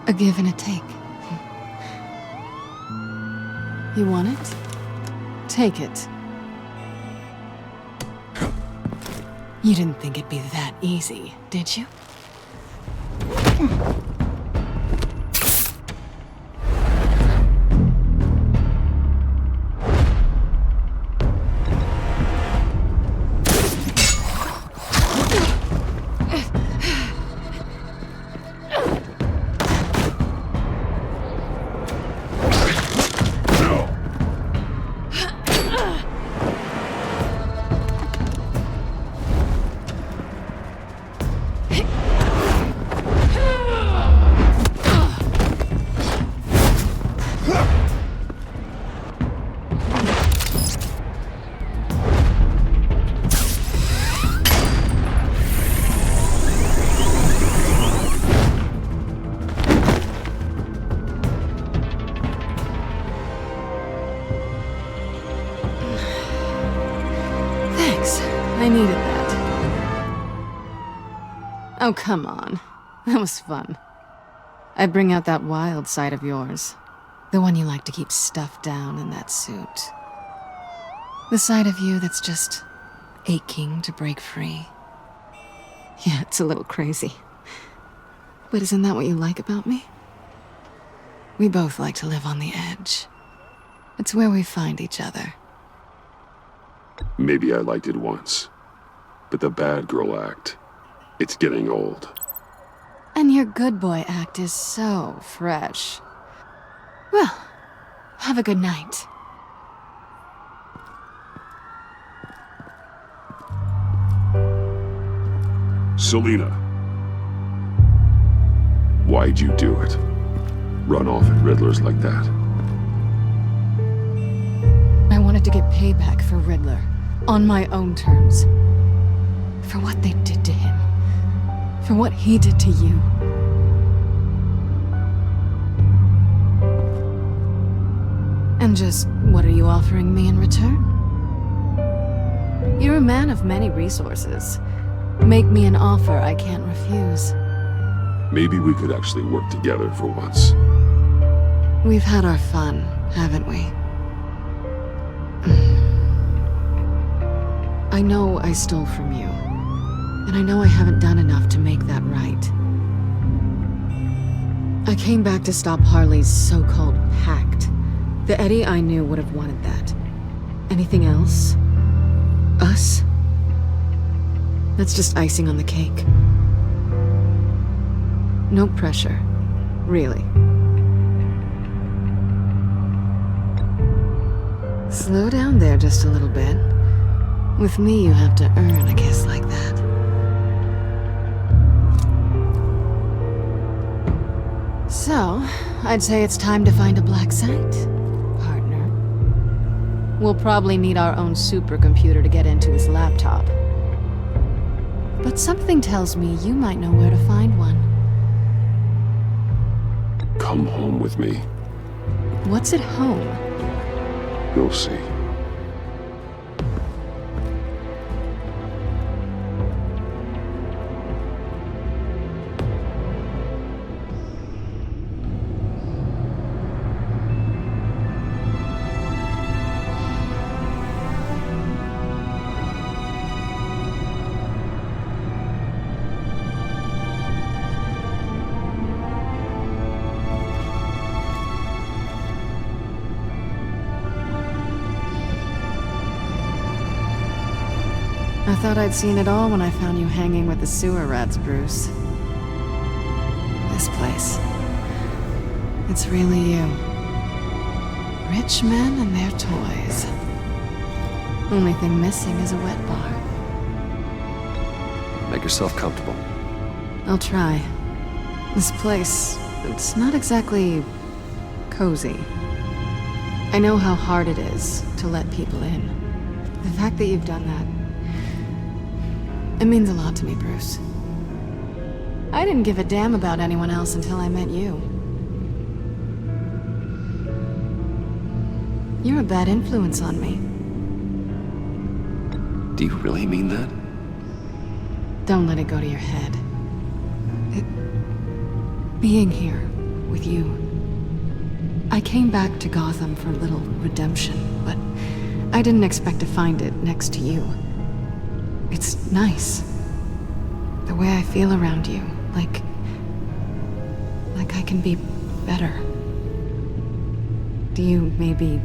A give and a take. You want it? Take it. You didn't think it'd be that easy, did you? I needed that. Oh, come on. That was fun. I bring out that wild side of yours. The one you like to keep stuffed down in that suit. The side of you that's just aching to break free. Yeah, it's a little crazy. But isn't that what you like about me? We both like to live on the edge. It's where we find each other. Maybe I liked it once. But the bad girl act, it's getting old. And your good boy act is so fresh. Well, have a good night. Selina. Why'd you do it? Run off at Riddlers like that? I wanted to get payback for Riddler. On my own terms. For what they did to him. For what he did to you. And just what are you offering me in return? You're a man of many resources. Make me an offer I can't refuse. Maybe we could actually work together for once. We've had our fun, haven't we? I know I stole from you. And I know I haven't done enough to make that right. I came back to stop Harley's so-called pact. The Eddie I knew would have wanted that. Anything else? Us? That's just icing on the cake. No pressure. Really. Slow down there just a little bit. With me, you have to earn a kiss like that. So, I'd say it's time to find a black site, partner. We'll probably need our own supercomputer to get into his laptop. But something tells me you might know where to find one. Come home with me. What's at home? You'll see. thought I'd seen it all when I found you hanging with the sewer rats, Bruce. This place. It's really you. Rich men and their toys. Only thing missing is a wet bar. Make yourself comfortable. I'll try. This place, it's not exactly cozy. I know how hard it is to let people in. The fact that you've done that, it means a lot to me, Bruce. I didn't give a damn about anyone else until I met you. You're a bad influence on me. Do you really mean that? Don't let it go to your head. Being here with you. I came back to Gotham for a little redemption, but I didn't expect to find it next to you. It's nice. The way I feel around you, like I can be better. Do you maybe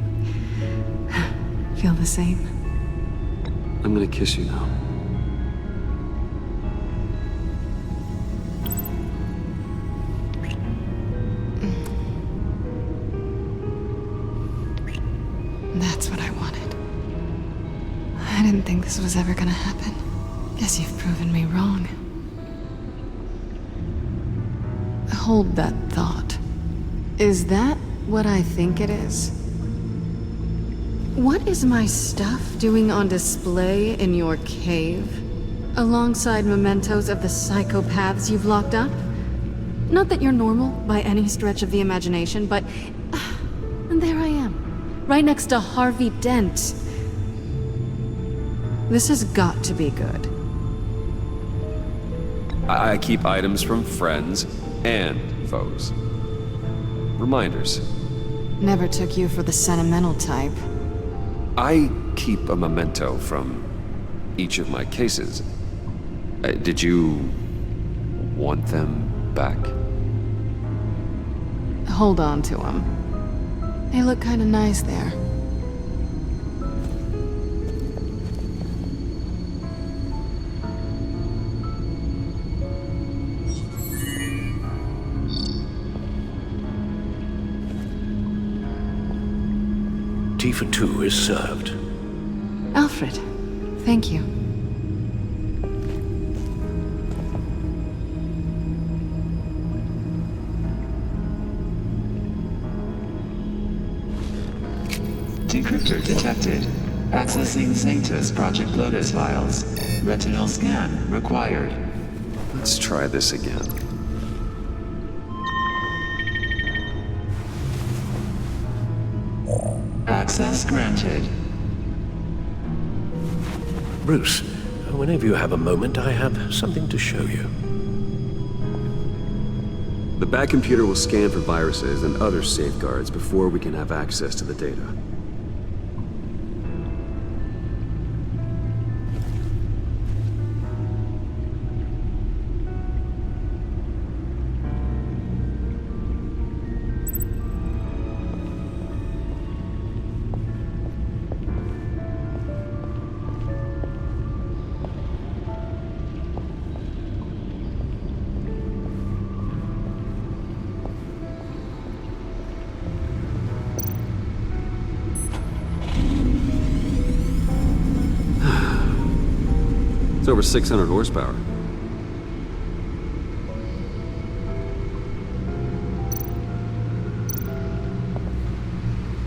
feel the same? I'm gonna kiss you now. That's what I wanted. I didn't think this was ever gonna happen. Guess you've proven me wrong. Hold that thought. Is that what I think it is? What is my stuff doing on display in your cave? Alongside mementos of the psychopaths you've locked up? Not that you're normal by any stretch of the imagination, but... and there I am, right next to Harvey Dent. This has got to be good. I keep items from friends and foes. Reminders. Never took you for the sentimental type. I keep a memento from each of my cases. Did you want them back? Hold on to them. They look kinda nice there. Tea for two is served. Alfred, thank you. Decryptor detected. Accessing Sanctus Project Lotus files. Retinal scan required. Let's try this again. Access granted. Bruce, whenever you have a moment, I have something to show you. The back computer will scan for viruses and other safeguards before we can have access to the data. It's over 600 horsepower.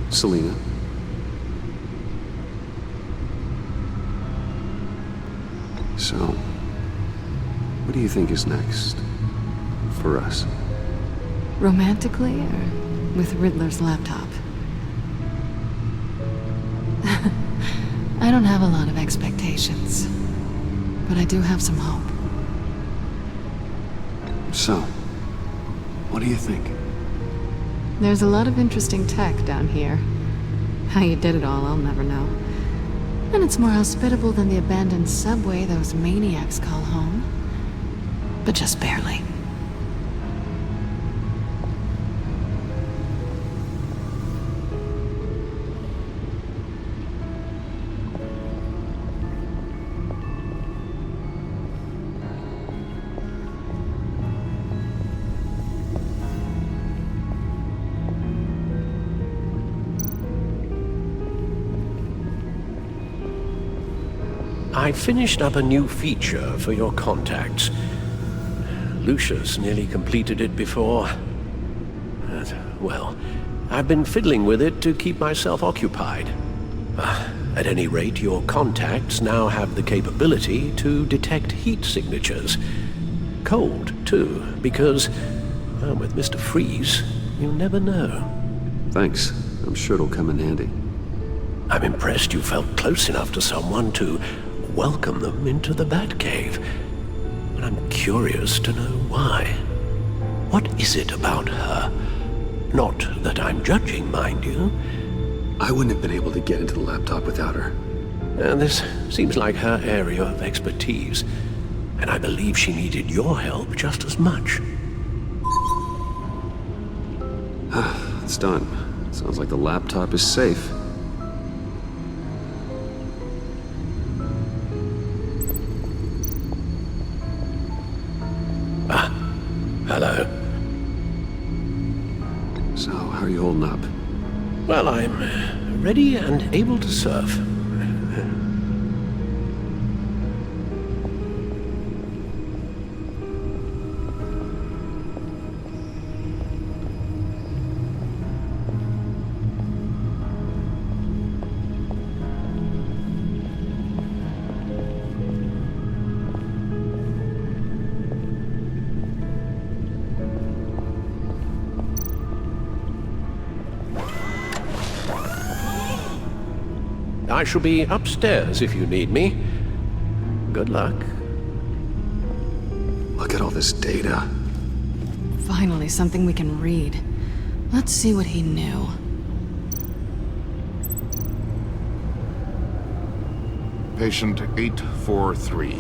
Selena. So, what do you think is next for us? Romantically, or with Riddler's laptop? I don't have a lot of expectations, but I do have some hope. So, what do you think? There's a lot of interesting tech down here. How you did it all, I'll never know. And it's more hospitable than the abandoned subway those maniacs call home. But just barely. I finished up a new feature for your contacts. Lucius nearly completed it before. Well, I've been fiddling with it to keep myself occupied. At any rate, your contacts now have the capability to detect heat signatures. Cold, too, because, well, with Mr. Freeze, you never know. Thanks. I'm sure it'll come in handy. I'm impressed you felt close enough to someone to welcome them into the Batcave. But I'm curious to know why. What is it about her? Not that I'm judging, mind you. I wouldn't have been able to get into the laptop without her. This seems like her area of expertise, and I believe she needed your help just as much. It's done. Sounds like the laptop is safe. Hello. So, how are you holding up? Well, I'm ready and able to serve. I shall be upstairs if you need me. Good luck. Look at all this data. Finally, something we can read. Let's see what he knew. Patient 843.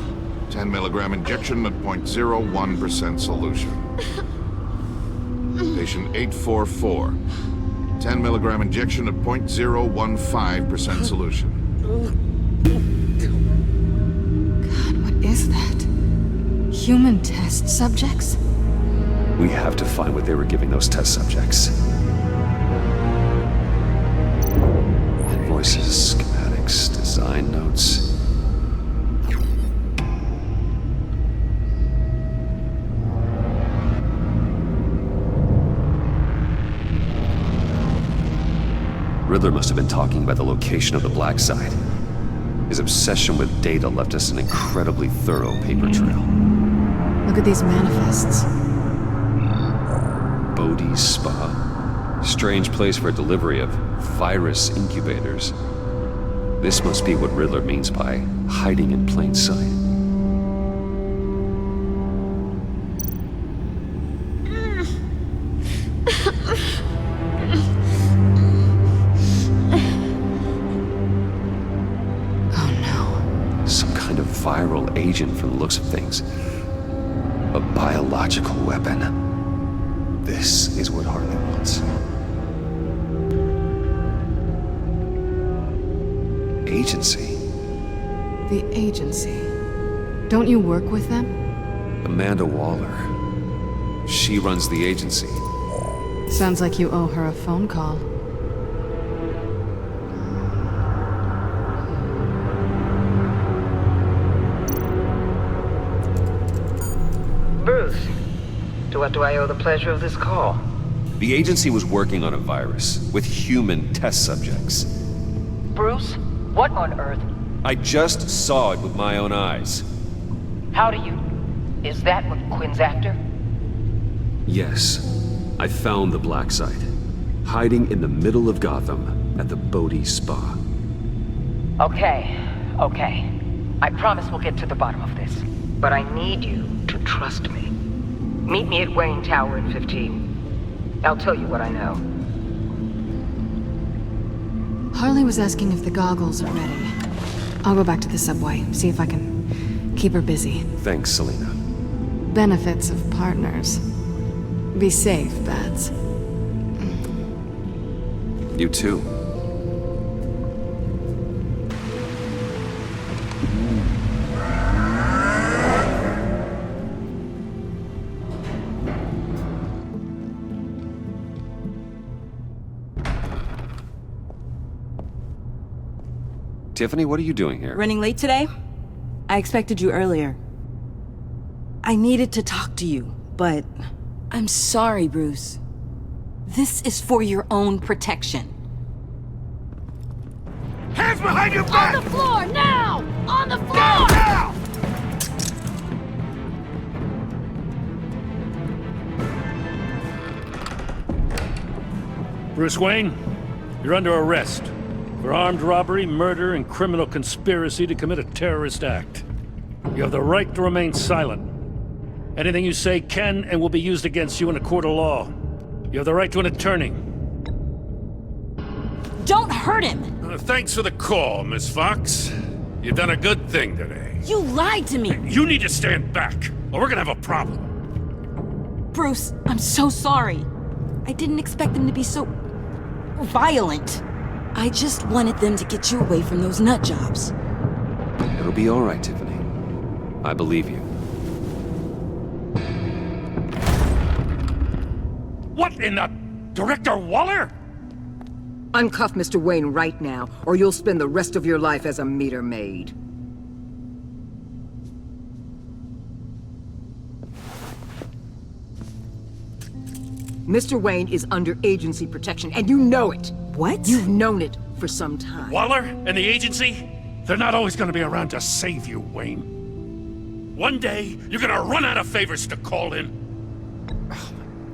10 milligram injection at 0.01% solution. Patient 844. 10 milligram injection at 0.015% solution. God, what is that? Human test subjects? We have to find what they were giving those test subjects. Invoices, schematics, design notes. Riddler must have been talking about the location of the black site. His obsession with data left us an incredibly thorough paper trail. Look at these manifests. Bodhi's Spa. Strange place for delivery of virus incubators. This must be what Riddler means by hiding in plain sight. Viral agent from the looks of things. A biological weapon. This is what Harley wants. Agency. The agency. Don't you work with them? Amanda Waller. She runs the agency. Sounds like you owe her a phone call. Bruce, to what do I owe the pleasure of this call? The agency was working on a virus with human test subjects. Bruce, what on earth? I just saw it with my own eyes. How do you... Is that what Quinn's after? Yes. I found the black site. Hiding in the middle of Gotham at the Bodhi Spa. Okay. I promise we'll get to the bottom of this. But I need you to trust me. Meet me at Wayne Tower in 15. I'll tell you what I know. Harley was asking if the goggles are ready. I'll go back to the subway, see if I can keep her busy. Thanks, Selena. Benefits of partners. Be safe, Bats. You too. Tiffany, what are you doing here? Running late today? I expected you earlier. I needed to talk to you, but... I'm sorry, Bruce. This is for your own protection. Hands behind your back! On the floor, now! On the floor! Now! Bruce Wayne, you're under arrest for armed robbery, murder, and criminal conspiracy to commit a terrorist act. You have the right to remain silent. Anything you say can and will be used against you in a court of law. You have the right to an attorney. Don't hurt him! Thanks for the call, Miss Fox. You've done a good thing today. You lied to me! You need to stand back, or we're gonna have a problem. Bruce, I'm so sorry. I didn't expect them to be so... violent. I just wanted them to get you away from those nut jobs. It'll be all right, Tiffany. I believe you. What in the... Director Waller? Uncuff Mr. Wayne right now, or you'll spend the rest of your life as a meter maid. Mr. Wayne is under agency protection, and you know it. What? You've known it for some time. Waller and the agency? They're not always gonna be around to save you, Wayne. One day, you're gonna run out of favors to call in.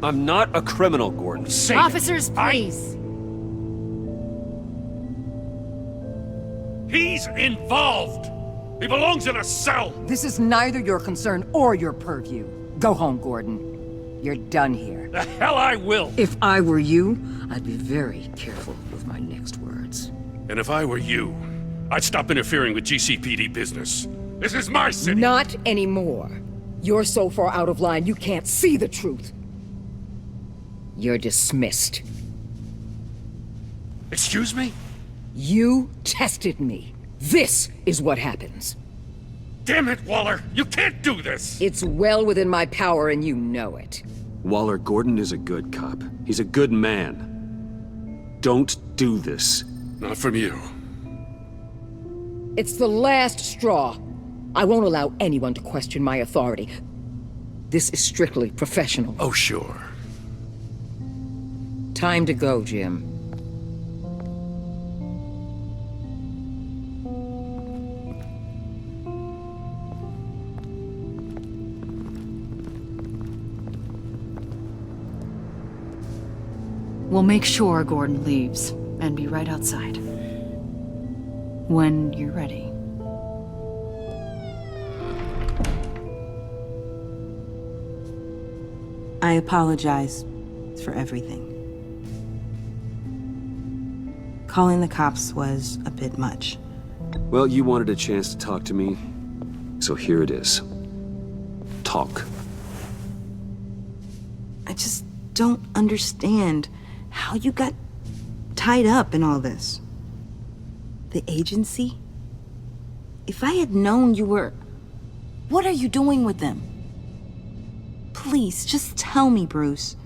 I'm not a criminal, Gordon. Say Officers, please. He's involved! He belongs in a cell! This is neither your concern or your purview. Go home, Gordon. You're done here. The hell I will! If I were you, I'd be very careful with my next words. And if I were you, I'd stop interfering with GCPD business. This is my city! Not anymore. You're so far out of line you can't see the truth. You're dismissed. Excuse me? You tested me. This is what happens. Damn it, Waller! You can't do this! It's well within my power and you know it. Waller, Gordon is a good cop. He's a good man. Don't do this. Not from you. It's the last straw. I won't allow anyone to question my authority. This is strictly professional. Oh, sure. Time to go, Jim. We'll make sure Gordon leaves, and be right outside. When you're ready. I apologize for everything. Calling the cops was a bit much. Well, you wanted a chance to talk to me, so here it is. Talk. I just don't understand how you got tied up in all this. The agency? If I had known you were... What are you doing with them? Please, just tell me, Bruce.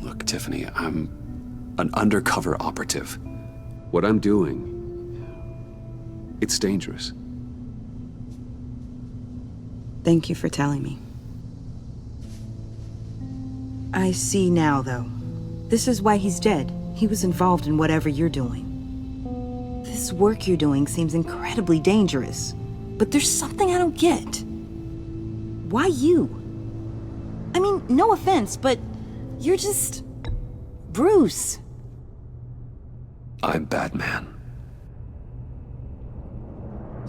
Look, Tiffany, I'm an undercover operative. What I'm doing, it's dangerous. Thank you for telling me. I see now, though. This is why he's dead. He was involved in whatever you're doing. This work you're doing seems incredibly dangerous. But there's something I don't get. Why you? I mean, no offense, but you're just... Bruce. I'm Batman.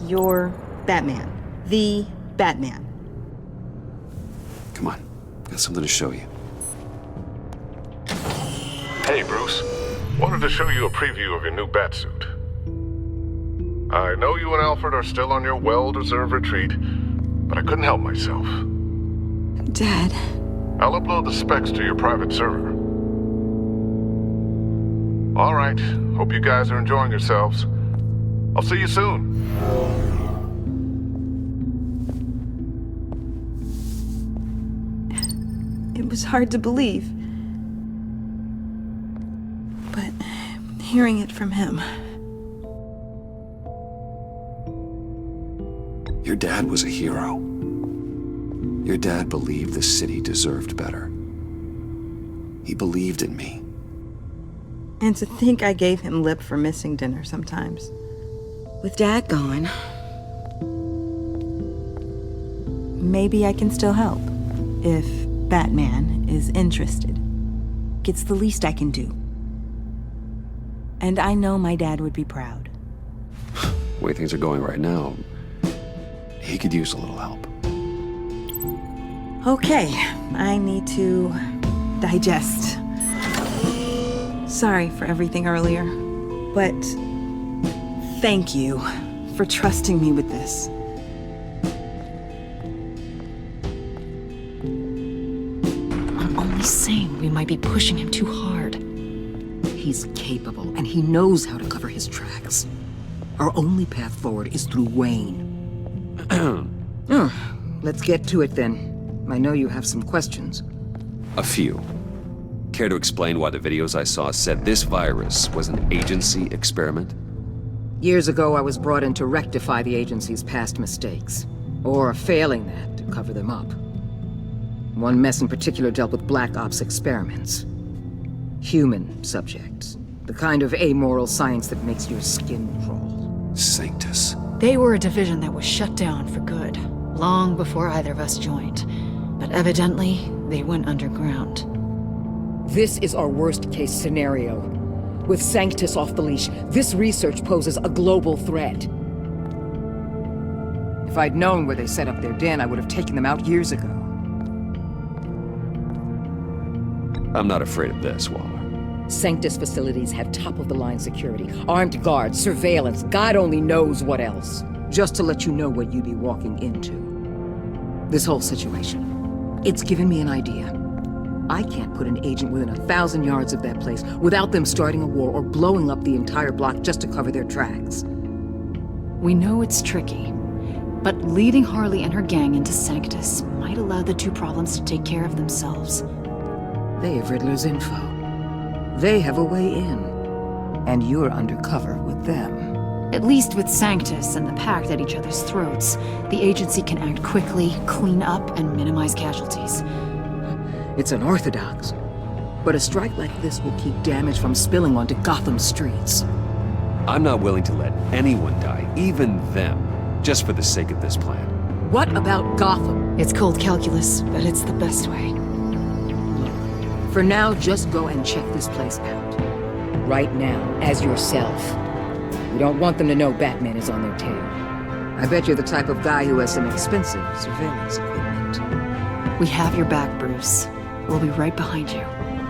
You're Batman. The Batman. Come on, got something to show you. Hey, Bruce. Wanted to show you a preview of your new batsuit. I know you and Alfred are still on your well-deserved retreat, but I couldn't help myself. Dad. I'll upload the specs to your private server. All right. Hope you guys are enjoying yourselves. I'll see you soon. It was hard to believe. But hearing it from him... Your dad was a hero. Your dad believed the city deserved better. He believed in me. And to think I gave him lip for missing dinner sometimes. With Dad gone, maybe I can still help. If Batman is interested. It's the least I can do. And I know my dad would be proud. The way things are going right now, he could use a little help. Okay, I need to digest. Sorry for everything earlier, but thank you for trusting me with this. I'm only saying we might be pushing him too hard. He's capable, and he knows how to cover his tracks. Our only path forward is through Wayne. Let's get to it then. I know you have some questions. A few. Care to explain why the videos I saw said this virus was an agency experiment? Years ago, I was brought in to rectify the agency's past mistakes. Or, failing that, to cover them up. One mess in particular dealt with Black Ops experiments. Human subjects. The kind of amoral science that makes your skin crawl. Sanctus. They were a division that was shut down for good, long before either of us joined. But evidently, they went underground. This is our worst-case scenario. With Sanctus off the leash, this research poses a global threat. If I'd known where they set up their den, I would have taken them out years ago. I'm not afraid of this, Waller. Sanctus facilities have top-of-the-line security, armed guards, surveillance, God only knows what else. Just to let you know what you'd be walking into. This whole situation. It's given me an idea. I can't put an agent within 1,000 yards of that place without them starting a war or blowing up the entire block just to cover their tracks. We know it's tricky, but leading Harley and her gang into Sanctus might allow the two problems to take care of themselves. They have Riddler's info. They have a way in. And you're undercover with them. At least with Sanctus and the Pact at each other's throats, the agency can act quickly, clean up, and minimize casualties. It's unorthodox. But a strike like this will keep damage from spilling onto Gotham streets. I'm not willing to let anyone die, even them, just for the sake of this plan. What about Gotham? It's cold calculus, but it's the best way. For now, just go and check this place out. Right now, as yourself. We don't want them to know Batman is on their tail. I bet you're the type of guy who has some expensive surveillance equipment. We have your back, Bruce. We'll be right behind you.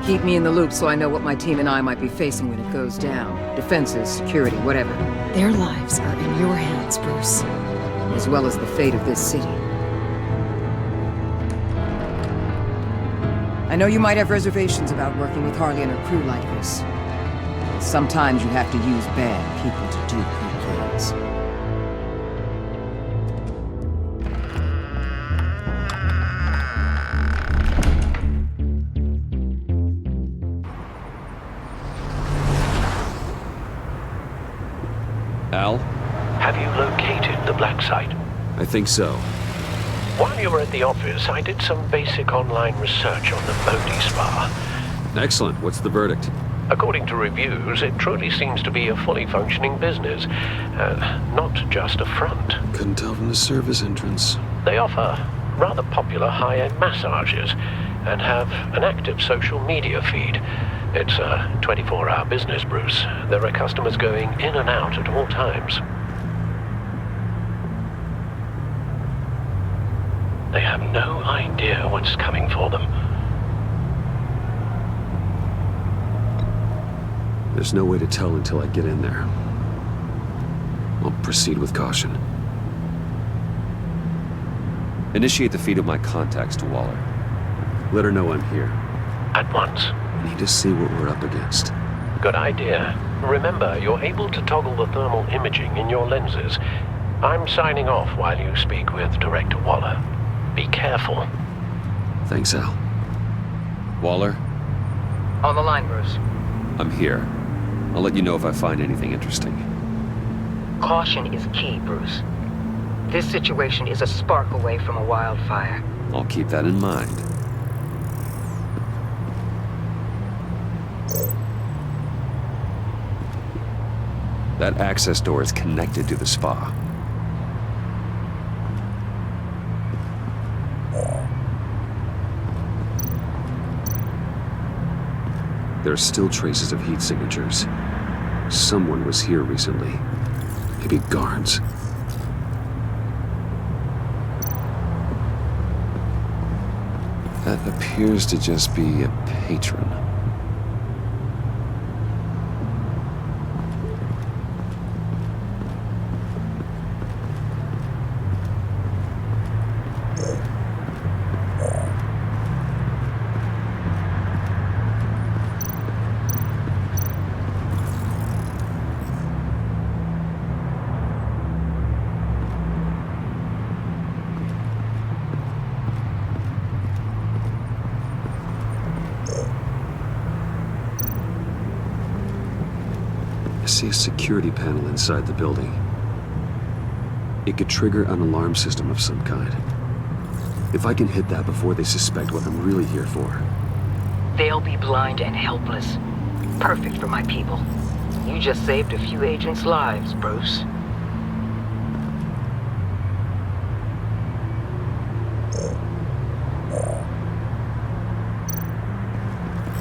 Keep me in the loop so I know what my team and I might be facing when it goes down. Defenses, security, whatever. Their lives are in your hands, Bruce. As well as the fate of this city. I know you might have reservations about working with Harley and her crew like this. Sometimes you have to use bad people to do good things. Al? Have you located the black site? I think so. While you were at the office, I did some basic online research on the Bodhi Spa. Excellent. What's the verdict? According to reviews, it truly seems to be a fully functioning business, not just a front. Couldn't tell from the service entrance. They offer rather popular high-end massages and have an active social media feed. It's a 24-hour business, Bruce. There are customers going in and out at all times. They have no idea what's coming for them. There's no way to tell until I get in there. I'll proceed with caution. Initiate the feed of my contacts to Waller. Let her know I'm here. At once. I need to see what we're up against. Good idea. Remember, you're able to toggle the thermal imaging in your lenses. I'm signing off while you speak with Director Waller. Be careful. Thanks, Al. Waller? On the line, Bruce. I'm here. I'll let you know if I find anything interesting. Caution is key, Bruce. This situation is a spark away from a wildfire. I'll keep that in mind. That access door is connected to the spa. There are still traces of heat signatures. Someone was here recently. Maybe guards. That appears to just be a patron. I see a security panel inside the building. It could trigger an alarm system of some kind. If I can hit that before they suspect what I'm really here for. They'll be blind and helpless. Perfect for my people. You just saved a few agents' lives, Bruce.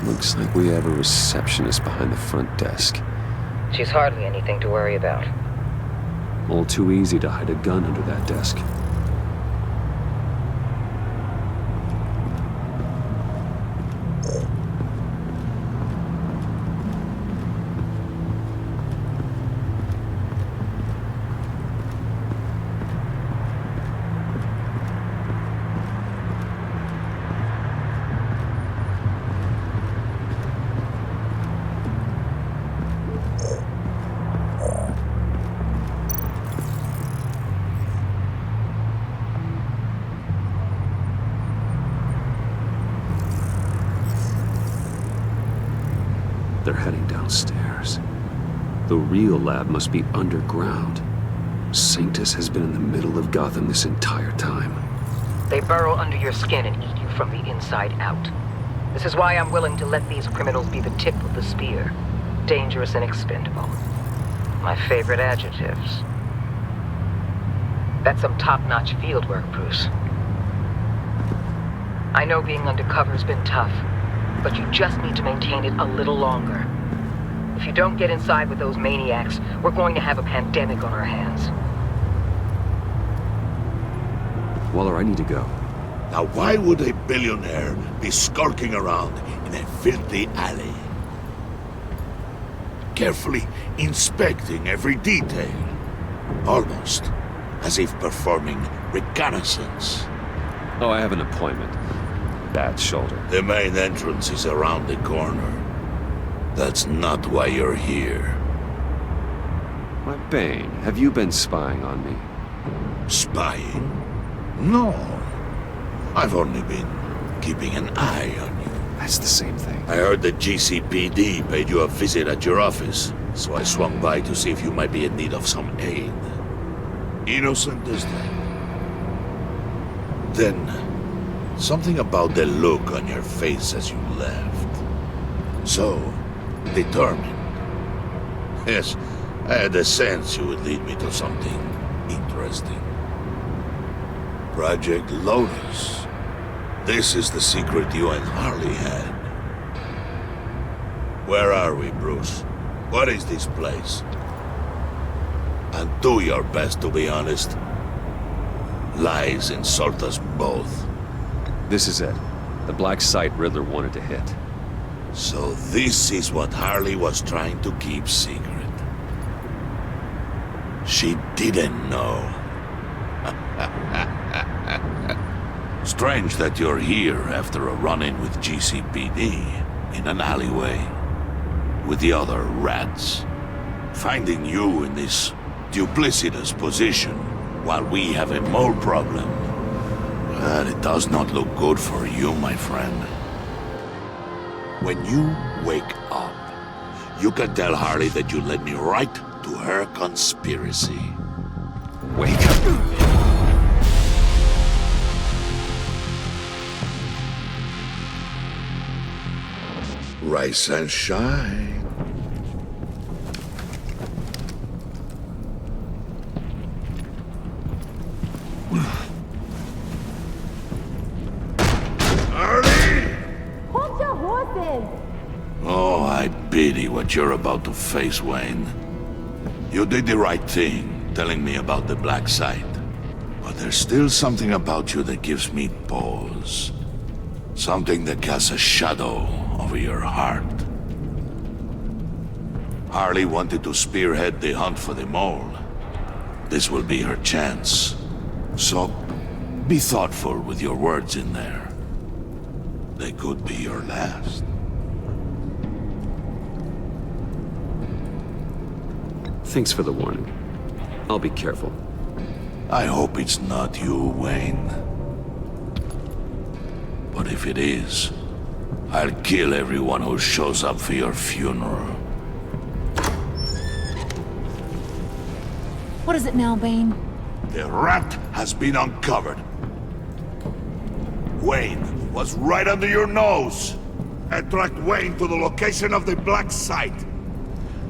Looks like we have a receptionist behind the front desk. She's hardly anything to worry about. All too easy to hide a gun under that desk. They're heading downstairs. The real lab must be underground. Sanctus has been in the middle of Gotham this entire time. They burrow under your skin and eat you from the inside out. This is why I'm willing to let these criminals be the tip of the spear. Dangerous and expendable. My favorite adjectives. That's some top-notch field work, Bruce. I know being undercover's been tough, but you just need to maintain it a little longer. If you don't get inside with those maniacs, we're going to have a pandemic on our hands. Waller, I need to go. Now why would a billionaire be skulking around in a filthy alley? Carefully inspecting every detail. Almost as if performing reconnaissance. Oh, I have an appointment. Bad shoulder. The main entrance is around the corner. That's not why you're here. Why, Bane, have you been spying on me? Spying? No. I've only been keeping an eye on you. That's the same thing. I heard the GCPD paid you a visit at your office, so I swung by to see if you might be in need of some aid. Innocent as that. Then, something about the look on your face as you left. So, determined. Yes, I had a sense you would lead me to something interesting. Project Lotus. This is the secret you and Harley had. Where are we, Bruce? What is this place? And do your best to be honest. Lies insult us both. This is it. The black site Riddler wanted to hit. So this is what Harley was trying to keep secret. She didn't know. Strange that you're here after a run-in with GCPD in an alleyway with the other rats. Finding you in this duplicitous position while we have a mole problem. But it does not look good for you, my friend. When you wake up, you can tell Harley that you led me right to her conspiracy. Wake up. Rise and shine. Hold your horses! Oh, I pity what you're about to face, Wayne. You did the right thing, telling me about the black site. But there's still something about you that gives me pause. Something that casts a shadow over your heart. Harley wanted to spearhead the hunt for the mole. This will be her chance. So, be thoughtful with your words in there. They could be your last. Thanks for the warning. I'll be careful. I hope it's not you, Wayne. But if it is, I'll kill everyone who shows up for your funeral. What is it now, Bane? The rat has been uncovered. Wayne was right under your nose. I tracked Wayne to the location of the black site.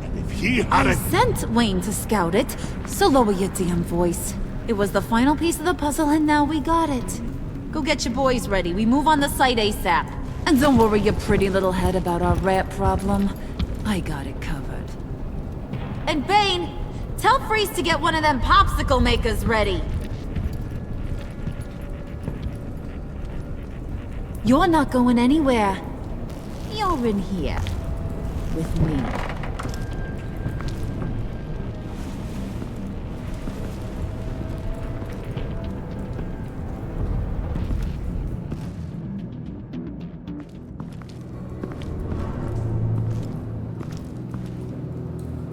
And if he had I sent Wayne to scout it, so lower your damn voice. It was the final piece of the puzzle and now we got it. Go get your boys ready. We move on the site ASAP. And don't worry your pretty little head about our rat problem. I got it covered. And Bane, tell Freeze to get one of them popsicle makers ready. You're not going anywhere. You're in here. With me.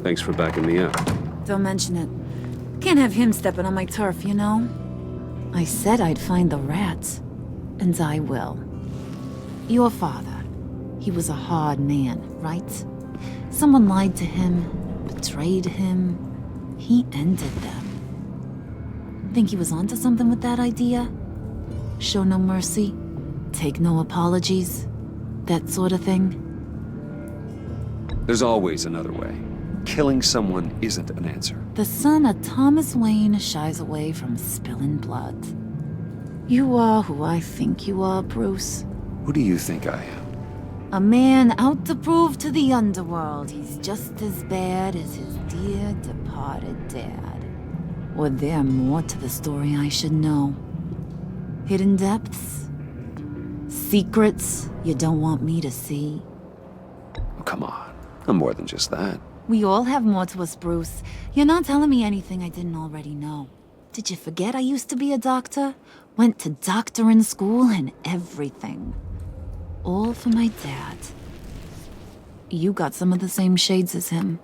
Thanks for backing me up. Don't mention it. Can't have him stepping on my turf, you know? I said I'd find the rats. And I will. Your father. He was a hard man, right? Someone lied to him, betrayed him. He ended them. Think he was onto something with that idea? Show no mercy? Take no apologies? That sort of thing? There's always another way. Killing someone isn't an answer. The son of Thomas Wayne shies away from spilling blood. You are who I think you are, Bruce. Who do you think I am? A man out to prove to the underworld he's just as bad as his dear departed dad. Or there more to the story I should know? Hidden depths? Secrets you don't want me to see? Oh, come on. I'm more than just that. We all have more to us, Bruce. You're not telling me anything I didn't already know. Did you forget I used to be a doctor? Went to doctoring school and everything. All for my dad. You got some of the same shades as him.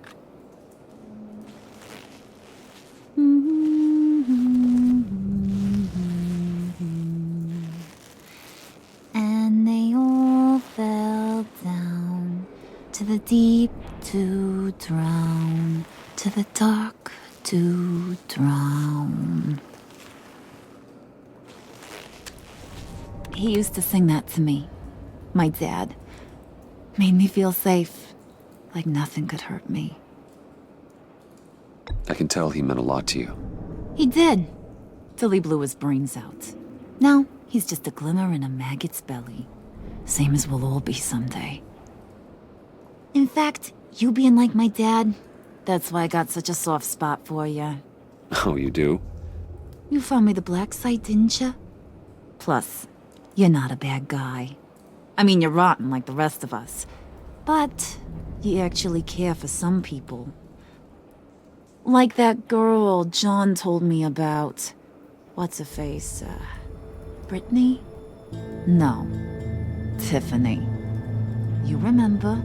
And they all fell down to the deep to drown, to the dark to drown. He used to sing that to me. My dad. Made me feel safe. Like nothing could hurt me. I can tell he meant a lot to you. He did. Till he blew his brains out. Now, he's just a glimmer in a maggot's belly. Same as we'll all be someday. In fact, you being like my dad, that's why I got such a soft spot for you. Oh, you do? You found me the black site, didn't you? Plus, you're not a bad guy. I mean, you're rotten like the rest of us. But you actually care for some people. Like that girl John told me about. What's her face? Brittany? No. Tiffany. You remember?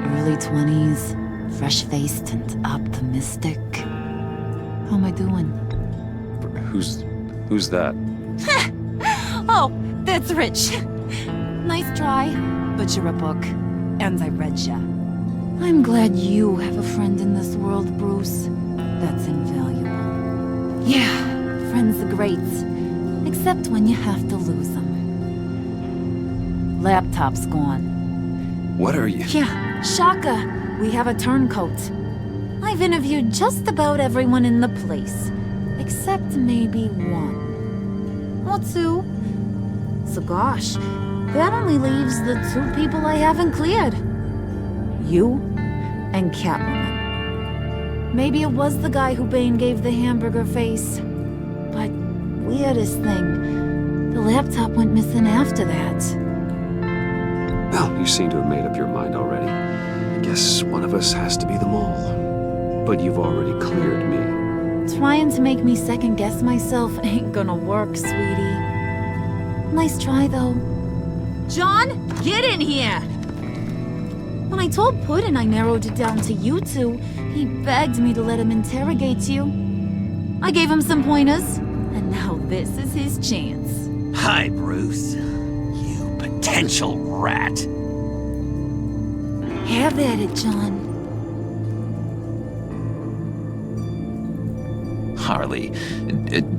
Early 20s, fresh-faced and optimistic. How am I doing? Who's that? Oh, that's Rich. Nice try, but you're a book, and I read ya. I'm glad you have a friend in this world, Bruce. That's invaluable. Yeah, friends are great, except when you have to lose them. Laptop's gone. What are you? Yeah, Shaka. We have a turncoat. I've interviewed just about everyone in the place. Except maybe one. Or two. So gosh, that only leaves the two people I haven't cleared. You and Catwoman. Maybe it was the guy who Bane gave the hamburger face. But weirdest thing, the laptop went missing after that. Well, you seem to have made up your mind already. I guess one of us has to be the mole. But you've already cleared me. Trying to make me second-guess myself ain't gonna work, sweetie. Nice try, though. John, get in here! When I told Puddin' I narrowed it down to you two, he begged me to let him interrogate you. I gave him some pointers, and now this is his chance. Hi, Bruce. You potential rat. Have at it, John. Harley,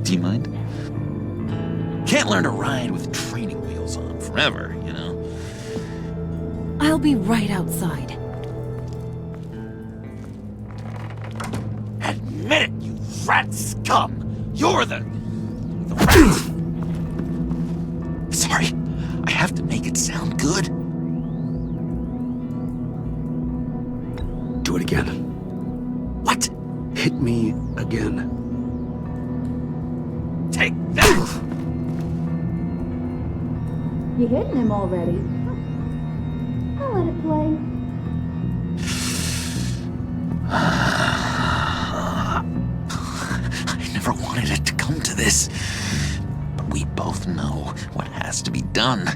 do you mind? Can't learn to ride with training wheels on forever, you know? I'll be right outside. Admit it, you rat scum! You're the rat! Sorry, I have to make it sound good. Do it again. What? Hit me again. Take that! You hitting him already? I'll let it play. I never wanted it to come to this. But we both know what has to be done.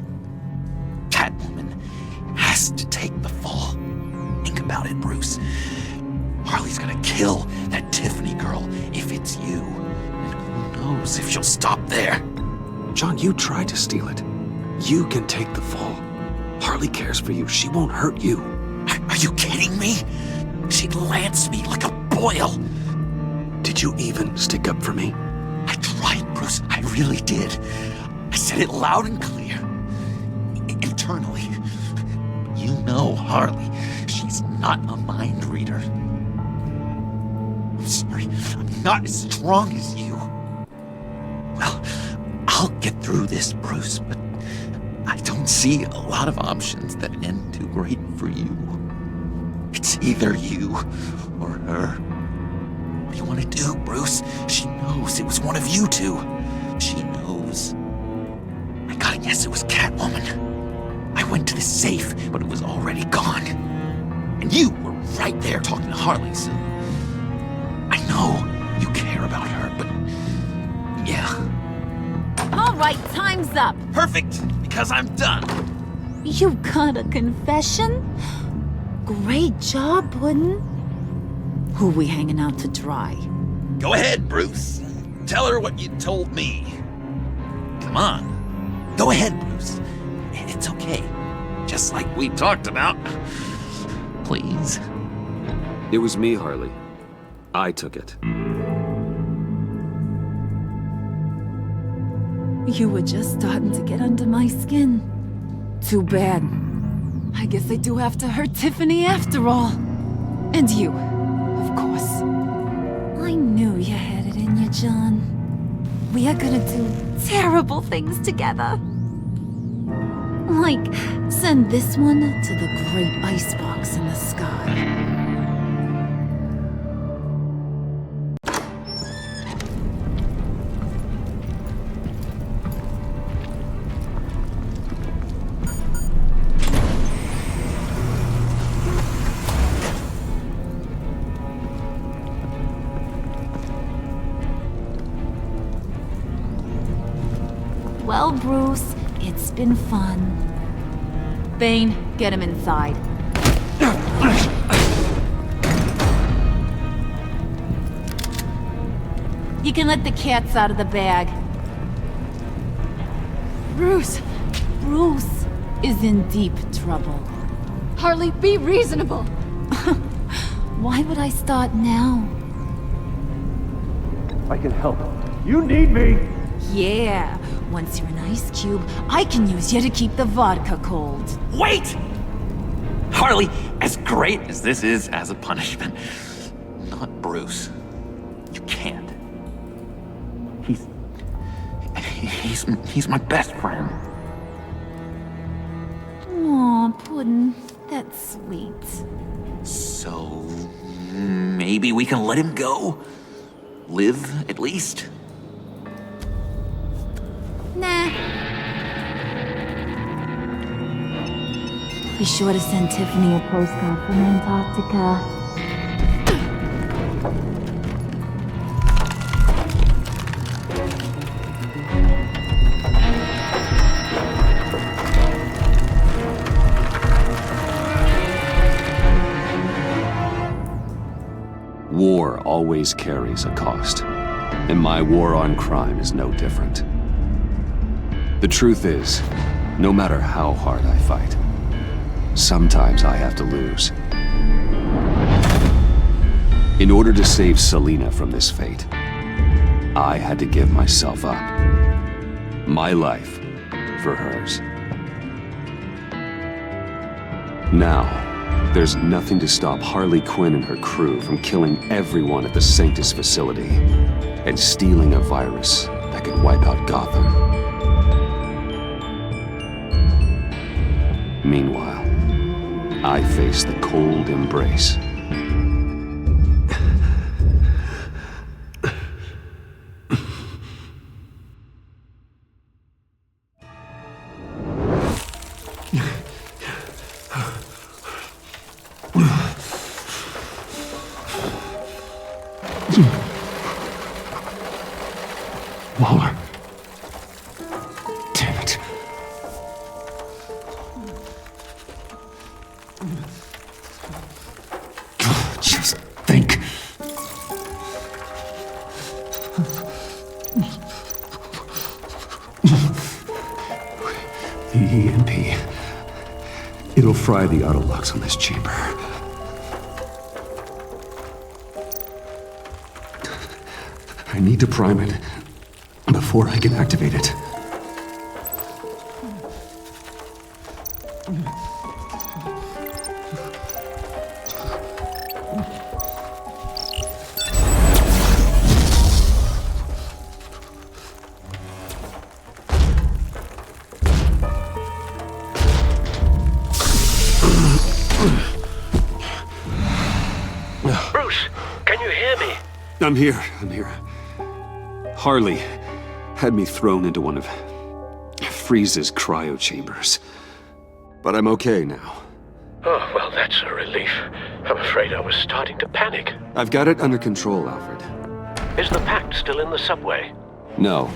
Catwoman has to take the fall. Think about it, Bruce. Harley's gonna kill that Tiffany girl if it's you. And who knows if she'll stop there. John, you tried to steal it. You can take the fall. Harley cares for you. She won't hurt you. Are you kidding me? She'd lance me like a boil. Did you even stick up for me? I tried, Bruce. I really did. I said it loud and clear. Internally. You know Harley. She's not a mind reader. I'm sorry. I'm not as strong as you. Well, I'll get through this, Bruce, but I don't see a lot of options that end too great for you. It's either you or her. What do you want to do, Bruce? She knows it was one of you two. She knows. I gotta guess it was Catwoman. I went to the safe, but it was already gone. And you were right there talking to Harley, so I know you care about her, but yeah. All right, time's up. Perfect, because I'm done. You got a confession? Great job, Puddin'. Who we hanging out to dry? Go ahead, Bruce. Tell her what you told me. Come on. Go ahead, Bruce. It's okay. Just like we talked about. Please. It was me, Harley. I took it. You were just starting to get under my skin. Too bad. I guess I do have to hurt Tiffany after all. And you, of course. I knew you had it in you, John. We are gonna do terrible things together. Like, send this one to the great icebox in the sky. Well, Bruce, it's been fun. Bane, get him inside. You can let the cats out of the bag. Bruce! Bruce is in deep trouble. Harley, be reasonable! Why would I start now? I can help. You need me! Yeah, once you're an ice cube, I can use you to keep the vodka cold. Wait! Harley, as great as this is as a punishment, not Bruce. You can't. He's my best friend. Aw, Puddin'. That's sweet. So maybe we can let him go? Live, at least? Nah. Be sure to send Tiffany a postcard from Antarctica. War always carries a cost, and my war on crime is no different. The truth is, no matter how hard I fight, sometimes I have to lose. In order to save Selina from this fate, I had to give myself up. My life for hers. Now, there's nothing to stop Harley Quinn and her crew from killing everyone at the Sanctus facility and stealing a virus that could wipe out Gotham. Meanwhile, I face the cold embrace. Waller. Damn it. Just think. The EMP. It'll fry the autolocks on this chamber. I need to prime it before I can activate it. Bruce, can you hear me? I'm here. Harley had me thrown into one of Freeze's cryo chambers. But I'm okay now. Oh, well, that's a relief. I'm afraid I was starting to panic. I've got it under control, Alfred. Is the Pact still in the subway? No.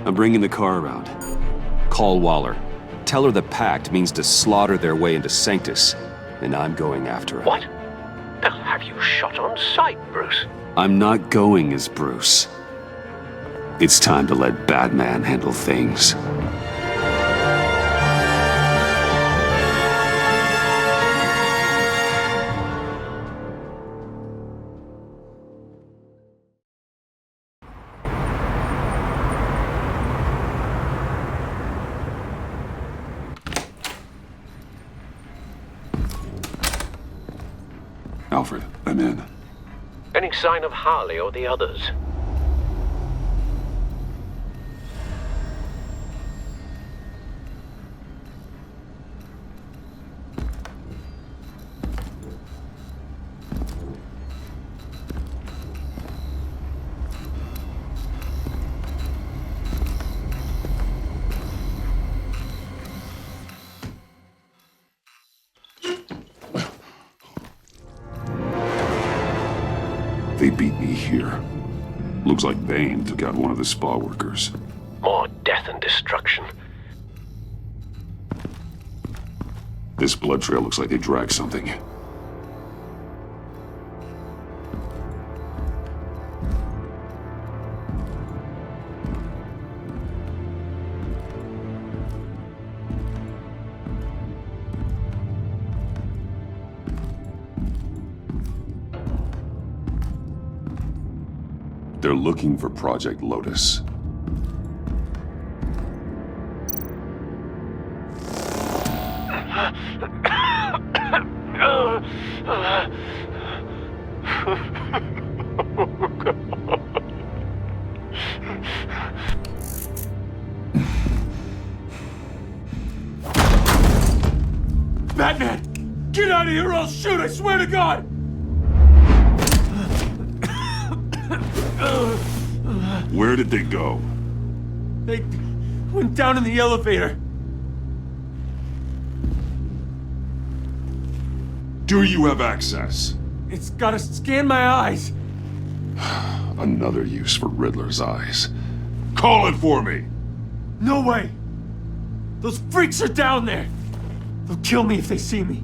I'm bringing the car around. Call Waller. Tell her the Pact means to slaughter their way into Sanctus, and I'm going after it. What? They'll have you shot on sight, Bruce. I'm not going as Bruce. It's time to let Batman handle things. Alfred, I'm in. Any sign of Harley or the others? They beat me here. Looks like Bane took out one of the spa workers. More death and destruction. This blood trail looks like they dragged something. They're looking for Project Lotus. out of here or I'll shoot, I swear to God! Where did they go? They went down in the elevator. Do you have access? It's gotta scan my eyes. Another use for Riddler's eyes. Call it for me! No way! Those freaks are down there! They'll kill me if they see me.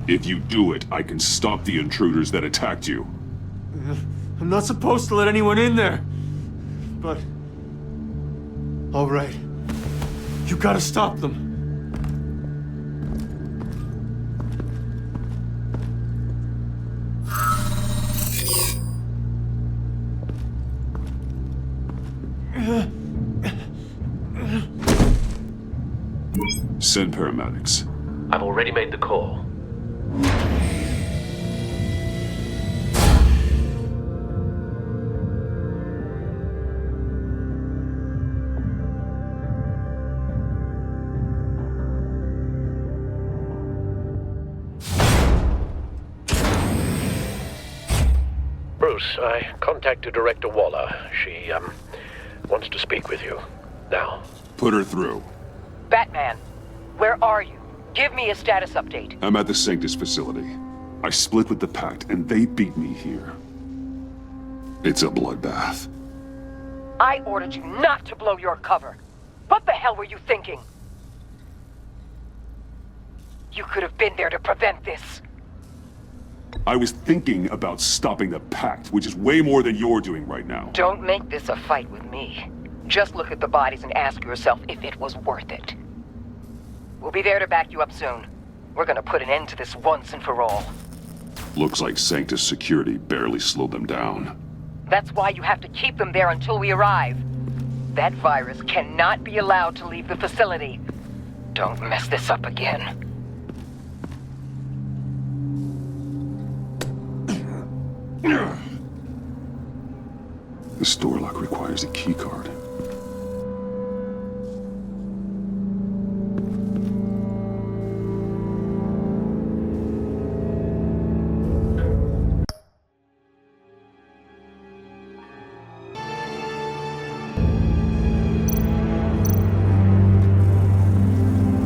If you do it, I can stop the intruders that attacked you. I'm not supposed to let anyone in there. But... all right. You gotta stop them. Send paramedics. I've already made the call. Bruce, I contacted Director Waller. She, wants to speak with you. Now. Put her through. Batman, where are you? Give me a status update. I'm at the Sanctus facility. I split with the Pact, and they beat me here. It's a bloodbath. I ordered you not to blow your cover. What the hell were you thinking? You could have been there to prevent this. I was thinking about stopping the Pact, which is way more than you're doing right now. Don't make this a fight with me. Just look at the bodies and ask yourself if it was worth it. We'll be there to back you up soon. We're gonna put an end to this once and for all. Looks like Sanctus security barely slowed them down. That's why you have to keep them there until we arrive. That virus cannot be allowed to leave the facility. Don't mess this up again. This door lock requires a key card.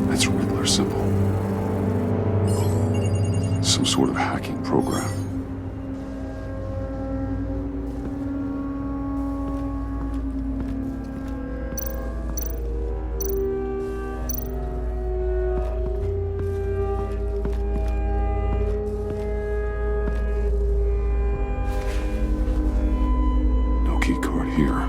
That's Riddler symbol. Some sort of hacking program. Here.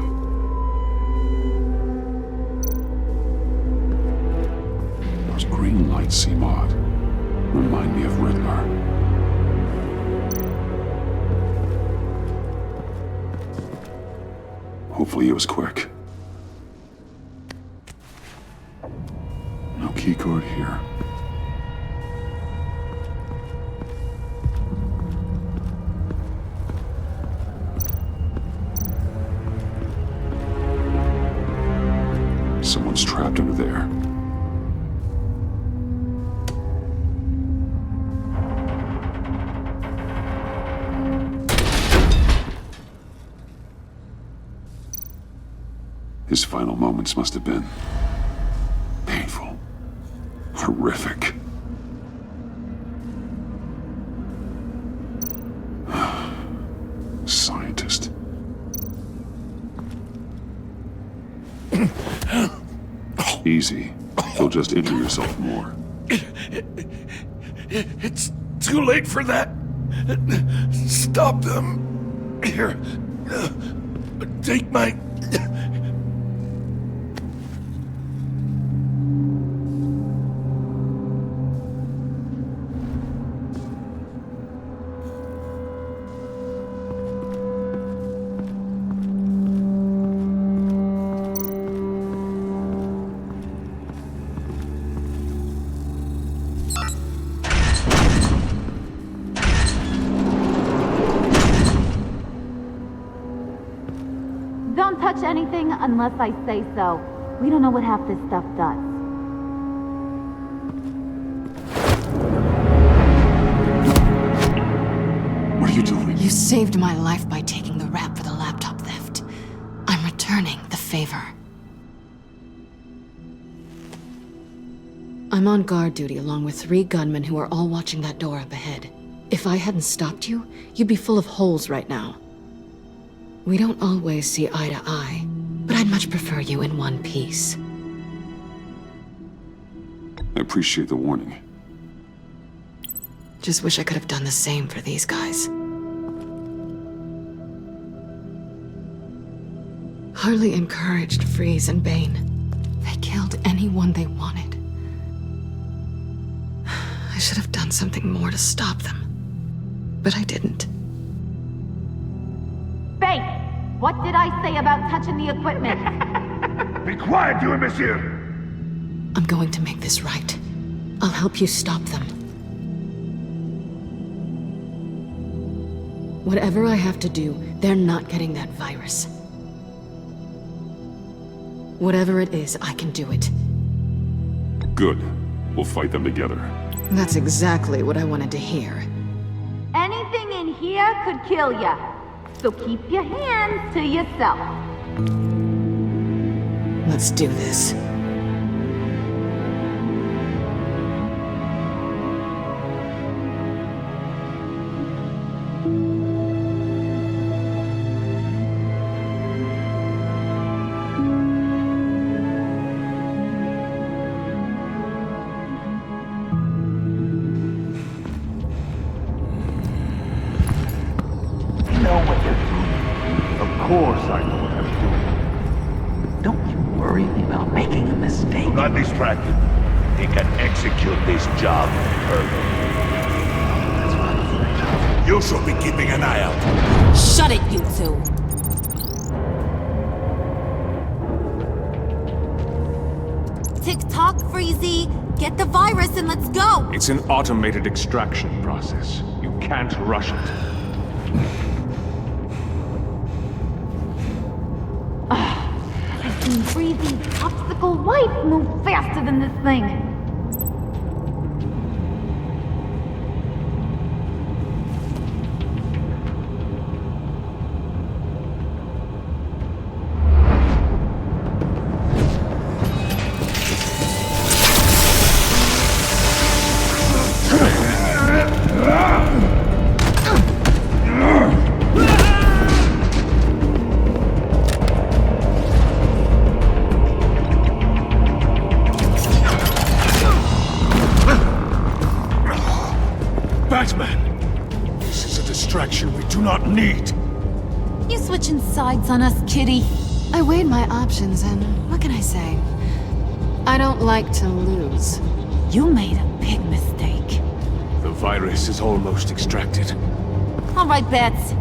Those green lights seem odd. Remind me of Riddler. Hopefully it was quick. No keycard here. Someone's trapped under there. His final moments must have been painful, horrific. Scientist. Easy. You'll just injure yourself more. It's too late for that. Stop them. Here. Take my... Don't touch anything unless I say so. We don't know what half this stuff does. You saved my life by taking the rap for the laptop theft. I'm returning the favor. I'm on guard duty along with 3 gunmen who are all watching that door up ahead. If I hadn't stopped you, you'd be full of holes right now. We don't always see eye to eye, but I'd much prefer you in one piece. I appreciate the warning. Just wish I could have done the same for these guys. Harley encouraged Freeze and Bane. They killed anyone they wanted. I should have done something more to stop them. But I didn't. Bane! What did I say about touching the equipment? Be quiet, you imbecile! I'm going to make this right. I'll help you stop them. Whatever I have to do, they're not getting that virus. Whatever it is, I can do it. Good. We'll fight them together. That's exactly what I wanted to hear. Anything in here could kill ya. So keep your hands to yourself. Let's do this. Of course I know what I'm doing. Don't you worry about making a mistake. Do not distract him. He can execute this job perfectly. That's what I'm afraid of. You should be keeping an eye out. Shut it, you two! Tick-tock, Freezy! Get the virus and let's go! It's an automated extraction process. You can't rush it. I've seen Freezy's popsicle wife move faster than this thing. Batman! This is a distraction we do not need. You switching sides on us, kitty? I weighed my options and what can I say? I don't like to lose. You made a big mistake. The virus is almost extracted. All right, Bats.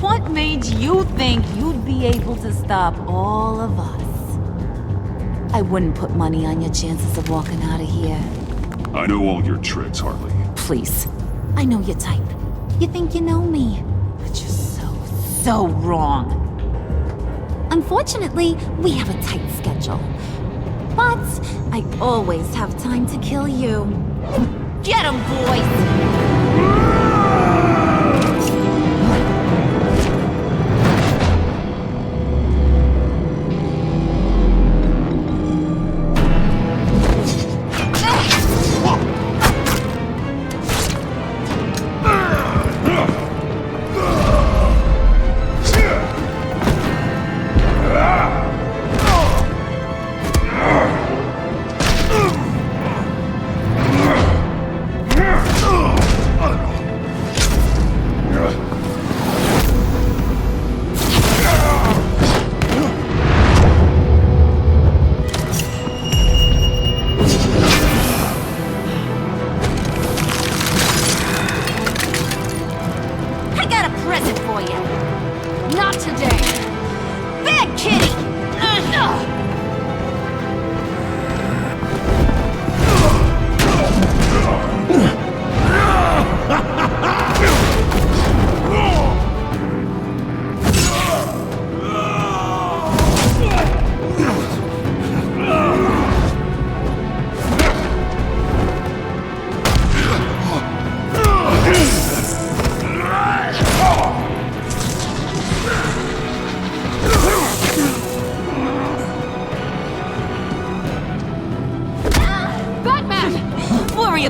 What made you think you'd be able to stop all of us? I wouldn't put money on your chances of walking out of here. I know all your tricks, Harley. Please. I know your type. You think you know me. But you're so wrong. Unfortunately, we have a tight schedule. But I always have time to kill you. Get 'em, boys!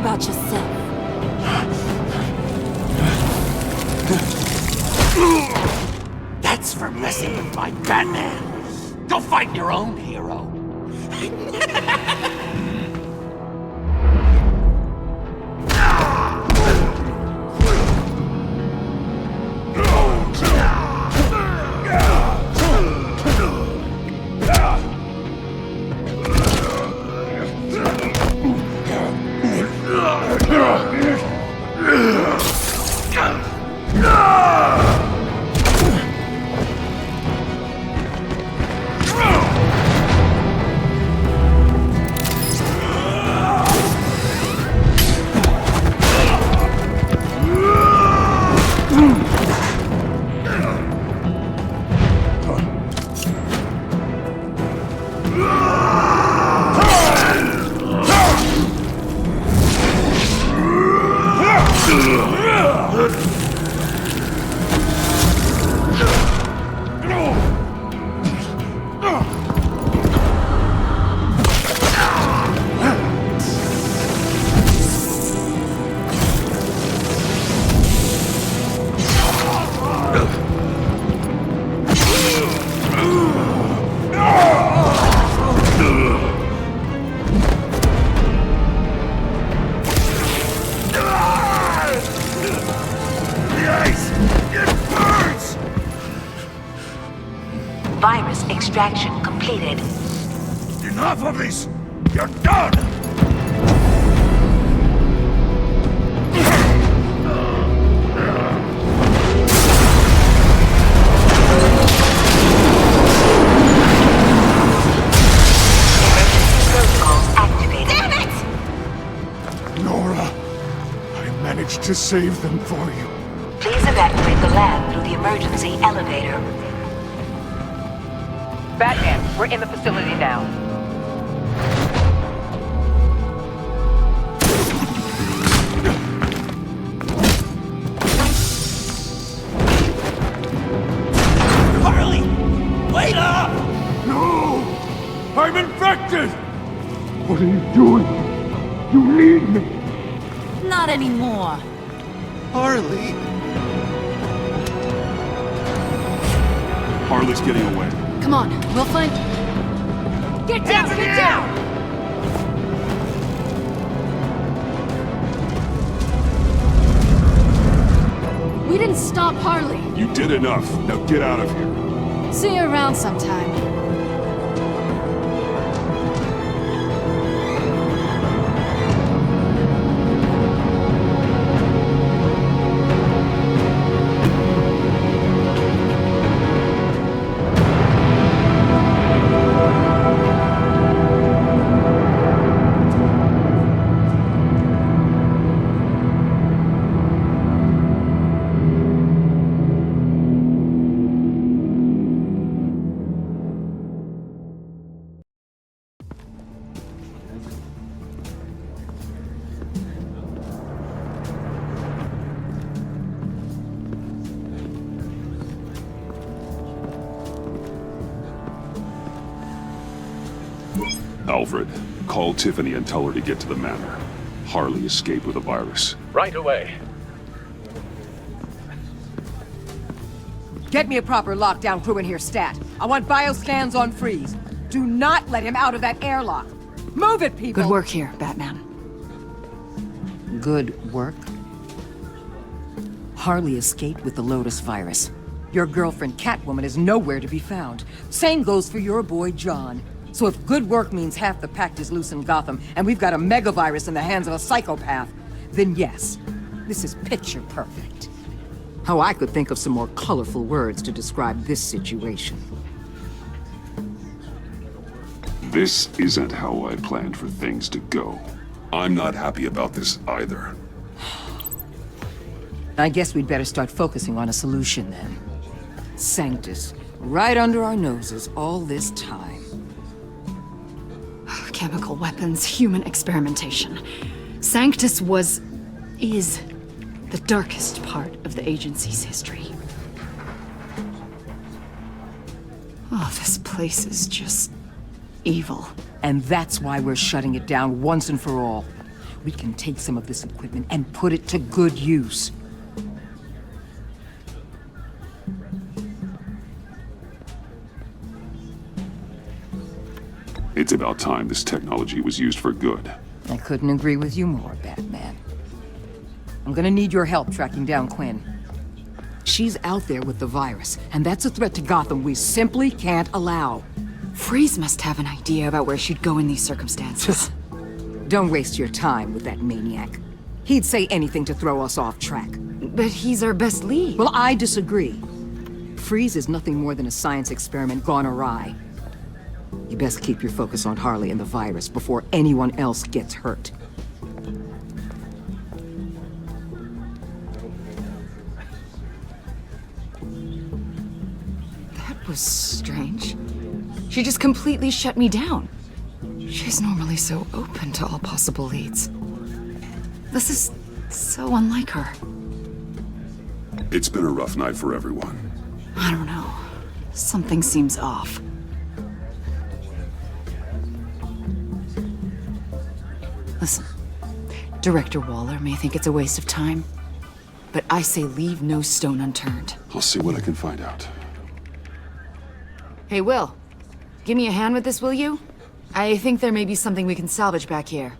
about yourself. That's for messing with my Batman. Go fight your own hero. Virus extraction completed. Enough of this! You're done! Protocols activated. Damn it! Nora, I managed to save them for you. Please evacuate the lab through the emergency elevator. Batman, we're in the facility now. Harley! Wait up! No! I'm infected! What are you doing? You need me! Not anymore. Harley! Harley's getting away. Come on, we'll find... Get down! Get down! We didn't stop Harley. You did enough. Now get out of here. See you around sometime. Alfred, call Tiffany and tell her to get to the manor. Harley escaped with a virus. Right away. Get me a proper lockdown crew in here, stat. I want bioscans on freeze. Do not let him out of that airlock. Move it, people! Good work here, Batman. Good work? Harley escaped with the Lotus virus. Your girlfriend, Catwoman, is nowhere to be found. Same goes for your boy, John. So if good work means half the pact is loose in Gotham, and we've got a megavirus in the hands of a psychopath, then yes, this is picture perfect. How I could think of some more colorful words to describe this situation. This isn't how I planned for things to go. I'm not happy about this either. I guess we'd better start focusing on a solution then. Sanctus, right under our noses all this time. Chemical weapons, human experimentation. Sanctus is the darkest part of the agency's history. Oh, this place is just evil. And that's why we're shutting it down once and for all. we can take some of this equipment and put it to good use. It's about time this technology was used for good. I couldn't agree with you more, Batman. I'm gonna need your help tracking down Quinn. She's out there with the virus, and that's a threat to Gotham we simply can't allow. Freeze must have an idea about where she'd go in these circumstances. Don't waste your time with that maniac. He'd say anything to throw us off track. But he's our best lead. Well, I disagree. Freeze is nothing more than a science experiment gone awry. You best keep your focus on Harley and the virus before anyone else gets hurt. That was strange. She just completely shut me down. She's normally so open to all possible leads. This is so unlike her. It's been a rough night for everyone. I don't know. Something seems off. Listen, Director Waller may think it's a waste of time, but I say leave no stone unturned. I'll see what I can find out. Hey, Will. Give me a hand with this, will you? I think there may be something we can salvage back here.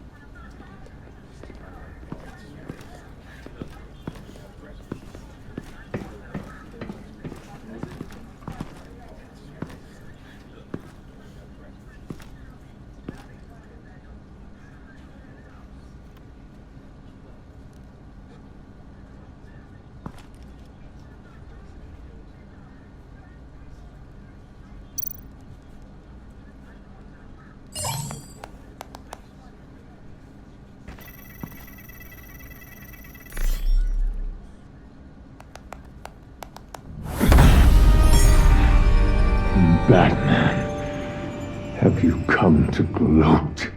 Batman, have you come to gloat?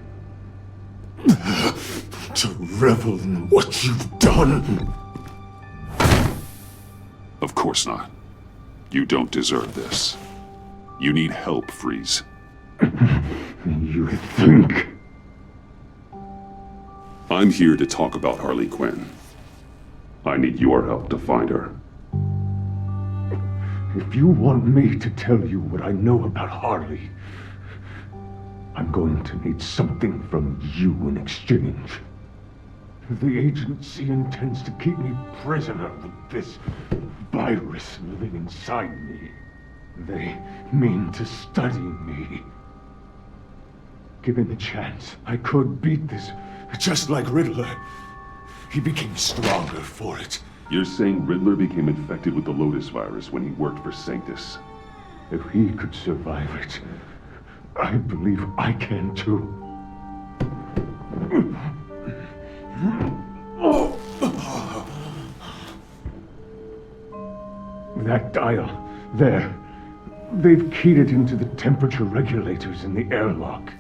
To revel in what you've done? Of course not. You don't deserve this. You need help, Freeze. You think? I'm here to talk about Harley Quinn. I need your help to find her. If you want me to tell you what I know about Harley, I'm going to need something from you in exchange. The agency intends to keep me prisoner with this virus living inside me. They mean to study me. Given the chance, I could beat this, just like Riddler. He became stronger for it. You're saying Riddler became infected with the Lotus virus when he worked for Sanctus? If he could survive it, I believe I can too. That dial, there. They've keyed it into the temperature regulators in the airlock.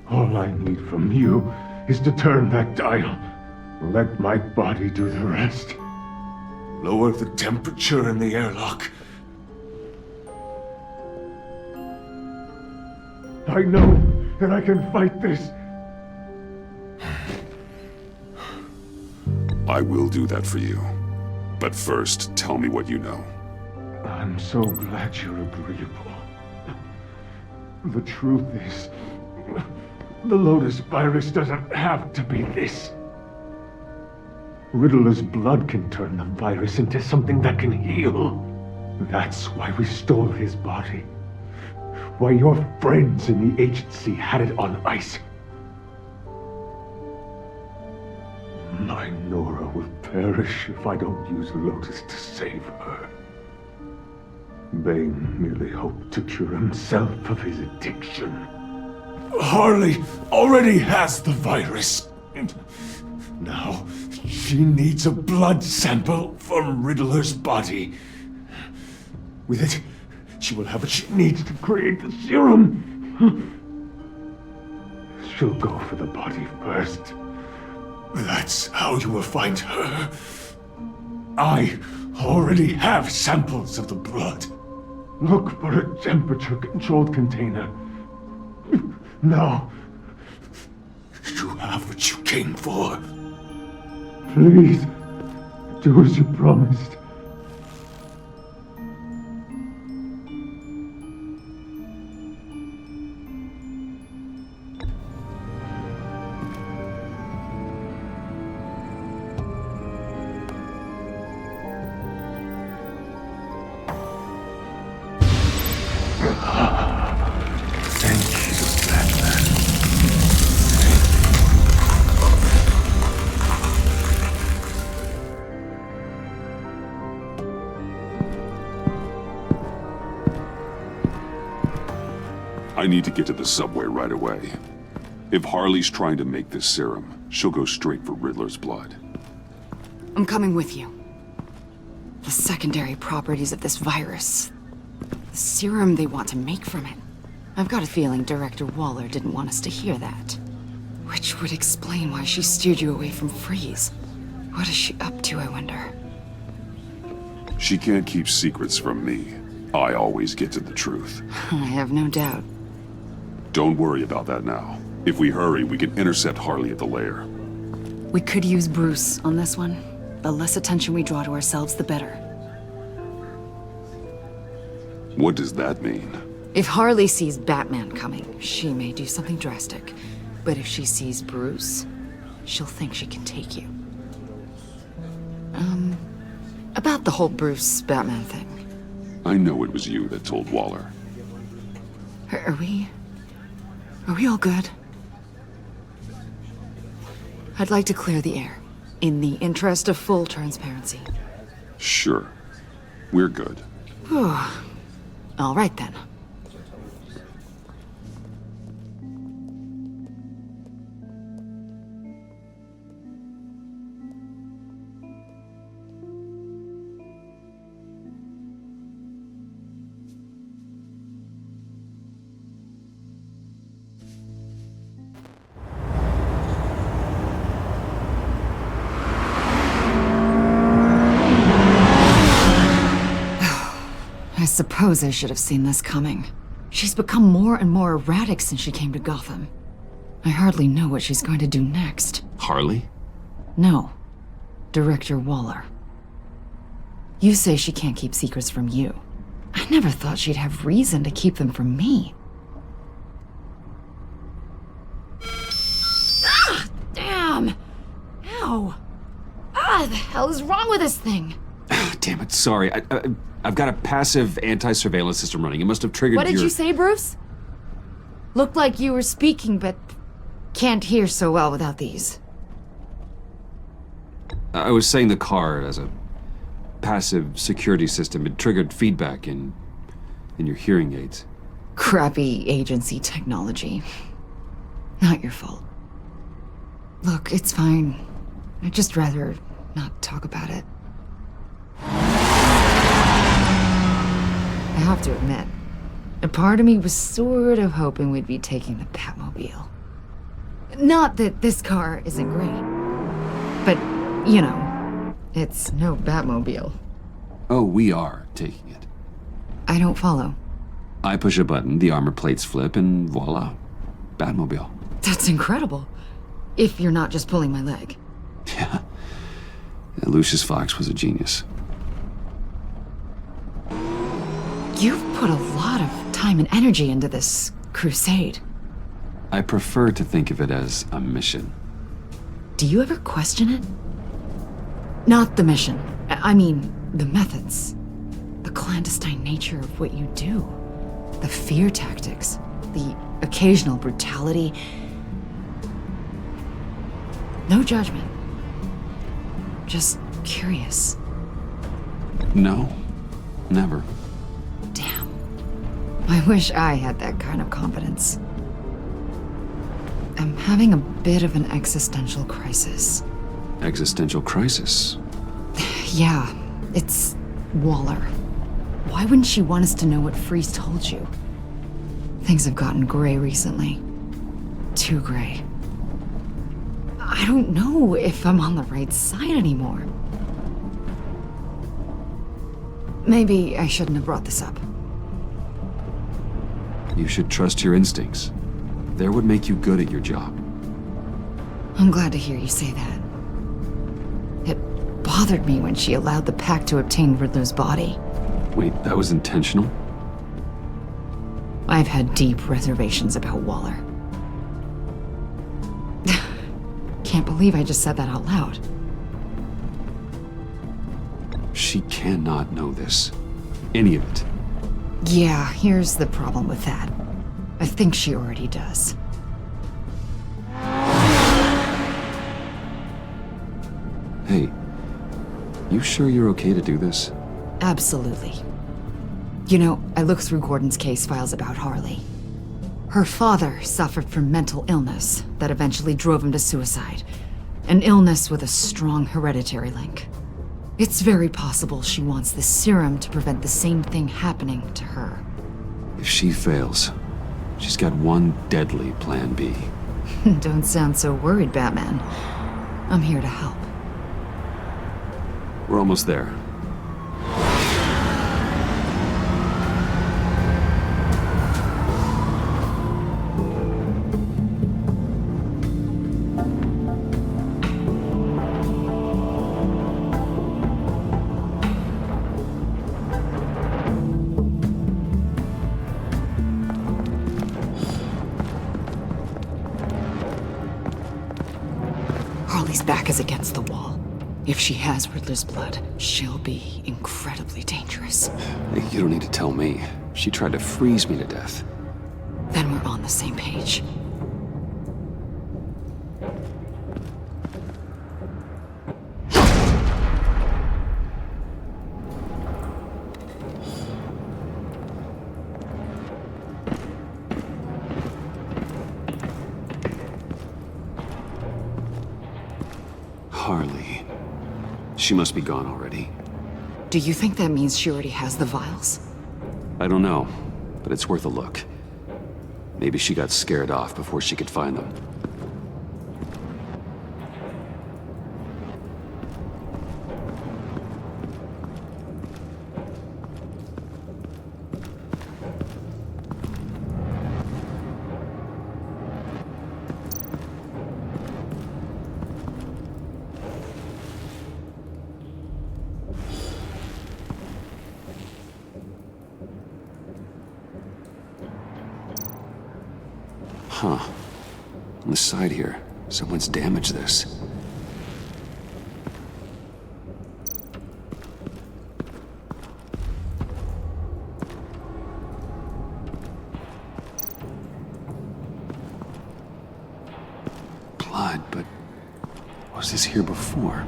All I need from you is to turn that dial. Let my body do the rest. Lower the temperature in the airlock. I know that I can fight this. I will do that for you. But first, tell me what you know. I'm so glad you're agreeable. The truth is, the Lotus virus doesn't have to be this. Riddler's blood can turn the virus into something that can heal. That's why we stole his body. Why your friends in the agency had it on ice. My Nora will perish if I don't use Lotus to save her. Bane merely hoped to cure himself of his addiction. Harley already has the virus. Now, she needs a blood sample from Riddler's body. With it, she will have what she needs to create the serum. She'll go for the body first. That's how you will find her. I already have samples of the blood. Look for a temperature-controlled container. Now, you have what you came for. Please, do as you promised. I need to get to the subway right away. If Harley's trying to make this serum, she'll go straight for Riddler's blood. I'm coming with you. The secondary properties of this virus. The serum they want to make from it. I've got a feeling Director Waller didn't want us to hear that. Which would explain why she steered you away from Freeze. What is she up to, I wonder? She can't keep secrets from me. I always get to the truth. I have no doubt. Don't worry about that now. If we hurry, we can intercept Harley at the lair. We could use Bruce on this one. The less attention we draw to ourselves, the better. What does that mean? If Harley sees Batman coming, she may do something drastic. But if she sees Bruce, she'll think she can take you. About the whole Bruce-Batman thing. I know it was you that told Waller. Are we all good? I'd like to clear the air, in the interest of full transparency. Sure. We're good. All right then. I suppose I should have seen this coming. She's become more and more erratic since she came to Gotham. I hardly know what she's going to do next. Harley? No. Director Waller. You say she can't keep secrets from you. I never thought she'd have reason to keep them from me. Ah! Damn! Ow! The hell is wrong with this thing? Damn it, sorry. I've got a passive anti-surveillance system running. It must have triggered What did you say, Bruce? Looked like you were speaking, but can't hear so well without these. I was saying the car as a passive security system. It triggered feedback in your hearing aids. Crappy agency technology. Not your fault. Look, it's fine. I'd just rather not talk about it. I have to admit, a part of me was sort of hoping we'd be taking the Batmobile. Not that this car isn't great, but, you know, it's no Batmobile. Oh, we are taking it. I don't follow. I push a button, the armor plates flip, and voila, Batmobile. That's incredible. If you're not just pulling my leg. Yeah. Lucius Fox was a genius. You've put a lot of time and energy into this crusade. I prefer to think of it as a mission. Do you ever question it? Not the mission. I mean, the methods. The clandestine nature of what you do. The fear tactics. The occasional brutality. No judgment. Just curious. No, never. Damn. I wish I had that kind of confidence. I'm having a bit of an existential crisis. Existential crisis? Yeah, it's Waller. Why wouldn't she want us to know what Freeze told you? Things have gotten gray recently. Too gray. I don't know if I'm on the right side anymore. Maybe I shouldn't have brought this up. You should trust your instincts. They're what make you good at your job. I'm glad to hear you say that. It bothered me when she allowed the pack to obtain Riddler's body. Wait, that was intentional? I've had deep reservations about Waller. Can't believe I just said that out loud. She cannot know this. Any of it. Yeah, here's the problem with that. I think she already does. Hey, you sure you're okay to do this? Absolutely. You know, I looked through Gordon's case files about Harley. Her father suffered from mental illness that eventually drove him to suicide. An illness with a strong hereditary link. It's very possible she wants the serum to prevent the same thing happening to her. If she fails, she's got one deadly plan B. Don't sound so worried, Batman. I'm here to help. We're almost there. Harley's back is against the wall. If she has Riddler's blood, she'll be incredibly dangerous. Hey, you don't need to tell me. She tried to freeze me to death. Then we're on the same page. Harley. She must be gone already. Do you think that means she already has the vials? I don't know, but it's worth a look. Maybe she got scared off before she could find them. Huh. On the side here, someone's damaged this. Blood, but was this here before?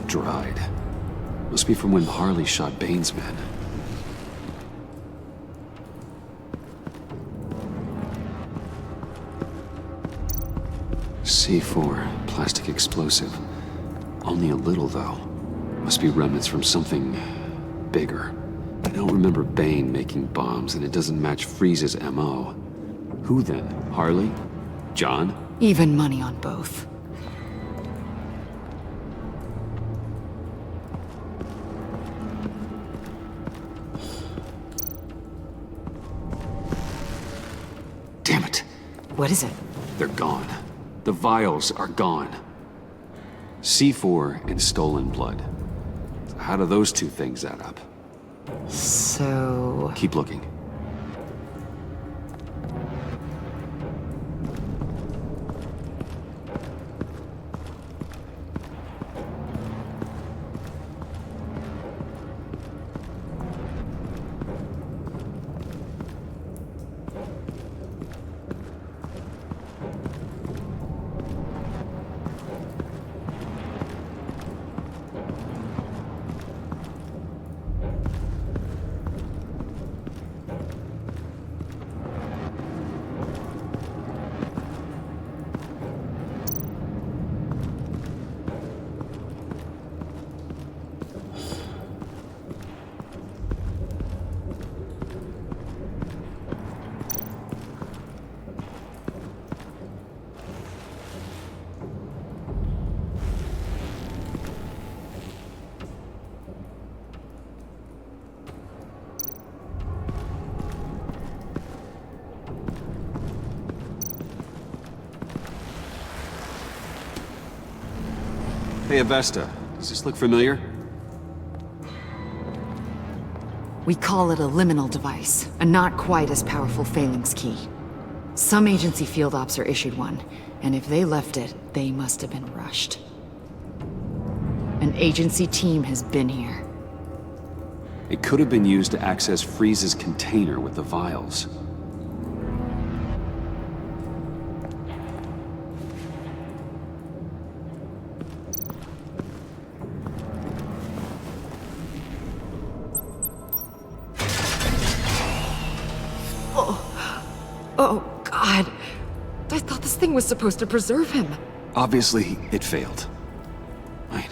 Dried. Must be from when Harley shot Bane's men. C4, plastic explosive. Only a little, though. Must be remnants from something bigger. I don't remember Bane making bombs, and it doesn't match Freeze's MO. Who then? Harley? John? Even money on both. Damn it. What is it? They're gone. The vials are gone. C4 and stolen blood. How do those two things add up? So... Keep looking. Hey, Avesta. Does this look familiar? We call it a liminal device, a not quite as powerful phalanx key. Some agency field ops are issued one, and if they left it, they must have been rushed. An agency team has been here. It could have been used to access Freeze's container with the vials. Oh, God. I thought this thing was supposed to preserve him. Obviously, it failed. Wait.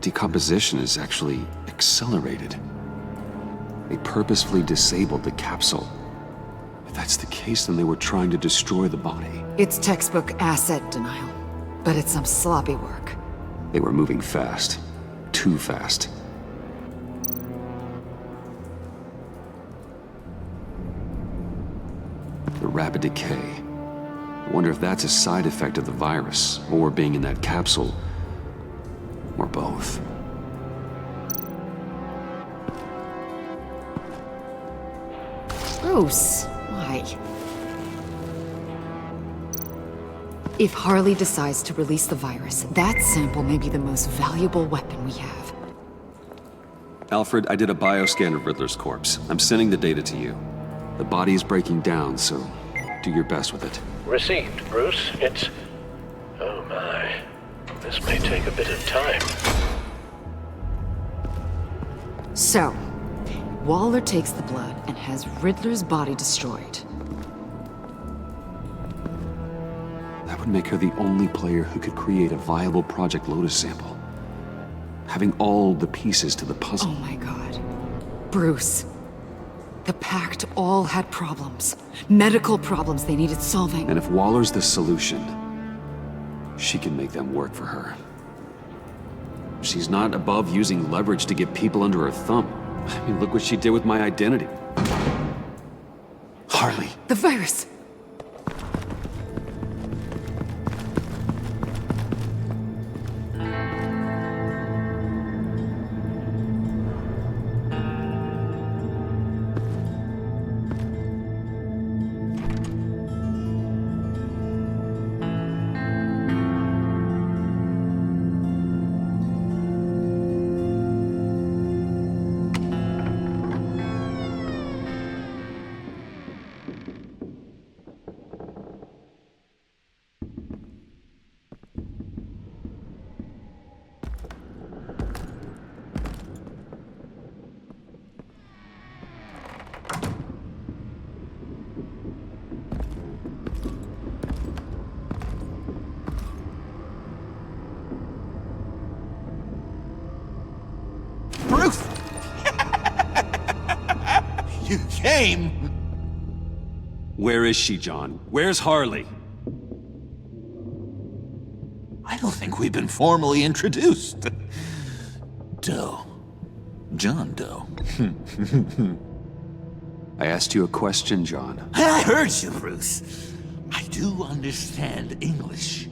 Decomposition is actually accelerated. They purposefully disabled the capsule. If that's the case, then they were trying to destroy the body. It's textbook asset denial, but it's some sloppy work. They were moving fast. Too fast. The rapid decay. I wonder if that's a side effect of the virus, or being in that capsule, or both. Bruce, why? If Harley decides to release the virus, that sample may be the most valuable weapon we have. Alfred, I did a bioscan of Riddler's corpse. I'm sending the data to you. The body is breaking down, so do your best with it. Received, Bruce. It's... oh my. This may take a bit of time. So, Waller takes the blood and has Riddler's body destroyed. That would make her the only player who could create a viable Project Lotus sample. Having all the pieces to the puzzle. Oh my God. Bruce. The Pact all had problems. Medical problems they needed solving. And if Waller's the solution, she can make them work for her. She's not above using leverage to get people under her thumb. I mean, look what she did with my identity. Harley. The virus. Bruce! You came! Where is she, John? Where's Harley? I don't think we've been formally introduced. Doe. John Doe. I asked you a question, John. I heard you, Bruce. I do understand English.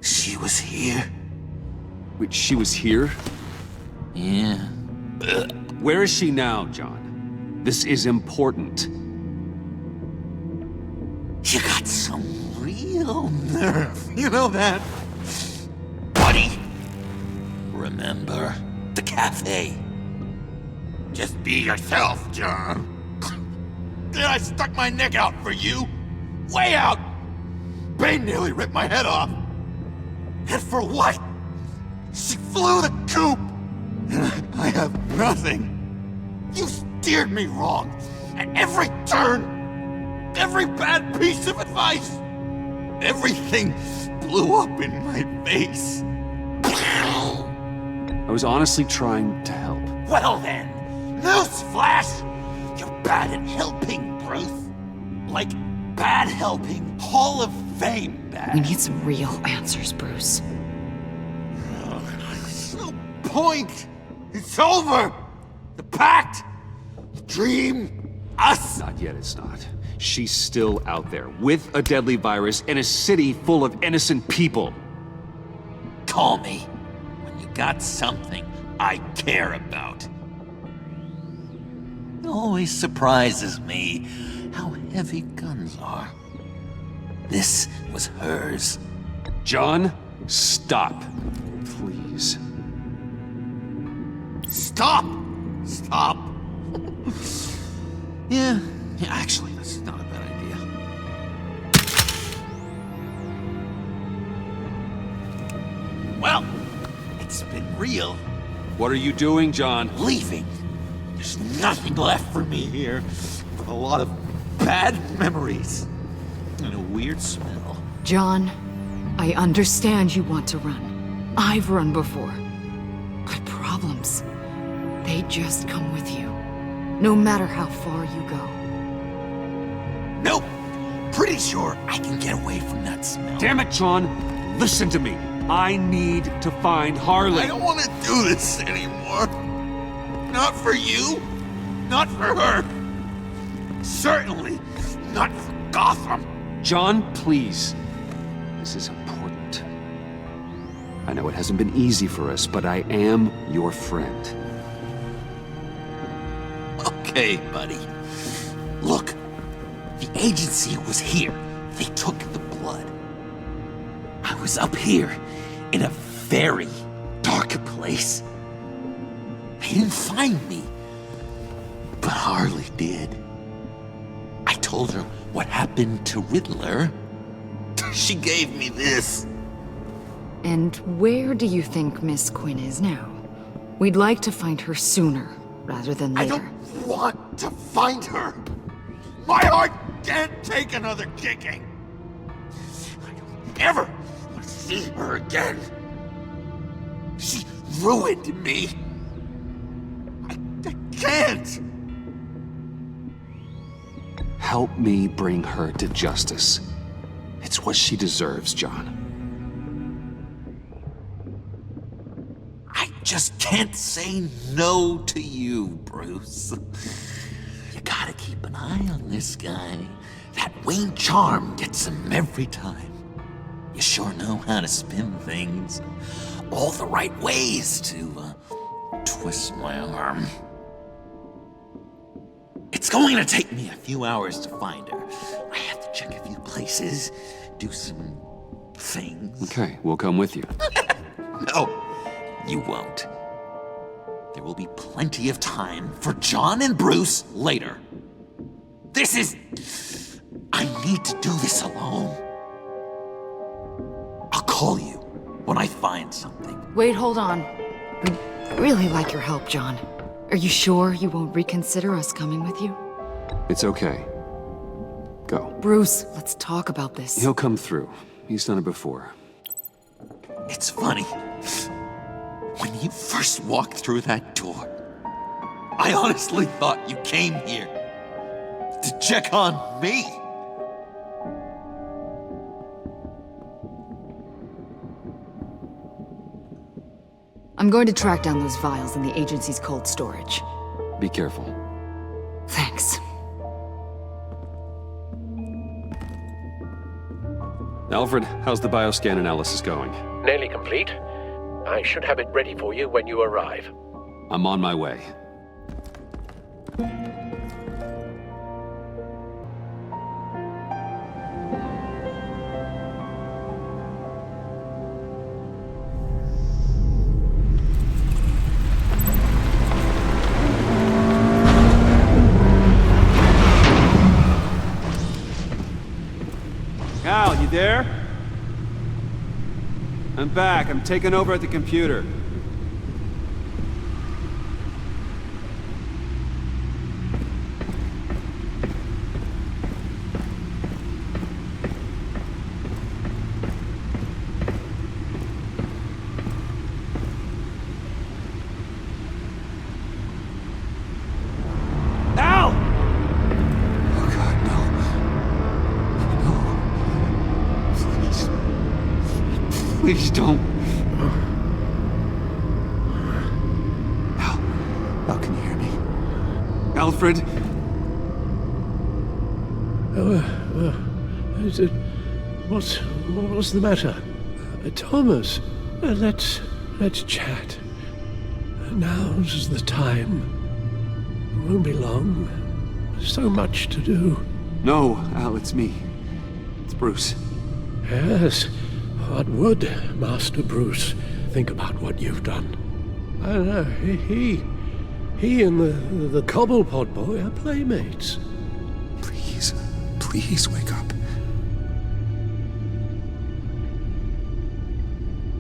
She was here? Wait, she was here? Yeah. Where is she now, John? This is important. You got some real nerve, you know that? Buddy! Remember the cafe? Just be yourself, John. Then I stuck my neck out for you. Way out! Bane nearly ripped my head off. And for what? She flew the coop! And I have nothing. You steered me wrong. At every turn. Every bad piece of advice. Everything blew up in my face. I was honestly trying to help. Well then, newsflash! You're bad at helping, Bruce. Like bad helping Hall of Fame bad. We need some real answers, Bruce. There's no point! It's over! The pact! The dream! Us! Not yet, it's not. She's still out there, with a deadly virus in a city full of innocent people. Call me when you got something I care about. It always surprises me how heavy guns are. This was hers. John, stop. Please. Stop! Stop! Yeah, actually, that's not a bad idea. Well, it's been real. What are you doing, John? Leaving. There's nothing left for me here. A lot of bad memories. And a weird smell. John, I understand you want to run. I've run before. But problems, they just come with you. No matter how far you go. Nope. Pretty sure I can get away from that smell. Damn it, John. Listen to me. I need to find Harley. I don't want to do this anymore. Not for you. Not for her. Certainly not for Gotham. John, please. This is important. I know it hasn't been easy for us, but I am your friend. Okay, buddy. Look, the agency was here. They took the blood. I was up here in a very dark place. They didn't find me, but Harley did. I told her what happened to Riddler. She gave me this. And where do you think Miss Quinn is now? We'd like to find her sooner, rather than later. I don't want to find her. My heart can't take another kicking. I don't ever want to see her again. She ruined me. I can't. Help me bring her to justice. It's what she deserves, John. I just can't say no to you, Bruce. You gotta keep an eye on this guy. That Wayne charm gets him every time. You sure know how to spin things. All the right ways to twist my arm. It's going to take me a few hours to find her. I have to check a few places, do some things. Okay, we'll come with you. No, you won't. There will be plenty of time for John and Bruce later. This is... I need to do this alone. I'll call you when I find something. Wait, hold on. We'd really like your help, John. Are you sure you won't reconsider us coming with you? It's okay. Go. Bruce, let's talk about this. He'll come through. He's done it before. It's funny. When you first walked through that door, I honestly thought you came here to check on me. I'm going to track down those vials in the agency's cold storage. Be careful. Thanks. Alfred, how's the bioscan analysis going? Nearly complete. I should have it ready for you when you arrive. I'm on my way. Al, you there? I'm back. I'm taking over at the computer. Al! Oh God, no. No. Please don't. Al, can you hear me? Alfred? Is it... What's the matter? Thomas, let's chat. Now's the time. It won't be long. So much to do. No, Al, it's me. It's Bruce. Yes. What would Master Bruce think about what you've done? I know. He and the Cobblepot boy are playmates. Please wake up.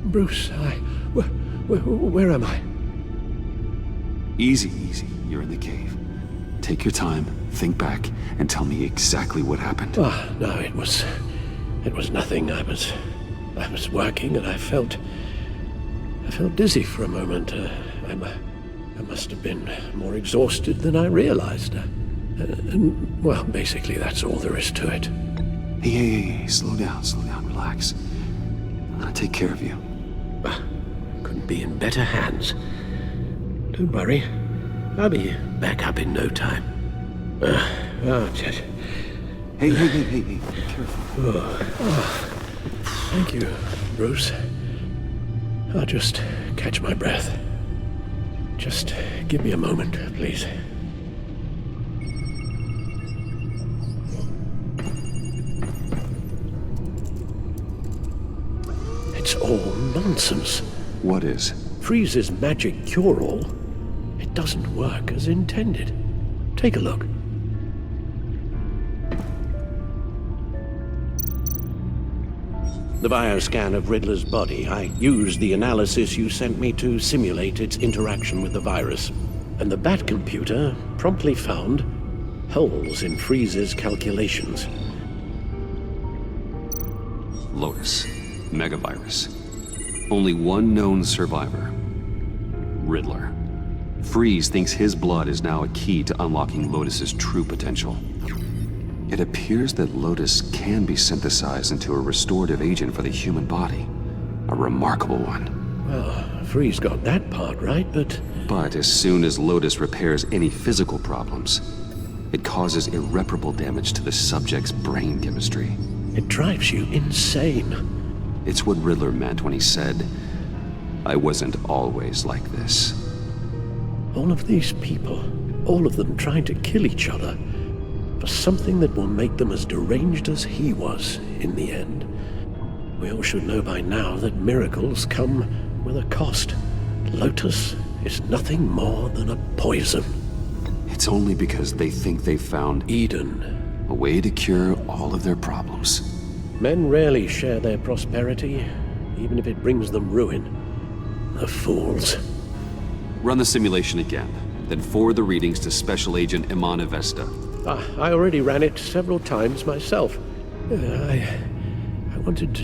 Bruce, where am I? Easy. You're in the cave. Take your time, think back, and tell me exactly what happened. No, it was nothing. I was working and I felt dizzy for a moment. I must have been more exhausted than I realized. And, well, basically that's all there is to it. Hey, slow down, relax. I'll take care of you. Couldn't be in better hands. Don't worry. I'll be back up in no time. Hey, be careful. Thank you, Bruce. I'll just catch my breath. Just give me a moment, please. It's all nonsense. What is? Freeze's magic cure-all. It doesn't work as intended. Take a look. The bioscan of Riddler's body. I used the analysis you sent me to simulate its interaction with the virus. And the Bat computer promptly found holes in Freeze's calculations. Lotus. Megavirus. Only one known survivor. Riddler. Freeze thinks his blood is now a key to unlocking Lotus's true potential. It appears that Lotus can be synthesized into a restorative agent for the human body. A remarkable one. Well, Freeze got that part right, but... But as soon as Lotus repairs any physical problems, it causes irreparable damage to the subject's brain chemistry. It drives you insane. It's what Riddler meant when he said, "I wasn't always like this." All of these people, all of them trying to kill each other, for something that will make them as deranged as he was in the end. We all should know by now that miracles come with a cost. Lotus is nothing more than a poison. It's only because they think they've found Eden. A way to cure all of their problems. Men rarely share their prosperity, even if it brings them ruin. The fools. Run the simulation again, then forward the readings to Special Agent Iman Avesta. I already ran it several times myself. I wanted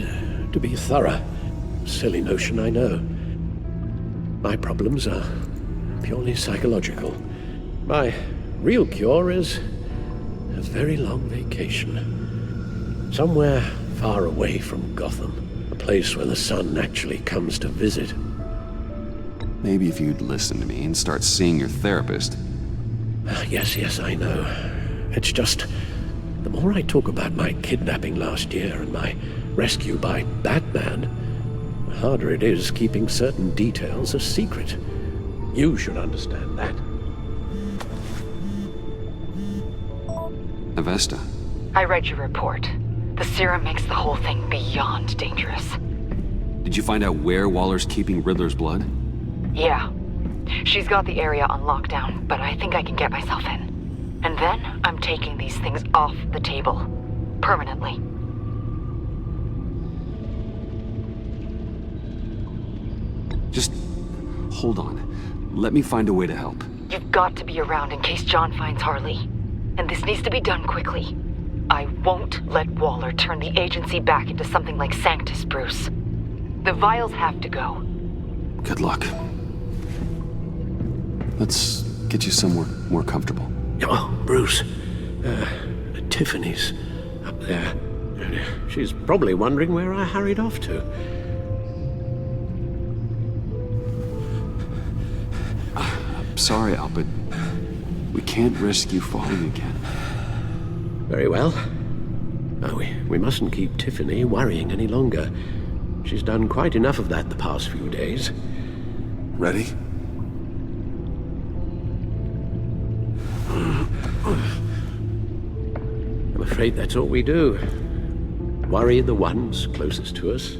to be thorough. Silly notion, I know. My problems are purely psychological. My real cure is a very long vacation. Somewhere far away from Gotham. A place where the sun actually comes to visit. Maybe if you'd listen to me and start seeing your therapist. Yes, I know. It's just, the more I talk about my kidnapping last year and my rescue by Batman, the harder it is keeping certain details a secret. You should understand that. Avesta. I read your report. The serum makes the whole thing beyond dangerous. Did you find out where Waller's keeping Riddler's blood? Yeah. She's got the area on lockdown, but I think I can get myself in. And then I'm taking these things off the table. Permanently. Just hold on. Let me find a way to help. You've got to be around in case John finds Harley. And this needs to be done quickly. I won't let Waller turn the agency back into something like Sanctus, Bruce. The vials have to go. Good luck. Let's get you somewhere more comfortable. Oh, Bruce. Tiffany's up there. She's probably wondering where I hurried off to. I'm sorry, Al, but we can't risk you falling again. Very well. Oh, we mustn't keep Tiffany worrying any longer. She's done quite enough of that the past few days. Ready? I'm afraid that's all we do. Worry the ones closest to us.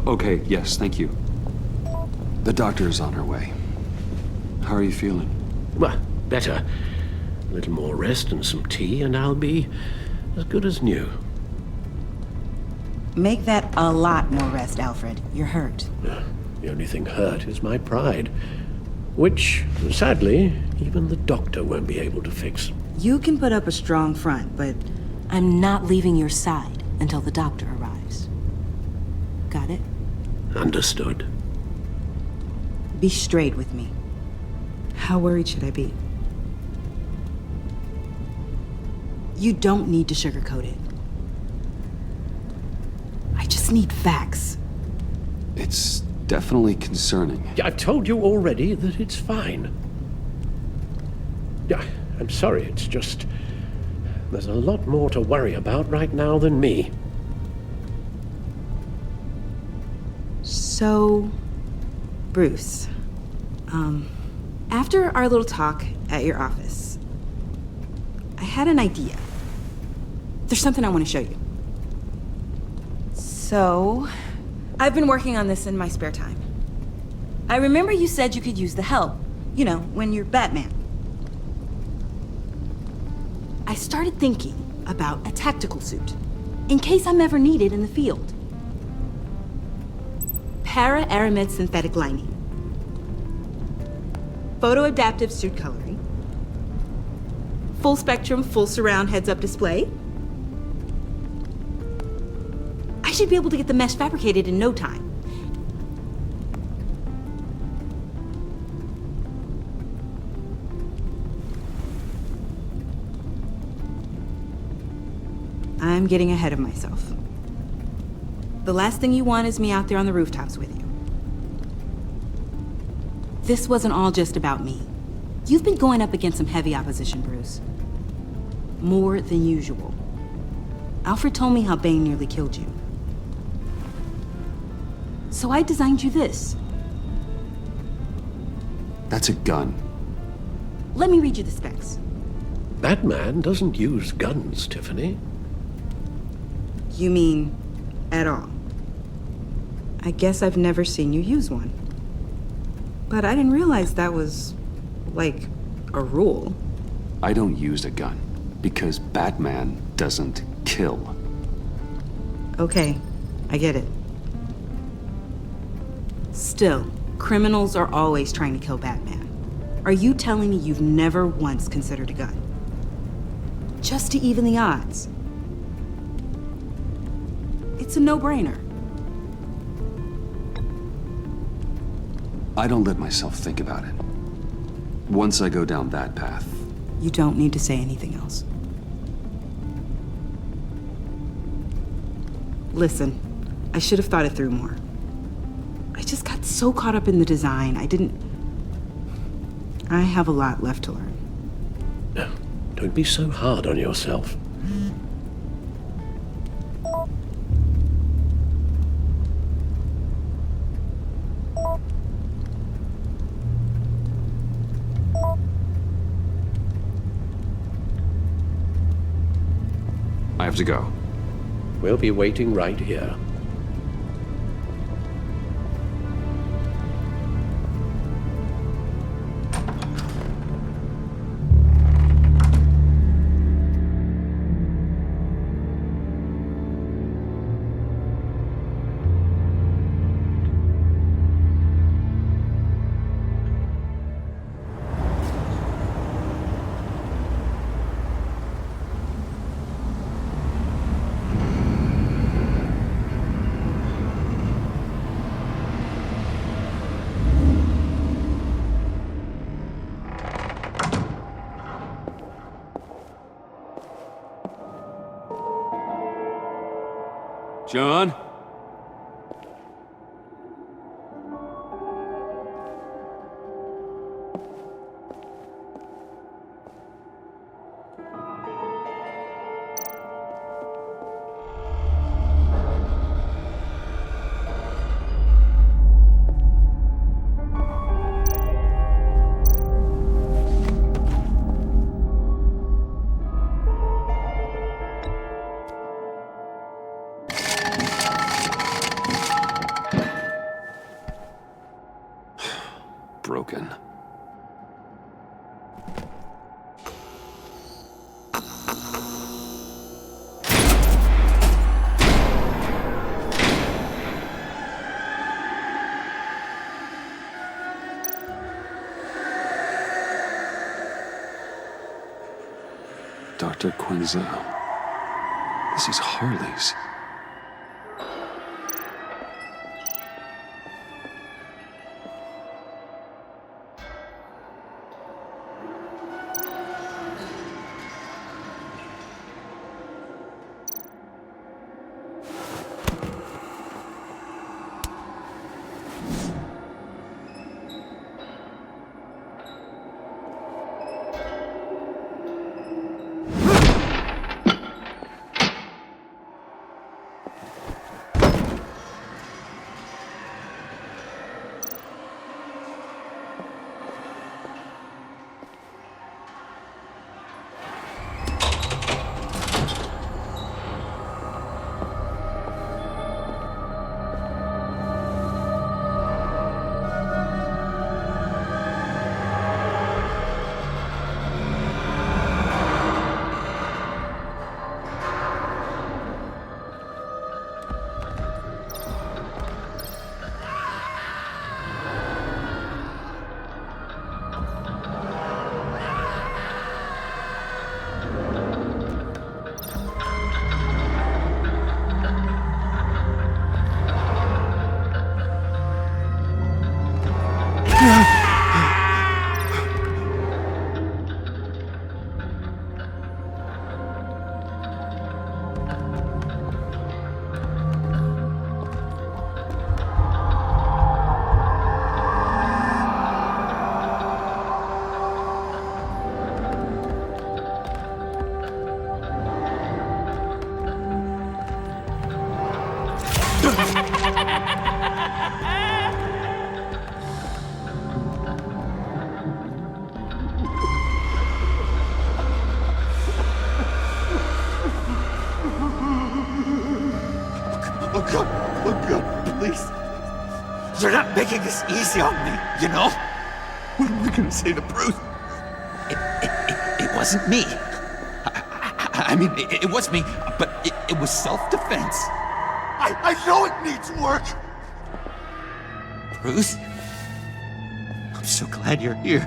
Okay, yes, thank you. The doctor is on her way. How are you feeling? Well, better. A little more rest and some tea, and I'll be as good as new. Make that a lot more rest, Alfred. You're hurt. The only thing hurt is my pride, which, sadly, even the doctor won't be able to fix. You can put up a strong front, but I'm not leaving your side until the doctor arrives. Got it? Understood. Be straight with me. How worried should I be? You don't need to sugarcoat it. I just need facts. It's definitely concerning. I've told you already that it's fine. Yeah, I'm sorry, it's just... there's a lot more to worry about right now than me. So, Bruce, after our little talk at your office, I had an idea. There's something I want to show you. So, I've been working on this in my spare time. I remember you said you could use the help, you know, when you're Batman. I started thinking about a tactical suit, in case I'm ever needed in the field. Para-aramid synthetic lining. Photo-adaptive suit coloring. Full spectrum, full surround heads-up display. I should be able to get the mesh fabricated in no time. I'm getting ahead of myself. The last thing you want is me out there on the rooftops with you. This wasn't all just about me. You've been going up against some heavy opposition, Bruce. More than usual. Alfred told me how Bane nearly killed you. So I designed you this. That's a gun. Let me read you the specs. Batman doesn't use guns, Tiffany. You mean at all? I guess I've never seen you use one. But I didn't realize that was, like, a rule. I don't use a gun because Batman doesn't kill. Okay, I get it. Still, criminals are always trying to kill Batman. Are you telling me you've never once considered a gun? Just to even the odds. It's a no-brainer. I don't let myself think about it. Once I go down that path... You don't need to say anything else. Listen, I should have thought it through more. I just got so caught up in the design, I have a lot left to learn. No, don't be so hard on yourself. I have to go. We'll be waiting right here. John? Broken. Dr. Quinzel. This is Harley's. Oh God, please. You're not making this easy on me, you know? What am I gonna say to Bruce? It wasn't me. I mean, it was me, but it was self-defense. I know it needs work. Bruce, I'm so glad you're here.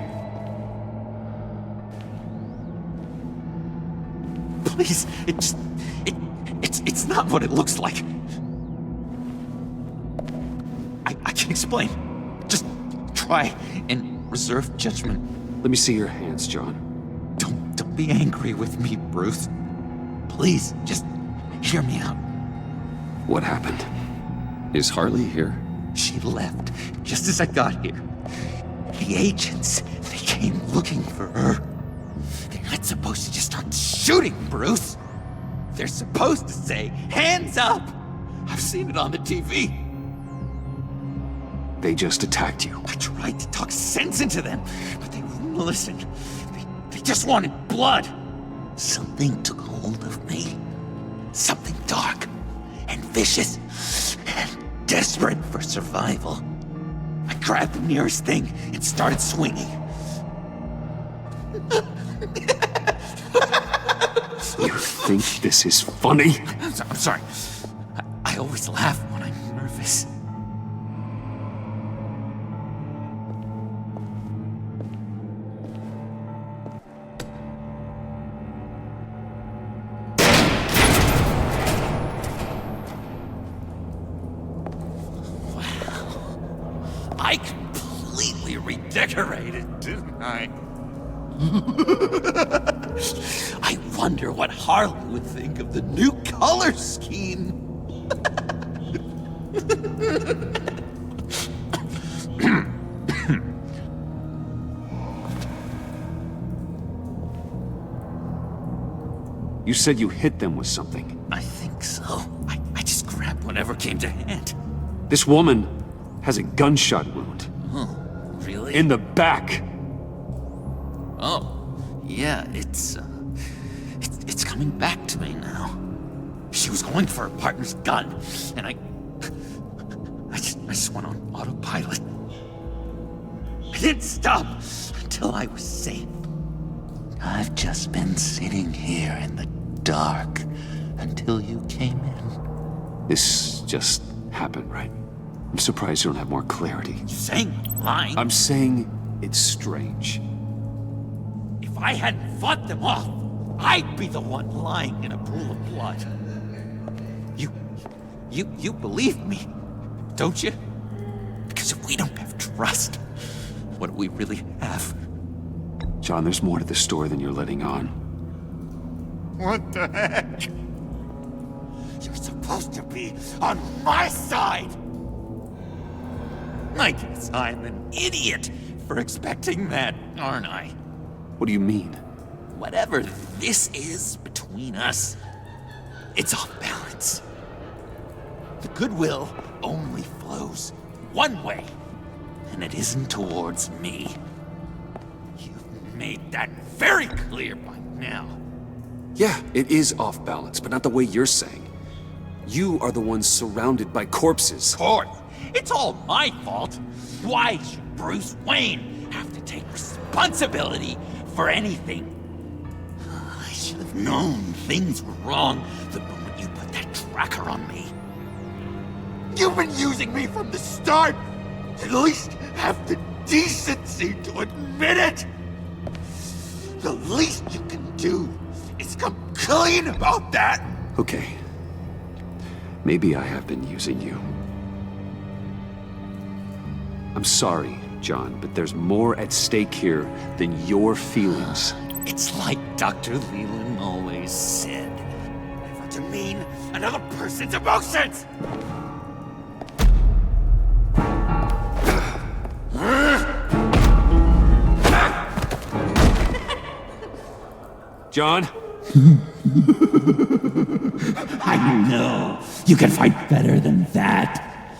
Please, it's not what it looks like. I can explain. Just try and reserve judgment. Let me see your hands, John. Don't be angry with me, Bruce. Please, just hear me out. What happened? Is Harley here? She left just as I got here. The agents, they came looking for her. They're not supposed to just start shooting, Bruce. They're supposed to say, hands up! I've seen it on the TV. They just attacked you. I tried to talk sense into them, but they wouldn't listen. They just wanted blood. Something took hold of me. Something dark and vicious and desperate for survival. I grabbed the nearest thing and started swinging. You think this is funny? I'm sorry. I always laugh when I'm nervous. I completely redecorated, didn't I? I wonder what Harley would think of the new color scheme. You said you hit them with something. I think so. I just grabbed whatever came to hand. This woman has a gunshot wound. Oh, really? In the back. Oh, yeah, it's coming back to me now. She was going for her partner's gun, and I just went on autopilot. I didn't stop until I was safe. I've just been sitting here in the dark until you came in. This just happened, right? I'm surprised you don't have more clarity. You saying I'm lying? I'm saying it's strange. If I hadn't fought them off, I'd be the one lying in a pool of blood. You believe me, don't you? Because if we don't have trust, what do we really have? John, there's more to this story than you're letting on. What the heck? You're supposed to be on my side! I guess I'm an idiot for expecting that, aren't I? What do you mean? Whatever this is between us, it's off balance. The goodwill only flows one way, and it isn't towards me. You've made that very clear by now. Yeah, it is off balance, but not the way you're saying. You are the one surrounded by corpses. Court, it's all my fault. Why should Bruce Wayne have to take responsibility for anything? I should have known things were wrong the moment you put that tracker on me. You've been using me from the start! At least have the decency to admit it! The least you can do is come clean about that! Okay. Maybe I have been using you. I'm sorry, John, but there's more at stake here than your feelings. It's like Dr. Leland always said. Never demean another person's emotions! John? I know. You can fight better than that.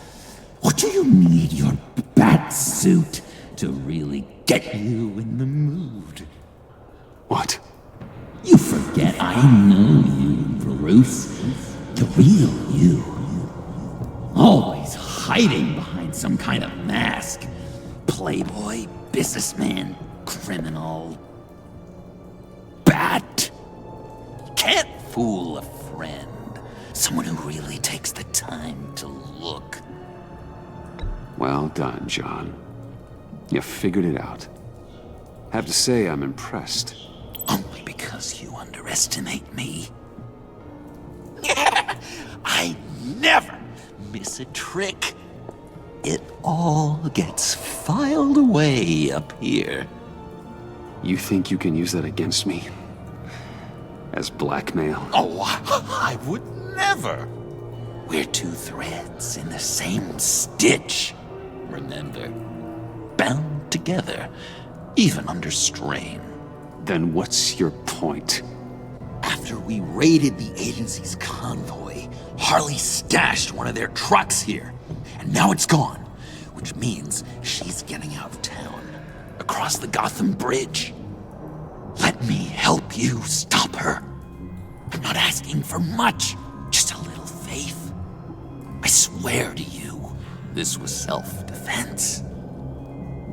What do you need your bat suit to really get you in the mood? What? You forget I know you, Bruce. The real you. Always hiding behind some kind of mask. Playboy, businessman, criminal. Bat. Can't fool a friend. Someone who really takes the time to look. Well done, John. You figured it out. Have to say, I'm impressed. Only because you underestimate me. I never miss a trick. It all gets filed away up here. You think you can use that against me? As blackmail? Oh, I would never. We're two threads in the same stitch. Remember? Bound together, even under strain. Then what's your point? After we raided the agency's convoy, Harley stashed one of their trucks here. And now it's gone, which means she's getting out of town. Across the Gotham Bridge. Let me help you stop her. I'm not asking for much, just a little faith. I swear to you, this was self-defense.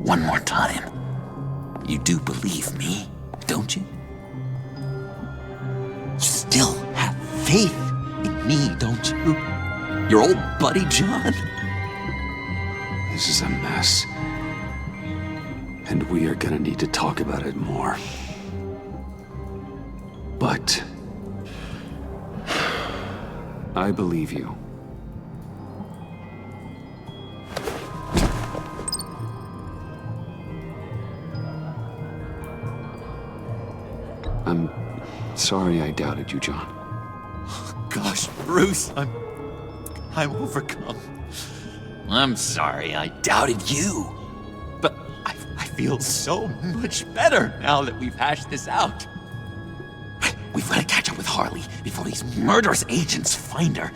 One more time. You do believe me, don't you? You still have faith in me, don't you? Your old buddy, John? This is a mess. And we are gonna need to talk about it more. But I believe you. I'm sorry I doubted you, John. Gosh, Bruce, I'm overcome. I'm sorry I doubted you. But I feel so much better now that we've hashed this out. We've got to catch up with Harley before these murderous agents find her.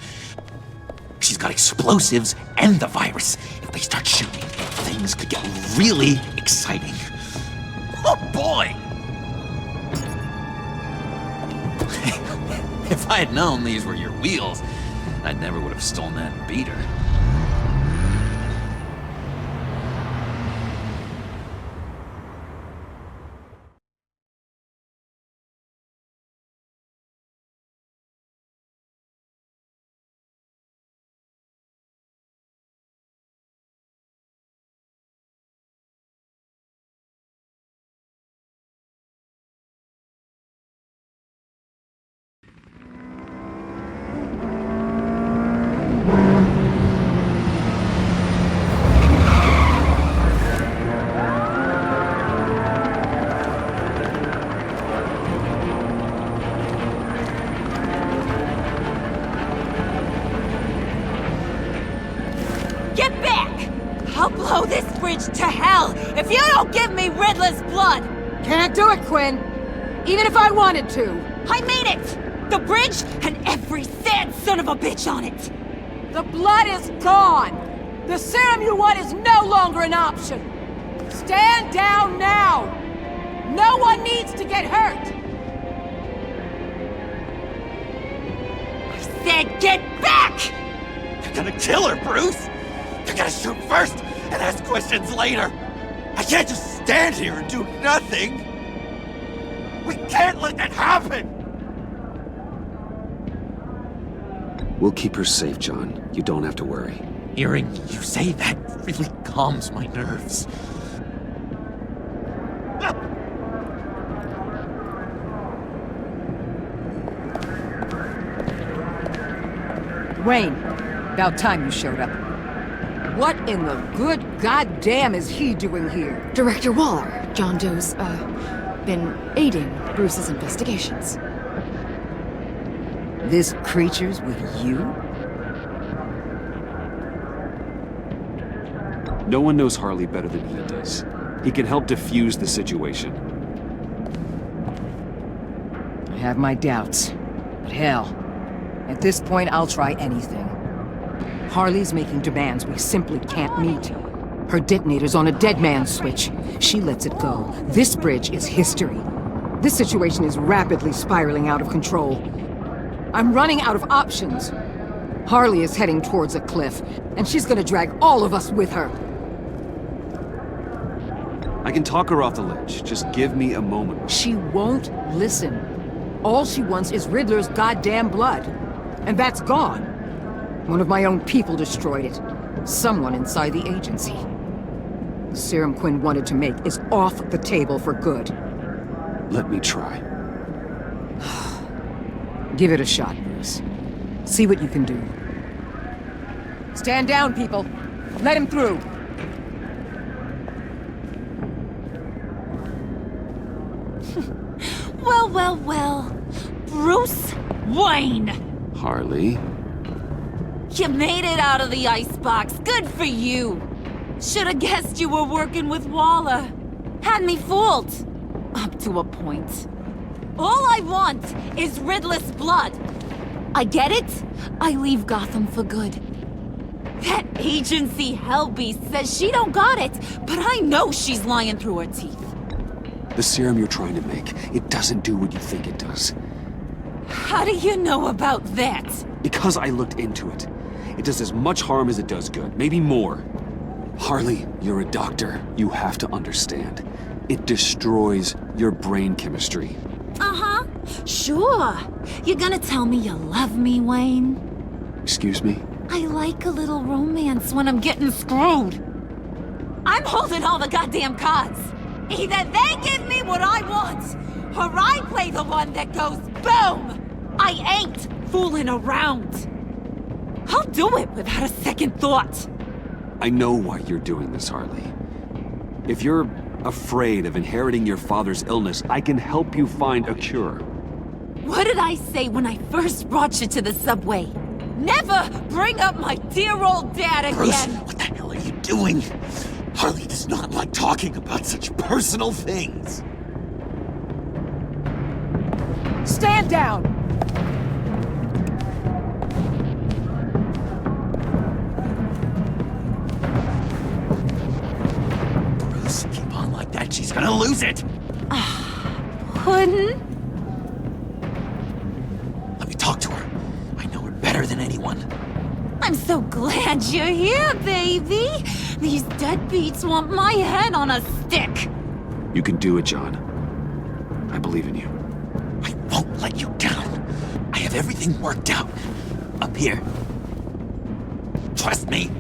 She's got explosives and the virus. If they start shooting, things could get really exciting. Oh boy! If I had known these were your wheels, I never would have stolen that beater. Get back! I'll blow this bridge to hell if you don't give me Riddler's blood! Can't do it, Quinn. Even if I wanted to. I mean it! The bridge and every sad son of a bitch on it! The blood is gone! The serum you want is no longer an option! Stand down now! No one needs to get hurt! I said get back! You're gonna kill her, Bruce! You're gonna shoot first and ask questions later! I can't just stand here and do nothing! We can't let that happen! We'll keep her safe, John. You don't have to worry. Hearing you say that really calms my nerves. Wayne, about time you showed up. What in the good goddamn is he doing here? Director Waller, John Doe's, been aiding Bruce's investigations. This creature's with you? No one knows Harley better than he does. He can help defuse the situation. I have my doubts. But hell, at this point I'll try anything. Harley's making demands we simply can't meet. Her detonator's on a dead man's switch. She lets it go. This bridge is history. This situation is rapidly spiraling out of control. I'm running out of options. Harley is heading towards a cliff, and she's gonna drag all of us with her. I can talk her off the ledge. Just give me a moment. She won't listen. All she wants is Riddler's goddamn blood. And that's gone. One of my own people destroyed it. Someone inside the agency. The serum Quinn wanted to make is off the table for good. Let me try. Give it a shot, Bruce. See what you can do. Stand down, people. Let him through. Well, well, well. Bruce Wayne! Harley? You made it out of the icebox. Good for you. Should have guessed you were working with Waller. Had me fooled. Up to a point. All I want is Riddler's blood. I get it. I leave Gotham for good. That agency hellbeast says she don't got it, but I know she's lying through her teeth. The serum you're trying to make, it doesn't do what you think it does. How do you know about that? Because I looked into it. It does as much harm as it does good, maybe more. Harley, you're a doctor. You have to understand. It destroys your brain chemistry. Uh-huh. Sure. You're gonna tell me you love me, Wayne? Excuse me? I like a little romance when I'm getting screwed. I'm holding all the goddamn cards. Either they give me what I want, or I play the one that goes boom! I ain't fooling around. I'll do it without a second thought. I know why you're doing this, Harley. If you're afraid of inheriting your father's illness, I can help you find a cure. What did I say when I first brought you to the subway? Never bring up my dear old dad again! Bruce, what the doing? Harley does not like talking about such personal things. Stand down! Bruce, keep on like that, she's gonna lose it! Puddin'? Let me talk to her. I know her better than anyone. I'm so glad you're here, baby. These deadbeats want my head on a stick. You can do it, John. I believe in you. I won't let you down. I have everything worked out. Up here. Trust me.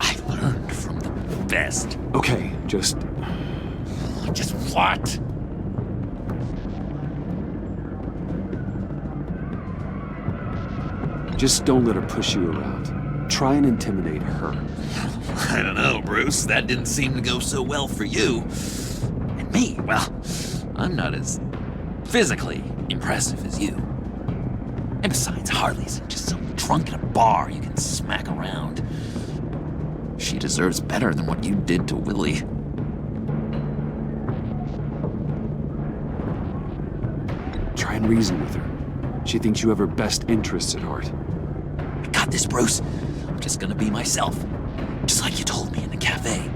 I learned from the best. Okay, just what? Just don't let her push you around. Try and intimidate her. I don't know, Bruce. That didn't seem to go so well for you. And me, well, I'm not as physically impressive as you. And besides, Harley's just some drunk at a bar you can smack around. She deserves better than what you did to Willie. Try and reason with her. She thinks you have her best interests at heart. I got this, Bruce. I'm just gonna be myself. Just like you told me in the cafe.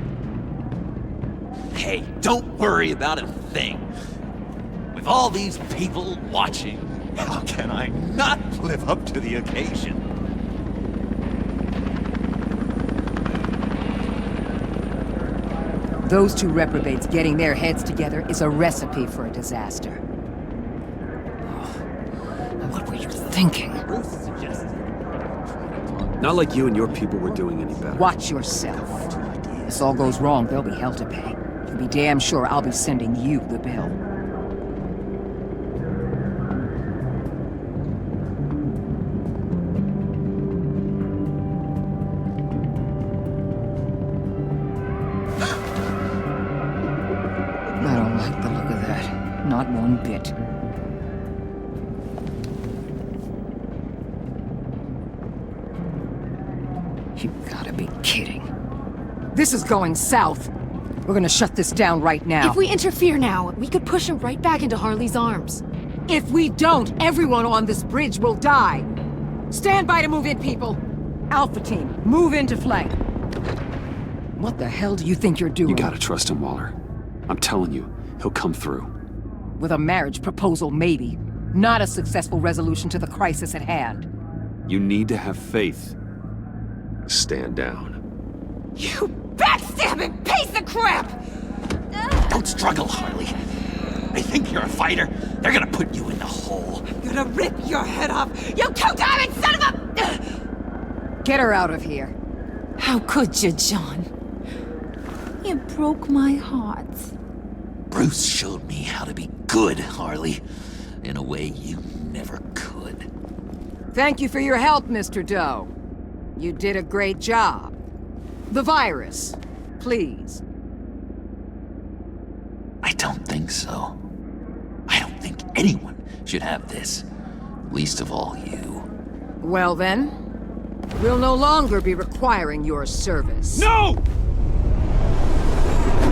Hey, don't worry about a thing. With all these people watching, how can I not live up to the occasion? Those two reprobates getting their heads together is a recipe for a disaster. What were you thinking? Bruce suggested. Not like you and your people were doing any better. Watch yourself. If this all goes wrong, there'll be hell to pay. You can be damn sure I'll be sending you the bill. I don't like the look of that. Not one bit. You gotta be kidding. This is going south. We're gonna shut this down right now. If we interfere now, we could push him right back into Harley's arms. If we don't, everyone on this bridge will die. Stand by to move in, people. Alpha team, move into flank. What the hell do you think you're doing? You gotta trust him, Waller. I'm telling you, he'll come through. With a marriage proposal, maybe. Not a successful resolution to the crisis at hand. You need to have faith. Stand down. You backstabbing piece of crap! Don't struggle, Harley. They think you're a fighter. They're gonna put you in the hole. I'm gonna rip your head off, you two-timing son of a... Get her out of here. How could you, John? You broke my heart. Bruce showed me how to be good, Harley. In a way you never could. Thank you for your help, Mr. Doe. You did a great job. The virus, please. I don't think so. I don't think anyone should have this. Least of all you. Well then, we'll no longer be requiring your service. No!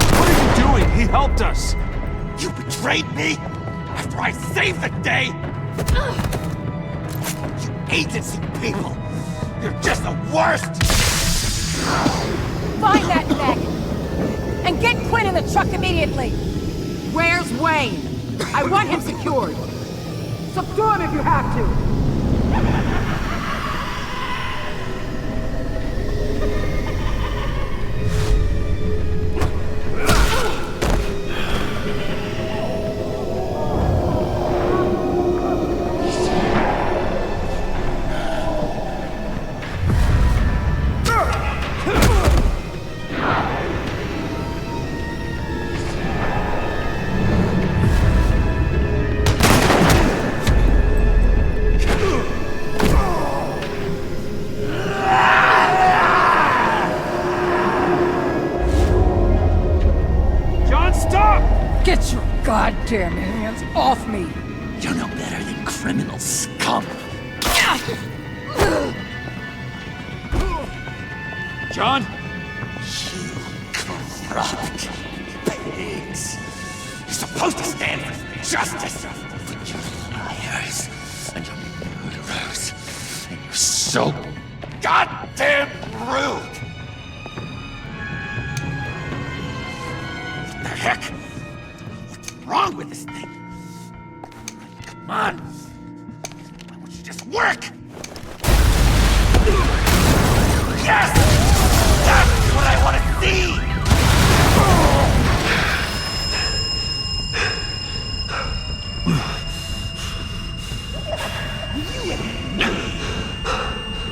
What are you doing? He helped us! You betrayed me after I saved the day! You agency people! You're just the worst! Find that neck! And get Quinn in the truck immediately! Where's Wayne? I want him secured! Subdue him if you have to! Get your goddamn hands off me! You're no better than criminal scum. John? corrupt pigs. You're supposed to stand for justice, but you're liars and you're murderers, and you're so goddamn rude. What the heck? What's wrong with this thing? Come on. Why won't you just work? Yes! That's what I want to see!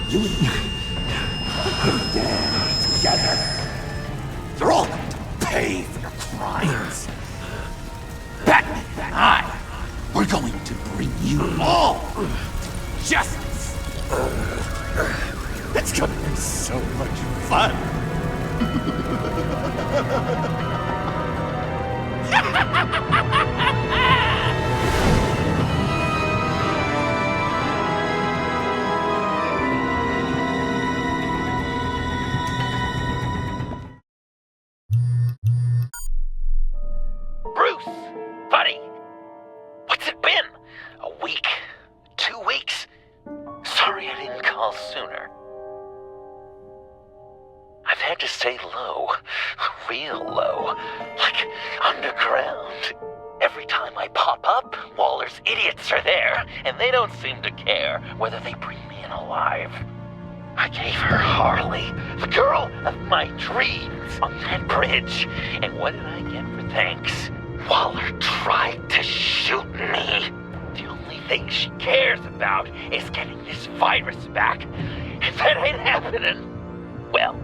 You and me together. You're all going to pay for your crimes. Batman and I, we're going to bring you all justice. It's gonna be so much fun. Bruce, buddy, what's it been? A week? 2 weeks? Sorry I didn't call sooner. I've had to stay low, real low, like underground. Every time I pop up, Waller's idiots are there, and they don't seem to care whether they bring me in alive. I gave her Harley, the girl of my dreams, on that bridge, and what did I get for thanks? Waller tried to shoot me. The only thing she cares about is getting this virus back. If that ain't happening, well,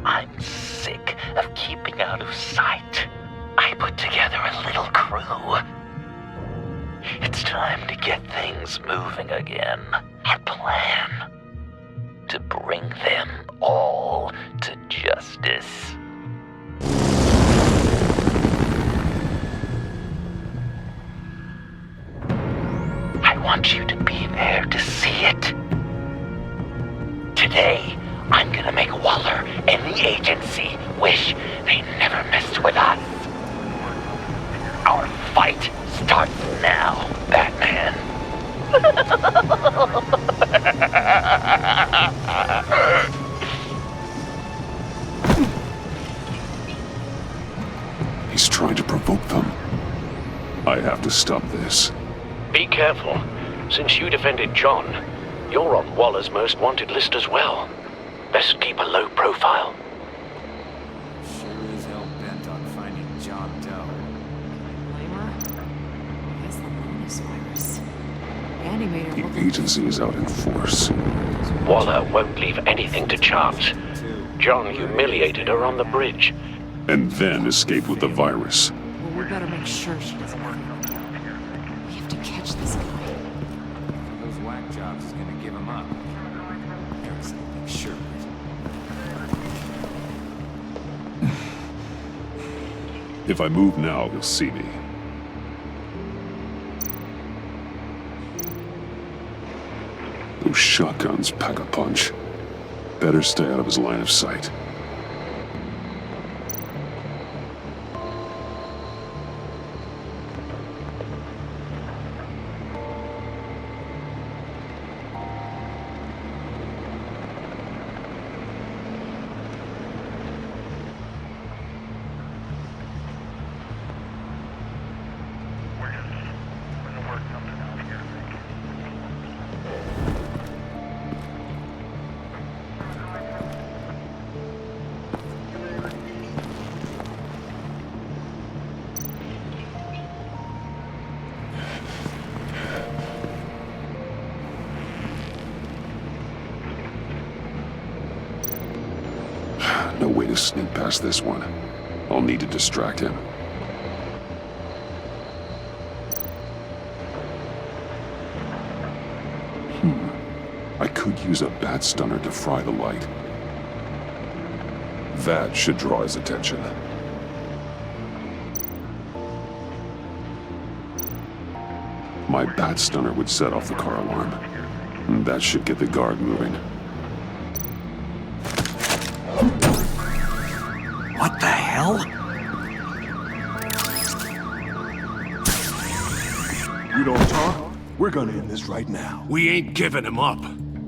I'm sick of keeping out of sight. I put together a little crew. It's time to get things moving again. A plan to bring them all to justice. I want you to be there to see it. Today, I'm gonna make Waller and the agency wish they never messed with us. Our fight starts now, Batman. He's trying to provoke them. I have to stop this. Be careful. Since you defended John, you're on Waller's most wanted list as well. Best keep a low profile. Sure is hell-bent on finding John Doe. Blame her? It's the bonus virus. And he made her look The agency is out in force. Waller won't leave anything to chance. John humiliated her on the bridge. And then escaped with the virus. Well, we better make sure she doesn't have it. We have to catch this guy. Those whack jobs is gonna give him up. Eric's gonna make sure. If I move now, he'll see me. Those shotguns pack a punch. Better stay out of his line of sight. No way to sneak past this one. I'll need to distract him. I could use a bat stunner to fry the light. That should draw his attention. My bat stunner would set off the car alarm. That should get the guard moving. What the hell? We're gonna end this right now. We ain't giving him up.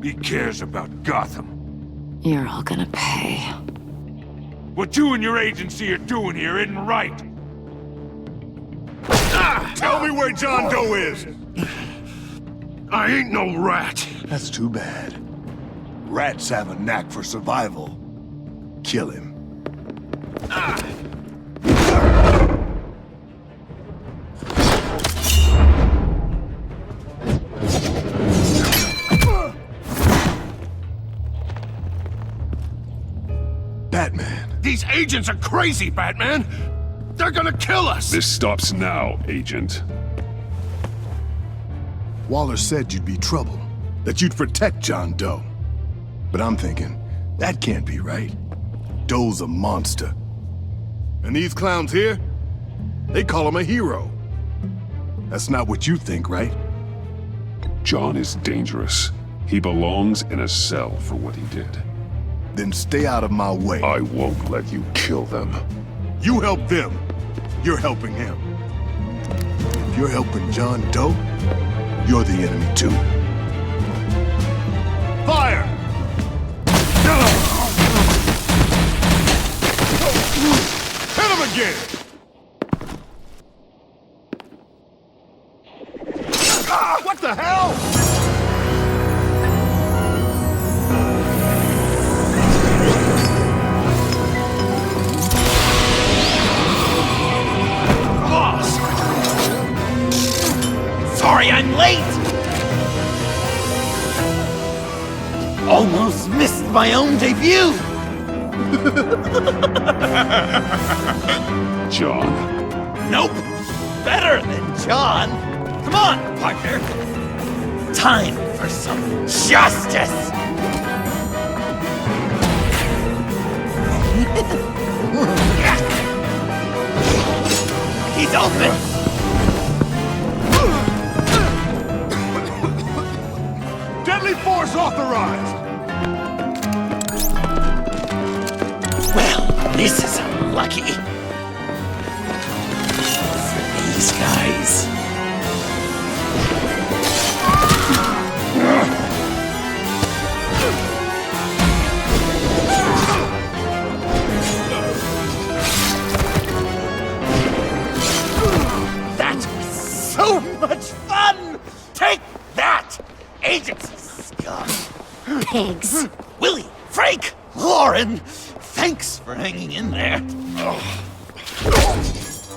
He cares about Gotham. You're all gonna pay. What you and your agency are doing here isn't right. Tell me where John Doe is! I ain't no rat. That's too bad. Rats have a knack for survival. Kill him. Batman. These agents are crazy, Batman. They're gonna kill us. This stops now, Agent. Waller said you'd be trouble, that you'd protect John Doe. But I'm thinking, that can't be right. Doe's a monster. And these clowns here, they call him a hero. That's not what you think, right? John is dangerous. He belongs in a cell for what he did. Then stay out of my way. I won't let you kill them. You help them, you're helping him. If you're helping John Doe, you're the enemy too. Fire! Hit him again! Ah, what the hell? Sorry I'm late! Almost missed my own debut! John? Nope! Better than John! Come on, partner! Time for some justice! He's open! Deadly force authorized! Well, this is unlucky. For these guys. That was so much fun! Take that, agency scum! Pigs. Willie, Frank, Lauren, thanks for hanging in there.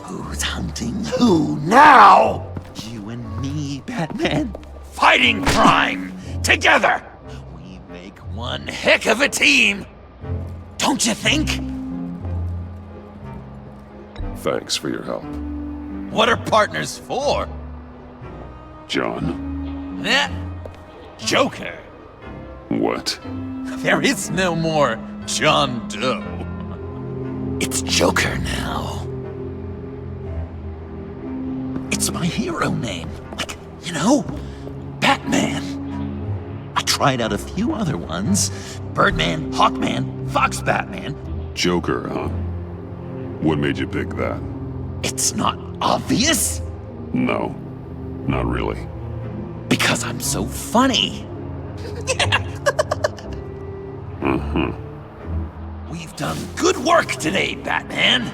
Who's hunting who now? You and me, Batman. Fighting crime together. We make one heck of a team. Don't you think? Thanks for your help. What are partners for? John? Eh? Joker. What? There is no more John Doe. It's Joker now. It's my hero name. Like, you know, Batman. I tried out a few other ones. Birdman, Hawkman, Fox Batman. Joker, huh? What made you pick that? It's not obvious. No, not really. Because I'm so funny. We've done good work today, Batman.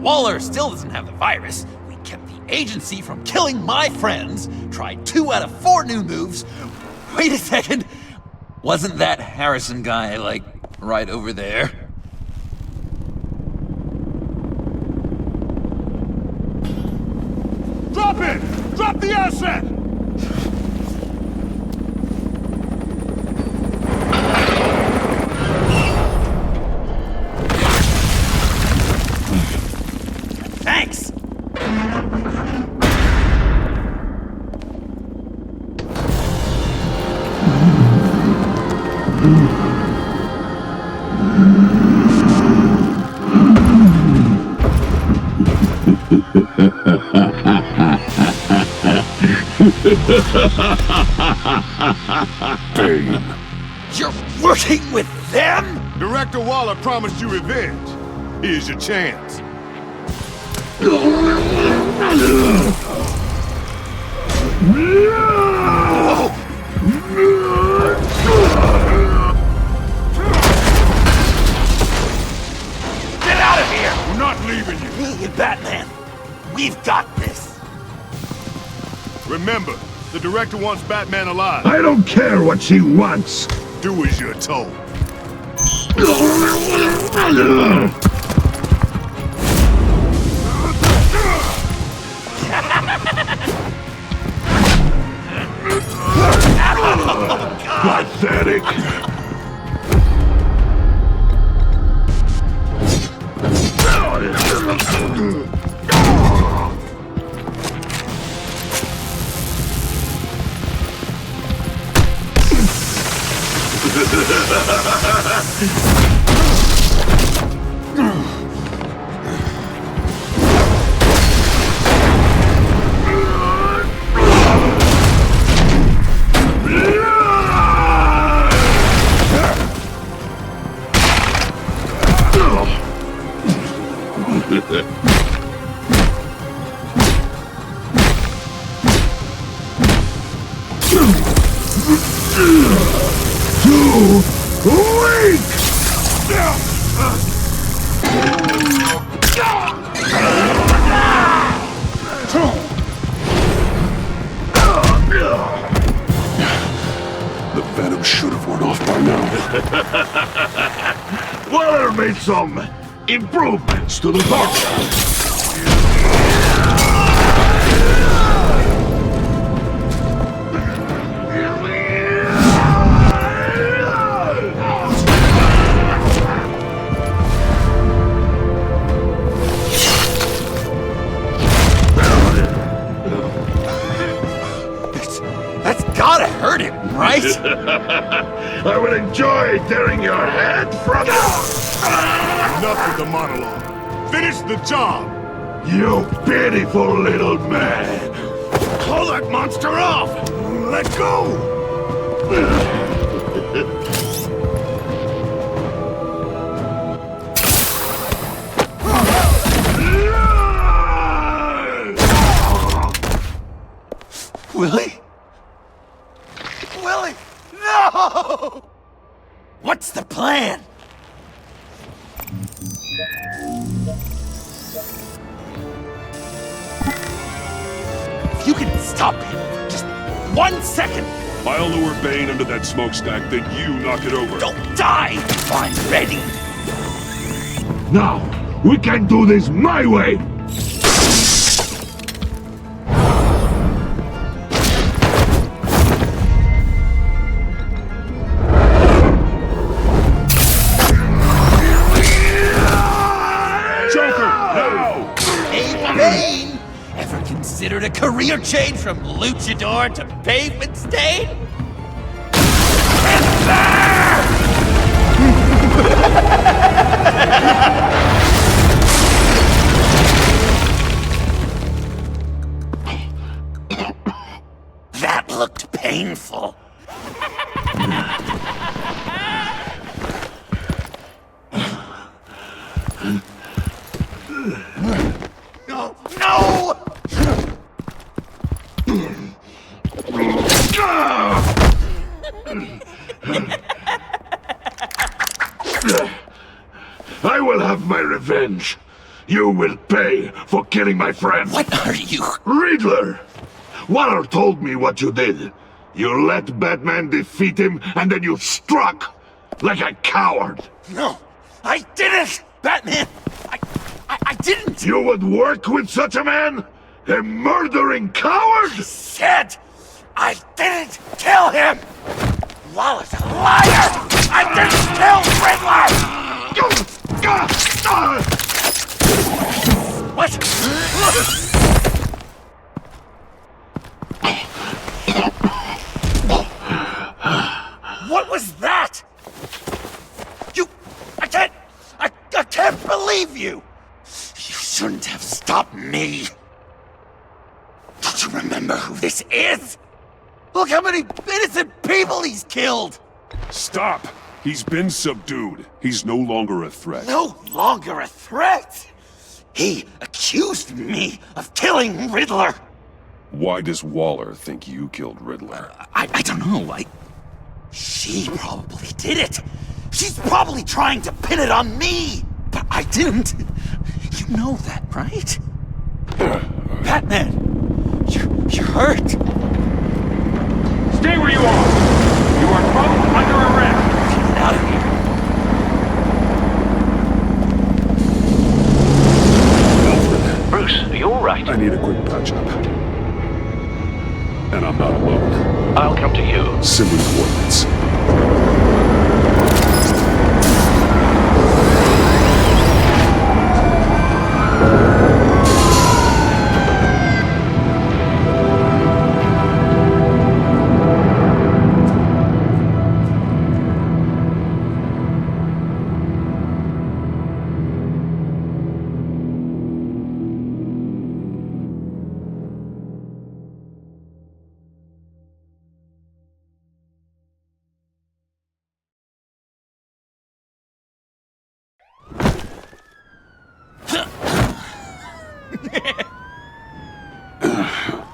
Waller still doesn't have the virus. We kept the agency from killing my friends. Tried 2 out of 4 new moves. Wait a second. Wasn't that Harrison guy, like, right over there? Drop it! Drop the asset! Thanks! Bane. You're working with them? Director Waller promised you revenge. Here's your chance. Get out of here! We're not leaving you. Me and Batman, we've got this. Remember, the director wants Batman alive. I don't care what she wants. Do as you're told. Pathetic. Too weak! The venom should have worn off by now. Waller made some improvements to the box. That's gotta hurt him, right? I will enjoy tearing your head from it. Enough with the monologue. Finish the job. You pitiful little man. Pull that monster off. Let go. Willie? Willie! No! What's the plan? If you can stop him for just 1 second. I'll lure Bane under that smokestack, then you knock it over. Don't die! I'm ready. Now, we can do this my way. Bane! Ever considered a career change from luchador to pavement stain? That looked painful. No! No! I will have my revenge. You will pay for killing my friend. What are you? Riddler! Waller told me what you did. You let Batman defeat him, and then you struck like a coward. No, I didn't! Batman! I didn't! You would work with such a man? A murdering coward? I said I didn't kill him! Waller's a liar! I didn't kill Riddler! What? What was that? I can't believe you! You shouldn't have stopped me. Don't you remember who this is? Look how many innocent people he's killed! Stop! He's been subdued. He's no longer a threat. No longer a threat! He accused me of killing Riddler! Why does Waller think you killed Riddler? I don't know. She probably did it. She's probably trying to pin it on me. But I didn't. You know that, right? Batman, you're hurt. Stay where you are. You are both under arrest. Get out of here. Bruce, are you all right? I need a quick patch-up. And I'm not alone. I'll come to you. Send me coordinates.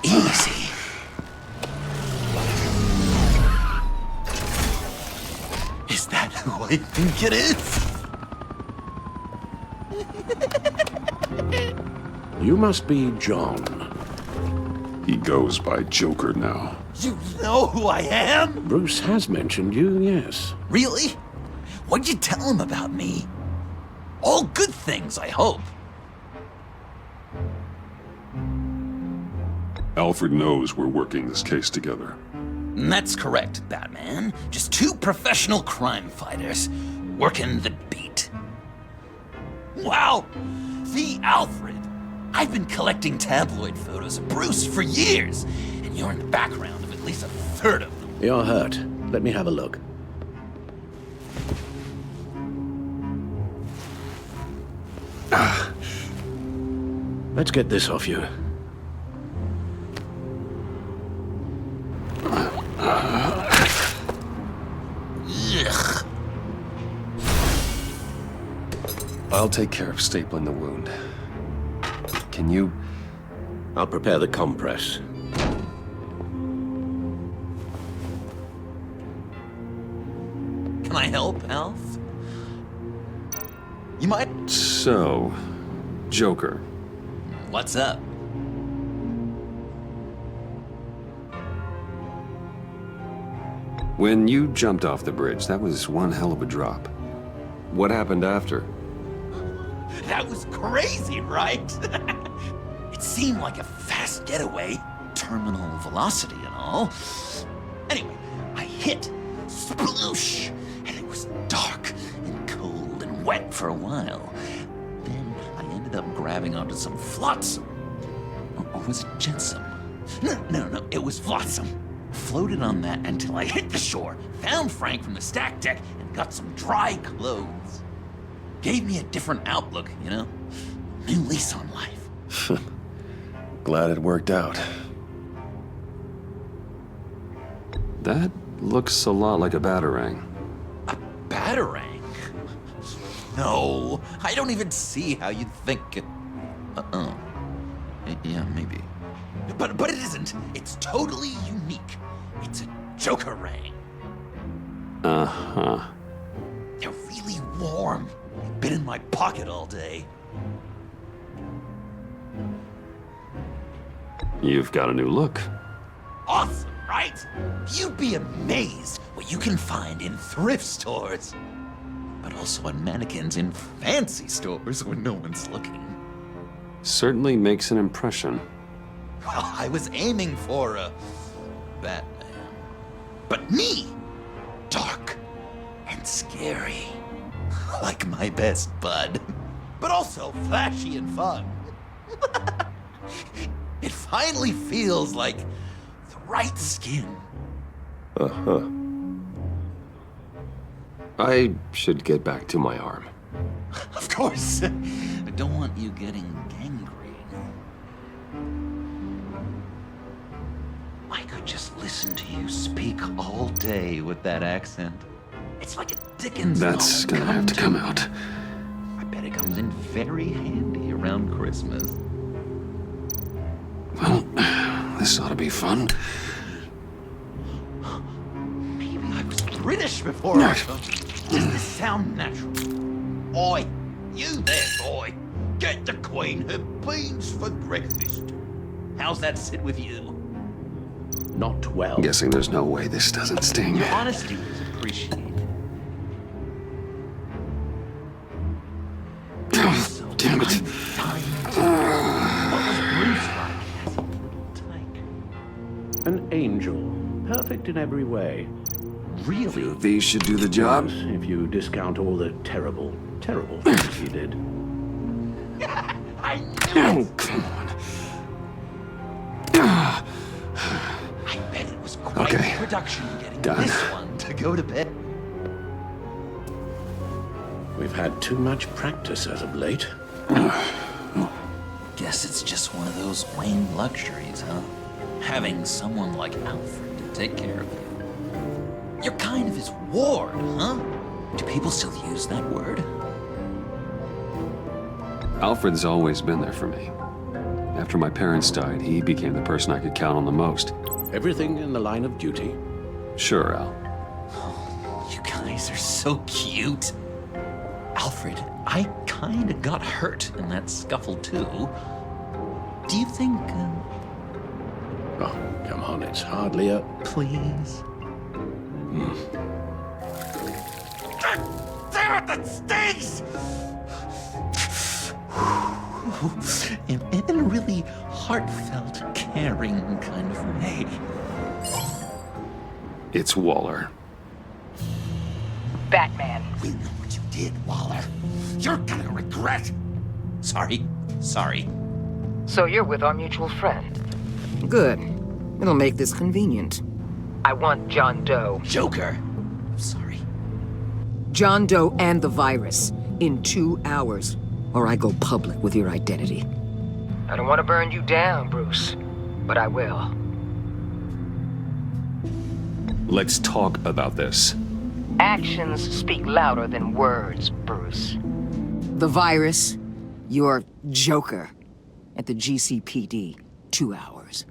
Easy. Is that who I think it is? You must be John. He goes by Joker now. You know who I am? Bruce has mentioned you, yes. Really? What'd you tell him about me? All good things, I hope. Alfred knows we're working this case together. That's correct, Batman. Just two professional crime fighters working the beat. Wow! The Alfred! I've been collecting tabloid photos of Bruce for years, and you're in the background of at least a third of them. You're hurt. Let me have a look. Let's get this off you. Ugh. I'll take care of stapling the wound. Can you? I'll prepare the compress. Can I help, Alf? You might... So, Joker. What's up? When you jumped off the bridge, that was one hell of a drop. What happened after? That was crazy, right? It seemed like a fast getaway, terminal velocity and all. Anyway, I hit, sploosh, and it was dark and cold and wet for a while. Then I ended up grabbing onto some flotsam. Or was it jetsam? No, it was flotsam. Floated on that until I hit the shore, found Frank from the stack deck, and got some dry clothes. Gave me a different outlook, you know? New lease on life. Glad it worked out. That looks a lot like a batarang. A batarang? No, I don't even see how you'd think it... Yeah, maybe. But it isn't. It's totally unique. It's a Joker-rang. Uh-huh. They're really warm. They've been in my pocket all day. You've got a new look. Awesome, right? You'd be amazed what you can find in thrift stores. But also on mannequins in fancy stores when no one's looking. Certainly makes an impression. Well, I was aiming for a Batman. But me, dark and scary. Like my best bud. But also flashy and fun. It finally feels like the right skin. Uh-huh. I should get back to my arm. Of course. I don't want you getting gangrene. I could just listen to you speak all day with that accent. It's like a Dickens That's novel gonna have to come out. I bet it comes in very handy around Christmas. Well, This ought to be fun. Maybe I was British before I... Does this sound natural? Oi, you there, boy. Get the Queen her beans for breakfast. How's that sit with you? Not well. Guessing there's no way this doesn't sting. Your honesty was appreciated. Damn it. What was Bruce like? An angel. Perfect in every way. Really? Few of these should do the job. If you discount all the terrible, terrible things he did. I knew Oh, it! come on. I bet it was quite Okay. a production getting Done. this one to go to bed. We've had too much practice as of late. Guess it's just one of those Wayne luxuries, huh? Having someone like Alfred to take care of you. You're kind of his ward, huh? Do people still use that word? Alfred's always been there for me. After my parents died, he became the person I could count on the most. Everything in the line of duty. Sure, Al. You guys are so cute. Alfred, I kinda got hurt in that scuffle too. Do you think, Oh, come on, it's hardly a... please? Damn it, that stings! In a really heartfelt, caring kind of way. It's Waller. Batman. We know what you did, Waller. You're gonna regret. Sorry. So you're with our mutual friend. Good. It'll make this convenient. I want John Doe. Joker. Sorry. John Doe and the virus in 2 hours, or I go public with your identity. I don't want to burn you down, Bruce, but I will. Let's talk about this. Actions speak louder than words, Bruce. The virus, your Joker, at the GCPD, 2 hours.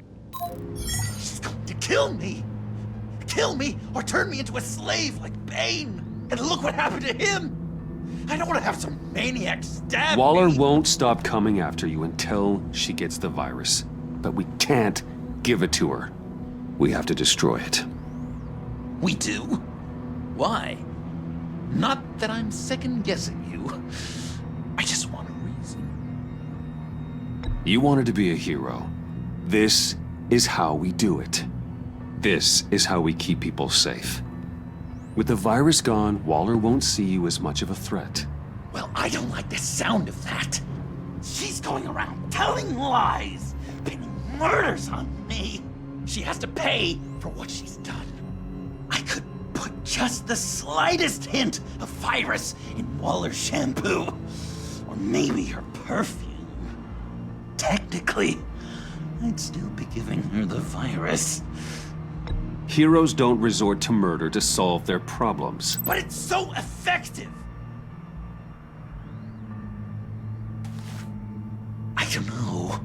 She's going to kill me. Kill me or turn me into a slave like Bane. And look what happened to him. I don't want to have some maniac stab Waller me. won't stop coming after you until she gets the virus. But we can't give it to her. We have to destroy it. We do? Why? Not that I'm second-guessing you. I just want a reason. You wanted to be a hero. This is how we do it. This is how we keep people safe. With the virus gone, Waller won't see you as much of a threat. Well, I don't like the sound of that. She's going around telling lies, pinning murders on me. She has to pay for what she's done. I could put just the slightest hint of virus in Waller's shampoo. Or maybe her perfume. Technically, I'd still be giving her the virus. Heroes don't resort to murder to solve their problems. But it's so effective! I don't know.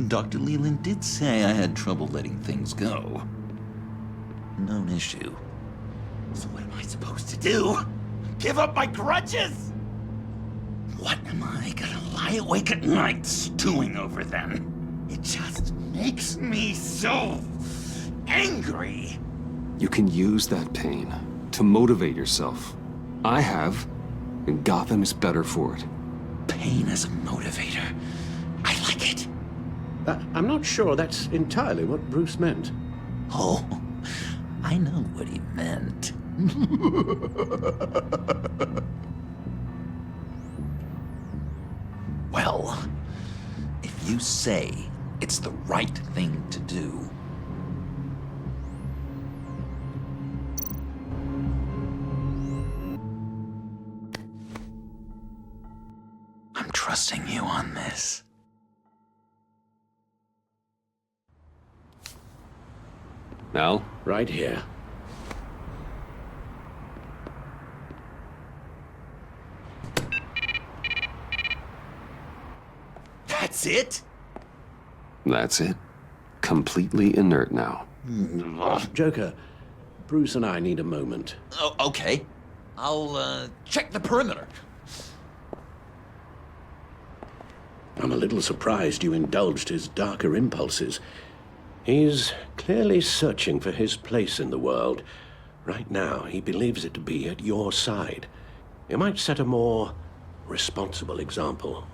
Dr. Leland did say I had trouble letting things go. Known issue. So what am I supposed to do? Give up my grudges? What am I gonna lie awake at night stewing over then? It just makes me so angry. You can use that pain to motivate yourself. I have, and Gotham is better for it. Pain as a motivator. I like it. I'm not sure that's entirely what Bruce meant. Oh, I know what he meant. Well, if you say it's the right thing to do, I'm trusting you on this. Al? Right here. That's it? That's it? Completely inert now. Joker, Bruce and I need a moment. Oh, okay. I'll, check the perimeter. I'm a little surprised you indulged his darker impulses. He's clearly searching for his place in the world. Right now, he believes it to be at your side. You might set a more responsible example.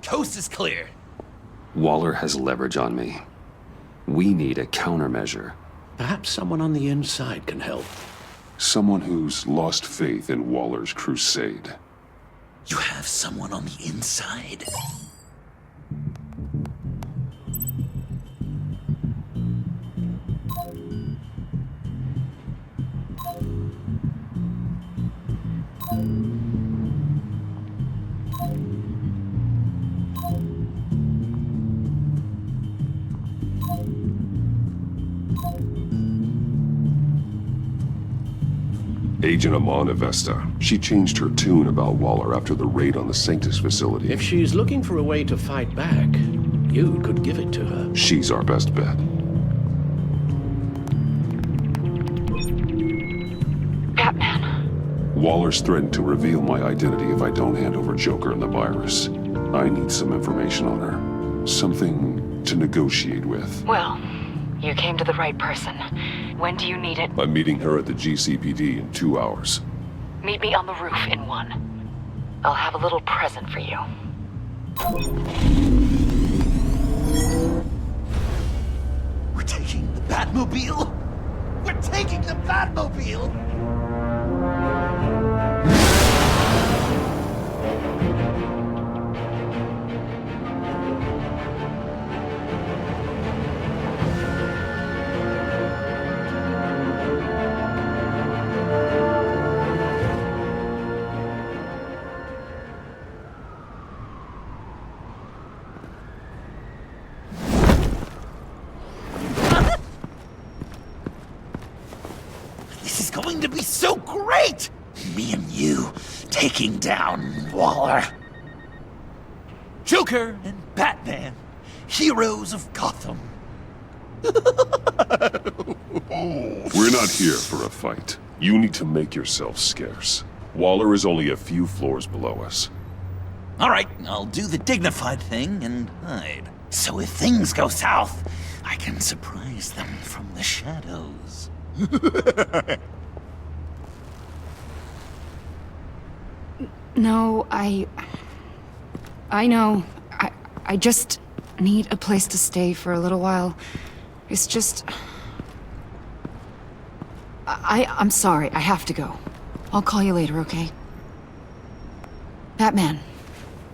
Coast is clear. Waller has leverage on me. We need a countermeasure. Perhaps someone on the inside can help. Someone who's lost faith in Waller's crusade. You have someone on the inside? Agent Amanda Vesta. She changed her tune about Waller after the raid on the Sanctus facility. If she's looking for a way to fight back, you could give it to her. She's our best bet. Batman. Waller's threatened to reveal my identity if I don't hand over Joker and the virus. I need some information on her. Something to negotiate with. Well, you came to the right person. When do you need it? I'm meeting her at the GCPD in 2 hours. Meet me on the roof in 1. I'll have a little present for you. We're taking the Batmobile? We're taking the Batmobile? Going to be so great! Me and you taking down Waller. Joker and Batman, heroes of Gotham. We're not here for a fight. You need to make yourself scarce. Waller is only a few floors below us. All right, I'll do the dignified thing and hide. So if things go south, I can surprise them from the shadows. No, I know. I just need a place to stay for a little while. It's just... I'm sorry, I have to go. I'll call you later, okay? Batman,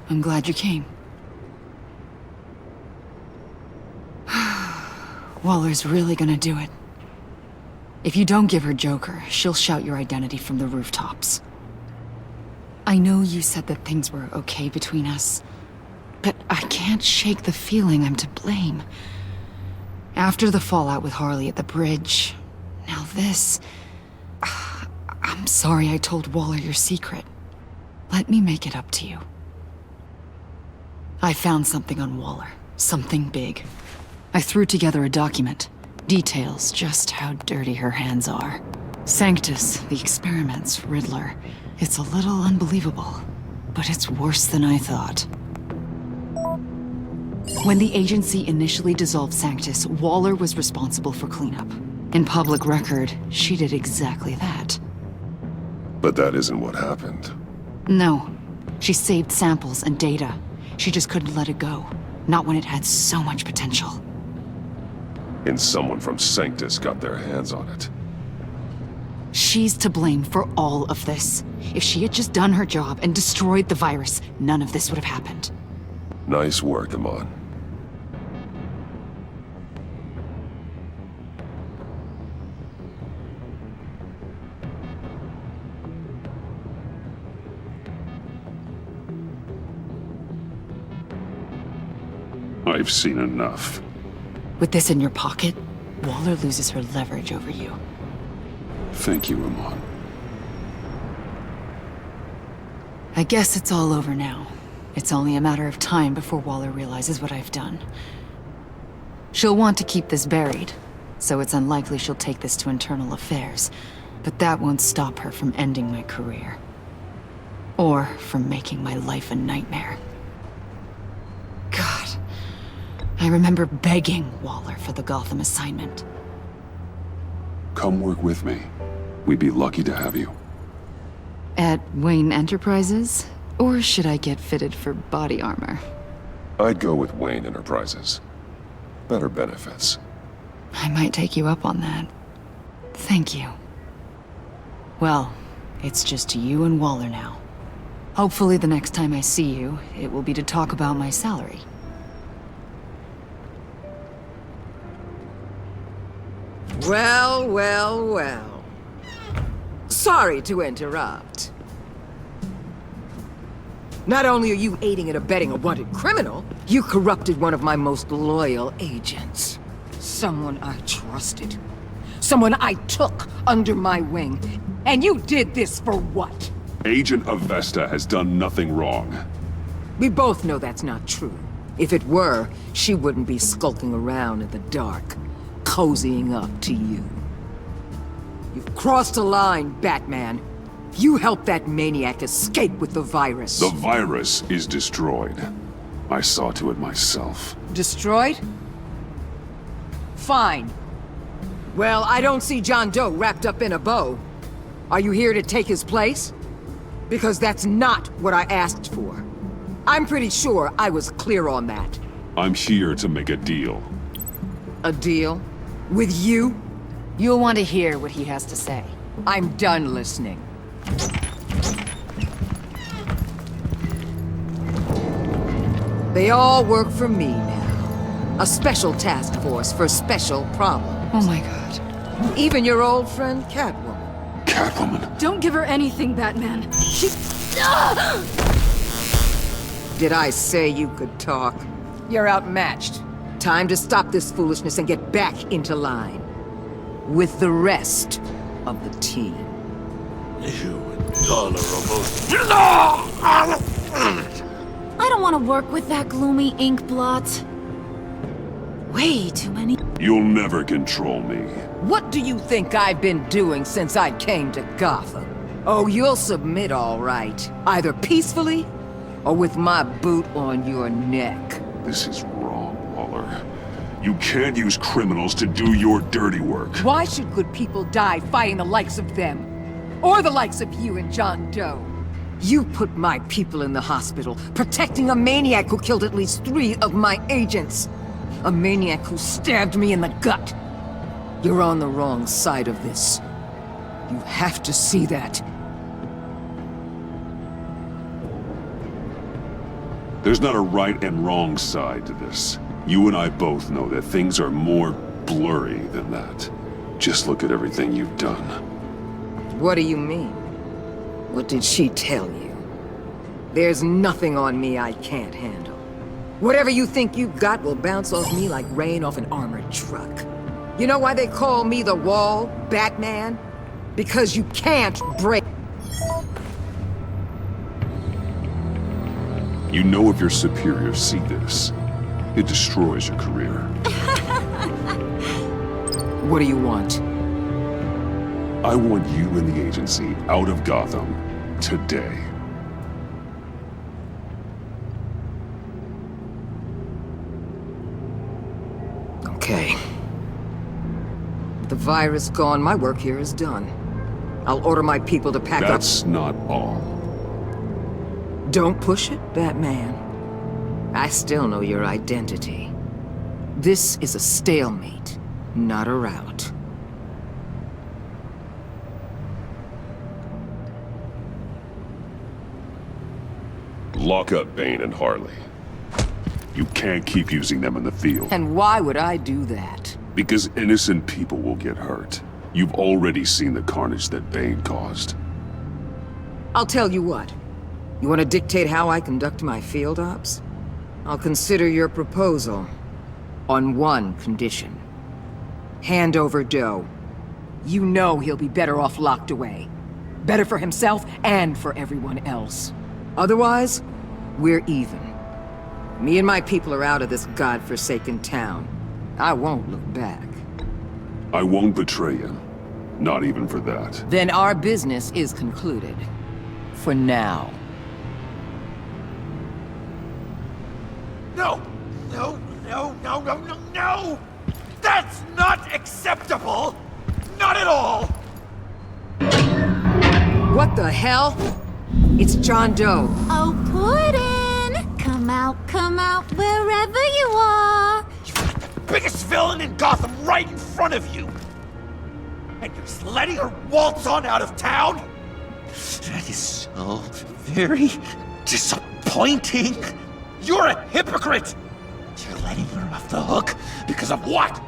I'm glad you came. Waller's really gonna do it. If you don't give her Joker, she'll shout your identity from the rooftops. I know you said that things were okay between us, but I can't shake the feeling I'm to blame. After the fallout with Harley at the bridge, now this... I'm sorry I told Waller your secret. Let me make it up to you. I found something on Waller, something big. I threw together a document, details just how dirty her hands are. Sanctus, the experiments, Riddler... It's a little unbelievable, but it's worse than I thought. When the agency initially dissolved Sanctus, Waller was responsible for cleanup. In public record, she did exactly that. But that isn't what happened. No. She saved samples and data. She just couldn't let it go. Not when it had so much potential. And someone from Sanctus got their hands on it. She's to blame for all of this. If she had just done her job and destroyed the virus, none of this would have happened. Nice work, Amon. I've seen enough. With this in your pocket, Waller loses her leverage over you. Thank you, Amon. I guess it's all over now. It's only a matter of time before Waller realizes what I've done. She'll want to keep this buried, so it's unlikely she'll take this to internal affairs. But that won't stop her from ending my career. Or from making my life a nightmare. God. I remember begging Waller for the Gotham assignment. Come work with me. We'd be lucky to have you. At Wayne Enterprises? Or should I get fitted for body armor? I'd go with Wayne Enterprises. Better benefits. I might take you up on that. Thank you. Well, it's just you and Waller now. Hopefully the next time I see you, it will be to talk about my salary. Well, well, well. Sorry to interrupt. Not only are you aiding and abetting a wanted criminal, you corrupted one of my most loyal agents. Someone I trusted. Someone I took under my wing. And you did this for what? Agent Avesta has done nothing wrong. We both know that's not true. If it were, she wouldn't be skulking around in the dark, cozying up to you. You've crossed a line, Batman. You helped that maniac escape with the virus. The virus is destroyed. I saw to it myself. Destroyed? Fine. Well, I don't see John Doe wrapped up in a bow. Are you here to take his place? Because that's not what I asked for. I'm pretty sure I was clear on that. I'm here to make a deal. A deal? With you? You'll want to hear what he has to say. I'm done listening. They all work for me now. A special task force for special problems. Oh my god. Even your old friend Catwoman. Catwoman? Don't give her anything, Batman. She... Did I say you could talk? You're outmatched. Time to stop this foolishness and get back into line. With the rest of the team. You intolerable... I don't want to work with that gloomy ink blot. Way too many... You'll never control me. What do you think I've been doing since I came to Gotham? Oh, you'll submit all right. Either peacefully, or with my boot on your neck. This is wrong, Waller. You can't use criminals to do your dirty work. Why should good people die fighting the likes of them? Or the likes of you and John Doe? You put my people in the hospital, protecting a maniac who killed at least 3 of my agents. A maniac who stabbed me in the gut. You're on the wrong side of this. You have to see that. There's not a right and wrong side to this. You and I both know that things are more blurry than that. Just look at everything you've done. What do you mean? What did she tell you? There's nothing on me I can't handle. Whatever you think you got will bounce off me like rain off an armored truck. You know why they call me the Wall, Batman? Because you can't break. You know if your superiors see this, it destroys your career. What do you want? I want you and the agency out of Gotham today. Okay. With the virus gone, my work here is done. I'll order my people to pack up. That's not all. Don't push it, Batman. I still know your identity. This is a stalemate, not a rout. Lock up Bane and Harley. You can't keep using them in the field. And why would I do that? Because innocent people will get hurt. You've already seen the carnage that Bane caused. I'll tell you what. You want to dictate how I conduct my field ops? I'll consider your proposal. On one condition. Hand over Doe. You know he'll be better off locked away. Better for himself and for everyone else. Otherwise, we're even. Me and my people are out of this godforsaken town. I won't look back. I won't betray you. Not even for that. Then our business is concluded. For now. No! No, no, no, no, no, no! That's not acceptable! Not at all! What the hell? It's John Doe. Oh, Puddin'! Come out, wherever you are! Biggest villain in Gotham right in front of you! And you're just letting her waltz on out of town? That is so very disappointing! You're a hypocrite! You're letting her off the hook because of what?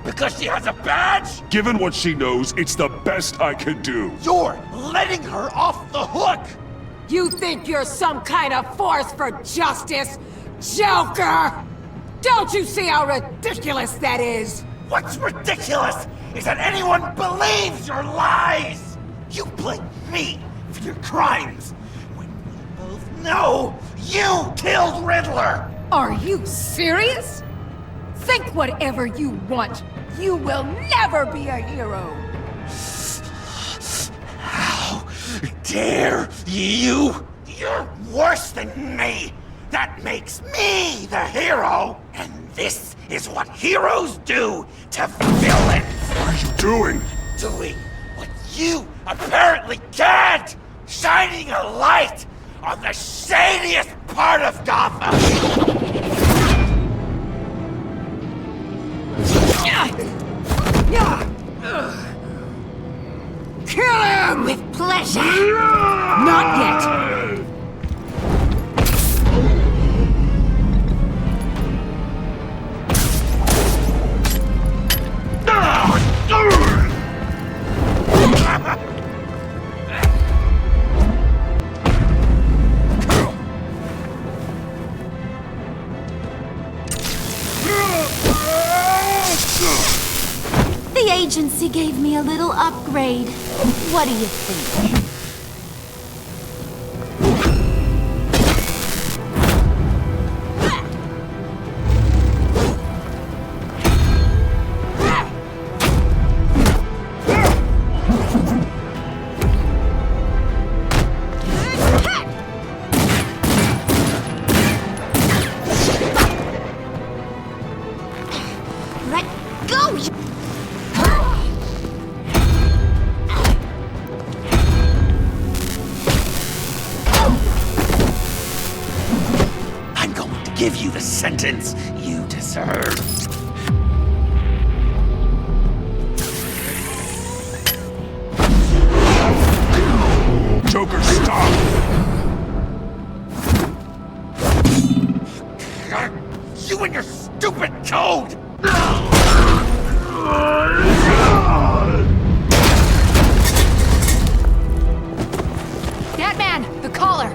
Because she has a badge? Given what she knows, it's the best I can do. You're letting her off the hook! You think you're some kind of force for justice, Joker? Don't you see how ridiculous that is? What's ridiculous is that anyone believes your lies! You blame me for your crimes, when we both know you killed Riddler! Are you serious? Think whatever you want. You will never be a hero. How dare you? You're worse than me! That makes me the hero! And this is what heroes do to villains! What are you doing? Doing what you apparently can't! Shining a light on the shadiest part of Gotham! Kill him! With pleasure! Not yet! The agency gave me a little upgrade. What do you think? Let go! I'm going to give you the sentence you deserve. Joker, stop! You and your stupid code! Batman, the collar!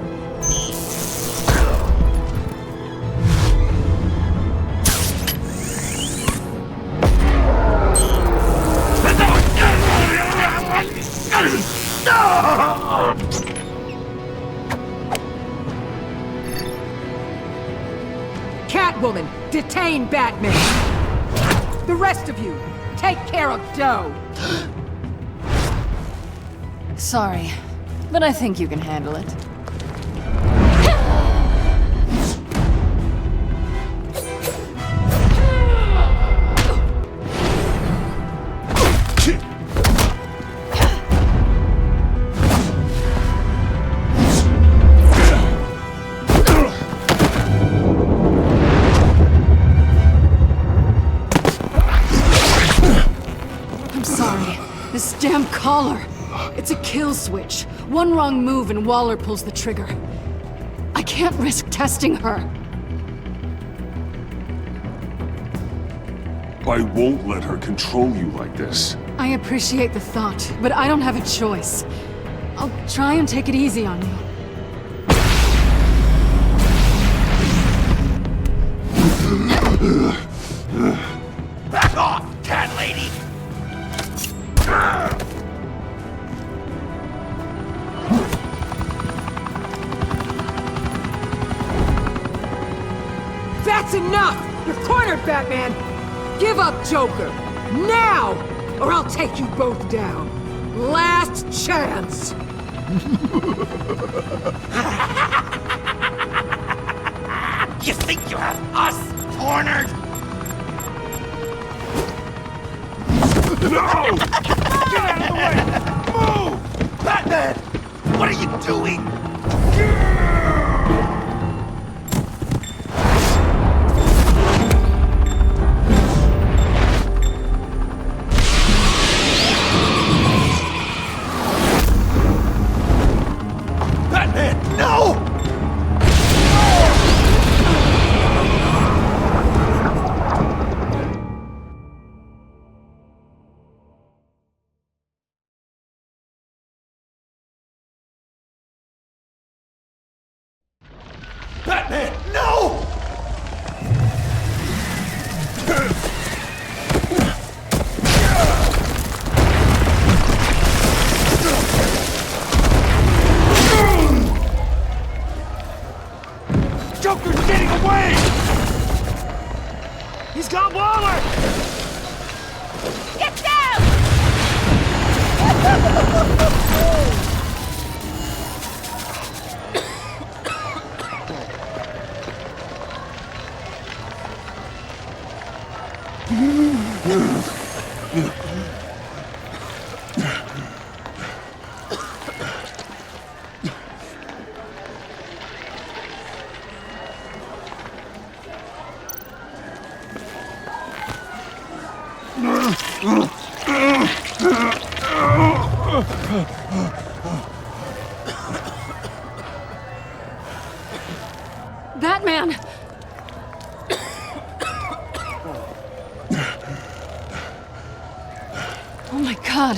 Catwoman, detain Batman! The rest of you, take care of Doe! Sorry, but I think you can handle it. I'm sorry. This damn collar. It's a kill switch. One wrong move and Waller pulls the trigger. I can't risk testing her. I won't let her control you like this. I appreciate the thought, but I don't have a choice. I'll try and take it easy on you. Back off, cat lady! That's enough! You're cornered, Batman! Give up, Joker! Now! Or I'll take you both down. Last chance! You think you have us cornered? No! Get out of the way! Move! Batman! What are you doing? Batman! No! Batman! No! Joker's getting away! He's got Waller! Get down! Batman! Oh my God.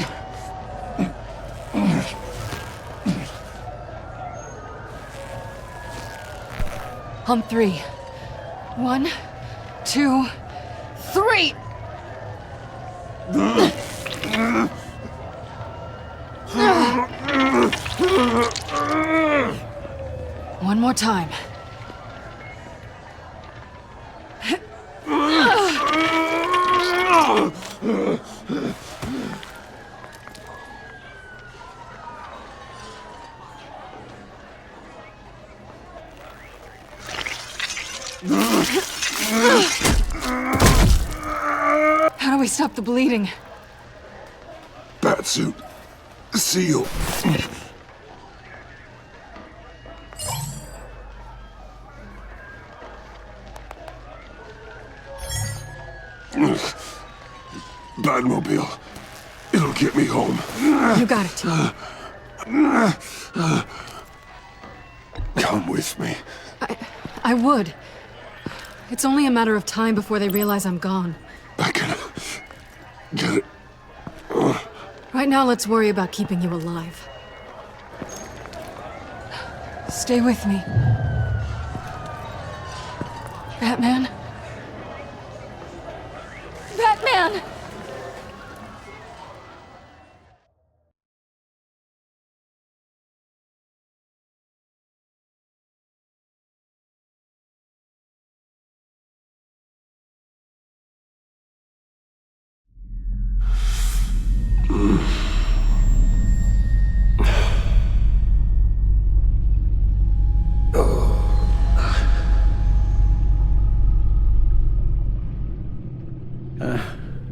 On 3. 1, 2, 3! One more time. How do we stop the bleeding? Batsuit. Seal. Batmobile. It'll get me home. You got it, T. Come with me. I would. It's only a matter of time before they realize I'm gone. Get it. Right now, let's worry about keeping you alive. Stay with me. Batman? Batman!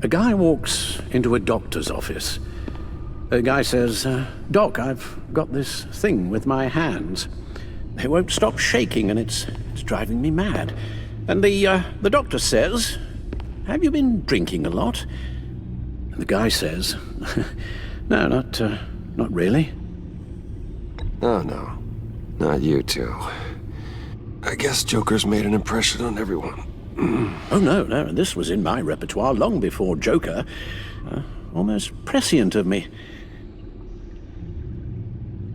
A guy walks into a doctor's office. The guy says, Doc, I've got this thing with my hands. They won't stop shaking and it's driving me mad. And the doctor says, have you been drinking a lot? And the guy says, no, not really. Oh, no. Not you two. I guess Joker's made an impression on everyone. Oh, no, this was in my repertoire long before Joker. Almost prescient of me.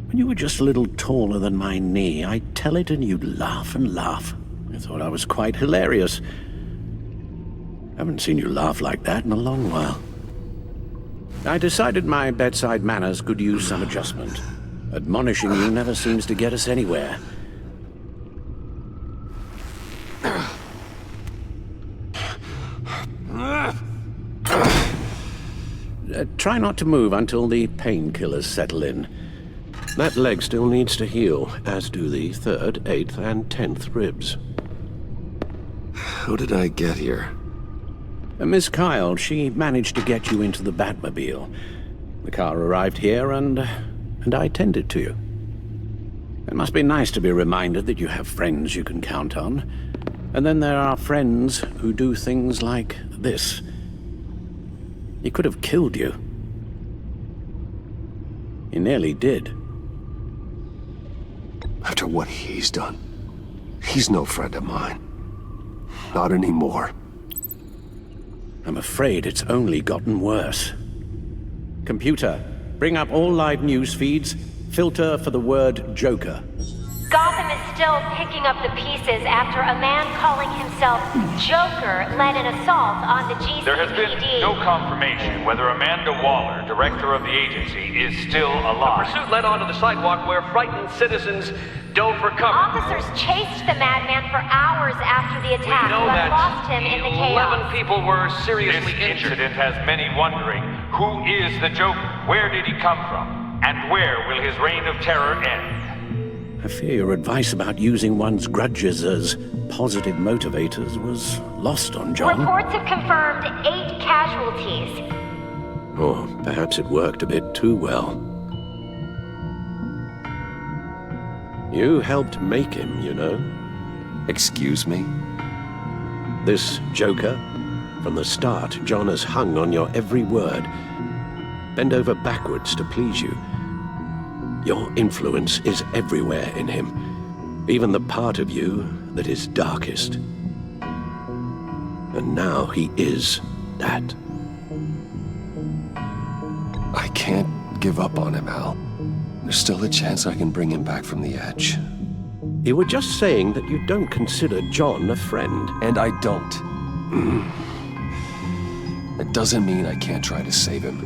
When you were just a little taller than my knee, I'd tell it and you'd laugh and laugh. I thought I was quite hilarious. I haven't seen you laugh like that in a long while. I decided my bedside manners could use some adjustment. Admonishing you never seems to get us anywhere. try not to move until the painkillers settle in. That leg still needs to heal, as do the 3rd, 8th, and 10th ribs. How did I get here? Miss Kyle, she managed to get you into the Batmobile. The car arrived here, and I tended to you. It must be nice to be reminded that you have friends you can count on. And then there are friends who do things like this. He could have killed you. He nearly did. After what he's done, he's no friend of mine. Not anymore. I'm afraid it's only gotten worse. Computer, bring up all live news feeds. Filter for the word Joker. Gotham is still picking up the pieces after a man calling himself Joker led an assault on the GCPD. There has been no confirmation whether Amanda Waller, director of the agency, is still alive. The pursuit led onto the sidewalk where frightened citizens dove for cover. Officers chased the madman for hours after the attack, We know but that lost him in the chaos. 11 people were seriously This injured. incident has many wondering, who is the Joker? Where did he come from? And where will his reign of terror end? I fear your advice about using one's grudges as positive motivators was lost on John. Reports have confirmed 8 casualties. Or perhaps it worked a bit too well. You helped make him, you know. Excuse me? This Joker, from the start, John has hung on your every word. Bend over backwards to please you. Your influence is everywhere in him, even the part of you that is darkest. And now he is that. I can't give up on him, Al. There's still a chance I can bring him back from the edge. You were just saying that you don't consider John a friend. And I don't. That doesn't mean I can't try to save him.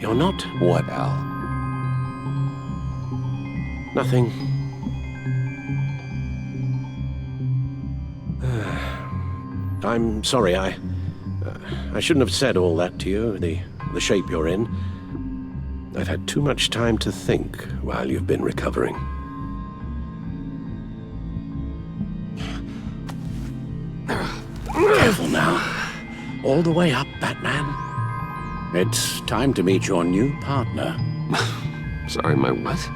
You're not? What, Al? Nothing. I'm sorry, I shouldn't have said all that to you, the shape you're in. I've had too much time to think while you've been recovering. Careful now. All the way up, Batman. It's time to meet your new partner. Sorry, my what?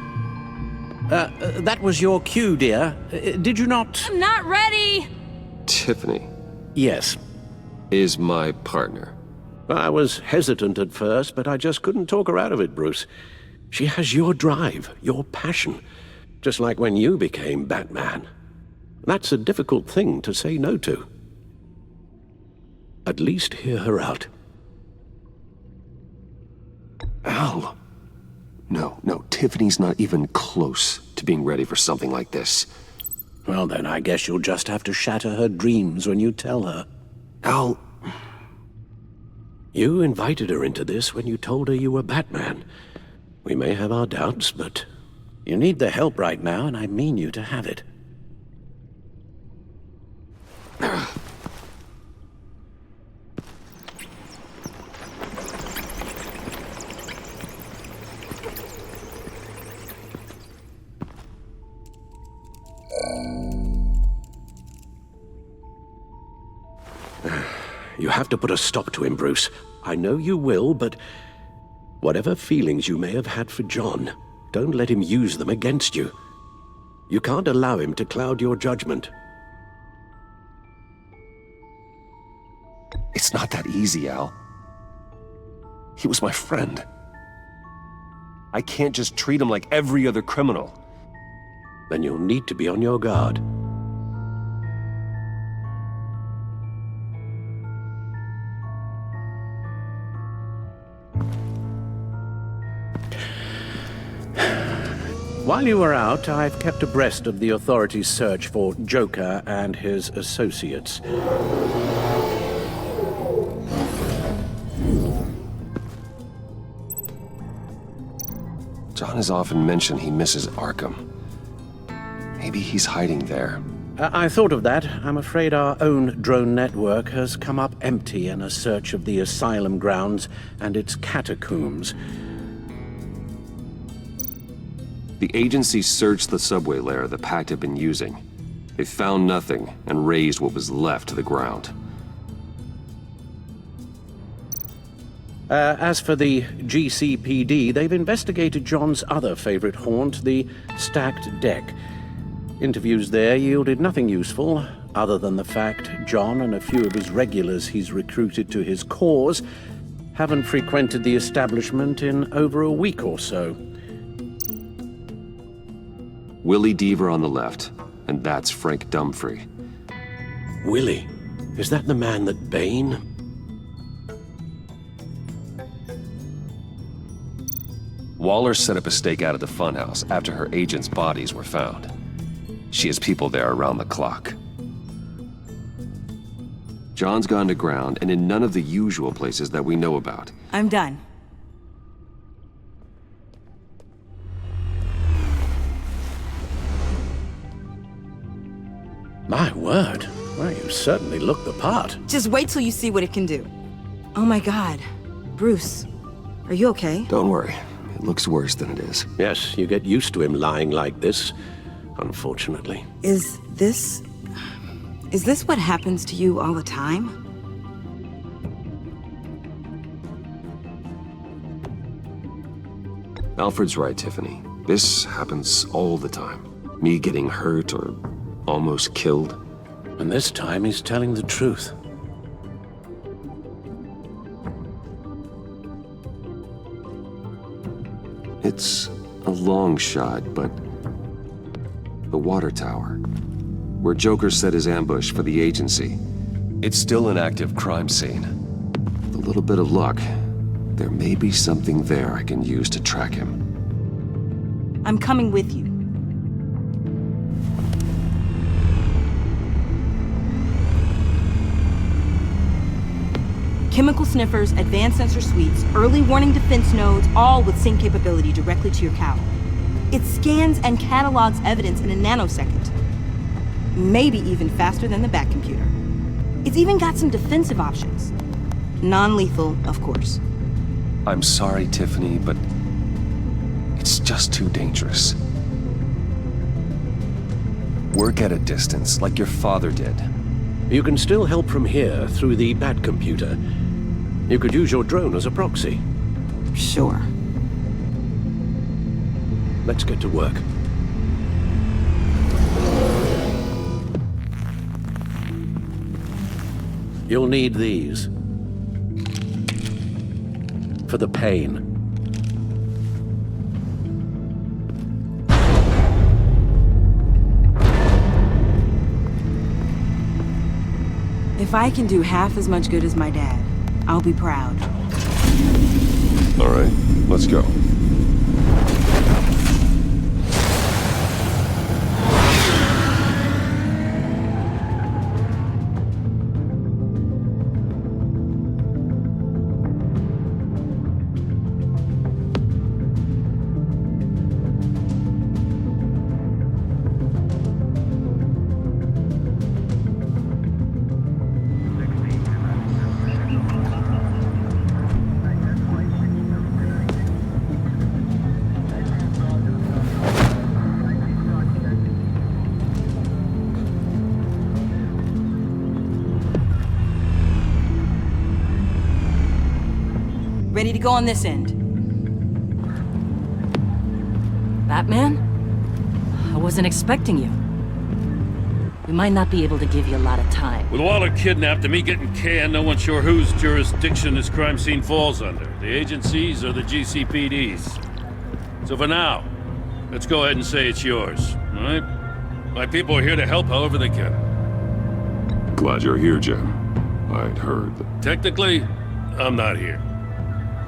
That was your cue, dear. Did you not? I'm not ready! Tiffany. Yes. Is my partner. I was hesitant at first, but I just couldn't talk her out of it, Bruce. She has your drive, your passion, just like when you became Batman. That's a difficult thing to say no to. At least hear her out. Al. No, Tiffany's not even close to being ready for something like this. Well, then I guess you'll just have to shatter her dreams when you tell her. Al... You invited her into this when you told her you were Batman. We may have our doubts, but you need the help right now, and I mean you to have it. You have to put a stop to him, Bruce. I know you will, but whatever feelings you may have had for John, don't let him use them against you. You can't allow him to cloud your judgment. It's not that easy, Al. He was my friend. I can't just treat him like every other criminal. Then you'll need to be on your guard. While you were out, I've kept abreast of the authorities' search for Joker and his associates. John has often mentioned he misses Arkham. Maybe he's hiding there, I thought of that. I'm afraid our own drone network has come up empty in a search of the asylum grounds and its catacombs. The agency searched the subway layer the Pact had been using. They found nothing and razed what was left to the ground. As for the GCPD, they've investigated John's other favorite haunt, the stacked deck. Interviews there yielded nothing useful, other than the fact John and a few of his regulars he's recruited to his cause haven't frequented the establishment in over a week or so. Willie Deaver on the left, and that's Frank Dumfrey. Willie? Is that the man that Bane? Waller set up a stakeout at the funhouse after her agents' bodies were found. She has people there around the clock. John's gone to ground and in none of the usual places that we know about. I'm done. My word. Well, you certainly look the part. Just wait till you see what it can do. Oh my god. Bruce, are you okay? Don't worry. It looks worse than it is. Yes, you get used to him lying like this, unfortunately. Is this what happens to you all the time? Alfred's right, Tiffany. This happens all the time. Me getting hurt or almost killed. And this time he's telling the truth. It's a long shot, but the water tower, where Joker set his ambush for the agency, it's still an active crime scene. With a little bit of luck, there may be something there I can use to track him. I'm coming with you. Chemical sniffers, advanced sensor suites, early warning defense nodes, all with sync capability directly to your cowl. It scans and catalogs evidence in a nanosecond. Maybe even faster than the Bat computer. It's even got some defensive options. Non-lethal, of course. I'm sorry, Tiffany, but it's just too dangerous. Work at a distance, like your father did. You can still help from here through the Bat computer. You could use your drone as a proxy. Sure. Let's get to work. You'll need these. For the pain. If I can do half as much good as my dad, I'll be proud. All right, let's go. Ready to go on this end. Batman? I wasn't expecting you. We might not be able to give you a lot of time. With Waller kidnapped and me getting canned, no one's sure whose jurisdiction this crime scene falls under. The agencies or the GCPD's. So for now, let's go ahead and say it's yours, all right? My people are here to help however they can. Glad you're here, Jim. I'd heard that... Technically, I'm not here.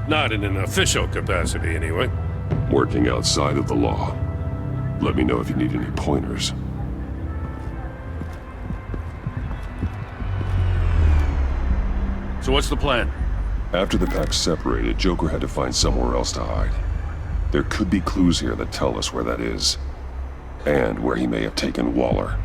Not in an official capacity, anyway. Working outside of the law. Let me know if you need any pointers. So what's the plan? After the pack separated, Joker had to find somewhere else to hide. There could be clues here that tell us where that is. And where he may have taken Waller.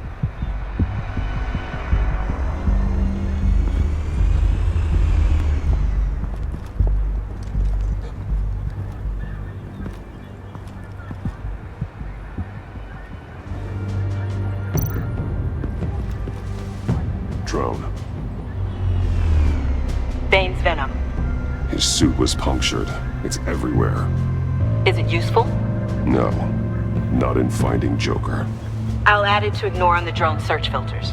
drone. Bane's venom. His suit was punctured. It's everywhere. Is it useful? No, not in finding Joker. I'll add it to ignore on the drone search filters.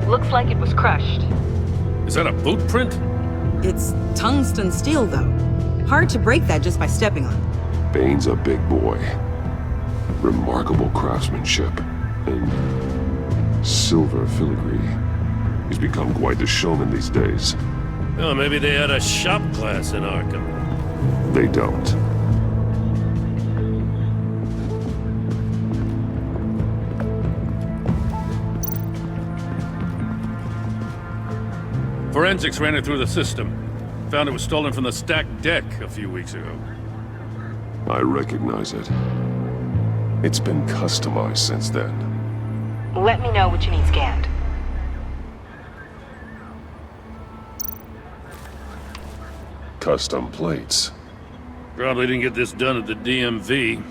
Looks like it was crushed. Is that a boot print? It's tungsten steel, though. Hard to break that just by stepping on it. Bane's a big boy. Remarkable craftsmanship. And silver filigree. He's become quite the showman these days. Oh, maybe they had a shop class in Arkham. They don't. Forensics ran it through the system. Found it was stolen from the stacked deck a few weeks ago. I recognize it. It's been customized since then. Let me know what you need scanned. Custom plates. Probably didn't get this done at the DMV.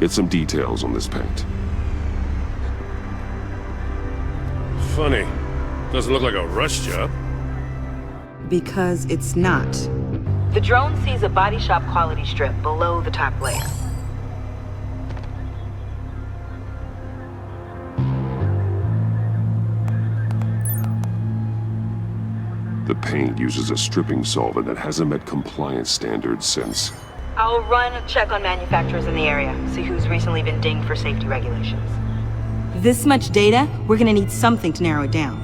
Get some details on this paint. Funny. Doesn't look like a rush job. Because it's not. The drone sees a body shop quality strip below the top layer. The paint uses a stripping solvent that hasn't met compliance standards since. I'll run a check on manufacturers in the area, see who's recently been dinged for safety regulations. This much data, we're gonna need something to narrow it down.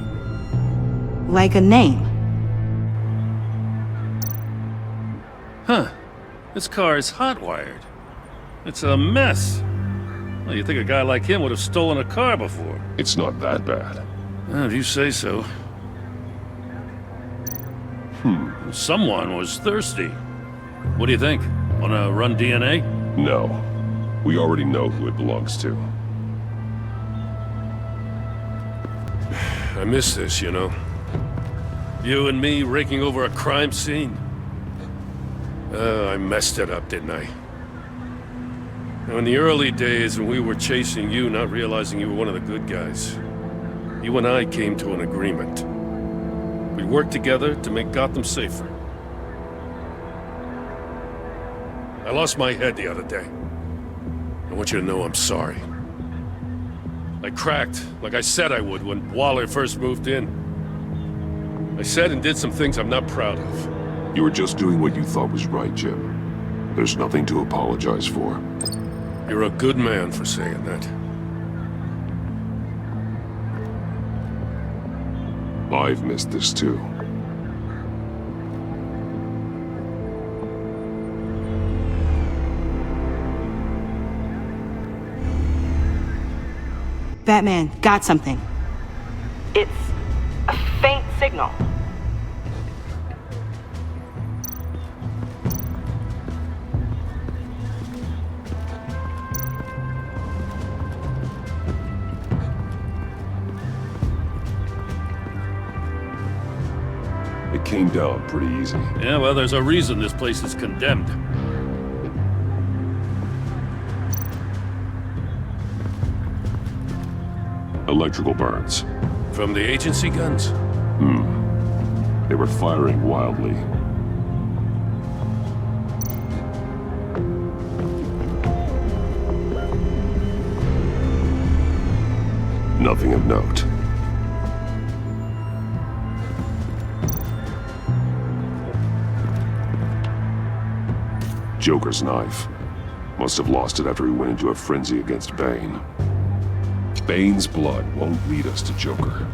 Like a name. Huh. This car is hotwired. It's a mess. Well, you'd think a guy like him would have stolen a car before. It's not that bad. Well, if you say so. Someone was thirsty. What do you think? Wanna run DNA? No. We already know who it belongs to. I miss this, you know. You and me raking over a crime scene. I messed it up, didn't I? Now, in the early days when we were chasing you, not realizing you were one of the good guys, you and I came to an agreement. We worked together to make Gotham safer. I lost my head the other day. I want you to know I'm sorry. I cracked, like I said I would when Waller first moved in. I said and did some things I'm not proud of. You were just doing what you thought was right, Jim. There's nothing to apologize for. You're a good man for saying that. I've missed this too. Batman, got something. It's a faint signal. It came down pretty easy. Yeah, well, there's a reason this place is condemned. Electrical burns. From the agency guns? They were firing wildly. Nothing of note. Joker's knife. Must have lost it after he went into a frenzy against Bane. Bane's blood won't lead us to Joker.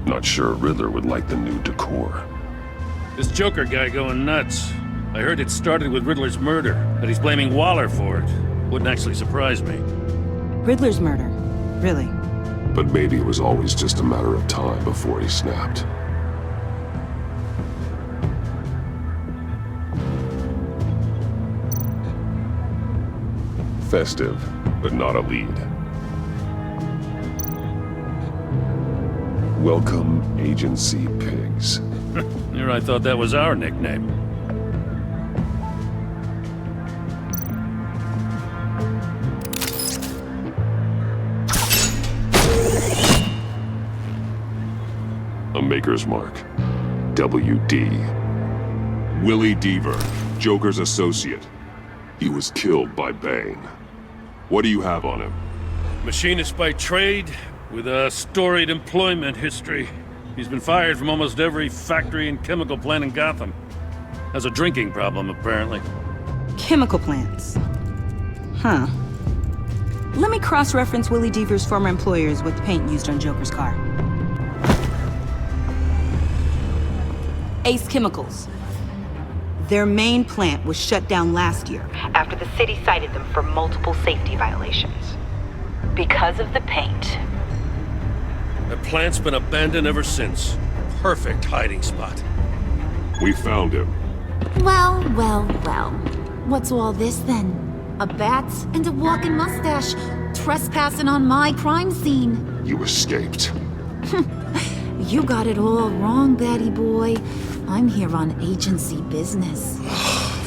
Not sure Riddler would like the new decor. This Joker guy going nuts. I heard it started with Riddler's murder, that he's blaming Waller for it. Wouldn't actually surprise me. Riddler's murder? Really? But maybe it was always just a matter of time before he snapped. Festive, but not a lead. Welcome, Agency Pigs. Here I thought that was our nickname. A Maker's Mark. W.D. Willie Deaver, Joker's associate. He was killed by Bane. What do you have on him? Machinist by trade, with a storied employment history. He's been fired from almost every factory and chemical plant in Gotham. Has a drinking problem, apparently. Chemical plants. Huh. Let me cross-reference Willie Deaver's former employers with the paint used on Joker's car. Ace Chemicals. Their main plant was shut down last year. After the city cited them for multiple safety violations. Because of the paint. The plant's been abandoned ever since. Perfect hiding spot. We found him. Well, well, well. What's all this then? A bat and a walking mustache trespassing on my crime scene. You escaped. You got it all wrong, Batty boy. I'm here on agency business.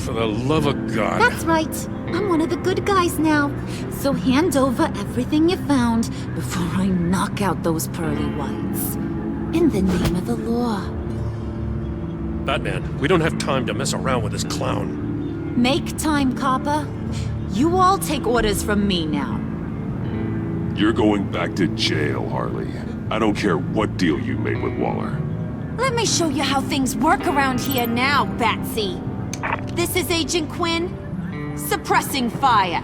For the love of God. That's right. I'm one of the good guys now. So hand over everything you found before I knock out those pearly whites. In the name of the law. Batman, we don't have time to mess around with this clown. Make time, copper. You all take orders from me now. You're going back to jail, Harley. I don't care what deal you made with Waller. Let me show you how things work around here now, Batsy. This is Agent Quinn. Suppressing fire.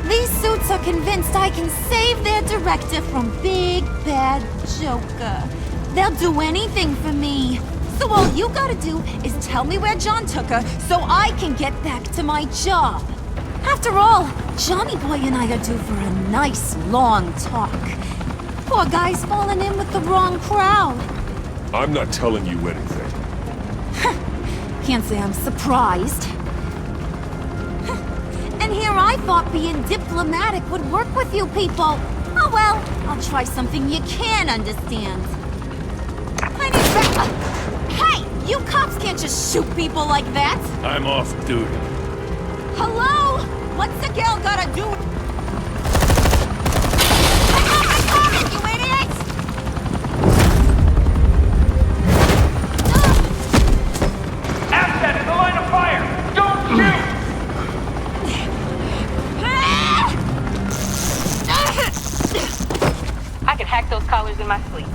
These suits are convinced I can save their director from Big Bad Joker. They'll do anything for me. So all you gotta do is tell me where John took her so I can get back to my job. After all, Johnny Boy and I are due for a nice long talk. Poor guy's fallen in with the wrong crowd. I'm not telling you anything. Can't say I'm surprised. And here I thought being diplomatic would work with you people. Oh well, I'll try something you can understand. I need back. Hey! You cops can't just shoot people like that! I'm off duty. Hello? What's the girl gotta do? You idiot! Asset in the line of fire! Don't shoot! I can hack those collars in my sleep.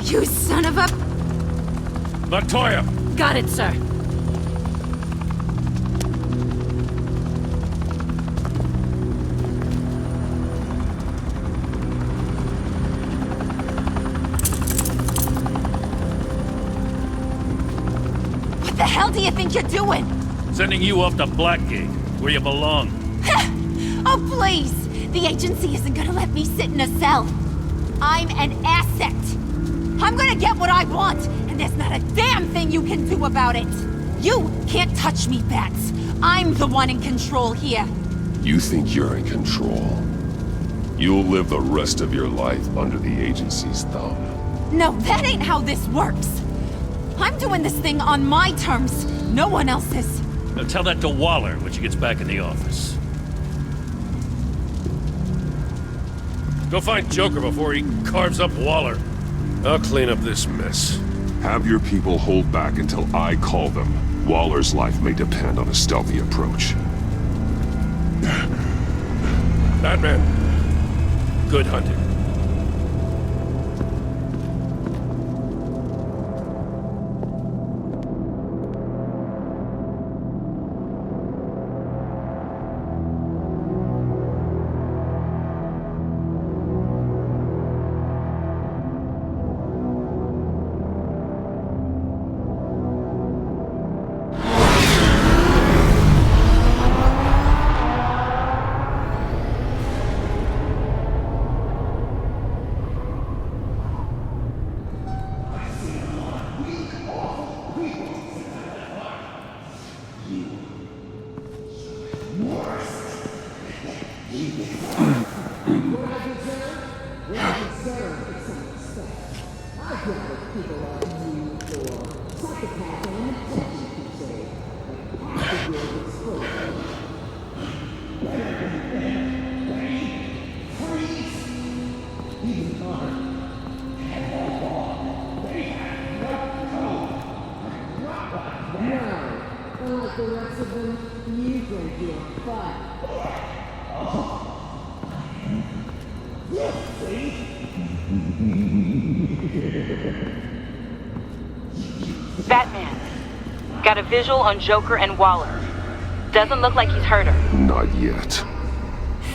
You son of a... Latoya! Got it, sir. What the hell do you think you're doing? Sending you off to Blackgate, where you belong. Oh, please! The agency isn't gonna let me sit in a cell. I'm an asset. I'm gonna get what I want, and there's not a damn thing you can do about it. You can't touch me, Bats. I'm the one in control here. You think you're in control? You'll live the rest of your life under the agency's thumb. No, that ain't how this works. I'm doing this thing on my terms, no one else's. Now tell that to Waller when she gets back in the office. Go find Joker before he carves up Waller. I'll clean up this mess. Have your people hold back until I call them. Waller's life may depend on a stealthy approach. Batman, good hunting. Batman, got a visual on Joker and Waller. Doesn't look like he's hurt her. Not yet.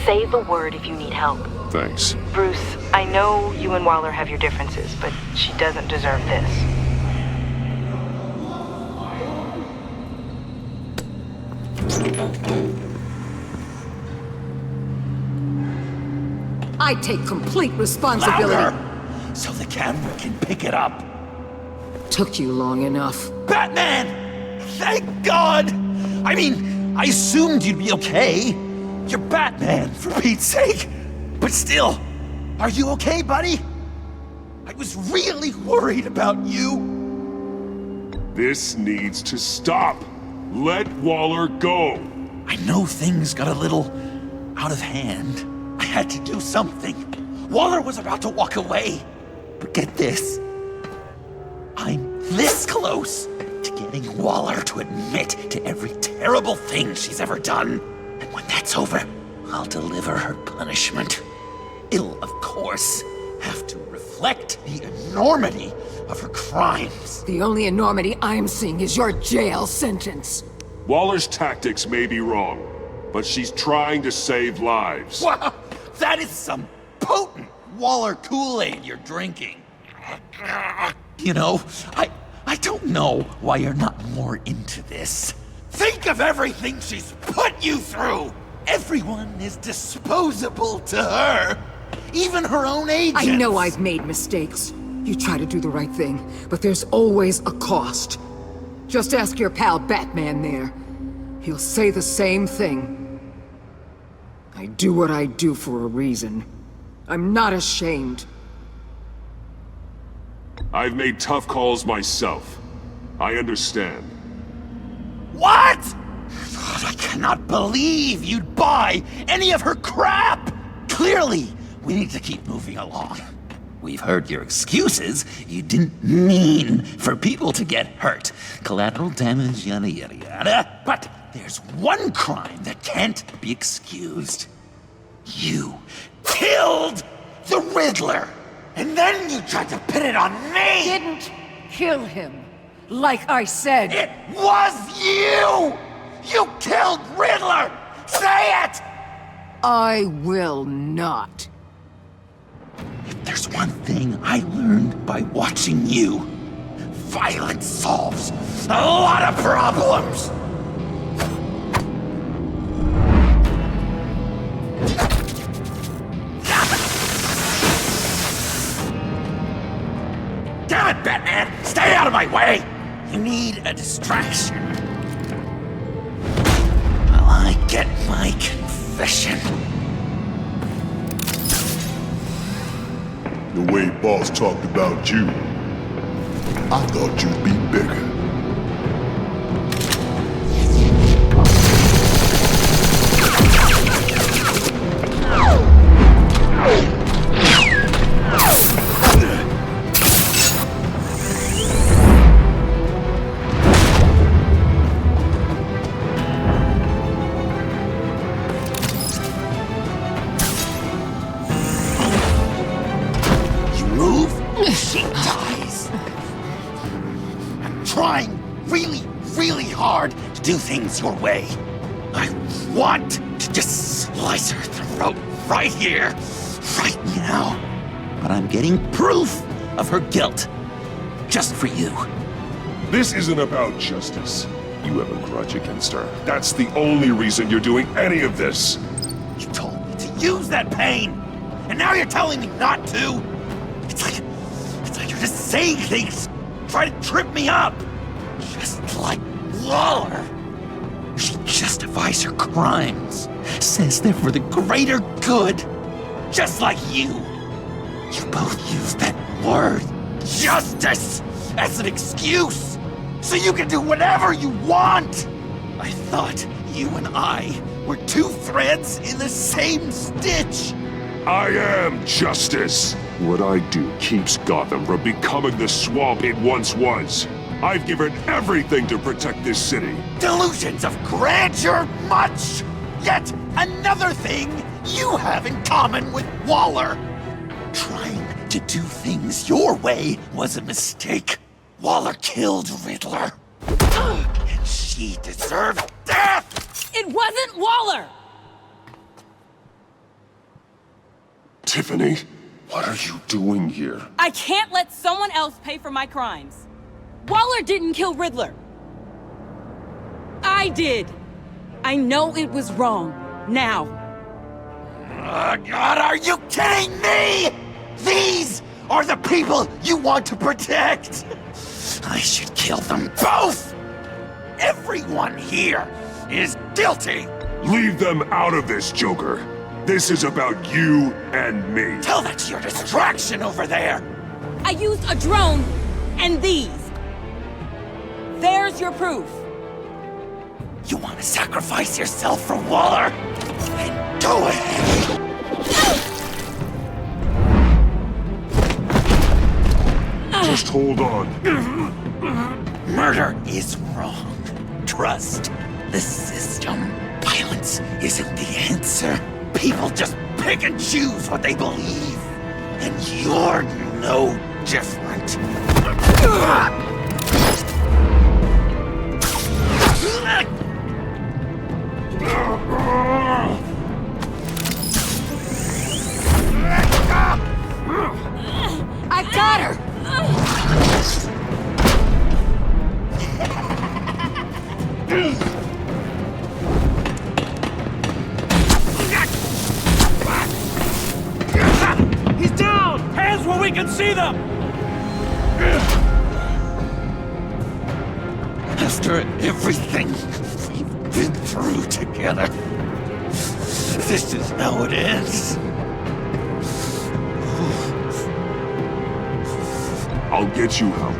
Say the word if you need help. Thanks. Bruce, I know you and Waller have your differences, but she doesn't deserve this. I take complete responsibility. Louder, so the camera can pick it up. Took you long enough. Batman! Thank God! I mean, I assumed you'd be okay. You're Batman, for Pete's sake. But still, are you okay, buddy? I was really worried about you. This needs to stop. Let Waller go. I know things got a little out of hand. I had to do something. Waller was about to walk away. But get this. I'm this close to getting Waller to admit to every terrible thing she's ever done. And when that's over, I'll deliver her punishment. It'll, of course, have to reflect the enormity of her crimes. The only enormity I'm seeing is your jail sentence. Waller's tactics may be wrong, but she's trying to save lives. Wow, that is some potent Waller Kool-Aid you're drinking. You know, I don't know why you're not more into this. Think of everything she's put you through! Everyone is disposable to her. Even her own agents. I know I've made mistakes. You try to do the right thing, but there's always a cost. Just ask your pal Batman there. He'll say the same thing. I do what I do for a reason. I'm not ashamed. I've made tough calls myself. I understand. What? I cannot believe you'd buy any of her crap! Clearly, we need to keep moving along. We've heard your excuses. You didn't mean for people to get hurt. Collateral damage, yada yada yada. But there's one crime that can't be excused. You killed the Riddler! And then you tried to pin it on me! Didn't kill him. Like I said. It was you! You killed Riddler! Say it! I will not. If there's one thing I learned by watching you, violence solves a lot of problems! Damn it, Batman! Stay out of my way! You need a distraction. While I get my confession. The way Boss talked about you, I thought you'd be bigger. do things your way. I want to just slice her throat right here, right now. But I'm getting proof of her guilt. Just for you. This isn't about justice. You have a grudge against her. That's the only reason you're doing any of this. You told me to use that pain, and now you're telling me not to? It's like you're just saying things, try to trip me up. Just like Waller. She justifies her crimes, says they're for the greater good. Just like you. You both use that word, justice, as an excuse, so you can do whatever you want. I thought you and I were two threads in the same stitch. I am justice. What I do keeps Gotham from becoming the swamp it once was. I've given everything to protect this city. Delusions of grandeur much! Yet another thing you have in common with Waller. Trying to do things your way was a mistake. Waller killed Riddler. And she deserved death! It wasn't Waller! Tiffany, what are you doing here? I can't let someone else pay for my crimes. Waller didn't kill Riddler. I did. I know it was wrong. Now. Oh, God, are you kidding me? These are the people you want to protect. I should kill them both. Everyone here is guilty. Leave them out of this, Joker. This is about you and me. Tell that to your distraction over there. I used a drone and these. There's your proof. You want to sacrifice yourself for Waller? Then go ahead. Just hold on. Murder is wrong. Trust the system. Violence isn't the answer. People just pick and choose what they believe. And you're no different. I got her! He's down! Hands where we can see them! After everything we've been through together, this is how it ends. I'll get you help.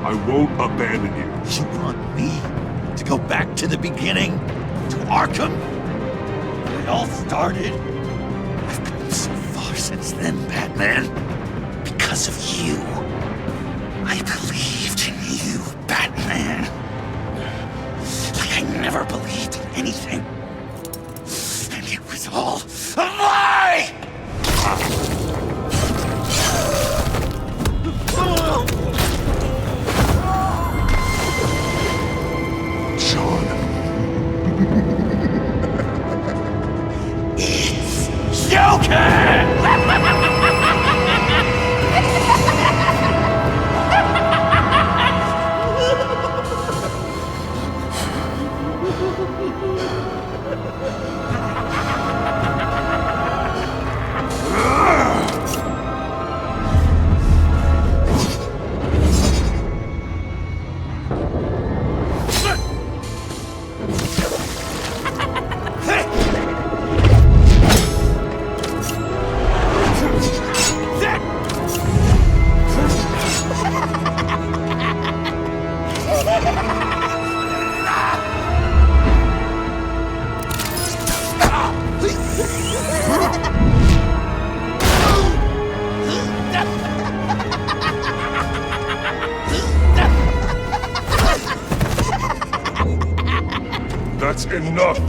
I won't abandon you. You want me to go back to the beginning? To Arkham? Where it all started? I've come so far since then, Batman. Because of you. I believed in you, Batman. Like I never believed in anything. And it was all a lie! Sean. It's Joker! That's enough!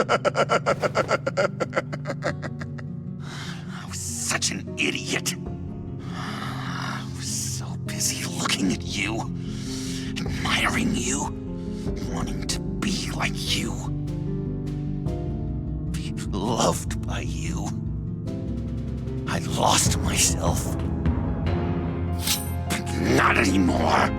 I was such an idiot. I was so busy looking at you, admiring you, wanting to be like you, be loved by you. I lost myself. But not anymore.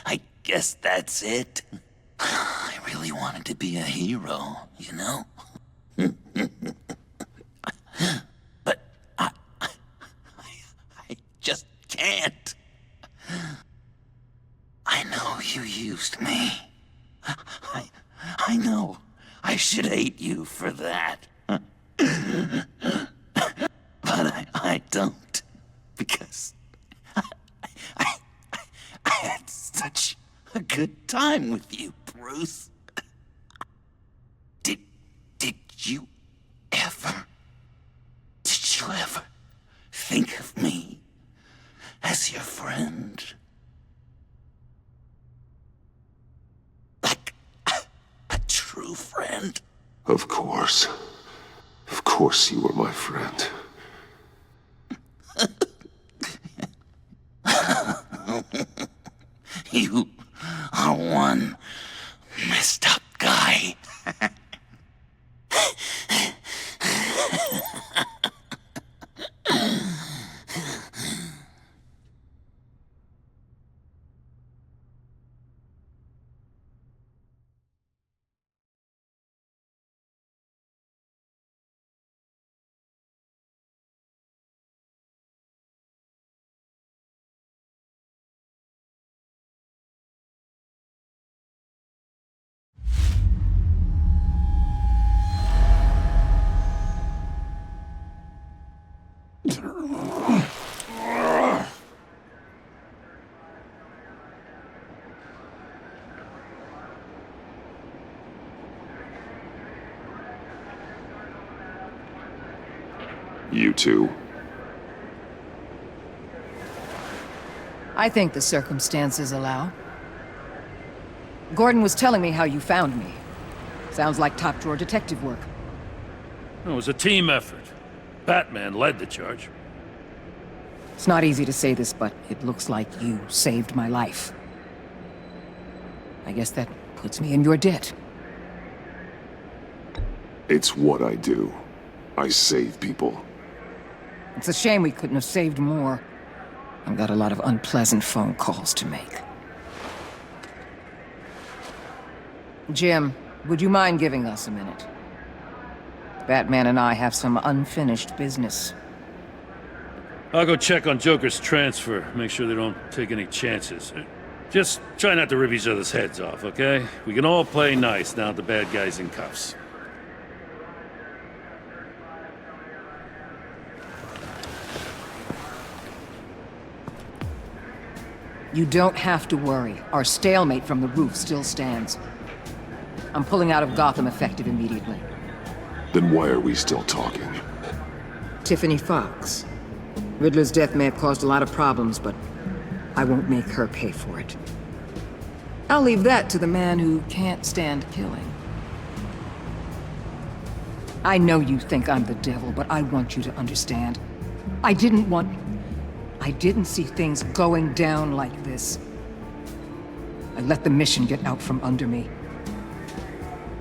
I guess that's it. I really wanted to be a hero, you know? But I just can't. I know you used me. I know I should hate you for that. But I don't. Because I had such a good time with you, Bruce. Did you ever think of me as your friend? Like a true friend? Of course. Of course you were my friend. You are one messed up guy. You two. I think the circumstances allow. Gordon was telling me how you found me. Sounds like top-drawer detective work. It was a team effort. Batman led the charge. It's not easy to say this, but it looks like you saved my life. I guess that puts me in your debt. It's what I do. I save people. It's a shame we couldn't have saved more. I've got a lot of unpleasant phone calls to make. Jim, would you mind giving us a minute? Batman and I have some unfinished business. I'll go check on Joker's transfer, make sure they don't take any chances. Just try not to rip each other's heads off, okay? We can all play nice now that the bad guy's in cuffs. You don't have to worry. Our stalemate from the roof still stands. I'm pulling out of Gotham effective immediately. Then why are we still talking? Tiffany Fox. Riddler's death may have caused a lot of problems, but I won't make her pay for it. I'll leave that to the man who can't stand killing. I know you think I'm the devil, but I want you to understand. I didn't see things going down like this. I let the mission get out from under me.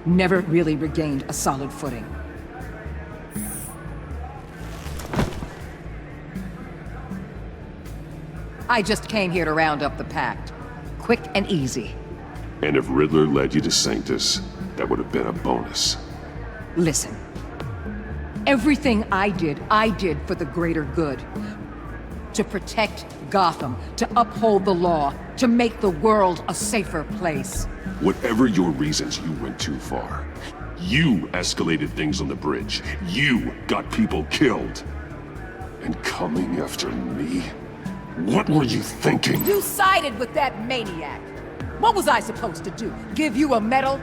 Never really regained a solid footing. I just came here to round up the pact. Quick and easy. And if Riddler led you to Sanctus, that would have been a bonus. Listen. Everything I did for the greater good. To protect Gotham, to uphold the law, to make the world a safer place. Whatever your reasons, you went too far. You escalated things on the bridge. You got people killed. And coming after me? What were you thinking? You sided with that maniac. What was I supposed to do? Give you a medal?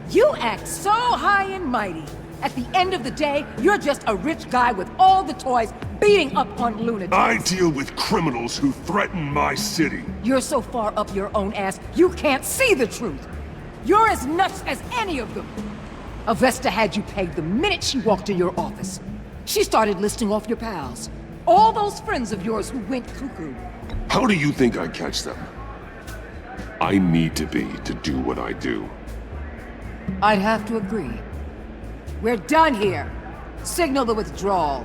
You act so high and mighty. At the end of the day, you're just a rich guy with all the toys beating up on lunatics. I deal with criminals who threaten my city. You're so far up your own ass, you can't see the truth. You're as nuts as any of them. Avesta had you pegged the minute she walked in your office. She started listing off your pals. All those friends of yours who went cuckoo. How do you think I catch them? I need to be to do what I do. I'd have to agree. We're done here. Signal the withdrawal.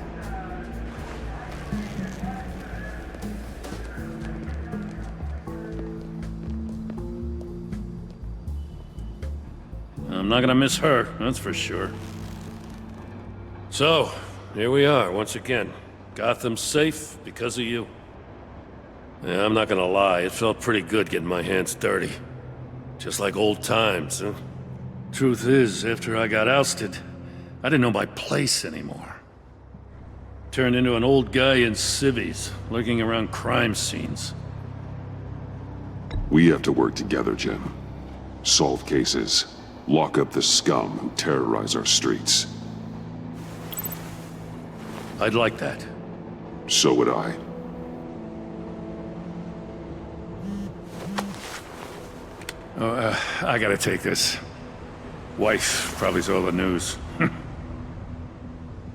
I'm not gonna miss her, that's for sure. So, here we are, once again. Gotham's safe because of you. Yeah, I'm not gonna lie, it felt pretty good getting my hands dirty. Just like old times, huh? Truth is, after I got ousted, I didn't know my place anymore. Turned into an old guy in civvies, lurking around crime scenes. We have to work together, Jim. Solve cases. Lock up the scum who terrorize our streets. I'd like that. So would I. I gotta take this. Wife probably saw the news.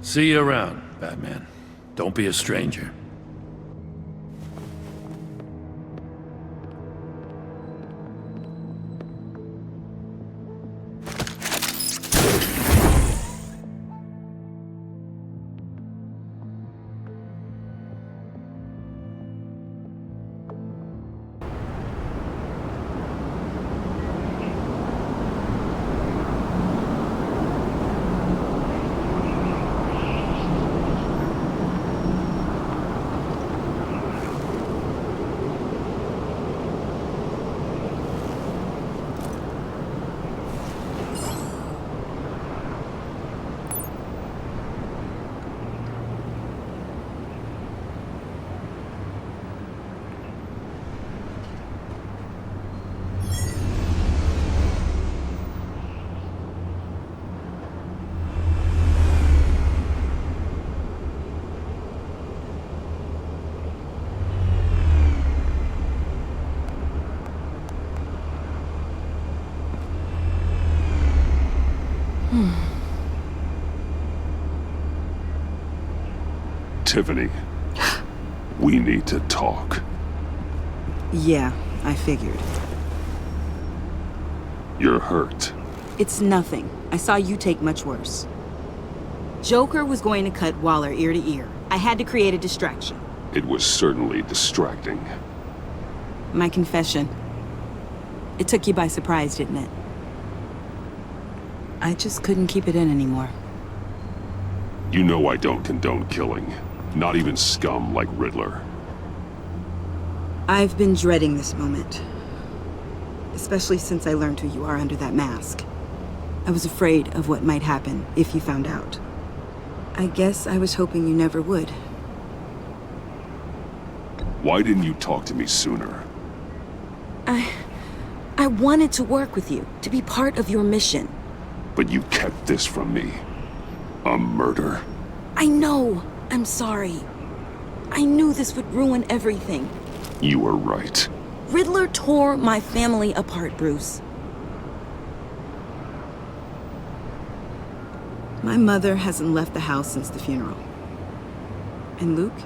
See you around, Batman. Don't be a stranger. Tiffany, we need to talk. Yeah, I figured. You're hurt. It's nothing. I saw you take much worse. Joker was going to cut Waller ear to ear. I had to create a distraction. It was certainly distracting. My confession. It took you by surprise, didn't it? I just couldn't keep it in anymore. You know I don't condone killing. Not even scum like Riddler. I've been dreading this moment. Especially since I learned who you are under that mask. I was afraid of what might happen if you found out. I guess I was hoping you never would. Why didn't you talk to me sooner? I wanted to work with you, to be part of your mission. But you kept this from me. A murder. I know. I'm sorry. I knew this would ruin everything. You were right. Riddler tore my family apart, Bruce. My mother hasn't left the house since the funeral. And Luke?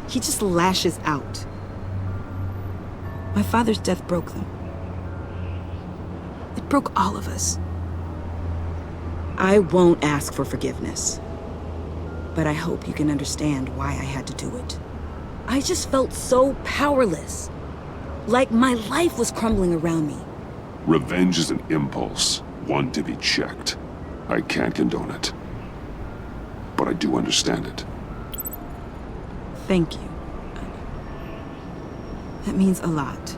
He just lashes out. My father's death broke them. It broke all of us. I won't ask for forgiveness. But I hope you can understand why I had to do it. I just felt so powerless. Like my life was crumbling around me. Revenge is an impulse, one to be checked. I can't condone it. But I do understand it. Thank you. That means a lot.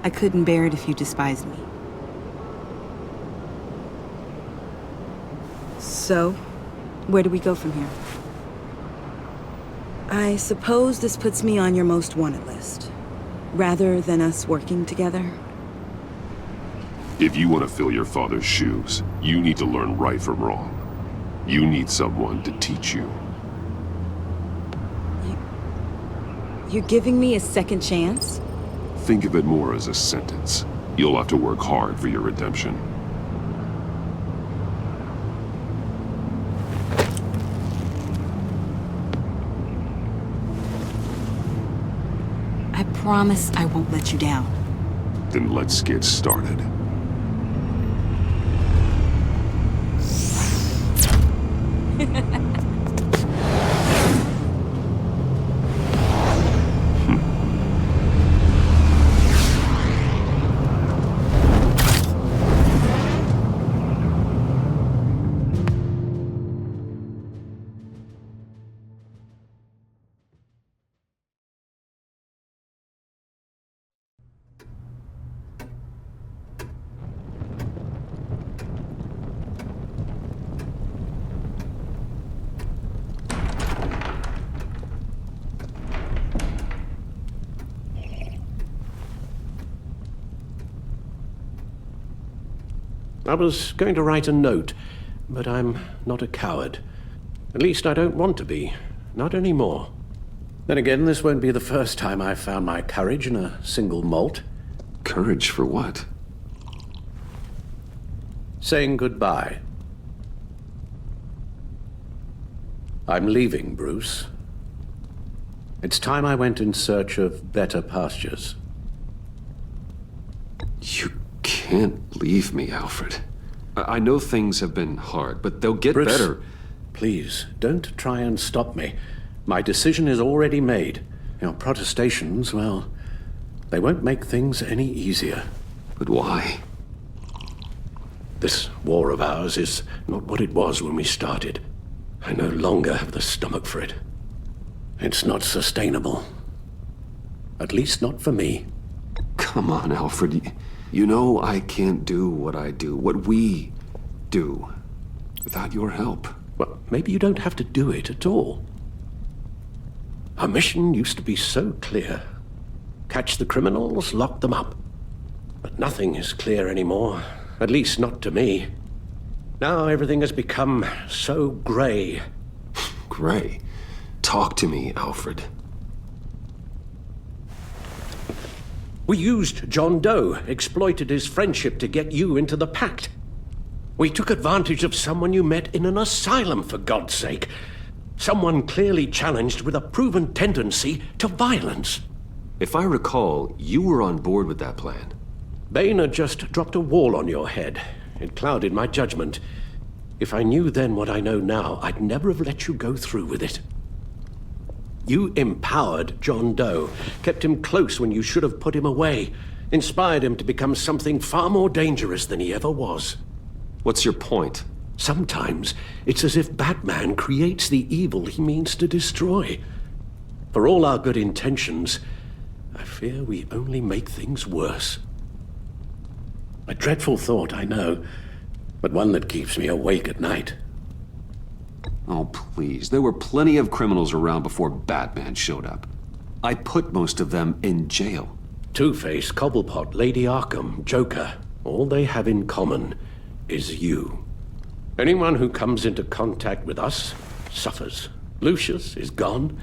I couldn't bear it if you despised me. So, where do we go from here? I suppose this puts me on your most wanted list, rather than us working together. If you want to fill your father's shoes, you need to learn right from wrong. You need someone to teach you. You're giving me a second chance? Think of it more as a sentence. You'll have to work hard for your redemption. I promise I won't let you down. Then let's get started. I was going to write a note, but I'm not a coward. At least I don't want to be. Not anymore. Then again, this won't be the first time I've found my courage in a single malt. Courage for what? Saying goodbye. I'm leaving, Bruce. It's time I went in search of better pastures. You can't leave me, Alfred. I know things have been hard, but they'll get Bruce, better. Please, don't try and stop me. My decision is already made. Your protestations, well, they won't make things any easier. But why? This war of ours is not what it was when we started. I no longer have the stomach for it. It's not sustainable. At least not for me. Come on, Alfred. You know I can't do what I do, what we do, without your help. Well, maybe you don't have to do it at all. Our mission used to be so clear. Catch the criminals, lock them up. But nothing is clear anymore, at least not to me. Now everything has become so gray. Gray? Talk to me, Alfred. We used John Doe, exploited his friendship to get you into the pact. We took advantage of someone you met in an asylum, for God's sake. Someone clearly challenged with a proven tendency to violence. If I recall, you were on board with that plan. Bane had just dropped a wall on your head. It clouded my judgment. If I knew then what I know now, I'd never have let you go through with it. You empowered John Doe, kept him close when you should have put him away, inspired him to become something far more dangerous than he ever was. What's your point? Sometimes it's as if Batman creates the evil he means to destroy. For all our good intentions, I fear we only make things worse. A dreadful thought, I know, but one that keeps me awake at night. Oh, please. There were plenty of criminals around before Batman showed up. I put most of them in jail. Two-Face, Cobblepot, Lady Arkham, Joker, all they have in common is you. Anyone who comes into contact with us suffers. Lucius is gone.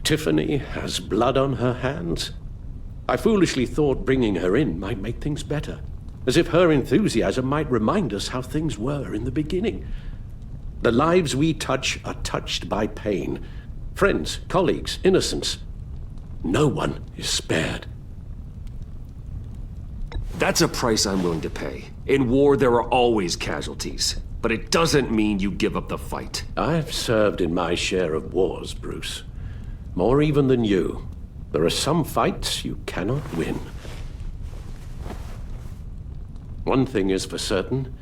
Tiffany has blood on her hands. I foolishly thought bringing her in might make things better, as if her enthusiasm might remind us how things were in the beginning. The lives we touch are touched by pain. Friends, colleagues, innocents. No one is spared. That's a price I'm willing to pay. In war, there are always casualties. But it doesn't mean you give up the fight. I've served in my share of wars, Bruce. More even than you. There are some fights you cannot win. One thing is for certain.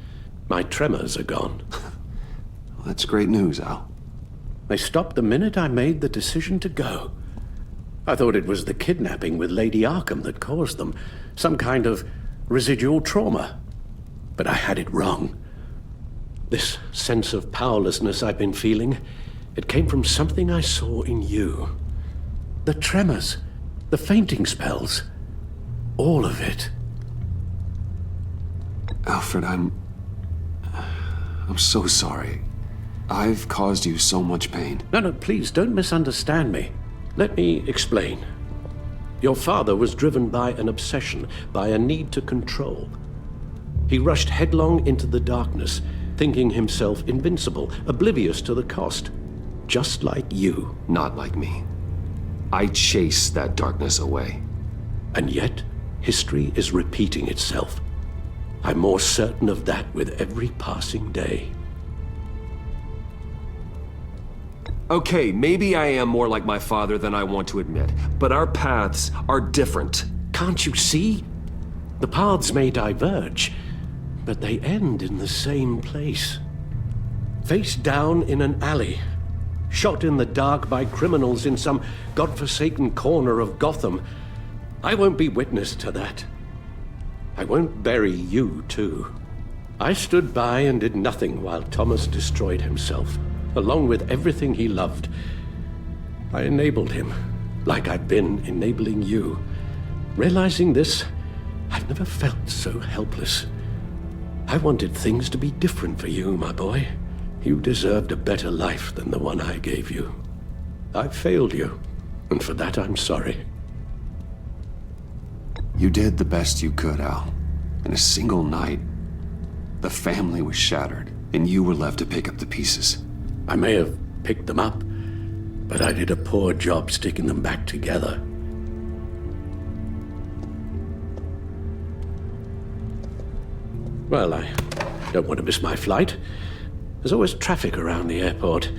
My tremors are gone. Well, that's great news, Al. They stopped the minute I made the decision to go. I thought it was the kidnapping with Lady Arkham that caused them. Some kind of residual trauma. But I had it wrong. This sense of powerlessness I've been feeling, it came from something I saw in you. The tremors, the fainting spells, all of it. Alfred, I'm so sorry. I've caused you so much pain. No, please don't misunderstand me. Let me explain. Your father was driven by an obsession, by a need to control. He rushed headlong into the darkness, thinking himself invincible, oblivious to the cost. Just like you. Not like me. I chased that darkness away. And yet, history is repeating itself. I'm more certain of that with every passing day. Okay, maybe I am more like my father than I want to admit, but our paths are different. Can't you see? The paths may diverge, but they end in the same place. Face down in an alley, shot in the dark by criminals in some godforsaken corner of Gotham. I won't be witness to that. I won't bury you, too. I stood by and did nothing while Thomas destroyed himself, along with everything he loved. I enabled him, like I've been enabling you. Realizing this, I've never felt so helpless. I wanted things to be different for you, my boy. You deserved a better life than the one I gave you. I failed you, and for that I'm sorry. You did the best you could, Al. In a single night, the family was shattered, and you were left to pick up the pieces. I may have picked them up, but I did a poor job sticking them back together. Well, I don't want to miss my flight. There's always traffic around the airport.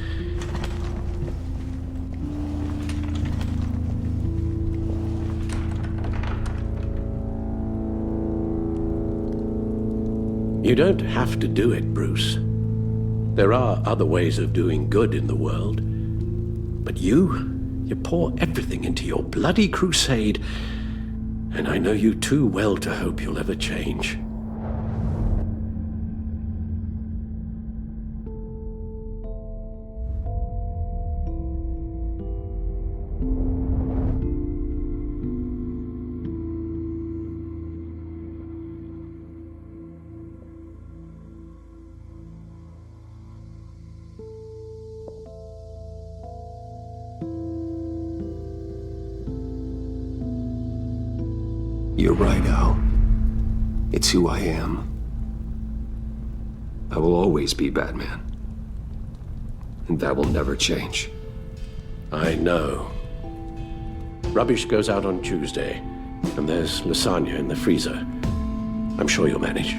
You don't have to do it, Bruce. There are other ways of doing good in the world. But you pour everything into your bloody crusade, and I know you too well to hope you'll ever change. You're right, Al. It's who I am. I will always be Batman. And that will never change. I know. Rubbish goes out on Tuesday, and there's lasagna in the freezer. I'm sure you'll manage.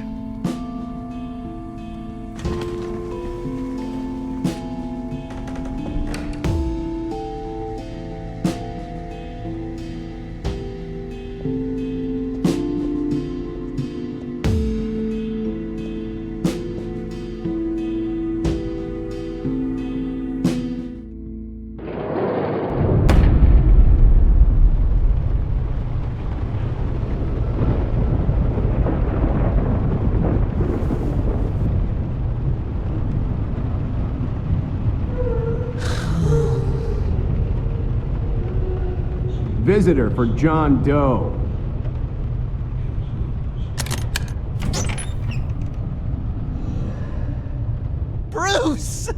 Visitor for John Doe. Bruce!